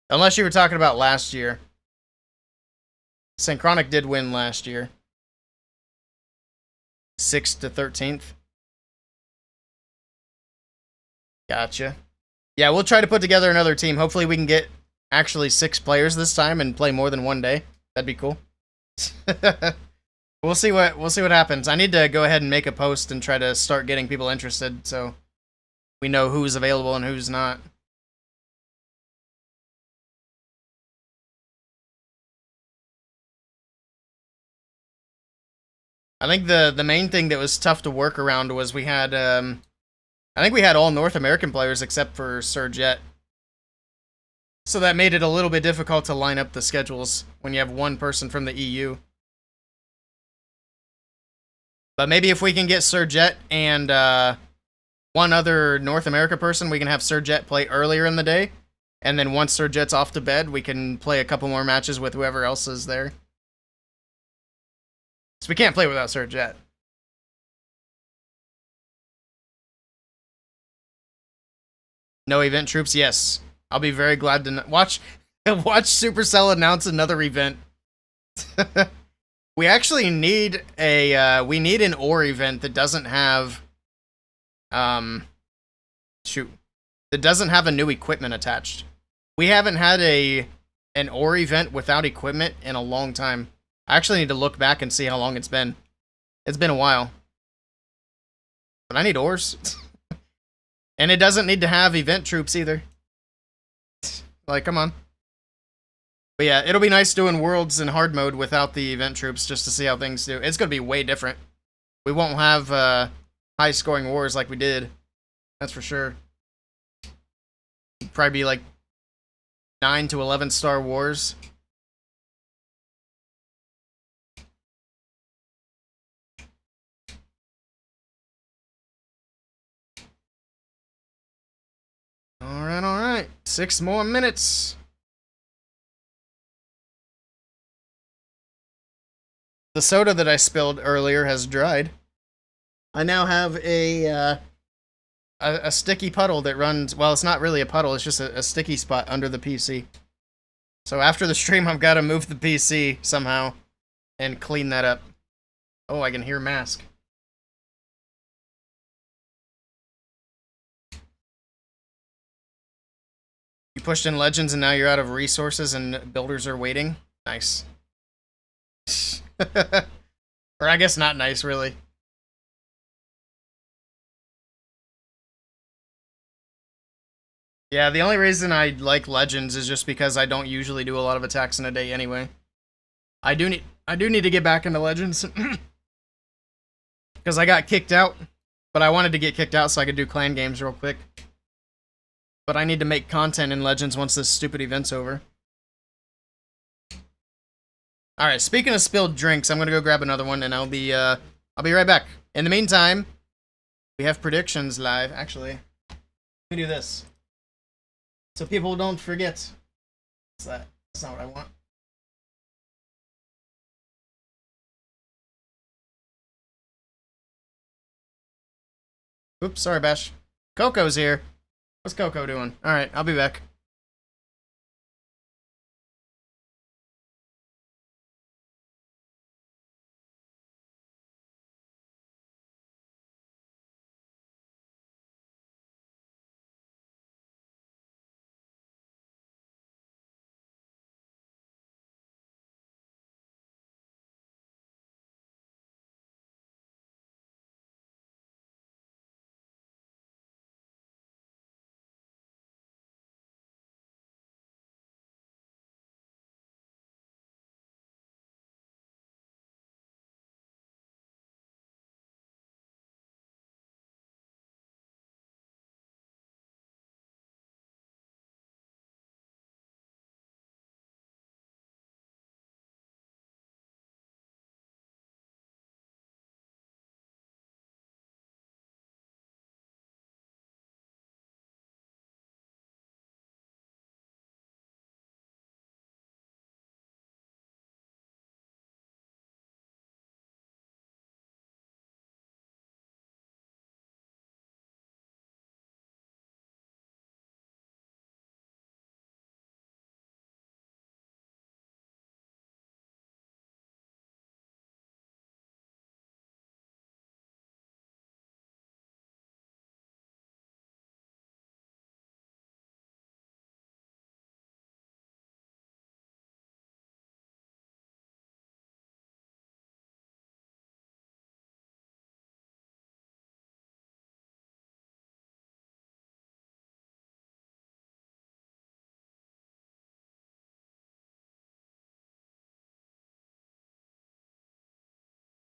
Unless you were talking about last year. Synchronic did win last year. 6th to 13th. Gotcha. Yeah, we'll try to put together another team. Hopefully we can get actually 6 players this time and play more than one day. That'd be cool. We'll see what happens. I need to go ahead and make a post and try to start getting people interested so we know who's available and who's not. I think the main thing that was tough to work around was we had I think we had all North American players except for Sir Jet. So that made it a little bit difficult to line up the schedules when you have one person from the EU. But maybe if we can get Sir Jet and one other North America person, we can have Sir Jet play earlier in the day. And then once Sir Jet's off to bed, we can play a couple more matches with whoever else is there. So we can't play without Sir Jet. No event troops? Yes. I'll be very glad to watch Supercell announce another event. We actually need a an ore event that doesn't have that doesn't have a new equipment attached. We haven't had an ore event without equipment in a long time. I actually need to look back and see how long it's been. It's been a while. But I need ores. And it doesn't need to have event troops either. Like, come on. But yeah, it'll be nice doing Worlds in hard mode without the event troops just to see how things do. It's going to be way different. We won't have high-scoring wars like we did. That's for sure. It'd probably be like 9 to 11 star wars. Alright. 6 more minutes. The soda that I spilled earlier has dried. I now have a sticky puddle that runs... Well, it's not really a puddle, it's just a sticky spot under the PC. So after the stream, I've got to move the PC somehow and clean that up. Oh, I can hear Mask. You pushed in Legends and now you're out of resources and builders are waiting? Nice. Or I guess not nice, really. Yeah, the only reason I like Legends is just because I don't usually do a lot of attacks in a day anyway. I do need to get back into Legends. Because I got kicked out. But I wanted to get kicked out so I could do clan games real quick. But I need to make content in Legends once this stupid event's over. Alright, speaking of spilled drinks, I'm gonna go grab another one and I'll be right back. In the meantime, we have predictions live. Actually, let me do this. So people don't forget. What's that? That's not what I want. Oops, sorry, Bash. Coco's here. What's Coco doing? Alright, I'll be back.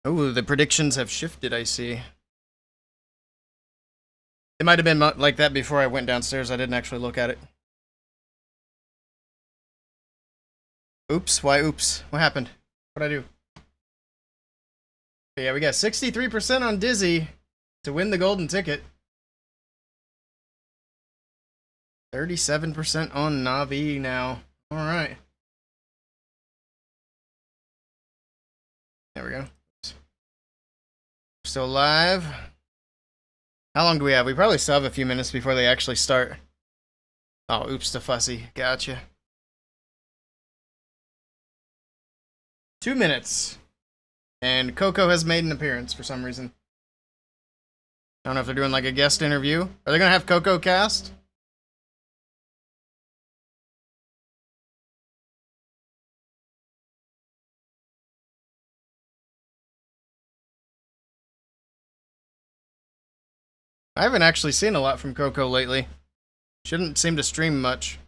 Oh, the predictions have shifted, I see. It might have been like that before I went downstairs. I didn't actually look at it. Oops. Why oops? What happened? What'd I do? Yeah, we got 63% on Dizzy to win the golden ticket. 37% on Navi now. Alright. There we go. Still live. How long do we have? We probably still have a few minutes before they actually start. Oh, oops to fussy. Gotcha. 2 minutes. And Coco has made an appearance for some reason. I don't know if they're doing like a guest interview. Are they going to have Coco cast? I haven't actually seen a lot from Coco lately. Shouldn't seem to stream much.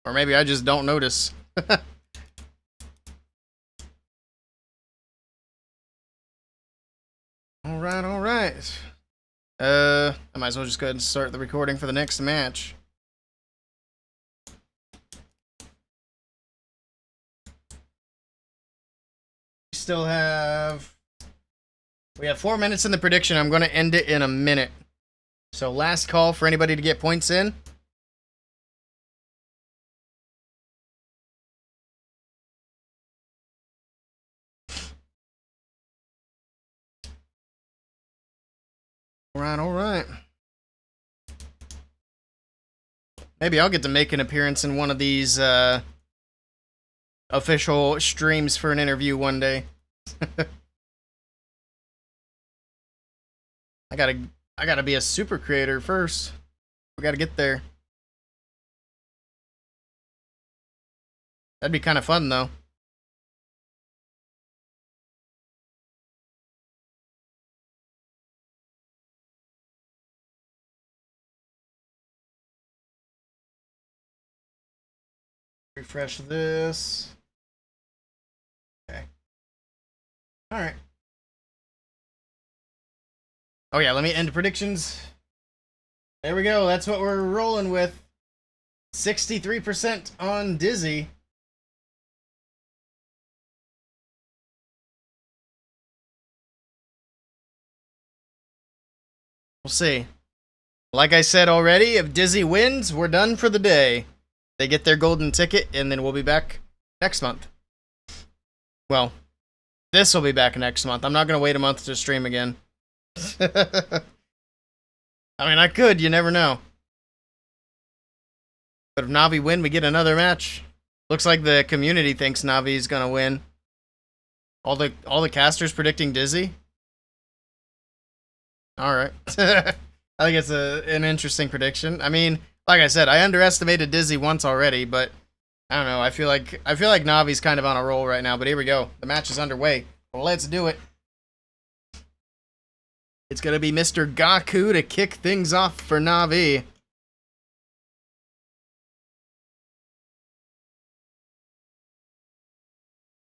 Or maybe I just don't notice. Alright, alright. I might as well just go ahead and start the recording for the next match. We have 4 minutes in the prediction. I'm going to end it in a minute. So last call for anybody to get points in. Alright, alright. Maybe I'll get to make an appearance in one of these official streams for an interview one day. I gotta be a super creator first. We gotta get there. That'd be kind of fun though. Refresh this. Okay. Alright. Oh yeah, let me end predictions. There we go, that's what we're rolling with. 63% on Dizzy. We'll see. Like I said already, if Dizzy wins, we're done for the day. They get their golden ticket, and then we'll be back next month. Well, this will be back next month. I'm not going to wait a month to stream again. I mean, I could. You never know. But if Navi win, we get another match. Looks like the community thinks Navi's going to win. All the casters predicting Dizzy. All right. I think it's an interesting prediction. I mean, like I said, I underestimated Dizzy once already, but I don't know. I feel like Navi's kind of on a roll right now. But here we go. The match is underway. Let's do it. It's gonna be Mr. Gaku to kick things off for Navi.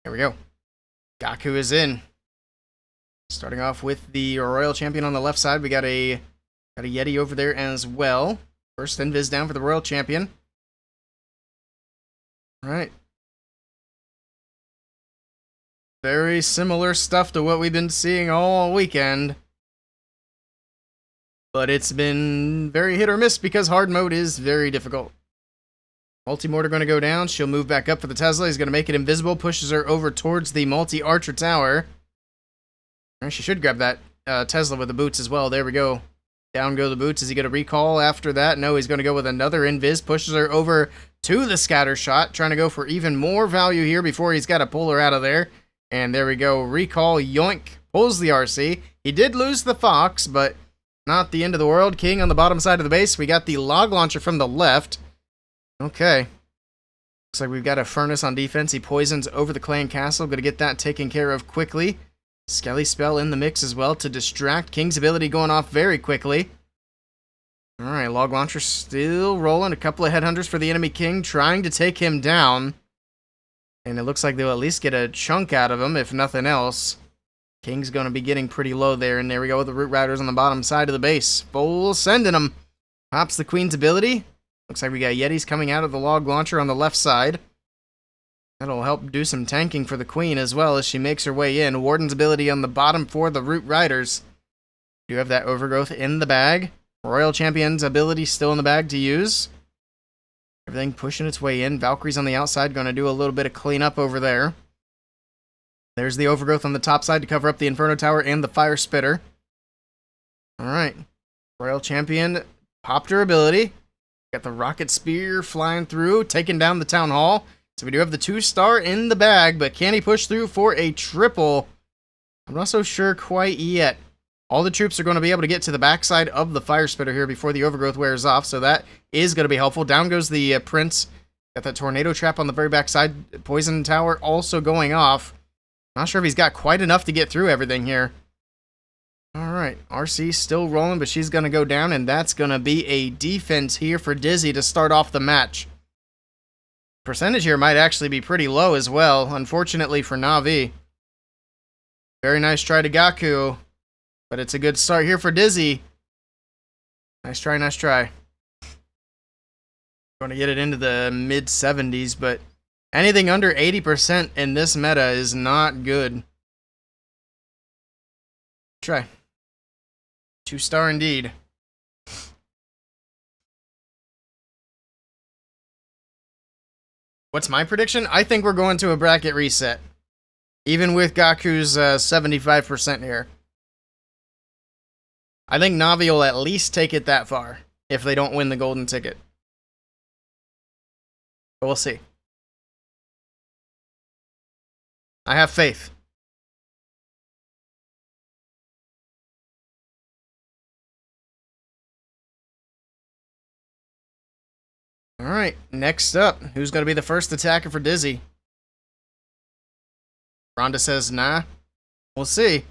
Here we go. Gaku is in. Starting off with the Royal Champion on the left side. We got a Yeti over there as well. First invis down for the Royal Champion. Alright. Very similar stuff to what we've been seeing all weekend. But it's been very hit or miss because hard mode is very difficult. Multi-mortar going to go down. She'll move back up for the Tesla. He's going to make it invisible. Pushes her over towards the multi-archer tower. And she should grab that Tesla with the boots as well. There we go. Down go the boots. Is he going to recall after that? No, he's going to go with another invis. Pushes her over to the scatter shot. Trying to go for even more value here before he's got to pull her out of there. And there we go. Recall. Yoink. Pulls the RC. He did lose the Fox, but not the end of the world. King on the bottom side of the base. We got the log launcher from the left. Okay. Looks like we've got a furnace on defense. He poisons over the clan castle. Going to get that taken care of quickly. Skelly spell in the mix as well to distract. King's ability going off very quickly. Alright, log launcher still rolling. A couple of headhunters for the enemy king trying to take him down. And it looks like they'll at least get a chunk out of him, if nothing else. King's going to be getting pretty low there. And there we go with the Root Riders on the bottom side of the base. Full sending them. Pops the Queen's ability. Looks like we got Yetis coming out of the log launcher on the left side. That'll help do some tanking for the Queen as well as she makes her way in. Warden's ability on the bottom for the Root Riders. You have that Overgrowth in the bag. Royal Champion's ability still in the bag to use. Everything pushing its way in. Valkyrie's on the outside, going to do a little bit of cleanup over there. There's the Overgrowth on the top side to cover up the Inferno Tower and the Fire Spitter. Alright. Royal Champion popped her ability. Got the Rocket Spear flying through, taking down the Town Hall. So we do have the 2-star in the bag, but can he push through for a triple? I'm not so sure quite yet. All the troops are going to be able to get to the backside of the Fire Spitter here before the Overgrowth wears off, so that is going to be helpful. Down goes the Prince. Got that Tornado Trap on the very backside. Poison Tower also going off. Not sure if he's got quite enough to get through everything here. Alright, RC still rolling, but she's going to go down, and that's going to be a defense here for Dizzy to start off the match. Percentage here might actually be pretty low as well, unfortunately for Na'Vi. Very nice try to Gaku, but it's a good start here for Dizzy. Nice try, nice try. Going to get it into the mid-70s, but anything under 80% in this meta is not good. Try. 2-star indeed. What's my prediction? I think we're going to a bracket reset. Even with Gaku's 75% here. I think Na'Vi will at least take it that far if they don't win the golden ticket. But we'll see. I have faith. Alright, next up, who's going to be the first attacker for Dizzy? Rhonda says nah. We'll see.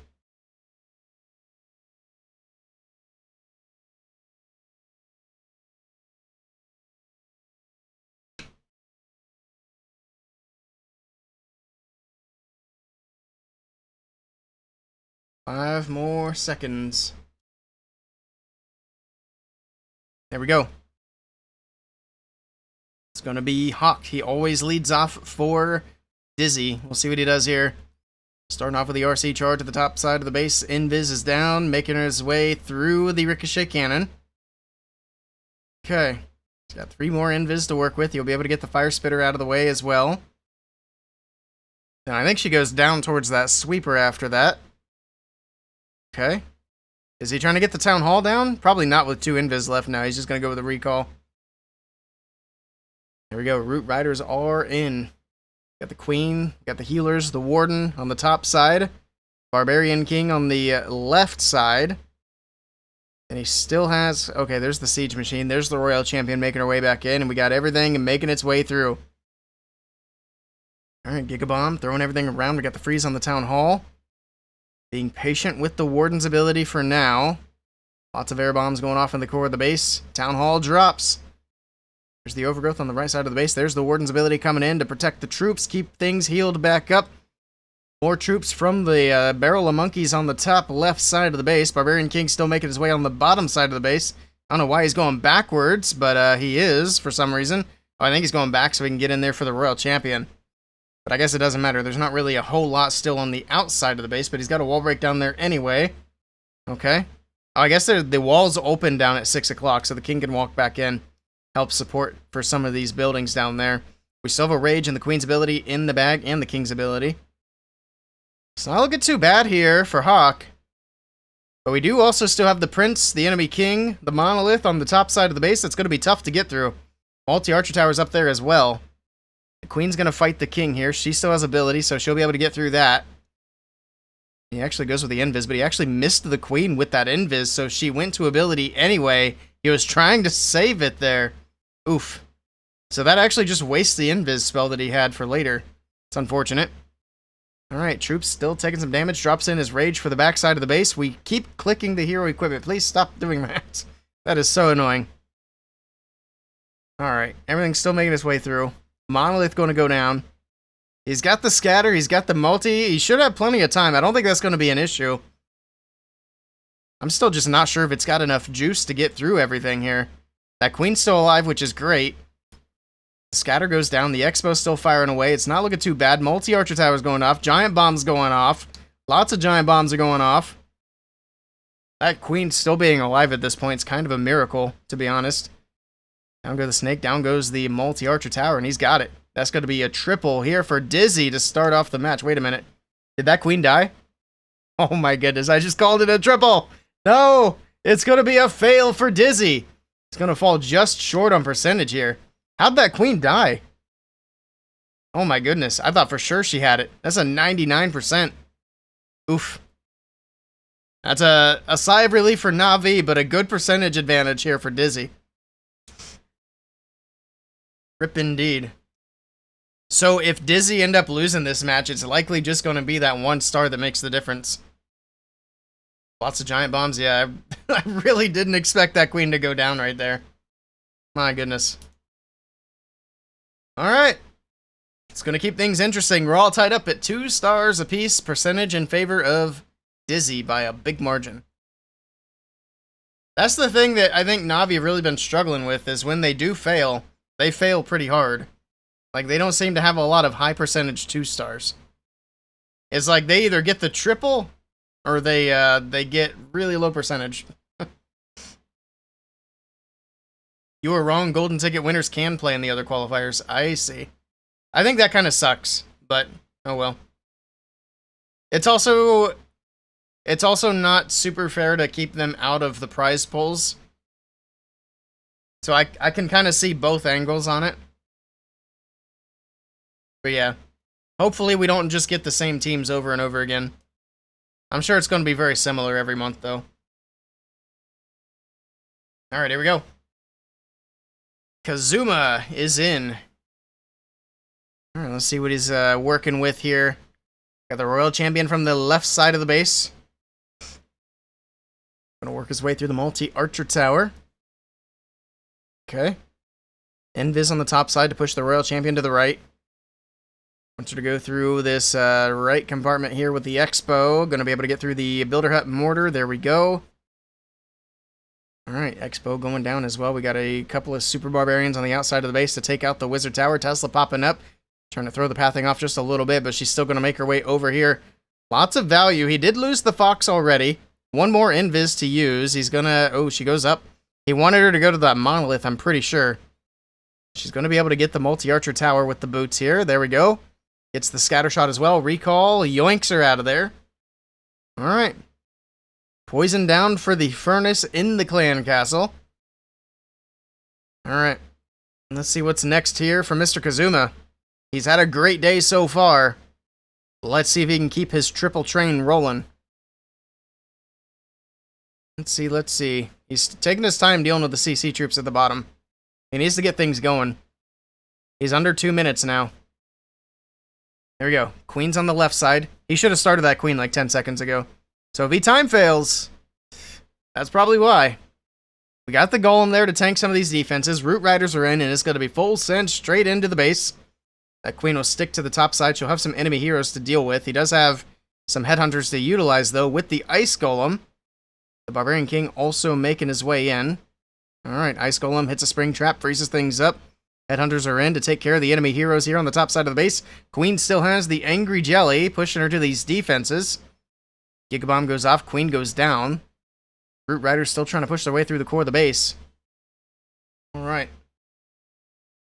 Five more seconds. There we go. It's going to be Hawk. He always leads off for Dizzy. We'll see what he does here. Starting off with the RC charge at the top side of the base. Invis is down, making his way through the Ricochet Cannon. Okay. He's got 3 more Invis to work with. You'll be able to get the Fire Spitter out of the way as well. And I think she goes down towards that sweeper after that. Okay. Is he trying to get the Town Hall down? Probably not with 2 Invis left now. He's just going to go with a recall. There we go. Root Riders are in. Got the Queen, got the healers, the Warden on the top side. Barbarian King on the left side. And he still has... Okay, there's the Siege Machine. There's the Royal Champion making her way back in. And we got everything making its way through. Alright, Gigabomb throwing everything around. We got the freeze on the Town Hall. Being patient with the Warden's ability for now. Lots of air bombs going off in the core of the base. Town Hall drops. There's the Overgrowth on the right side of the base. There's the Warden's ability coming in to protect the troops, keep things healed back up. More troops from the Barrel of Monkeys on the top left side of the base. Barbarian King still making his way on the bottom side of the base. I don't know why he's going backwards, but he is for some reason. Oh, I think he's going back so he can get in there for the Royal Champion. But I guess it doesn't matter. There's not really a whole lot still on the outside of the base, but he's got a wall break down there anyway. Okay. Oh, I guess the wall's open down at 6 o'clock, so the King can walk back in. Help support for some of these buildings down there. We still have a Rage and the Queen's ability in the bag and the King's ability. It's not looking too bad here for Hawk. But we do also still have the Prince, the enemy King, the Monolith on the top side of the base. That's going to be tough to get through. Multi-Archer Tower's up there as well. The Queen's going to fight the King here. She still has ability, so she'll be able to get through that. He actually goes with the Invis, but he actually missed the Queen with that Invis, so she went to ability anyway. He was trying to save it there. Oof. So that actually just wastes the Invis spell that he had for later. It's unfortunate. Alright, troops still taking some damage. Drops in his Rage for the backside of the base. We keep clicking the hero equipment. Please stop doing that. That is so annoying. Alright, everything's still making its way through. Monolith going to go down. He's got the scatter. He's got the multi. He should have plenty of time. I don't think that's going to be an issue. I'm still just not sure if it's got enough juice to get through everything here. That queen's still alive, which is great. The scatter goes down. The Expo's still firing away. It's not looking too bad. Multi-archer tower's going off. Giant bomb's going off. Lots of giant bombs are going off. That queen still being alive at this point is kind of a miracle, to be honest. Down goes the snake. Down goes the multi-archer tower, and he's got it. That's going to be a triple here for Dizzy to start off the match. Wait a minute. Did that queen die? Oh my goodness, I just called it a triple. No, it's going to be a fail for Dizzy. It's going to fall just short on percentage here. How'd that queen die? Oh my goodness, I thought for sure she had it. That's a 99%. Oof. That's a sigh of relief for Na'Vi, but a good percentage advantage here for Dizzy. Rip indeed. So if Dizzy end up losing this match, it's likely just going to be that one star that makes the difference. Lots of giant bombs. Yeah, I really didn't expect that queen to go down right there. My goodness. All right. It's going to keep things interesting. We're all tied up at 2 stars apiece. Percentage in favor of Dizzy by a big margin. That's the thing that I think Na'Vi have really been struggling with, is when they do fail, they fail pretty hard. Like, they don't seem to have a lot of high percentage 2 stars. It's like they either get the triple or they get really low percentage. You were wrong. Golden ticket winners can play in the other qualifiers. I see. I think that kind of sucks, but oh well. It's also not super fair to keep them out of the prize pools. So I can kind of see both angles on it. But yeah, hopefully we don't just get the same teams over and over again. I'm sure it's going to be very similar every month, though. All right, here we go. Kazuma is in. All right, let's see what he's working with here. Got the Royal Champion from the left side of the base. Gonna work his way through the multi-archer tower. Okay. Invis on the top side to push the Royal Champion to the right. Wants her to go through this right compartment here with the Expo. Gonna be able to get through the Builder Hut mortar. There we go. Alright, Expo going down as well. We got a couple of Super Barbarians on the outside of the base to take out the Wizard Tower. Tesla popping up. Trying to throw the pathing off just a little bit, but she's still going to make her way over here. Lots of value. He did lose the Fox already. One more Invis to use. He's going to... Oh, she goes up. He wanted her to go to that Monolith, I'm pretty sure. She's going to be able to get the multi-archer tower with the boots here. There we go. Gets the scatter shot as well. Recall. Yoinks her out of there. Alright. Poison down for the furnace in the clan castle. Alright. Let's see what's next here for Mr. Kazuma. He's had a great day so far. Let's see if he can keep his triple train rolling. Let's see. He's taking his time dealing with the CC troops at the bottom. He needs to get things going. He's under 2 minutes now. There we go. Queen's on the left side. He should have started that queen like 10 seconds ago. So if he time fails, that's probably why. We got the golem there to tank some of these defenses. Root Riders are in, and it's going to be full send straight into the base. That queen will stick to the top side. She'll have some enemy heroes to deal with. He does have some headhunters to utilize, though, with the Ice Golem. The Barbarian King also making his way in. Alright, Ice Golem hits a spring trap, freezes things up. Headhunters are in to take care of the enemy heroes here on the top side of the base. Queen still has the Angry Jelly, pushing her to these defenses. Gigabomb goes off, Queen goes down. Root Riders still trying to push their way through the core of the base. Alright.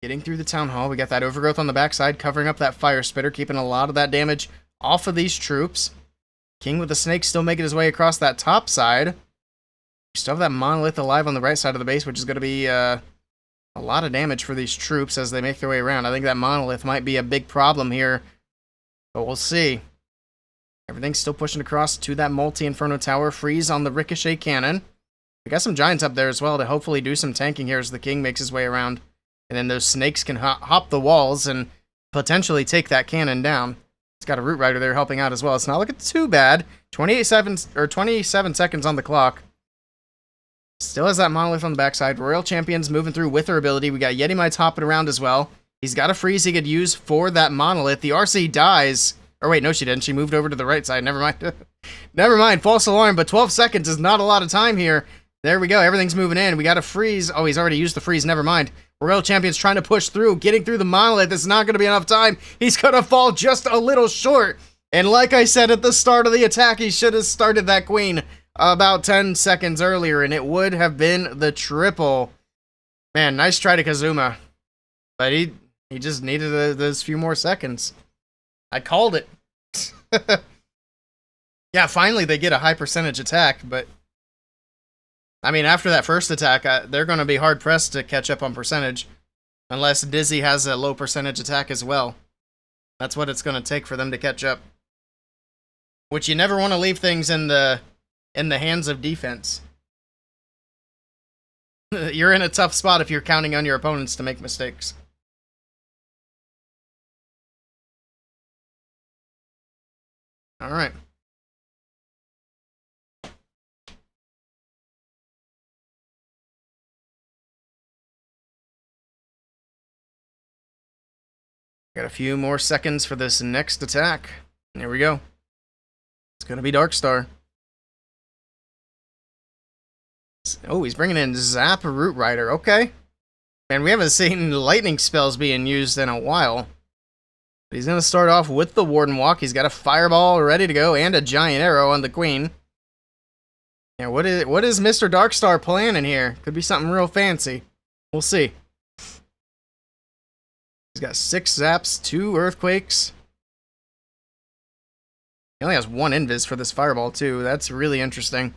Getting through the Town Hall. We got that Overgrowth on the backside, covering up that Fire Spitter, keeping a lot of that damage off of these troops. King with the Snake still making his way across that top side. We still have that Monolith alive on the right side of the base, which is going to be a lot of damage for these troops as they make their way around. I think that Monolith might be a big problem here, but we'll see. Everything's still pushing across to that Multi-Inferno Tower. Freeze on the Ricochet Cannon. We got some Giants up there as well to hopefully do some tanking here as the King makes his way around. And then those Snakes can hop the walls and potentially take that cannon down. It's got a Root Rider there helping out as well. It's not looking too bad. 27 seconds on the clock. Still has that Monolith on the backside. Royal Champion's moving through with her ability. We got Yeti Mites hopping around as well. He's got a freeze he could use for that monolith. The RC dies. Or wait, no she didn't. She moved over to the right side. Never mind. Never mind. False alarm, but 12 seconds is not a lot of time here. There we go. Everything's moving in. We got a freeze. Oh, he's already used the freeze. Never mind. Royal Champion's trying to push through. Getting through the monolith. It's not going to be enough time. He's going to fall just a little short. And like I said at the start of the attack, he should have started that queen about 10 seconds earlier, and it would have been the triple. Man, nice try to Kazuma. But he just needed those few more seconds. I called it. Yeah, finally they get a high percentage attack, but I mean, after that first attack, they're going to be hard-pressed to catch up on percentage, unless Dizzy has a low percentage attack as well. That's what it's going to take for them to catch up. Which you never want to leave things in the hands of defense. You're in a tough spot if you're counting on your opponents to make mistakes. All right. Got a few more seconds for this next attack. Here we go. It's going to be Darkstar. Oh, he's bringing in Zap Root Rider. Okay. And we haven't seen lightning spells being used in a while. But he's going to start off with the Warden Walk. He's got a Fireball ready to go and a Giant Arrow on the Queen. Yeah, what is Mr. Darkstar planning here? Could be something real fancy. We'll see. He's got 6 Zaps, 2 Earthquakes. He only has 1 Invis for this Fireball, too. That's really interesting.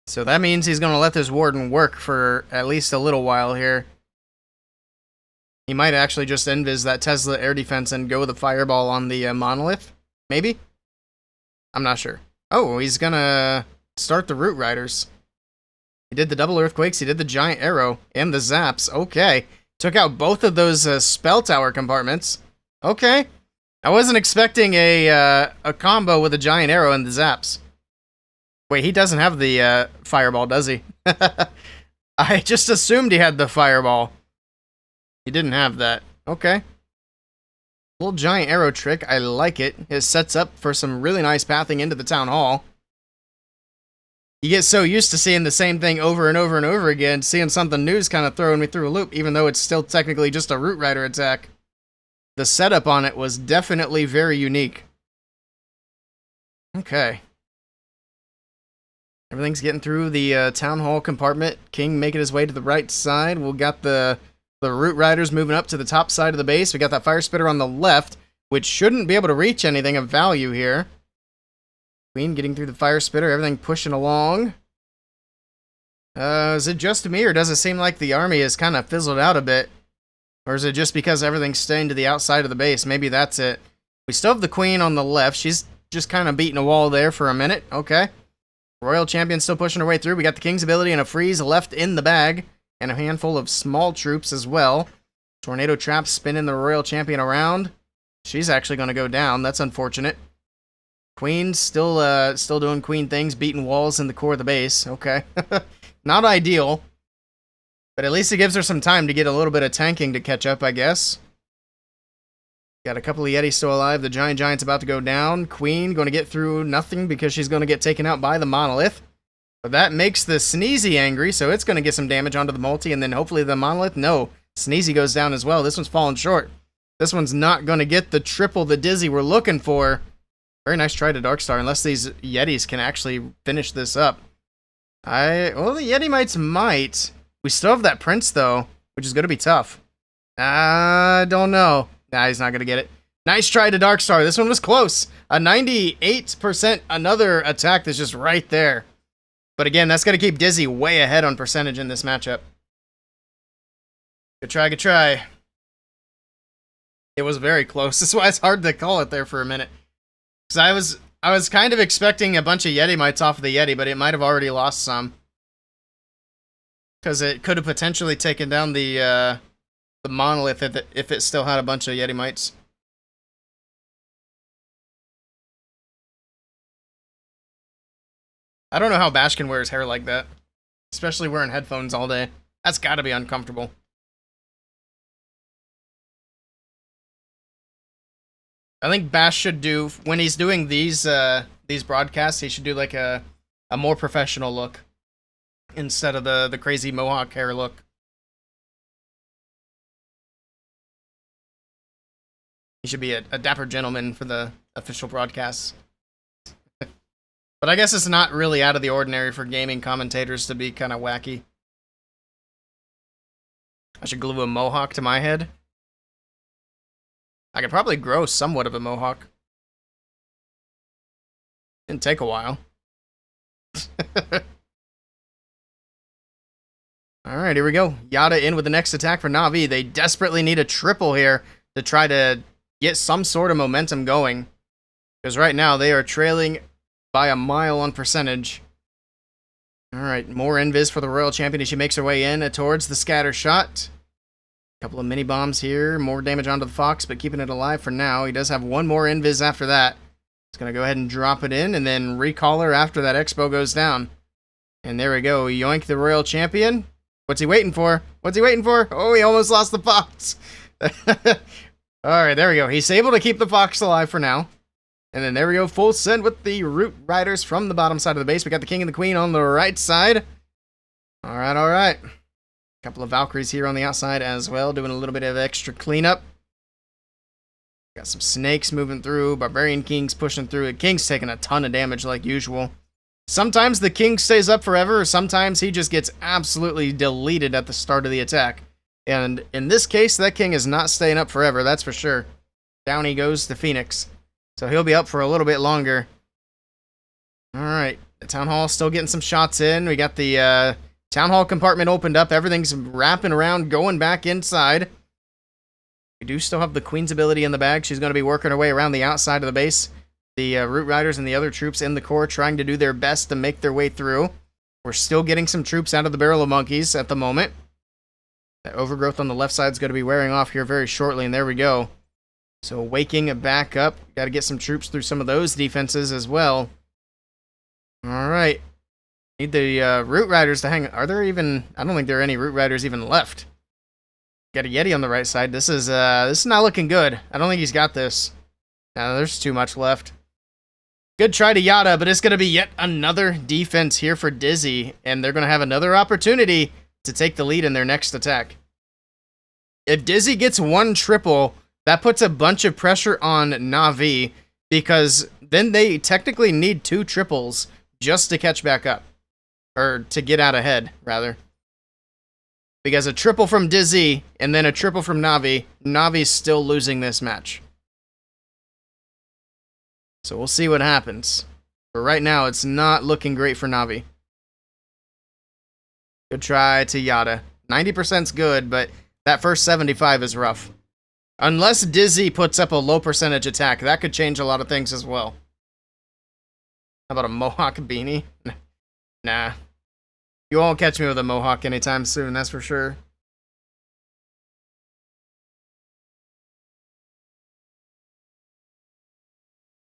So that means he's going to let this Warden work for at least a little while here. He might actually just Invis that Tesla air defense and go with the Fireball on the Monolith. Maybe? I'm not sure. Oh, he's going to start the Root Riders. He did the double Earthquakes, he did the Giant Arrow, and the Zaps. Okay. Took out both of those Spell Tower compartments. Okay. I wasn't expecting a combo with a Giant Arrow and the Zaps. Wait, he doesn't have the Fireball, does he? I just assumed he had the Fireball. He didn't have that. Okay. Little Giant Arrow trick. I like it. It sets up for some really nice pathing into the Town Hall. You get so used to seeing the same thing over and over and over again, seeing something new is kind of throwing me through a loop, even though it's still technically just a Root Rider attack. The setup on it was definitely very unique. Okay. Everything's getting through the Town Hall compartment. King making his way to the right side. We've got the Root Riders moving up to the top side of the base. We got that Fire Spitter on the left, which shouldn't be able to reach anything of value here. Queen getting through the Fire Spitter, everything pushing along. Is it just me, or does it seem like the army has kind of fizzled out a bit? Or is it just because everything's staying to the outside of the base? Maybe that's it. We still have the Queen on the left. She's just kind of beating a wall there for a minute. Okay. Royal Champion still pushing her way through. We got the King's ability and a freeze left in the bag. And a handful of small troops as well. Tornado Trap spinning the Royal Champion around. She's actually going to go down. That's unfortunate. Queen's still doing Queen things, beating walls in the core of the base. Okay. Not ideal. But at least it gives her some time to get a little bit of tanking to catch up, I guess. Got a couple of Yetis still alive. The Giant's about to go down. Queen going to get through nothing because she's going to get taken out by the Monolith. But that makes the Sneezy angry, so it's going to get some damage onto the multi, and then hopefully the Monolith. No, Sneezy goes down as well. This one's falling short. This one's not going to get the triple the Dizzy we're looking for. Very nice try to Darkstar, unless these Yetis can actually finish this up. Well, the Yeti might. We still have that Prince, though, which is going to be tough. I don't know. Nah, he's not going to get it. Nice try to Darkstar. This one was close. A 98%, another attack that's just right there. But again, that's going to keep Dizzy way ahead on percentage in this matchup. Good try, good try. It was very close. That's why it's hard to call it there for a minute. Because I was kind of expecting a bunch of Yeti mites off of the Yeti, but it might have already lost some. Because it could have potentially taken down the Monolith if it still had a bunch of Yeti mites. I don't know how Bash can wear his hair like that. Especially wearing headphones all day. That's gotta be uncomfortable. I think Bash should do, when he's doing these broadcasts, he should do like a more professional look instead of the crazy mohawk hair look. He should be a dapper gentleman for the official broadcasts. But I guess it's not really out of the ordinary for gaming commentators to be kind of wacky. I should glue a mohawk to my head. I could probably grow somewhat of a mohawk. Didn't take a while. Alright, here we go. Yada in with the next attack for Na'Vi. They desperately need a triple here to try to get some sort of momentum going. Because right now they are trailing by a mile on percentage. Alright, more invis for the Royal Champion as she makes her way in towards the scatter shot. Couple of mini bombs here, more damage onto the Fox, but keeping it alive for now. He does have one more invis after that. He's going to go ahead and drop it in, and then recall her after that Expo goes down. And there we go, yoink the Royal Champion. What's he waiting for? What's he waiting for? Oh, he almost lost the Fox. Alright, there we go. He's able to keep the Fox alive for now. And then there we go, full send with the Root Riders from the bottom side of the base. We got the King and the Queen on the right side. Alright, alright. Couple of Valkyries here on the outside as well, doing a little bit of extra cleanup. Got some snakes moving through, Barbarian King's pushing through. The King's taking a ton of damage like usual. Sometimes the King stays up forever, sometimes he just gets absolutely deleted at the start of the attack. And in this case, that King is not staying up forever, that's for sure. Down he goes to Phoenix. So he'll be up for a little bit longer. Alright, the Town Hall still getting some shots in. We got the Town Hall compartment opened up. Everything's wrapping around, going back inside. We do still have the Queen's ability in the bag. She's going to be working her way around the outside of the base. The Root Riders and the other troops in the core trying to do their best to make their way through. We're still getting some troops out of the Barrel of Monkeys at the moment. That overgrowth on the left side is going to be wearing off here very shortly, and there we go. So waking back up. Got to get some troops through some of those defenses as well. Alright. Need the Root Riders to hang. Are there even... I don't think there are any Root Riders even left. Got a Yeti on the right side. This is not looking good. I don't think he's got this. No, there's too much left. Good try to Yada, but it's going to be yet another defense here for Dizzy, and they're going to have another opportunity to take the lead in their next attack. If Dizzy gets one triple, that puts a bunch of pressure on Na'Vi, because then they technically need two triples just to catch back up. Or to get out ahead, rather. Because a triple from Dizzy, and then a triple from Na'Vi, Navi's still losing this match. So we'll see what happens. But right now, it's not looking great for Na'Vi. Good try to Yada. 90%'s good, but that first 75 is rough. Unless Dizzy puts up a low percentage attack, that could change a lot of things as well. How about a Mohawk beanie? Nah. You won't catch me with a Mohawk anytime soon, that's for sure.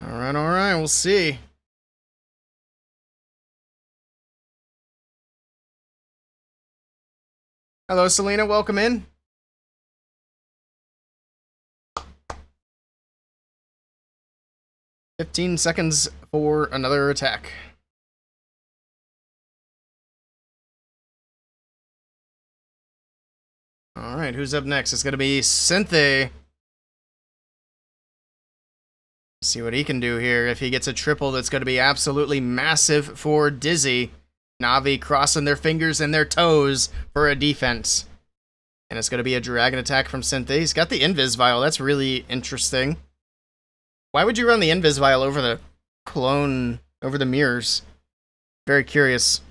Alright, we'll see. Hello, Selena, welcome in. "15 seconds for another attack." Alright, who's up next? It's going to be Synthé. See what he can do here. If he gets a triple, that's going to be absolutely massive for Dizzy. Na'Vi crossing their fingers and their toes for a defense. And it's going to be a dragon attack from Synthé. He's got the Invis Vial. That's really interesting. Why would you run the Invis Vial over the clone, over the mirrors? Very curious.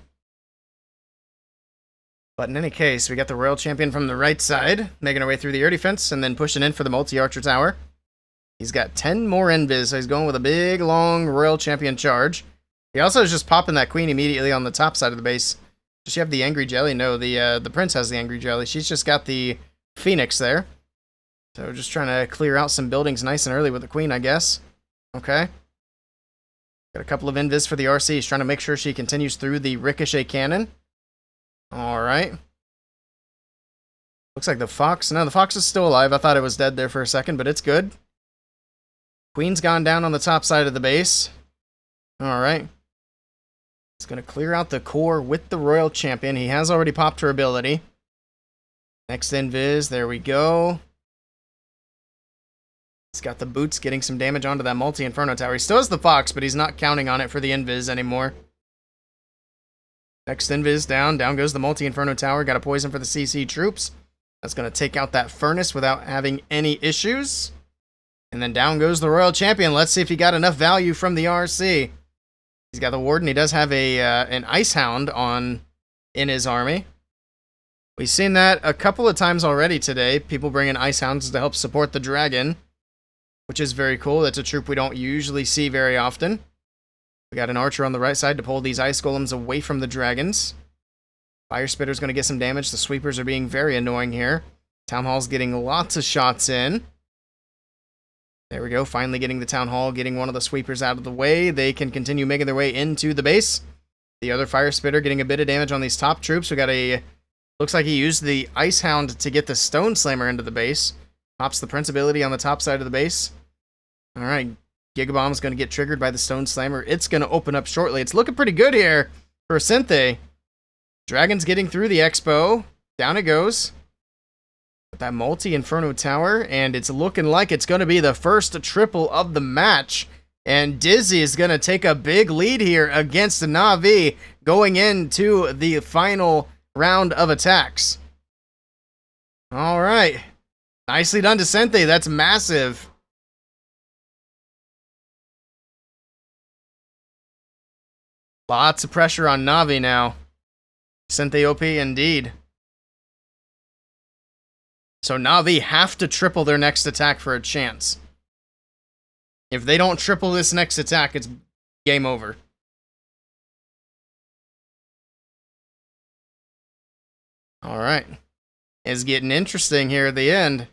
But in any case, we got the Royal Champion from the right side, making our way through the air defense, and then pushing in for the multi-archer tower. He's got 10 more Invis, so he's going with a big, long Royal Champion charge. He also is just popping that Queen immediately on the top side of the base. Does she have the Angry Jelly? No, the Prince has the Angry Jelly. She's just got the Phoenix there. So just trying to clear out some buildings nice and early with the Queen, I guess. Okay. Got a couple of Invis for the RC. He's trying to make sure she continues through the Ricochet Cannon. Alright. Looks like the Fox... No, the Fox is still alive. I thought it was dead there for a second, but it's good. Queen's gone down on the top side of the base. Alright. It's going to clear out the core with the Royal Champion. He has already popped her ability. Next invis, there we go. He's got the boots getting some damage onto that multi-Inferno Tower. He still has the Fox, but he's not counting on it for the invis anymore. Next invis down. Down goes the multi-Inferno Tower. Got a poison for the CC troops. That's going to take out that furnace without having any issues. And then down goes the Royal Champion. Let's see if he got enough value from the RC. He's got the Warden. He does have an Ice Hound in his army. We've seen that a couple of times already today. People bring in Ice Hounds to help support the Dragon, which is very cool. That's a troop we don't usually see very often. We got an Archer on the right side to pull these Ice Golems away from the Dragons. Fire Spitter's going to get some damage. The Sweepers are being very annoying here. Town Hall's getting lots of shots in. There we go. Finally getting the Town Hall, getting one of the Sweepers out of the way. They can continue making their way into the base. The other Fire Spitter getting a bit of damage on these top troops. We got a... Looks like he used the Ice Hound to get the Stone Slammer into the base. Pops the Prince ability on the top side of the base. Alright, Gigabomb's going to get triggered by the Stone Slammer. It's going to open up shortly. It's looking pretty good here for Synthé. Dragon's getting through the Expo. Down it goes. With that multi-Inferno Tower, and it's looking like it's going to be the first triple of the match. And Dizzy is going to take a big lead here against Na'Vi going into the final round of attacks. Alright. Nicely done to Synthé. That's massive. Lots of pressure on Na'Vi now. Synthé OP indeed. So Na'Vi have to triple their next attack for a chance. If they don't triple this next attack, it's game over. Alright. It's getting interesting here at the end.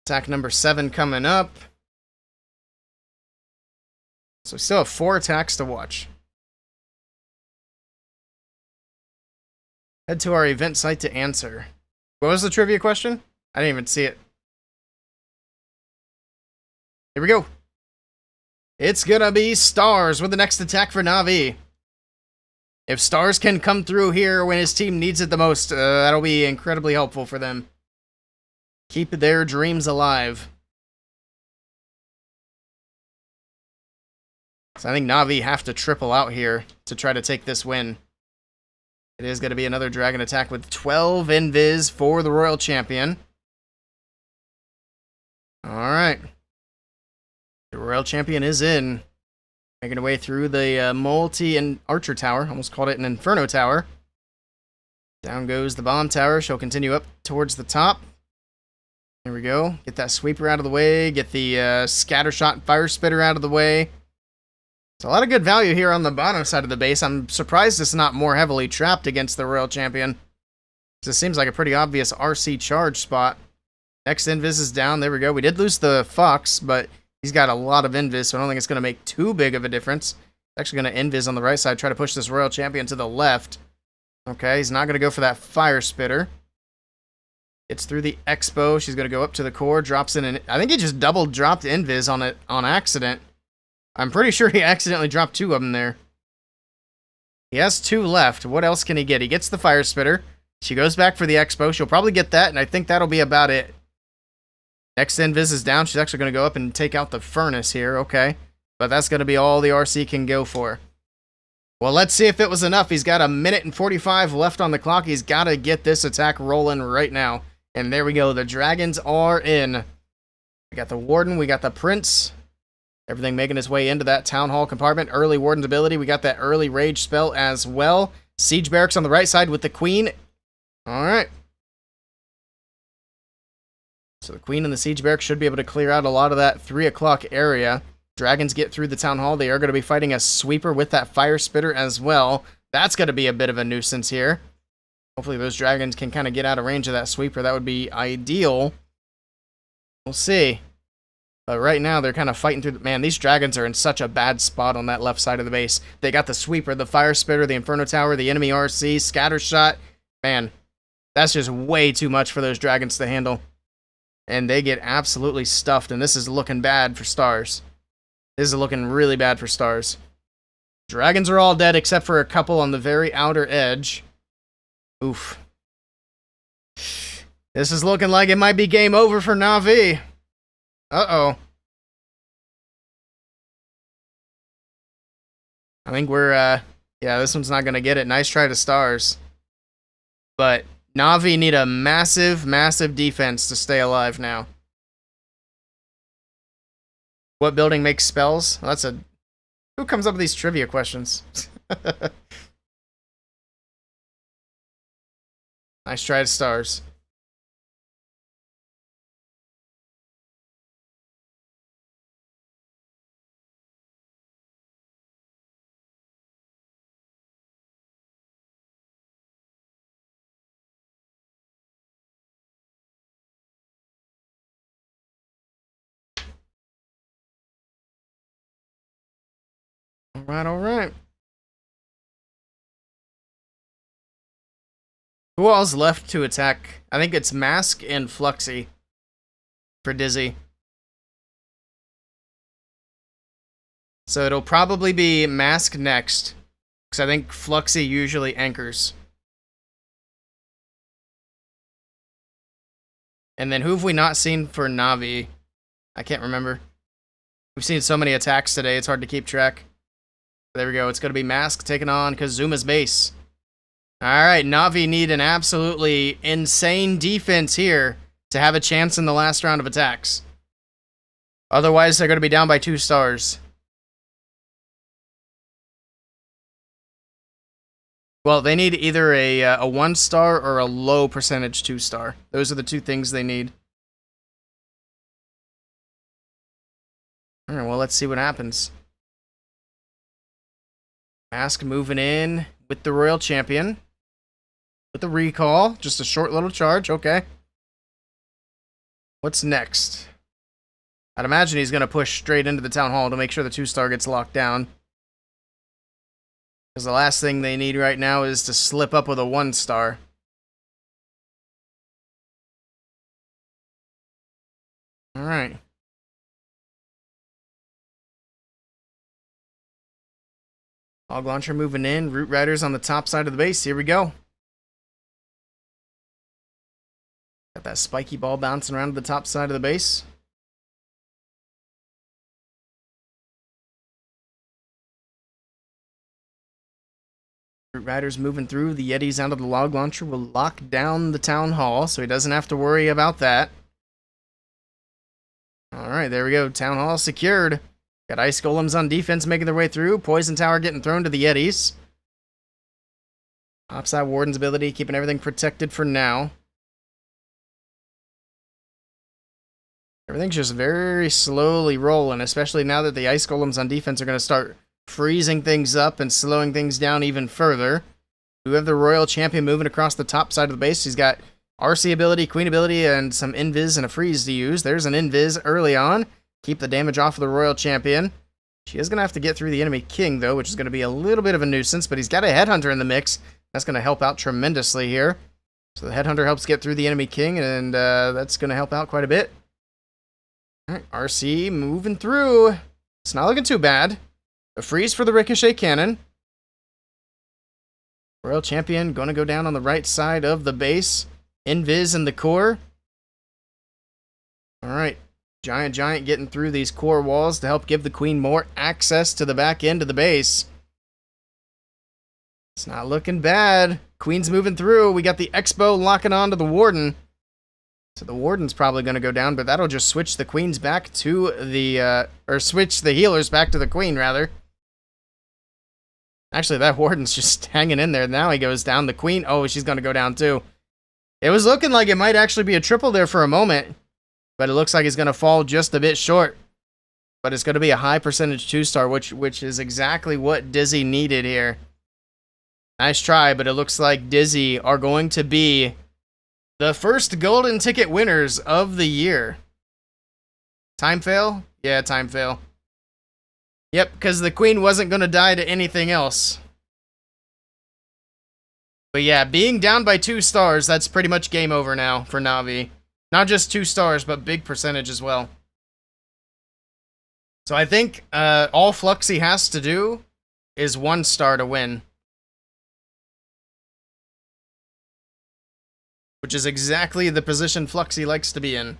Attack number 7 coming up. So we still have 4 attacks to watch. Head to our event site to answer. What was the trivia question? I didn't even see it. Here we go. It's gonna be Stars with the next attack for Na'Vi. If Stars can come through here when his team needs it the most, that'll be incredibly helpful for them. Keep their dreams alive. So I think Na'Vi have to triple out here to try to take this win. It is going to be another Dragon attack with 12 invis for the Royal Champion. Alright. The Royal Champion is in. Making her way through the multi and Archer Tower. Almost called it an Inferno Tower. Down goes the Bomb Tower. She'll continue up towards the top. There we go. Get that Sweeper out of the way. Get the Scattershot Fire Spitter out of the way. There's a lot of good value here on the bottom side of the base. I'm surprised it's not more heavily trapped against the Royal Champion. This seems like a pretty obvious RC charge spot. Next invis is down. There we go. We did lose the Fox, but he's got a lot of invis, so I don't think it's going to make too big of a difference. It's actually going to invis on the right side, try to push this Royal Champion to the left. Okay, he's not going to go for that Fire Spitter. Gets through the Expo. She's going to go up to the core, drops in an... I think he just double dropped invis on it on accident. I'm pretty sure he accidentally dropped 2 of them there. He has 2 left. What else can he get? He gets the Fire Spitter. She goes back for the Expo. She'll probably get that, and I think that'll be about it. Next invis is down. She's actually going to go up and take out the Furnace here. Okay. But that's going to be all the RC can go for. Well, let's see if it was enough. He's got 1:45 left on the clock. He's got to get this attack rolling right now. And there we go. The Dragons are in. We got the Warden. We got the Prince. Everything making its way into that Town Hall compartment. Early Warden's ability. We got that early Rage spell as well. Siege Barracks on the right side with the Queen. Alright. So the Queen and the Siege Barracks should be able to clear out a lot of that 3 o'clock area. Dragons get through the Town Hall. They are going to be fighting a Sweeper with that Fire Spitter as well. That's going to be a bit of a nuisance here. Hopefully those Dragons can kind of get out of range of that Sweeper. That would be ideal. We'll see. But right now, they're kind of fighting through... Man, these Dragons are in such a bad spot on that left side of the base. They got the Sweeper, the Fire Spitter, the Inferno Tower, the enemy RC, Scattershot. Man, That's just way too much for those dragons to handle. And they get absolutely stuffed, and this is looking bad for stars. This is looking really bad for stars. Dragons are all dead except for a couple on the very outer edge. Oof. This is looking like it might be game over for Na'vi. Uh-oh. I think we're, yeah, this one's not going to get it. Nice try to stars. But Na'vi need a massive, massive defense to stay alive now. What building makes spells? Well, that's a... Who comes up with these trivia questions? Nice try to stars. Alright, alright. Who all's left to attack? I think it's Mask and Fluxy for Dizzy. So it'll probably be Mask next, because I think Fluxy usually anchors. And then who have we not seen for Na'vi? I can't remember. We've seen so many attacks today, it's hard to keep track. There we go, it's going to be Mask taking on Kazuma's base. Alright, Na'vi need an absolutely insane defense here to have a chance in the last round of attacks. Otherwise, they're going to be down by 2 stars. Well, they need either a 1-star or a low percentage 2-star. Those are the 2 things they need. Alright, well, let's see what happens. Mask moving in with the Royal Champion. With the recall. Just a short little charge, okay. What's next? I'd imagine he's going to push straight into the Town Hall to make sure the 2-star gets locked down. Because the last thing they need right now is to slip up with a 1-star. Alright. Hog Launcher moving in. Root Riders on the top side of the base. Here we go. Got that spiky ball bouncing around to the top side of the base. Root Riders moving through. The Yetis out of the Log Launcher will lock down the Town Hall, so he doesn't have to worry about that. Alright, there we go. Town Hall secured. Got Ice Golems on defense making their way through. Poison Tower getting thrown to the Yetis. Topside Warden's ability, keeping everything protected for now. Everything's just very slowly rolling, especially now that the Ice Golems on defense are going to start freezing things up and slowing things down even further. We have the Royal Champion moving across the top side of the base. He's got RC ability, Queen ability, and some Invis and a freeze to use. There's an Invis early on. Keep the damage off of the Royal Champion. She is going to have to get through the enemy king, though, which is going to be a little bit of a nuisance, but he's got a Headhunter in the mix. That's going to help out tremendously here. So the Headhunter helps get through the enemy king, and that's going to help out quite a bit. Alright, RC moving through. It's not looking too bad. A freeze for the Ricochet Cannon. Royal Champion going to go down on the right side of the base. Invis in the core. Alright. Giant getting through these core walls to help give the Queen more access to the back end of the base. It's not looking bad. Queen's moving through. We got the Expo locking on to the Warden. So the Warden's probably going to go down, but that'll just switch the Queens back to the, or switch the healers back to the Queen, rather. Actually, that Warden's just hanging in there. Now he goes down. The Queen, oh, she's going to go down too. It was looking like it might actually be a triple there for a moment. But it looks like it's going to fall just a bit short. But it's going to be a high percentage 2-star, which is exactly what Dizzy needed here. Nice try, but it looks like Dizzy are going to be the first golden ticket winners of the year. Time fail? Yeah, time fail. Yep, because the Queen wasn't going to die to anything else. But yeah, being down by 2 stars, that's pretty much game over now for Na'Vi. Not just 2 stars, but big percentage as well. So I think all Fluxy has to do is 1 star to win. Which is exactly the position Fluxy likes to be in.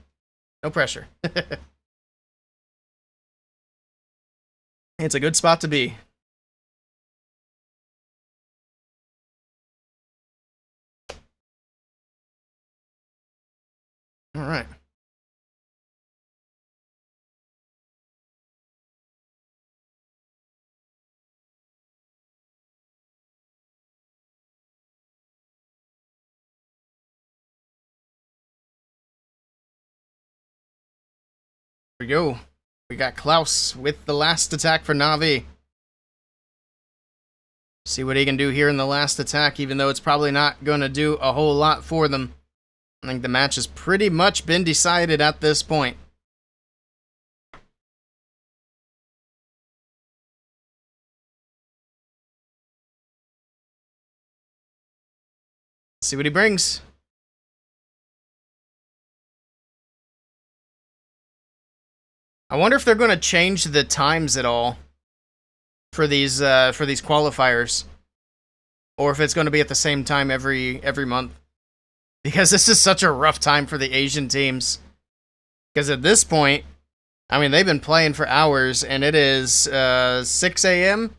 No pressure. It's a good spot to be. All right. Here we go. We got Klaus with the last attack for Na'Vi. See what he can do here in the last attack, even though it's probably not going to do a whole lot for them. I think the match has pretty much been decided at this point. See what he brings. I wonder if they're going to change the times at all for these qualifiers, or if it's going to be at the same time every month. Because this is such a rough time for the Asian teams. Because at this point, I mean, they've been playing for hours, and it is 6 a.m.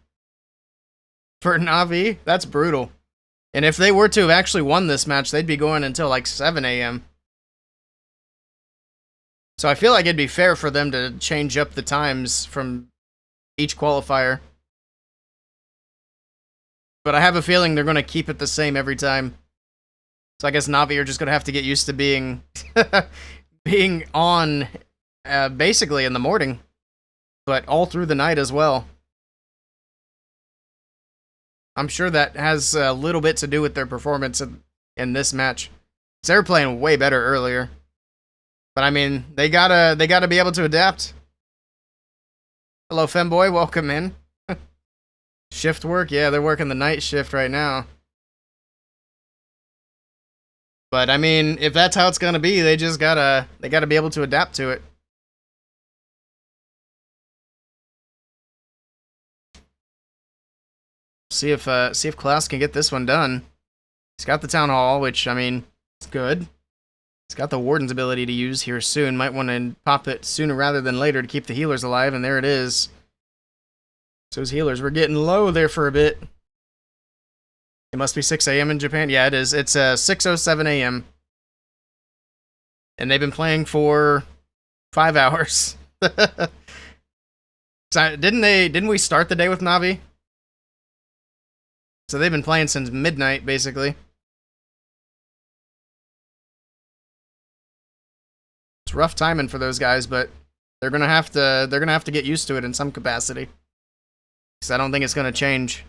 for Na'Vi. That's brutal. And if they were to have actually won this match, they'd be going until like 7 a.m. So I feel like it'd be fair for them to change up the times from each qualifier. But I have a feeling they're going to keep it the same every time. So I guess Na'Vi are just going to have to get used to being being on basically in the morning, but all through the night as well. I'm sure that has a little bit to do with their performance in this match. They were playing way better earlier. But I mean, they gotta be able to adapt. Hello, Femboy, welcome in. Shift work? Yeah, they're working the night shift right now. But I mean, if that's how it's gonna be, they gotta be able to adapt to it. See if Klaus can get this one done. He's got the town hall, which I mean, it's good. He's got the Warden's ability to use here soon. Might want to pop it sooner rather than later to keep the healers alive, and there it is. So those healers were getting low there for a bit. It must be 6 a.m. in Japan. Yeah, it is. It's 6:07 a.m. And they've been playing for 5 hours. So didn't we start the day with Na'Vi? So they've been playing since midnight, basically. It's rough timing for those guys, but they're gonna have to get used to it in some capacity. Because I don't think it's gonna change.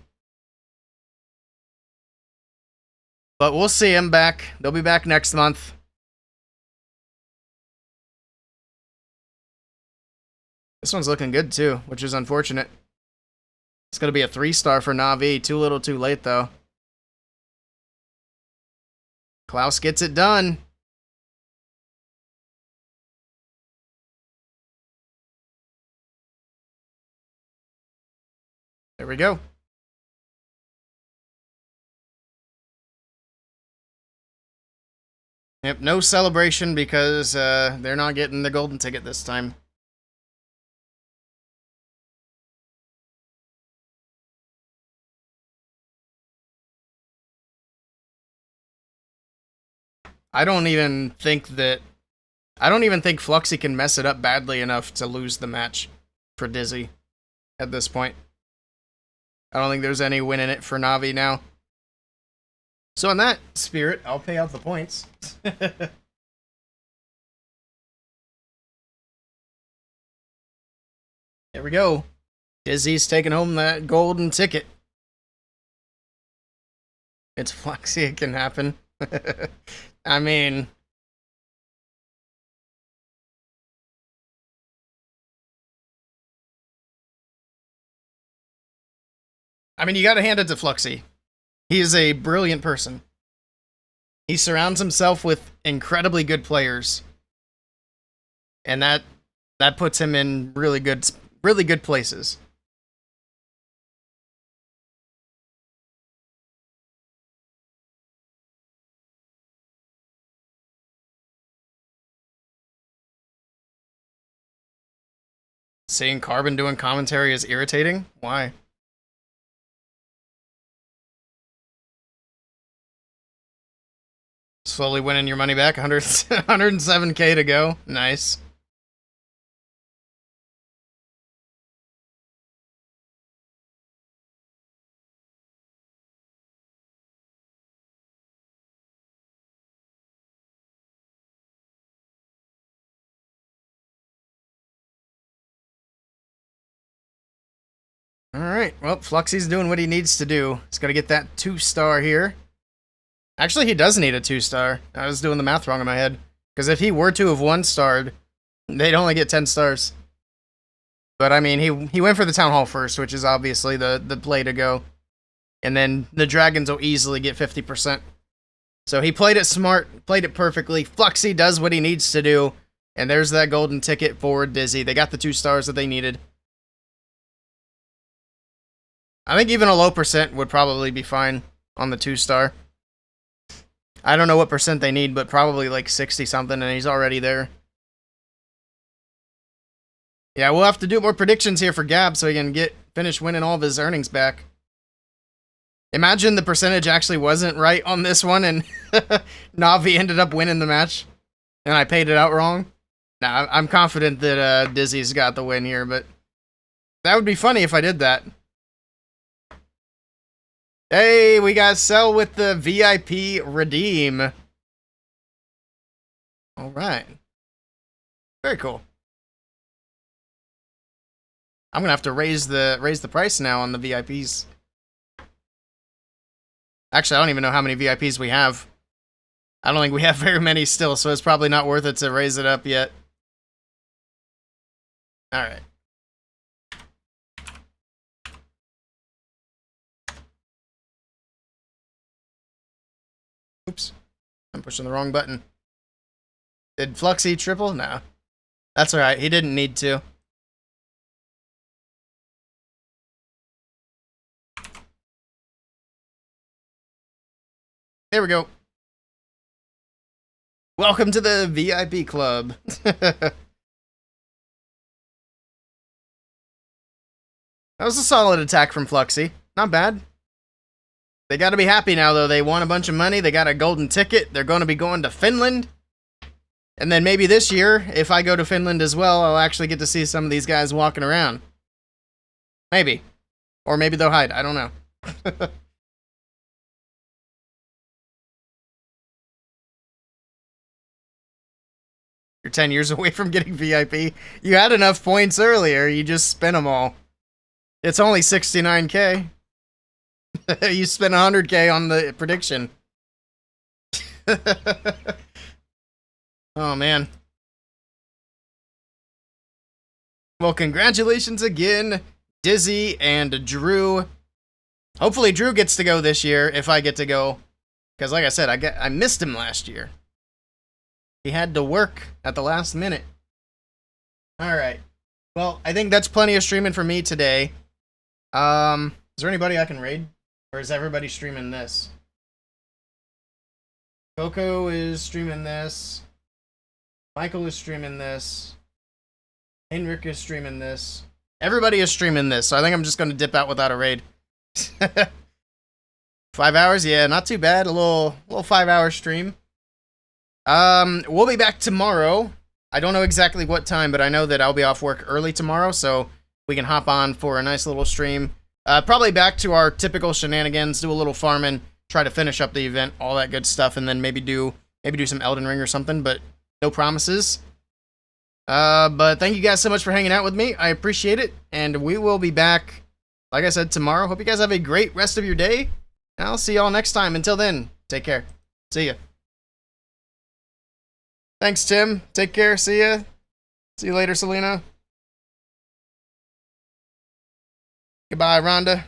But we'll see them back. They'll be back next month. This one's looking good too, which is unfortunate. It's gonna be a 3-star for Na'Vi. Too little, too late though. Klaus gets it done. There we go. Yep, no celebration because they're not getting the golden ticket this time. I don't even think Fluxy can mess it up badly enough to lose the match for Dizzy at this point. I don't think there's any win in it for Na'Vi now. So in that spirit, I'll pay out the points. There we go. Dizzy's taking home that golden ticket. It's Fluxy, it can happen. I mean... you gotta hand it to Fluxy. He is a brilliant person. He surrounds himself with incredibly good players, and that puts him in really good places. Seeing Carbon doing commentary is irritating? Why? Slowly winning your money back. 107k to go. Nice. Alright, well, Fluxy's doing what he needs to do. He's got to get that 2-star here. Actually, he does need a 2-star. I was doing the math wrong in my head. Because if he were to have 1-starred, they'd only get 10 stars. But, I mean, he went for the Town Hall first, which is obviously the play to go. And then the Dragons will easily get 50%. So he played it smart, played it perfectly. Fluxy does what he needs to do. And there's that golden ticket for Dizzy. They got the 2 stars that they needed. I think even a low percent would probably be fine on the 2-star. I don't know what percent they need, but probably like 60 something, and he's already there. Yeah, we'll have to do more predictions here for Gab so he can finish winning all of his earnings back. Imagine the percentage actually wasn't right on this one, and Navi ended up winning the match, and I paid it out wrong. Nah, I'm confident that Dizzy's got the win here, but that would be funny if I did that. Hey, we got Sell with the VIP redeem. Alright. Very cool. I'm gonna have to raise the price now on the VIPs. Actually, I don't even know how many VIPs we have. I don't think we have very many still, so it's probably not worth it to raise it up yet. Alright. Oops. I'm pushing the wrong button. Did Fluxy triple? No. That's alright. He didn't need to. There we go. Welcome to the VIP club. That was a solid attack from Fluxy. Not bad. They gotta be happy now, though. They won a bunch of money. They got a golden ticket. They're going to be going to Finland. And then maybe this year, if I go to Finland as well, I'll actually get to see some of these guys walking around. Maybe. Or maybe they'll hide. I don't know. You're 10 years away from getting VIP. You had enough points earlier. You just spent them all. It's only 69k. You spent 100k on the prediction. Oh, man. Well, congratulations again, Dizzy and Drew. Hopefully Drew gets to go this year if I get to go. Because like I said, I missed him last year. He had to work at the last minute. Alright. Well, I think that's plenty of streaming for me today. Is there anybody I can raid? Or is everybody streaming this? Coco is streaming this. Michael is streaming this. Henrik is streaming this. Everybody is streaming this, so I think I'm just going to dip out without a raid. 5 hours? Yeah, not too bad. A little 5-hour stream. We'll be back tomorrow. I don't know exactly what time, but I know that I'll be off work early tomorrow, so we can hop on for a nice little stream. Probably back to our typical shenanigans, do a little farming, try to finish up the event, all that good stuff, and then maybe do some Elden Ring or something, but no promises. But thank you guys so much for hanging out with me. I appreciate it, and we will be back, like I said, tomorrow. Hope you guys have a great rest of your day, and I'll see y'all next time. Until then, take care. See ya. Thanks, Tim. Take care. See ya. See you later, Selena. Goodbye, Rhonda.